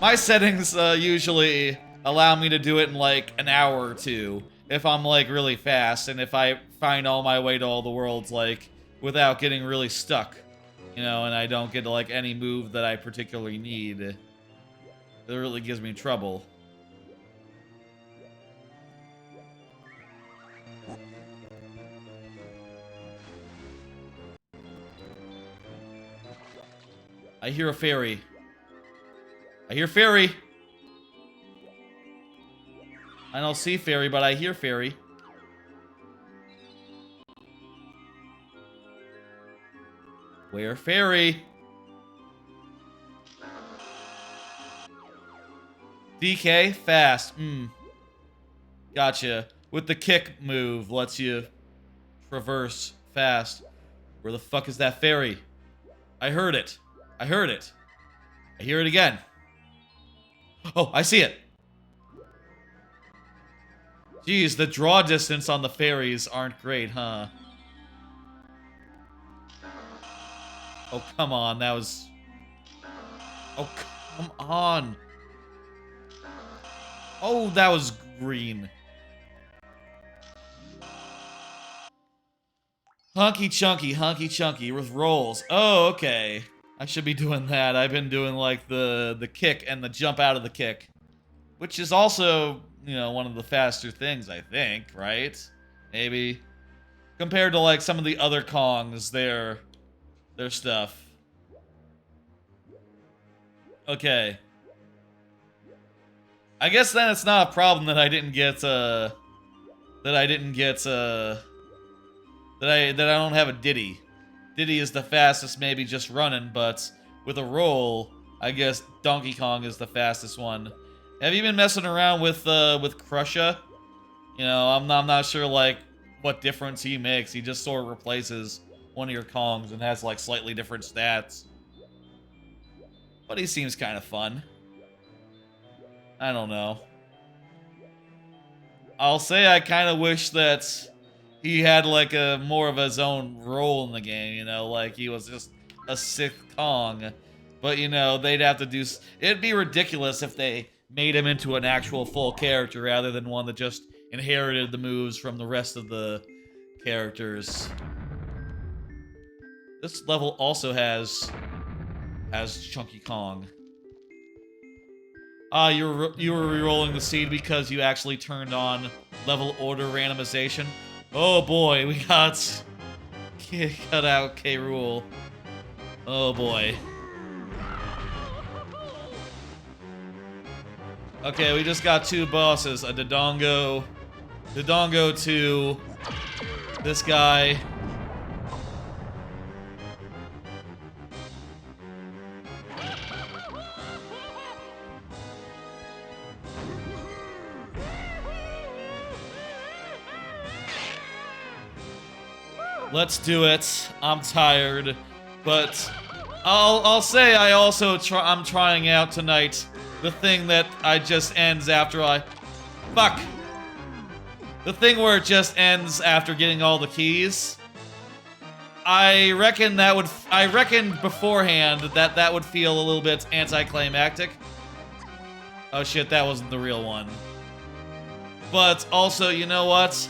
My settings usually allow me to do it in like an hour or two. If I'm like really fast and if I find all my way to all the worlds like without getting really stuck. You know, and I don't get like any move that I particularly need. It really gives me trouble. I hear a fairy. I hear fairy. I don't see fairy, but I hear fairy. Where fairy? DK, fast. Gotcha. With the kick move, lets you traverse fast. Where the fuck is that fairy? I heard it. I heard it. I hear it again. Oh, I see it. Geez, the draw distance on the fairies aren't great, huh? Oh, come on. That was... Oh, come on. Oh, that was green. Hunky chunky with rolls. Oh, okay. I should be doing that. I've been doing like the kick and the jump out of the kick, which is also, you know, one of the faster things, I think, right? Maybe compared to like some of the other Kongs, their stuff. Okay. I guess then it's not a problem that I didn't get that I don't have a Diddy. Diddy is the fastest, maybe just running, but with a roll, I guess Donkey Kong is the fastest one. Have you been messing around with Krusha? You know, I'm not sure like what difference he makes. He just sort of replaces one of your Kongs and has like slightly different stats. But he seems kind of fun. I don't know. I'll say I kind of wish that he had like a more of his own role in the game, you know, like he was just a sixth Kong. But you know, they'd have to do. It'd be ridiculous if they made him into an actual full character rather than one that just inherited the moves from the rest of the characters. This level also has Chunky Kong. You were re-rolling the seed because you actually turned on level order randomization. Oh boy, we got cut out K Rool. Oh boy. Okay, we just got two bosses, a Dodongo 2, this guy. Let's do it. I'm tired, but I'll say I also I'm trying out tonight the thing that I just ends after fuck. The thing where it just ends after getting all the keys. I reckon beforehand that would feel a little bit anticlimactic. Oh shit, that wasn't the real one. But also, you know what?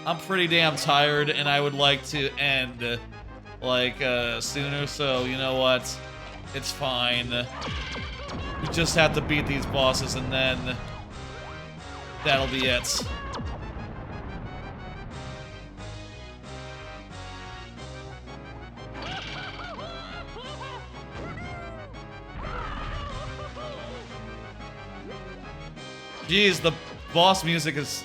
I'm pretty damn tired, and I would like to end, like, sooner, so you know what? It's fine. We just have to beat these bosses, and then that'll be it. Jeez, the boss music is...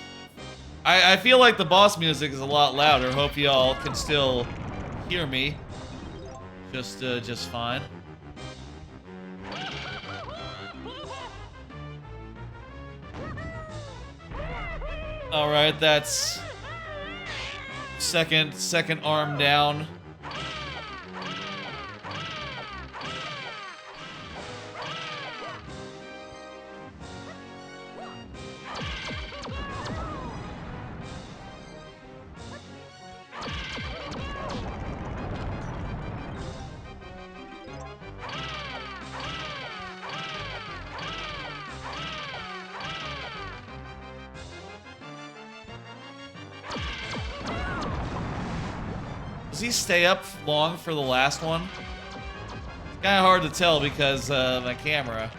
I feel like the boss music is a lot louder. Hope y'all can still hear me. Just fine. Alright, that's... Second arm down. Does he stay up long for the last one? It's kind of hard to tell because my camera.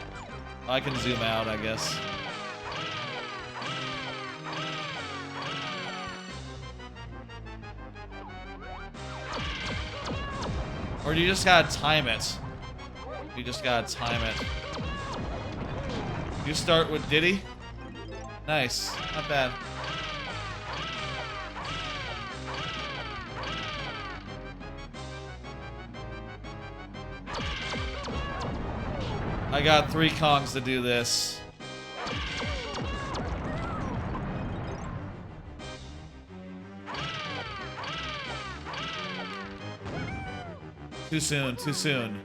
I can zoom out, I guess. Or do you just gotta time it? You just gotta time it. You start with Diddy? Nice. Not bad. I got 3 Kongs to do this. Too soon, too soon.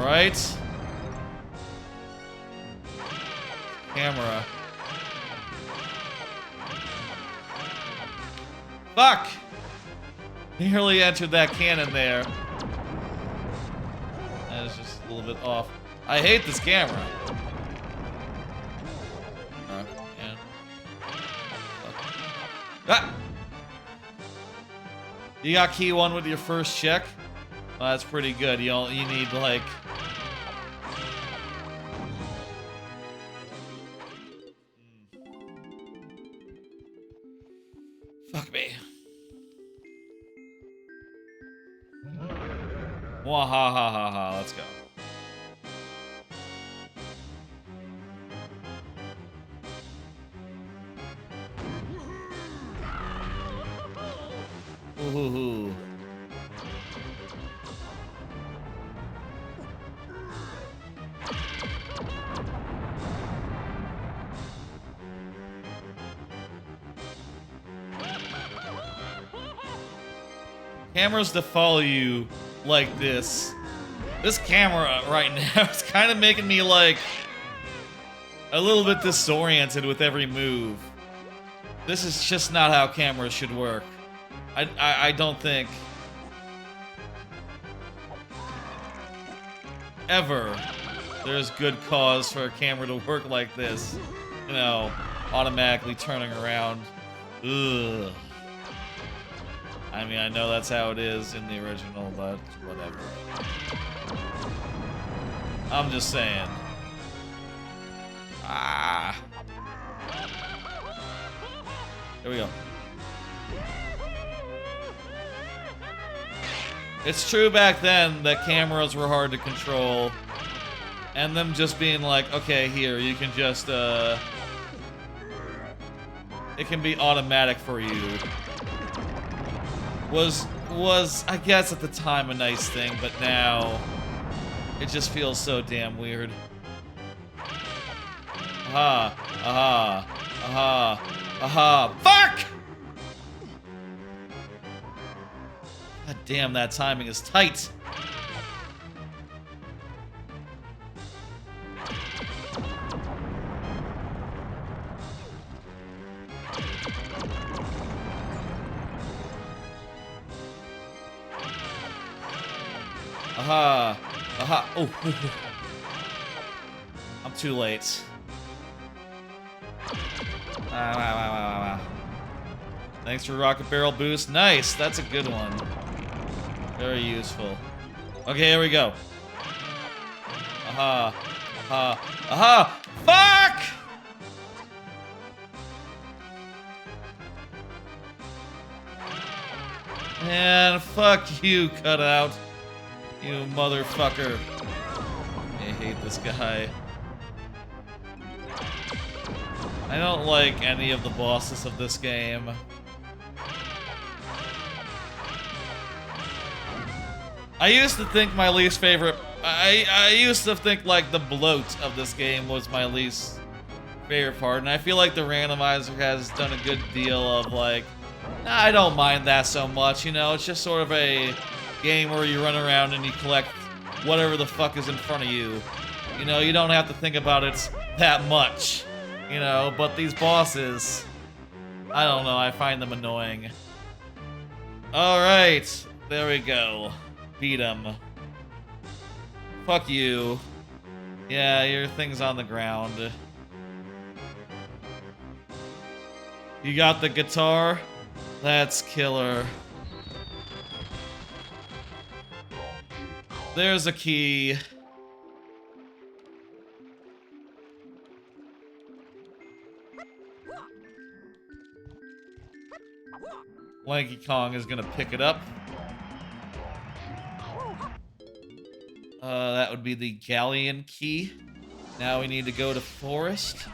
right. Camera. Fuck! Nearly entered that cannon there. That is just a little bit off. I hate this camera. Yeah. Ah! You got key 1 with your first check? Well, that's pretty good. You need like... Fuck me. Wahahaha, let's go. Ooh. Cameras that follow you like this. This camera right now is kind of making me like a little bit disoriented with every move. This is just not how cameras should work. I don't think ever there's good cause for a camera to work like this. You know, automatically turning around. Ugh. I mean, I know that's how it is in the original, but whatever. I'm just saying. Ah. Here we go. It's true back then that cameras were hard to control. And them just being like, okay, here, you can just, it can be automatic for you. Was, I guess at the time a nice thing, but now it just feels so damn weird. Aha, aha, aha, aha. Fuck! God damn, that timing is tight. Aha! Aha! Oh! I'm too late. Thanks for rocket barrel boost. Nice! That's a good one. Very useful. Okay, here we go. Aha! Aha! Aha! Fuck! Man, fuck you, cutout. You motherfucker. I hate this guy. I don't like any of the bosses of this game. I used to think my least favorite... I used to think, like, the bloat of this game was my least favorite part, and I feel like the randomizer has done a good deal of, like, nah, I don't mind that so much, you know? It's just sort of a game where you run around and you collect whatever the fuck is in front of you. You know, you don't have to think about it that much, you know? But these bosses, I don't know, I find them annoying. Alright, there we go. Beat him. Fuck you. Yeah, your thing's on the ground. You got the guitar? That's killer. There's a key. Lanky Kong is gonna pick it up. That would be the galleon key. Now we need to go to forest.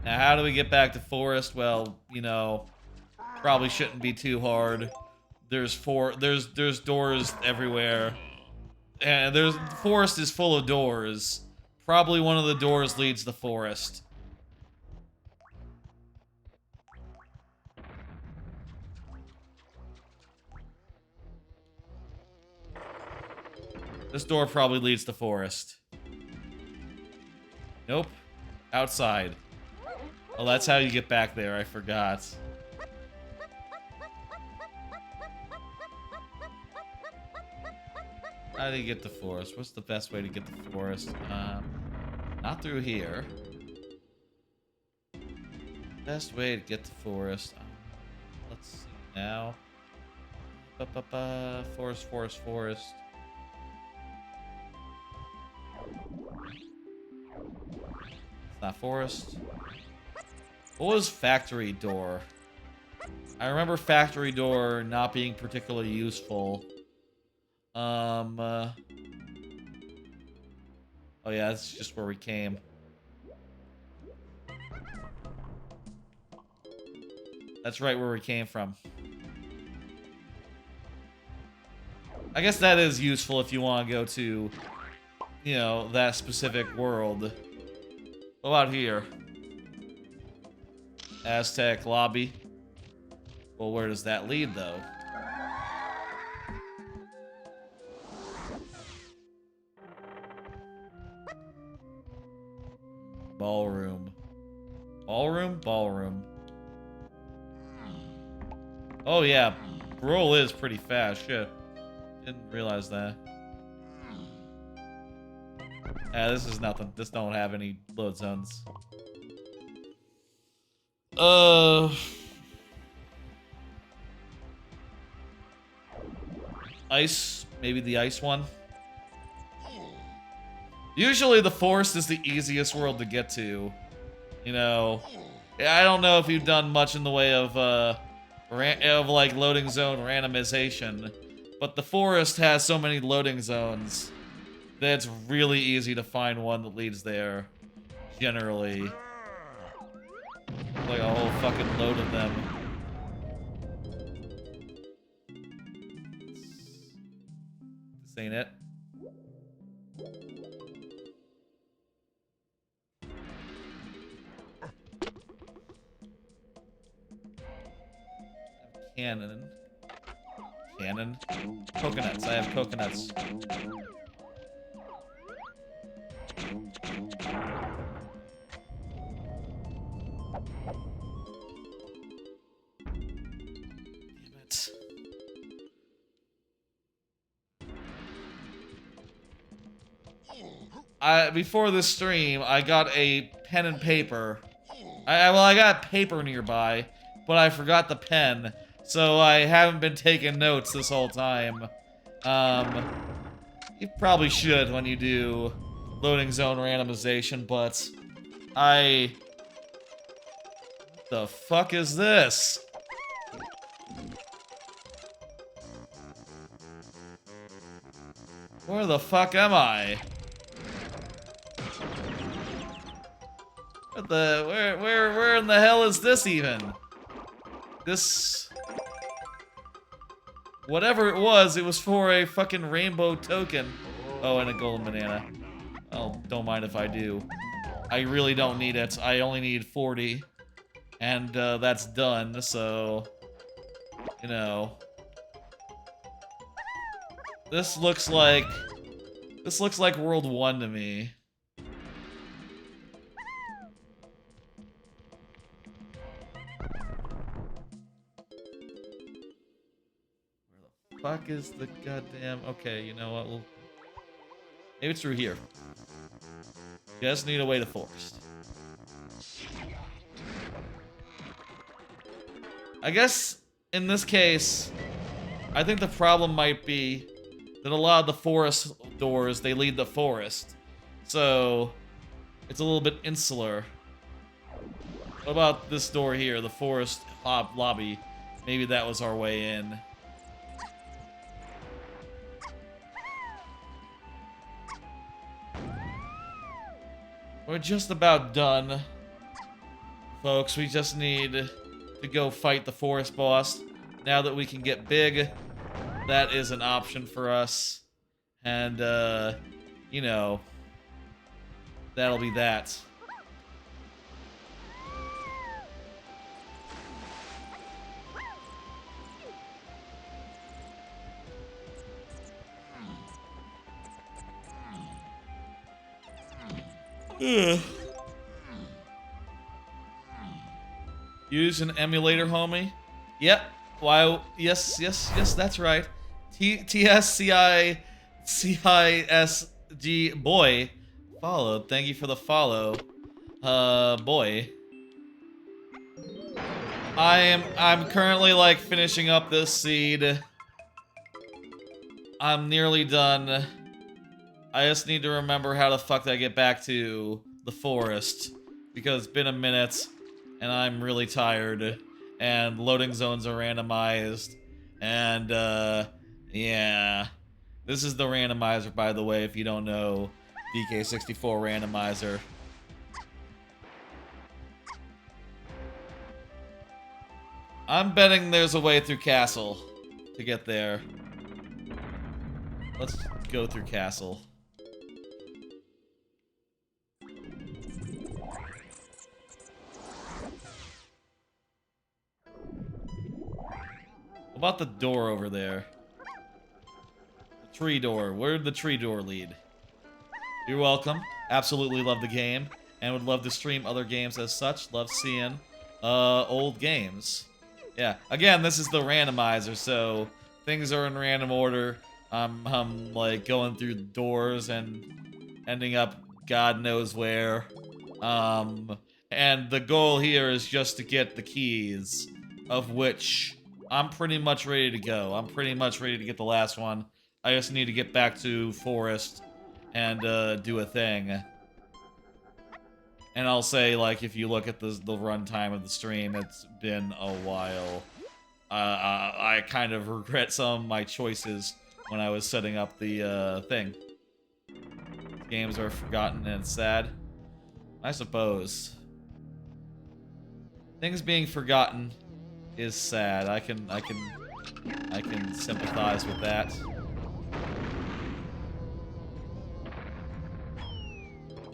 Now, how do we get back to forest? Well, you know, probably shouldn't be too hard. There's doors everywhere. And the forest is full of doors. Probably one of the doors leads to the forest. This door probably leads to forest. Nope. Outside. Oh, that's how you get back there. I forgot. How do you get to forest? What's the best way to get to forest? Not through here. Best way to get to forest. Let's see now. Forest, forest, forest. It's not forest. What was factory door? I remember factory door not being particularly useful. Oh yeah, that's just where we came. That's right where we came from. I guess that is useful if you want to go to, you know, that specific world. What about here? Aztec lobby. Well, where does that lead, though? Ballroom. Ballroom? Ballroom. Oh, yeah. Roll is pretty fast. Shit. Didn't realize that. Yeah, this is nothing. This don't have any load zones. Ice. Maybe the ice one. Usually the forest is the easiest world to get to. You know, I don't know if you've done much in the way of like loading zone randomization, but the forest has so many loading zones that it's really easy to find one that leads there. Generally, like a whole fucking load of them. This ain't it. Cannon. Cannon. Coconuts. I have coconuts. Damn it. Before this stream, I got a pen and paper. I got paper nearby, but I forgot the pen. So I haven't been taking notes this whole time. You probably should when you do loading zone randomization, but what the fuck is this? Where the fuck am I? What the, where in the hell is this even? This... Whatever it was for a fucking rainbow token. Oh, and a golden banana. Oh, don't mind if I do. I really don't need it. I only need 40. And, that's done, so... You know... This looks like World 1 to me. Fuck is the goddamn... Okay, you know what? Maybe it's through here. Just need a way to forest. I guess, in this case, I think the problem might be that a lot of the forest doors, they lead the forest. So, it's a little bit insular. What about this door here, the forest lobby? Maybe that was our way in. We're just about done, folks. We just need to go fight the forest boss. Now that we can get big, that is an option for us. And, you know, that'll be that. Ugh. Use an emulator, homie. Yep. Why? Yes, that's right. TSCISG boy followed. Thank you for the follow. Boy. I'm currently like finishing up this seed. I'm nearly done. I just need to remember how the fuck I get back to the forest, because it's been a minute and I'm really tired and loading zones are randomized and yeah. This is the randomizer, by the way, if you don't know. DK64 Randomizer. I'm betting there's a way through Castle to get there. Let's go through Castle. What about the door over there? The tree door. Where'd the tree door lead? You're welcome. Absolutely love the game. And would love to stream other games as such. Love seeing old games. Yeah. Again, this is the randomizer, so things are in random order. I'm like going through doors and ending up God knows where. And the goal here is just to get the keys, of which I'm pretty much ready to go. I'm pretty much ready to get the last one. I just need to get back to Forest and do a thing. And I'll say, like, if you look at the runtime of the stream, it's been a while. I kind of regret some of my choices when I was setting up the thing. Games are forgotten and it's sad. I suppose. Things being forgotten is sad. I can sympathize with that.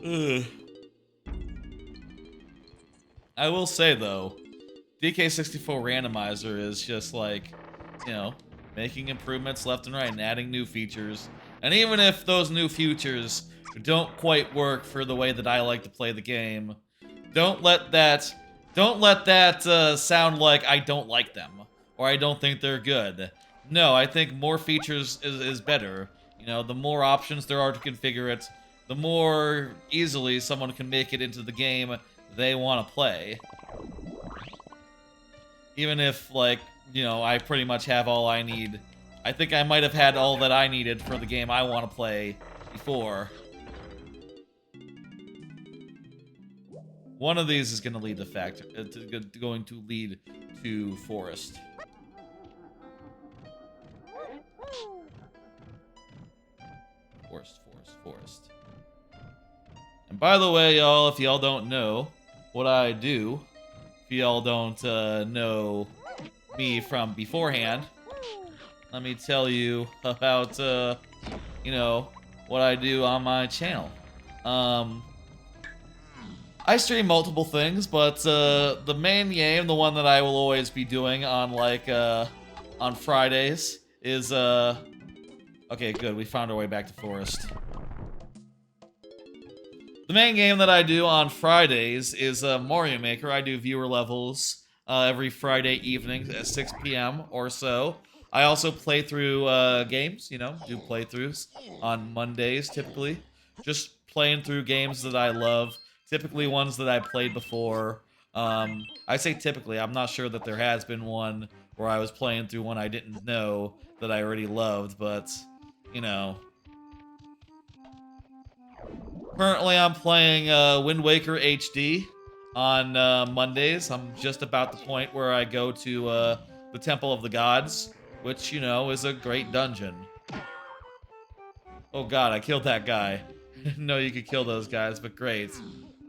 Ugh. I will say though, DK64 Randomizer is just like, you know, making improvements left and right and adding new features. And even if those new features don't quite work for the way that I like to play the game, don't let that sound like I don't like them or I don't think they're good. No, I think more features is better. You know, the more options there are to configure it, the more easily someone can make it into the game they want to play. Even if, like, you know, I pretty much have all I need. I think I might have had all that I needed for the game I want to play before. One of these is going to lead to going to lead to Forest. Forest. And by the way, y'all, if y'all don't know what I do, if y'all don't know me from beforehand, let me tell you about, you know, what I do on my channel. I stream multiple things, but the main game, the one that I will always be doing on, like, on Fridays is, okay, good, we found our way back to Forest. The main game that I do on Fridays is Mario Maker. I do viewer levels every Friday evening at 6 p.m. or so. I also play through games, you know, do playthroughs on Mondays typically. Just playing through games that I love, typically ones that I played before. I say typically, I'm not sure that there has been one where I was playing through one I didn't know that I already loved, but, you know. Currently, I'm playing Wind Waker HD on Mondays. I'm just about the point where I go to the Temple of the Gods, which, you know, is a great dungeon. Oh god, I killed that guy. I didn't know you could kill those guys, but great.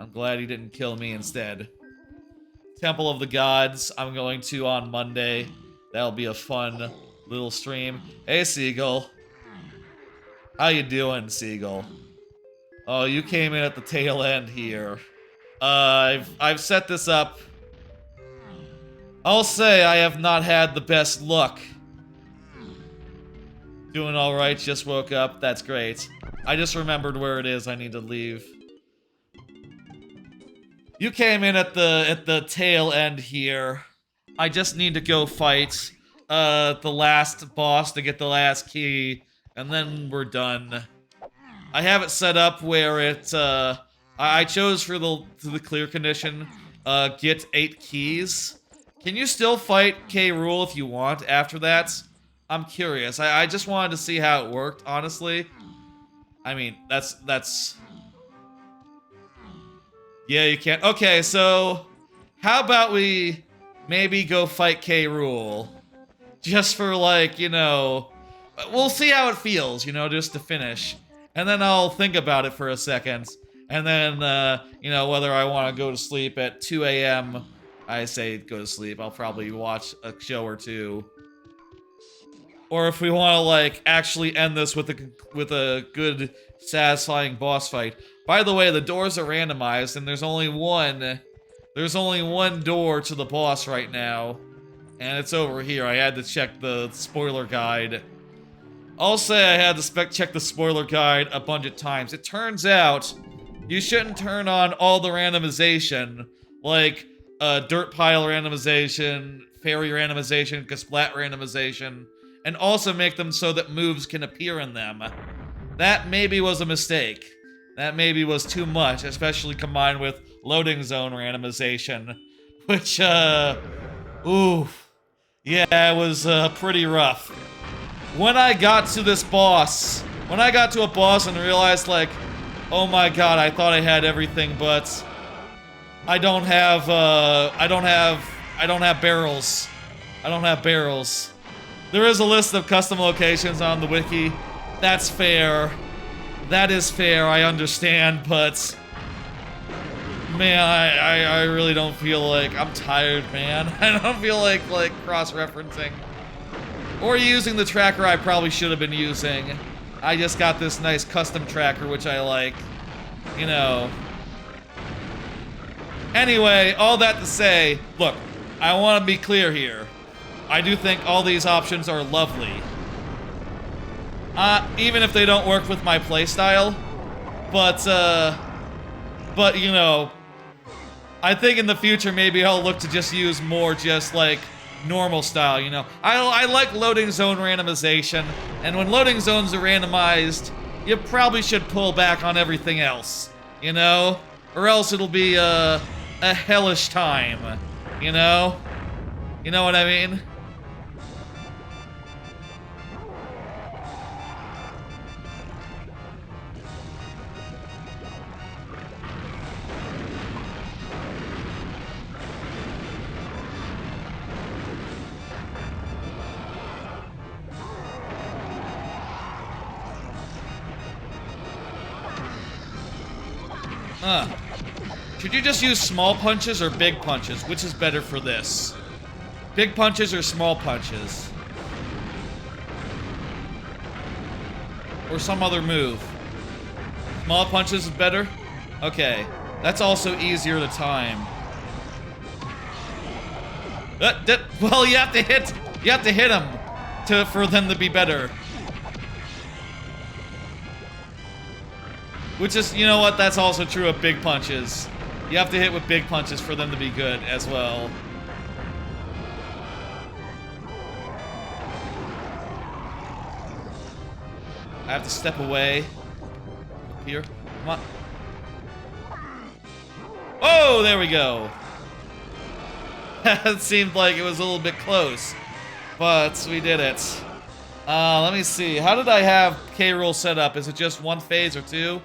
I'm glad he didn't kill me instead. Temple of the Gods, I'm going to on Monday. That'll be a fun little stream. Hey, Seagull. How you doing, Seagull? Oh, you came in at the tail end here. I've set this up. I'll say I have not had the best luck. Doing alright, just woke up. That's great. I just remembered where it is I need to leave. You came in at the tail end here. I just need to go fight the last boss to get the last key, and then we're done. I have it set up where it I chose for the clear condition, get 8 keys. Can you still fight K Rool if you want after that? I'm curious. I just wanted to see how it worked, honestly. I mean, that's yeah, you can't. Okay, so how about we maybe go fight K Rool? Just for, like, you know, we'll see how it feels, you know, just to finish. And then I'll think about it for a second. And then, you know, whether I want to go to sleep at 2 a.m. I say go to sleep. I'll probably watch a show or two. Or if we want to, like, actually end this with a good, satisfying boss fight. By the way, the doors are randomized, and there's only one door to the boss right now. And it's over here. I had to check the spoiler guide. I'll say I had to check the spoiler guide a bunch of times. It turns out you shouldn't turn on all the randomization, like dirt pile randomization, fairy randomization, Kasplat randomization, and also make them so that moves can appear in them. That maybe was a mistake. That maybe was too much, especially combined with loading zone randomization, which, ooh. Yeah, it was pretty rough. When I got to this boss, when I got to a boss and realized, like, oh my god, I thought I had everything, but I don't have barrels. I don't have barrels. There is a list of custom locations on the wiki. That's fair. That is fair, I understand, but man, I really don't feel like... I'm tired, man. I don't feel like cross-referencing. Or using the tracker I probably should have been using. I just got this nice custom tracker, which I like. You know. Anyway, all that to say, look, I want to be clear here. I do think all these options are lovely. Even if they don't work with my playstyle. But, you know, I think in the future maybe I'll look to just use more just, like, normal style, you know? I like loading zone randomization, and when loading zones are randomized, you probably should pull back on everything else, you know? Or else it'll be a hellish time, you know? You know what I mean? Should you just use small punches or big punches? Which is better for this? Big punches or small punches? Or some other move? Small punches is better? Okay. That's also easier to time. Well, you have to hit them for them to be better. Which is, you know what, that's also true of big punches. You have to hit with big punches for them to be good as well. I have to step away. Here. Come on. Oh, there we go. It seemed like it was a little bit close. But we did it. Let me see. How did I have K Rool set up? Is it just one phase or two?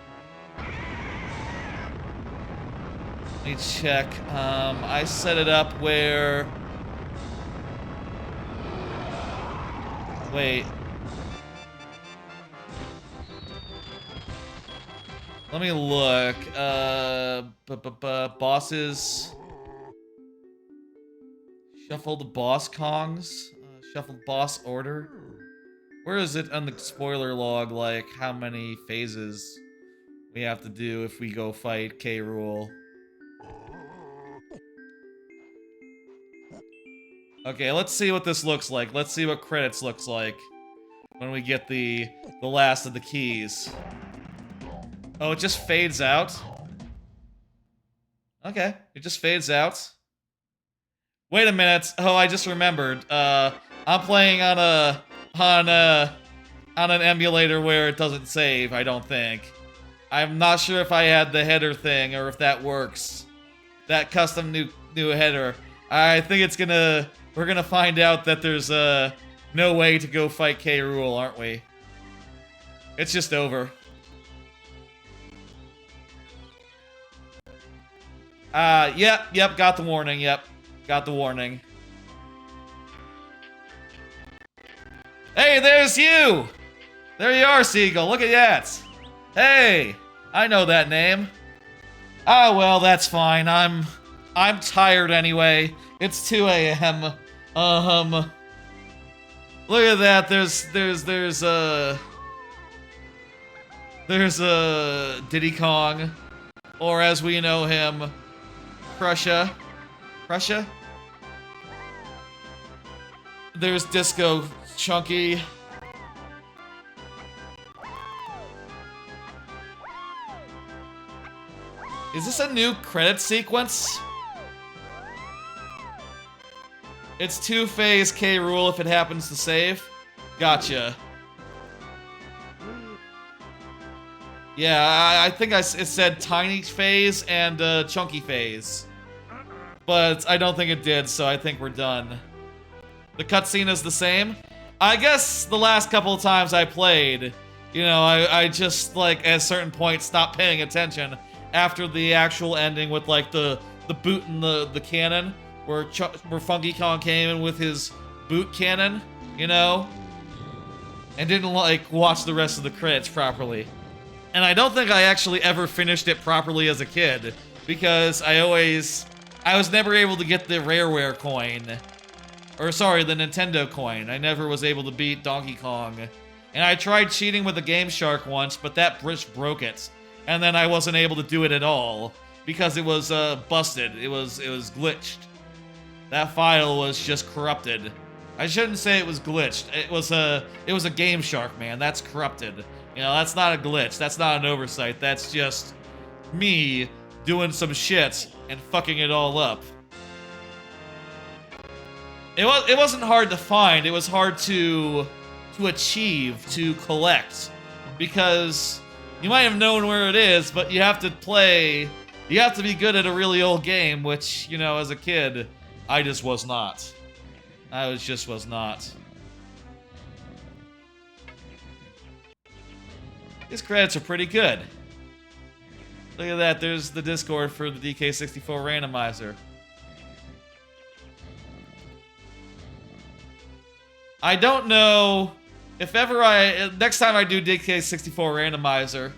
Let me check. I set it up where... Wait. Let me look. Bosses. Shuffled boss Kongs. Shuffled boss order. Where is it on the spoiler log, like, how many phases we have to do if we go fight K Rool? Okay, let's see what this looks like. Let's see what credits looks like when we get the last of the keys. Oh, it just fades out? Okay, it just fades out. Wait a minute. Oh, I just remembered. I'm playing on an emulator where it doesn't save, I don't think. I'm not sure if I had the header thing or if that works. That custom new header. I think it's gonna... We're gonna find out that there's no way to go fight K Rool, aren't we? It's just over. Yep, got the warning, yep. Got the warning. Hey, there's you! There you are, Seagull, look at that! Hey! I know that name. Ah, well, that's fine. I'm tired anyway. It's 2 a.m. Look at that. There's Diddy Kong, or as we know him, Krusha. Krusha? There's Disco Chunky. Is this a new credit sequence? It's 2-phase K Rool if it happens to save. Gotcha. Yeah, I think it said tiny phase and chunky phase. But I don't think it did, so I think we're done. The cutscene is the same. I guess the last couple of times I played, you know, I just, like, at a certain point stopped paying attention after the actual ending with, like, the boot and the cannon, where Funky Kong came in with his boot cannon, you know? And didn't, like, watch the rest of the credits properly. And I don't think I actually ever finished it properly as a kid, because I was never able to get the Rareware coin. Or sorry, the Nintendo coin. I never was able to beat Donkey Kong. And I tried cheating with the Game Shark once, but that broke it. And then I wasn't able to do it at all, because it was busted. It was glitched. That file was just corrupted. I shouldn't say it was glitched. It was a Game Shark, man. That's corrupted. You know, that's not a glitch. That's not an oversight. That's just me doing some shit and fucking it all up. It wasn't hard to find. It was hard to achieve, to collect, because you might have known where it is, but you have to play. You have to be good at a really old game, which, you know, as a kid, I just was not. I just was not. These credits are pretty good. Look at that, there's the Discord for the DK64 Randomizer. I don't know if ever next time I do DK64 Randomizer,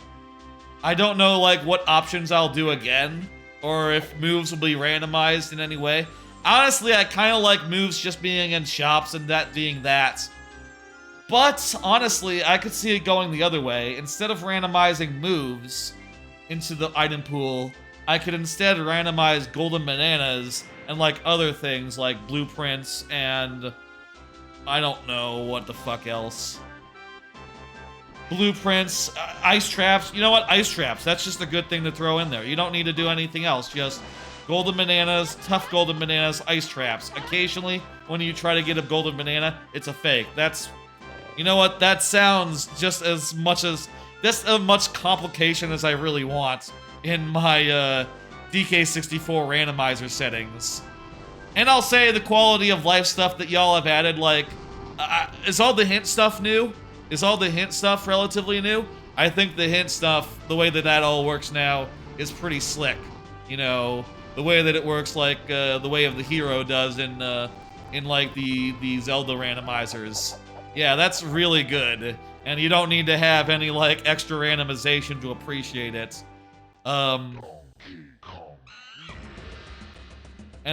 I don't know, like, what options I'll do again, or if moves will be randomized in any way. Honestly, I kind of like moves just being in shops and that being that. But, honestly, I could see it going the other way. Instead of randomizing moves into the item pool, I could instead randomize golden bananas and, like, other things like blueprints and I don't know what the fuck else. Blueprints, ice traps. You know what? Ice traps. That's just a good thing to throw in there. You don't need to do anything else. Just golden bananas, tough golden bananas, ice traps. Occasionally, when you try to get a golden banana, it's a fake. That's... You know what? That sounds just as much complication as I really want in my DK64 randomizer settings. And I'll say the quality of life stuff that y'all have added, like, is all the hint stuff new? Is all the hint stuff relatively new? I think the hint stuff, the way that all works now, is pretty slick. You know, the way that it works, like, the way of the hero does in like, the Zelda randomizers. Yeah, that's really good. And you don't need to have any, like, extra randomization to appreciate it. And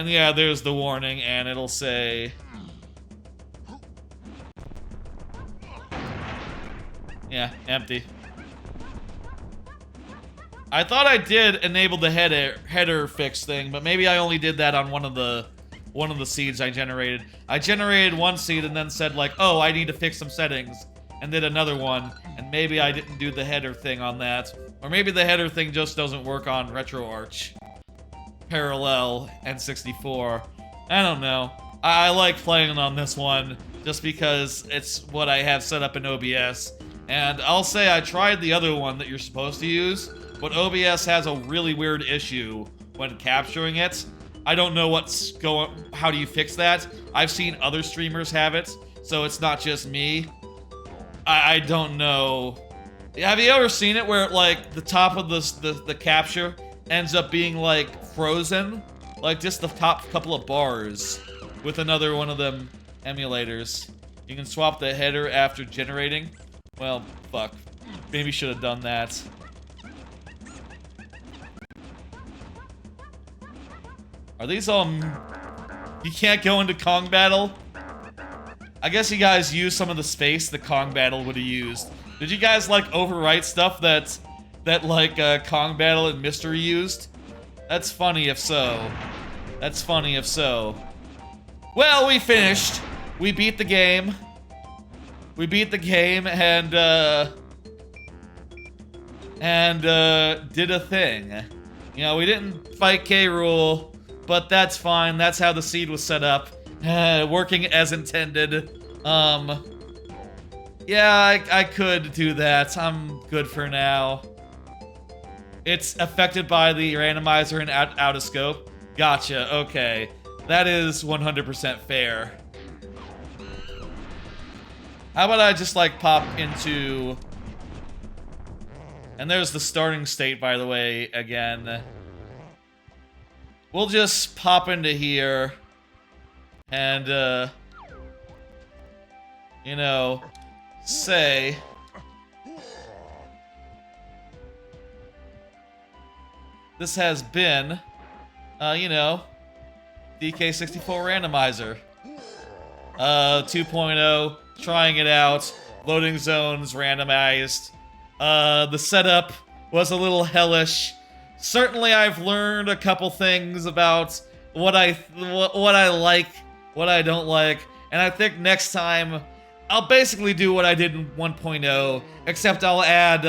yeah, there's the warning, and it'll say... Yeah, empty. I thought I did enable the header fix thing, but maybe I only did that on one of the seeds I generated. I generated one seed and then said, like, oh, I need to fix some settings, and did another one, and maybe I didn't do the header thing on that. Or maybe the header thing just doesn't work on RetroArch. parallel N64. I don't know. I like playing on this one just because it's what I have set up in OBS. And I'll say I tried the other one that you're supposed to use, but OBS has a really weird issue when capturing it. I don't know how do you fix that? I've seen other streamers have it, so it's not just me. I don't know. Have you ever seen it where like the top of the capture ends up being like frozen? Like just the top couple of bars with another one of them emulators. You can swap the header after generating. Well, fuck. Maybe should have done that. Are these all... You can't go into Kong Battle? I guess you guys used some of the space the Kong Battle would have used. Did you guys, like, overwrite stuff that Kong Battle and Mystery used? That's funny if so. That's funny if so. Well, we finished. We beat the game. We beat the game and did a thing. You know, we didn't fight K Rool, but that's fine. That's how the seed was set up. Working as intended. Yeah, I could do that. I'm good for now. It's affected by the randomizer and out of scope. Gotcha, okay. That is 100% fair. How about I just, like, pop into... And there's the starting state, by the way, again. We'll just pop into here. And, you know, say... This has been, you know, DK64 Randomizer 2.0, trying it out, loading zones randomized. The setup was a little hellish. Certainly I've learned a couple things about what I like, what I don't like, and I think next time I'll basically do what I did in 1.0, except I'll add,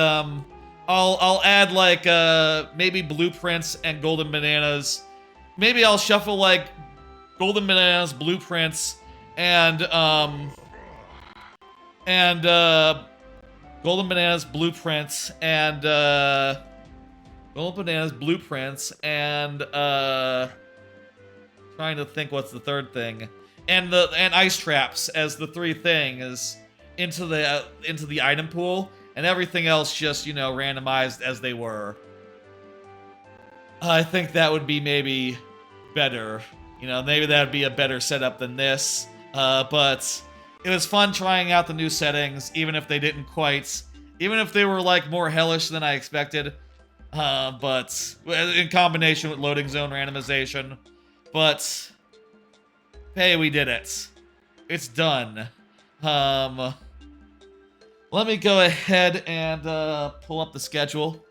I'll add, like, maybe blueprints and golden bananas. Maybe I'll shuffle, like, golden bananas, blueprints, and golden bananas, blueprints, and, golden bananas, blueprints, and, trying to think what's the third thing. And ice traps as the three things into the item pool. And everything else just, you know, randomized as they were. I think that would be maybe better. You know, maybe that would be a better setup than this. But it was fun trying out the new settings, even if they didn't quite... Even if they were, like, more hellish than I expected. But in combination with Loading Zone Randomization. But, hey, we did it. It's done. Let me go ahead and pull up the schedule.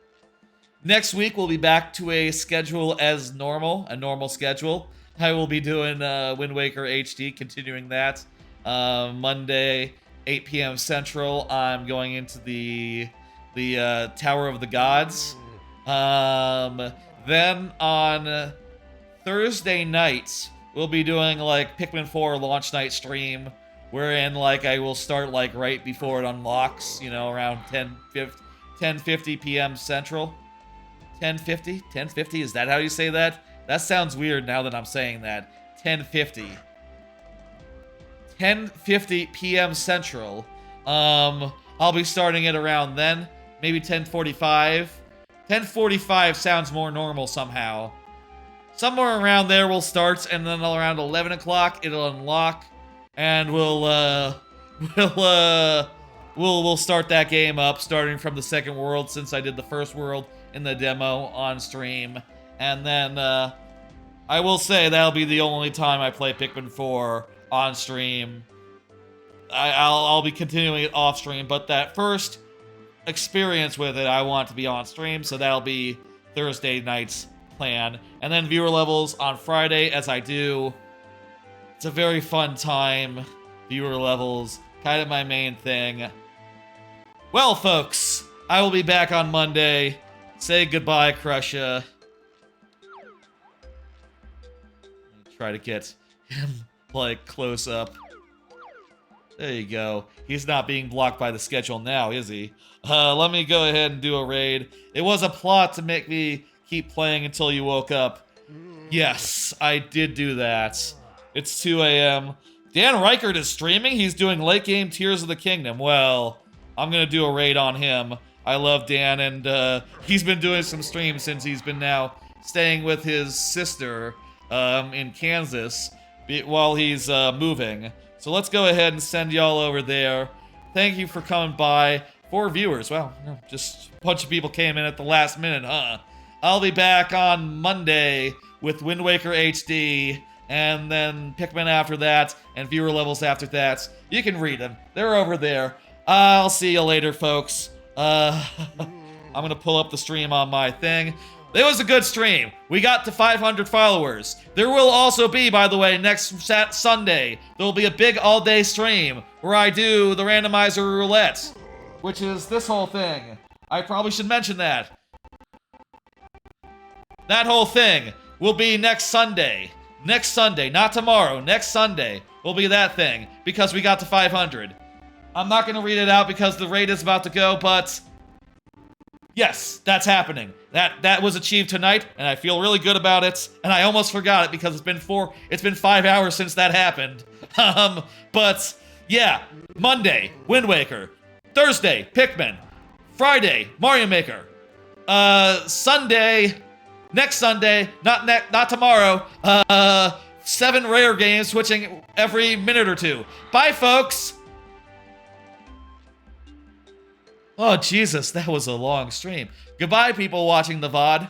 Next week, we'll be back to a schedule as normal, a normal schedule. I will be doing Wind Waker HD, continuing that. Monday, 8 p.m. Central, I'm going into the Tower of the Gods. Then on Thursday nights, we'll be doing, like, Pikmin 4 launch night stream, wherein, like, I will start, like, right before it unlocks, you know, around 10:50 p.m. Central. 10:50? 10:50? Is that how you say that? That sounds weird now that I'm saying that. 10:50. 10:50 p.m. Central. I'll be starting it around then. Maybe 10:45. 10:45 sounds more normal somehow. Somewhere around there we'll start, and then around 11 o'clock it'll unlock. And we'll start that game up, starting from the second world, since I did the first world in the demo on stream. And then, I will say that'll be the only time I play Pikmin 4 on stream. I'll be continuing it off stream, but that first experience with it, I want to be on stream, so that'll be Thursday night's plan. And then viewer levels on Friday, as I do. It's a very fun time. Viewer levels, kind of my main thing. Well, folks, I will be back on Monday. Say goodbye, Krusha. try to get him, like, close up. There you go. He's not being blocked by the schedule now, is he? Let me go ahead and do a raid. It was a plot to make me keep playing until you woke up. Yes, I did do that. It's 2 a.m. Dan Reichert is streaming. He's doing late game Tears of the Kingdom. Well, I'm gonna do a raid on him. I love Dan, and he's been doing some streams since he's been now staying with his sister in Kansas while he's moving. So let's go ahead and send y'all over there. Thank you for coming by. 4 viewers. Wow, just a bunch of people came in at the last minute, huh? I'll be back on Monday with Wind Waker HD, and then Pikmin after that, and viewer levels after that. You can read them. They're over there. I'll see you later, folks. I'm gonna pull up the stream on my thing. It was a good stream. We got to 500 followers. There will also be, by the way, next Sunday, there will be a big all-day stream where I do the randomizer roulette, which is this whole thing. I probably should mention that. That whole thing will be next Sunday. Next Sunday, not tomorrow. Next Sunday will be that thing because we got to 500. I'm not going to read it out because the raid is about to go, but yes, that's happening. That was achieved tonight, and I feel really good about it. And I almost forgot it because it's been 5 hours since that happened. But yeah, Monday, Wind Waker. Thursday, Pikmin. Friday, Mario Maker. Sunday, next Sunday, not tomorrow. 7 rare games switching every minute or 2. Bye, folks. Oh, Jesus, that was a long stream. Goodbye, people watching the VOD.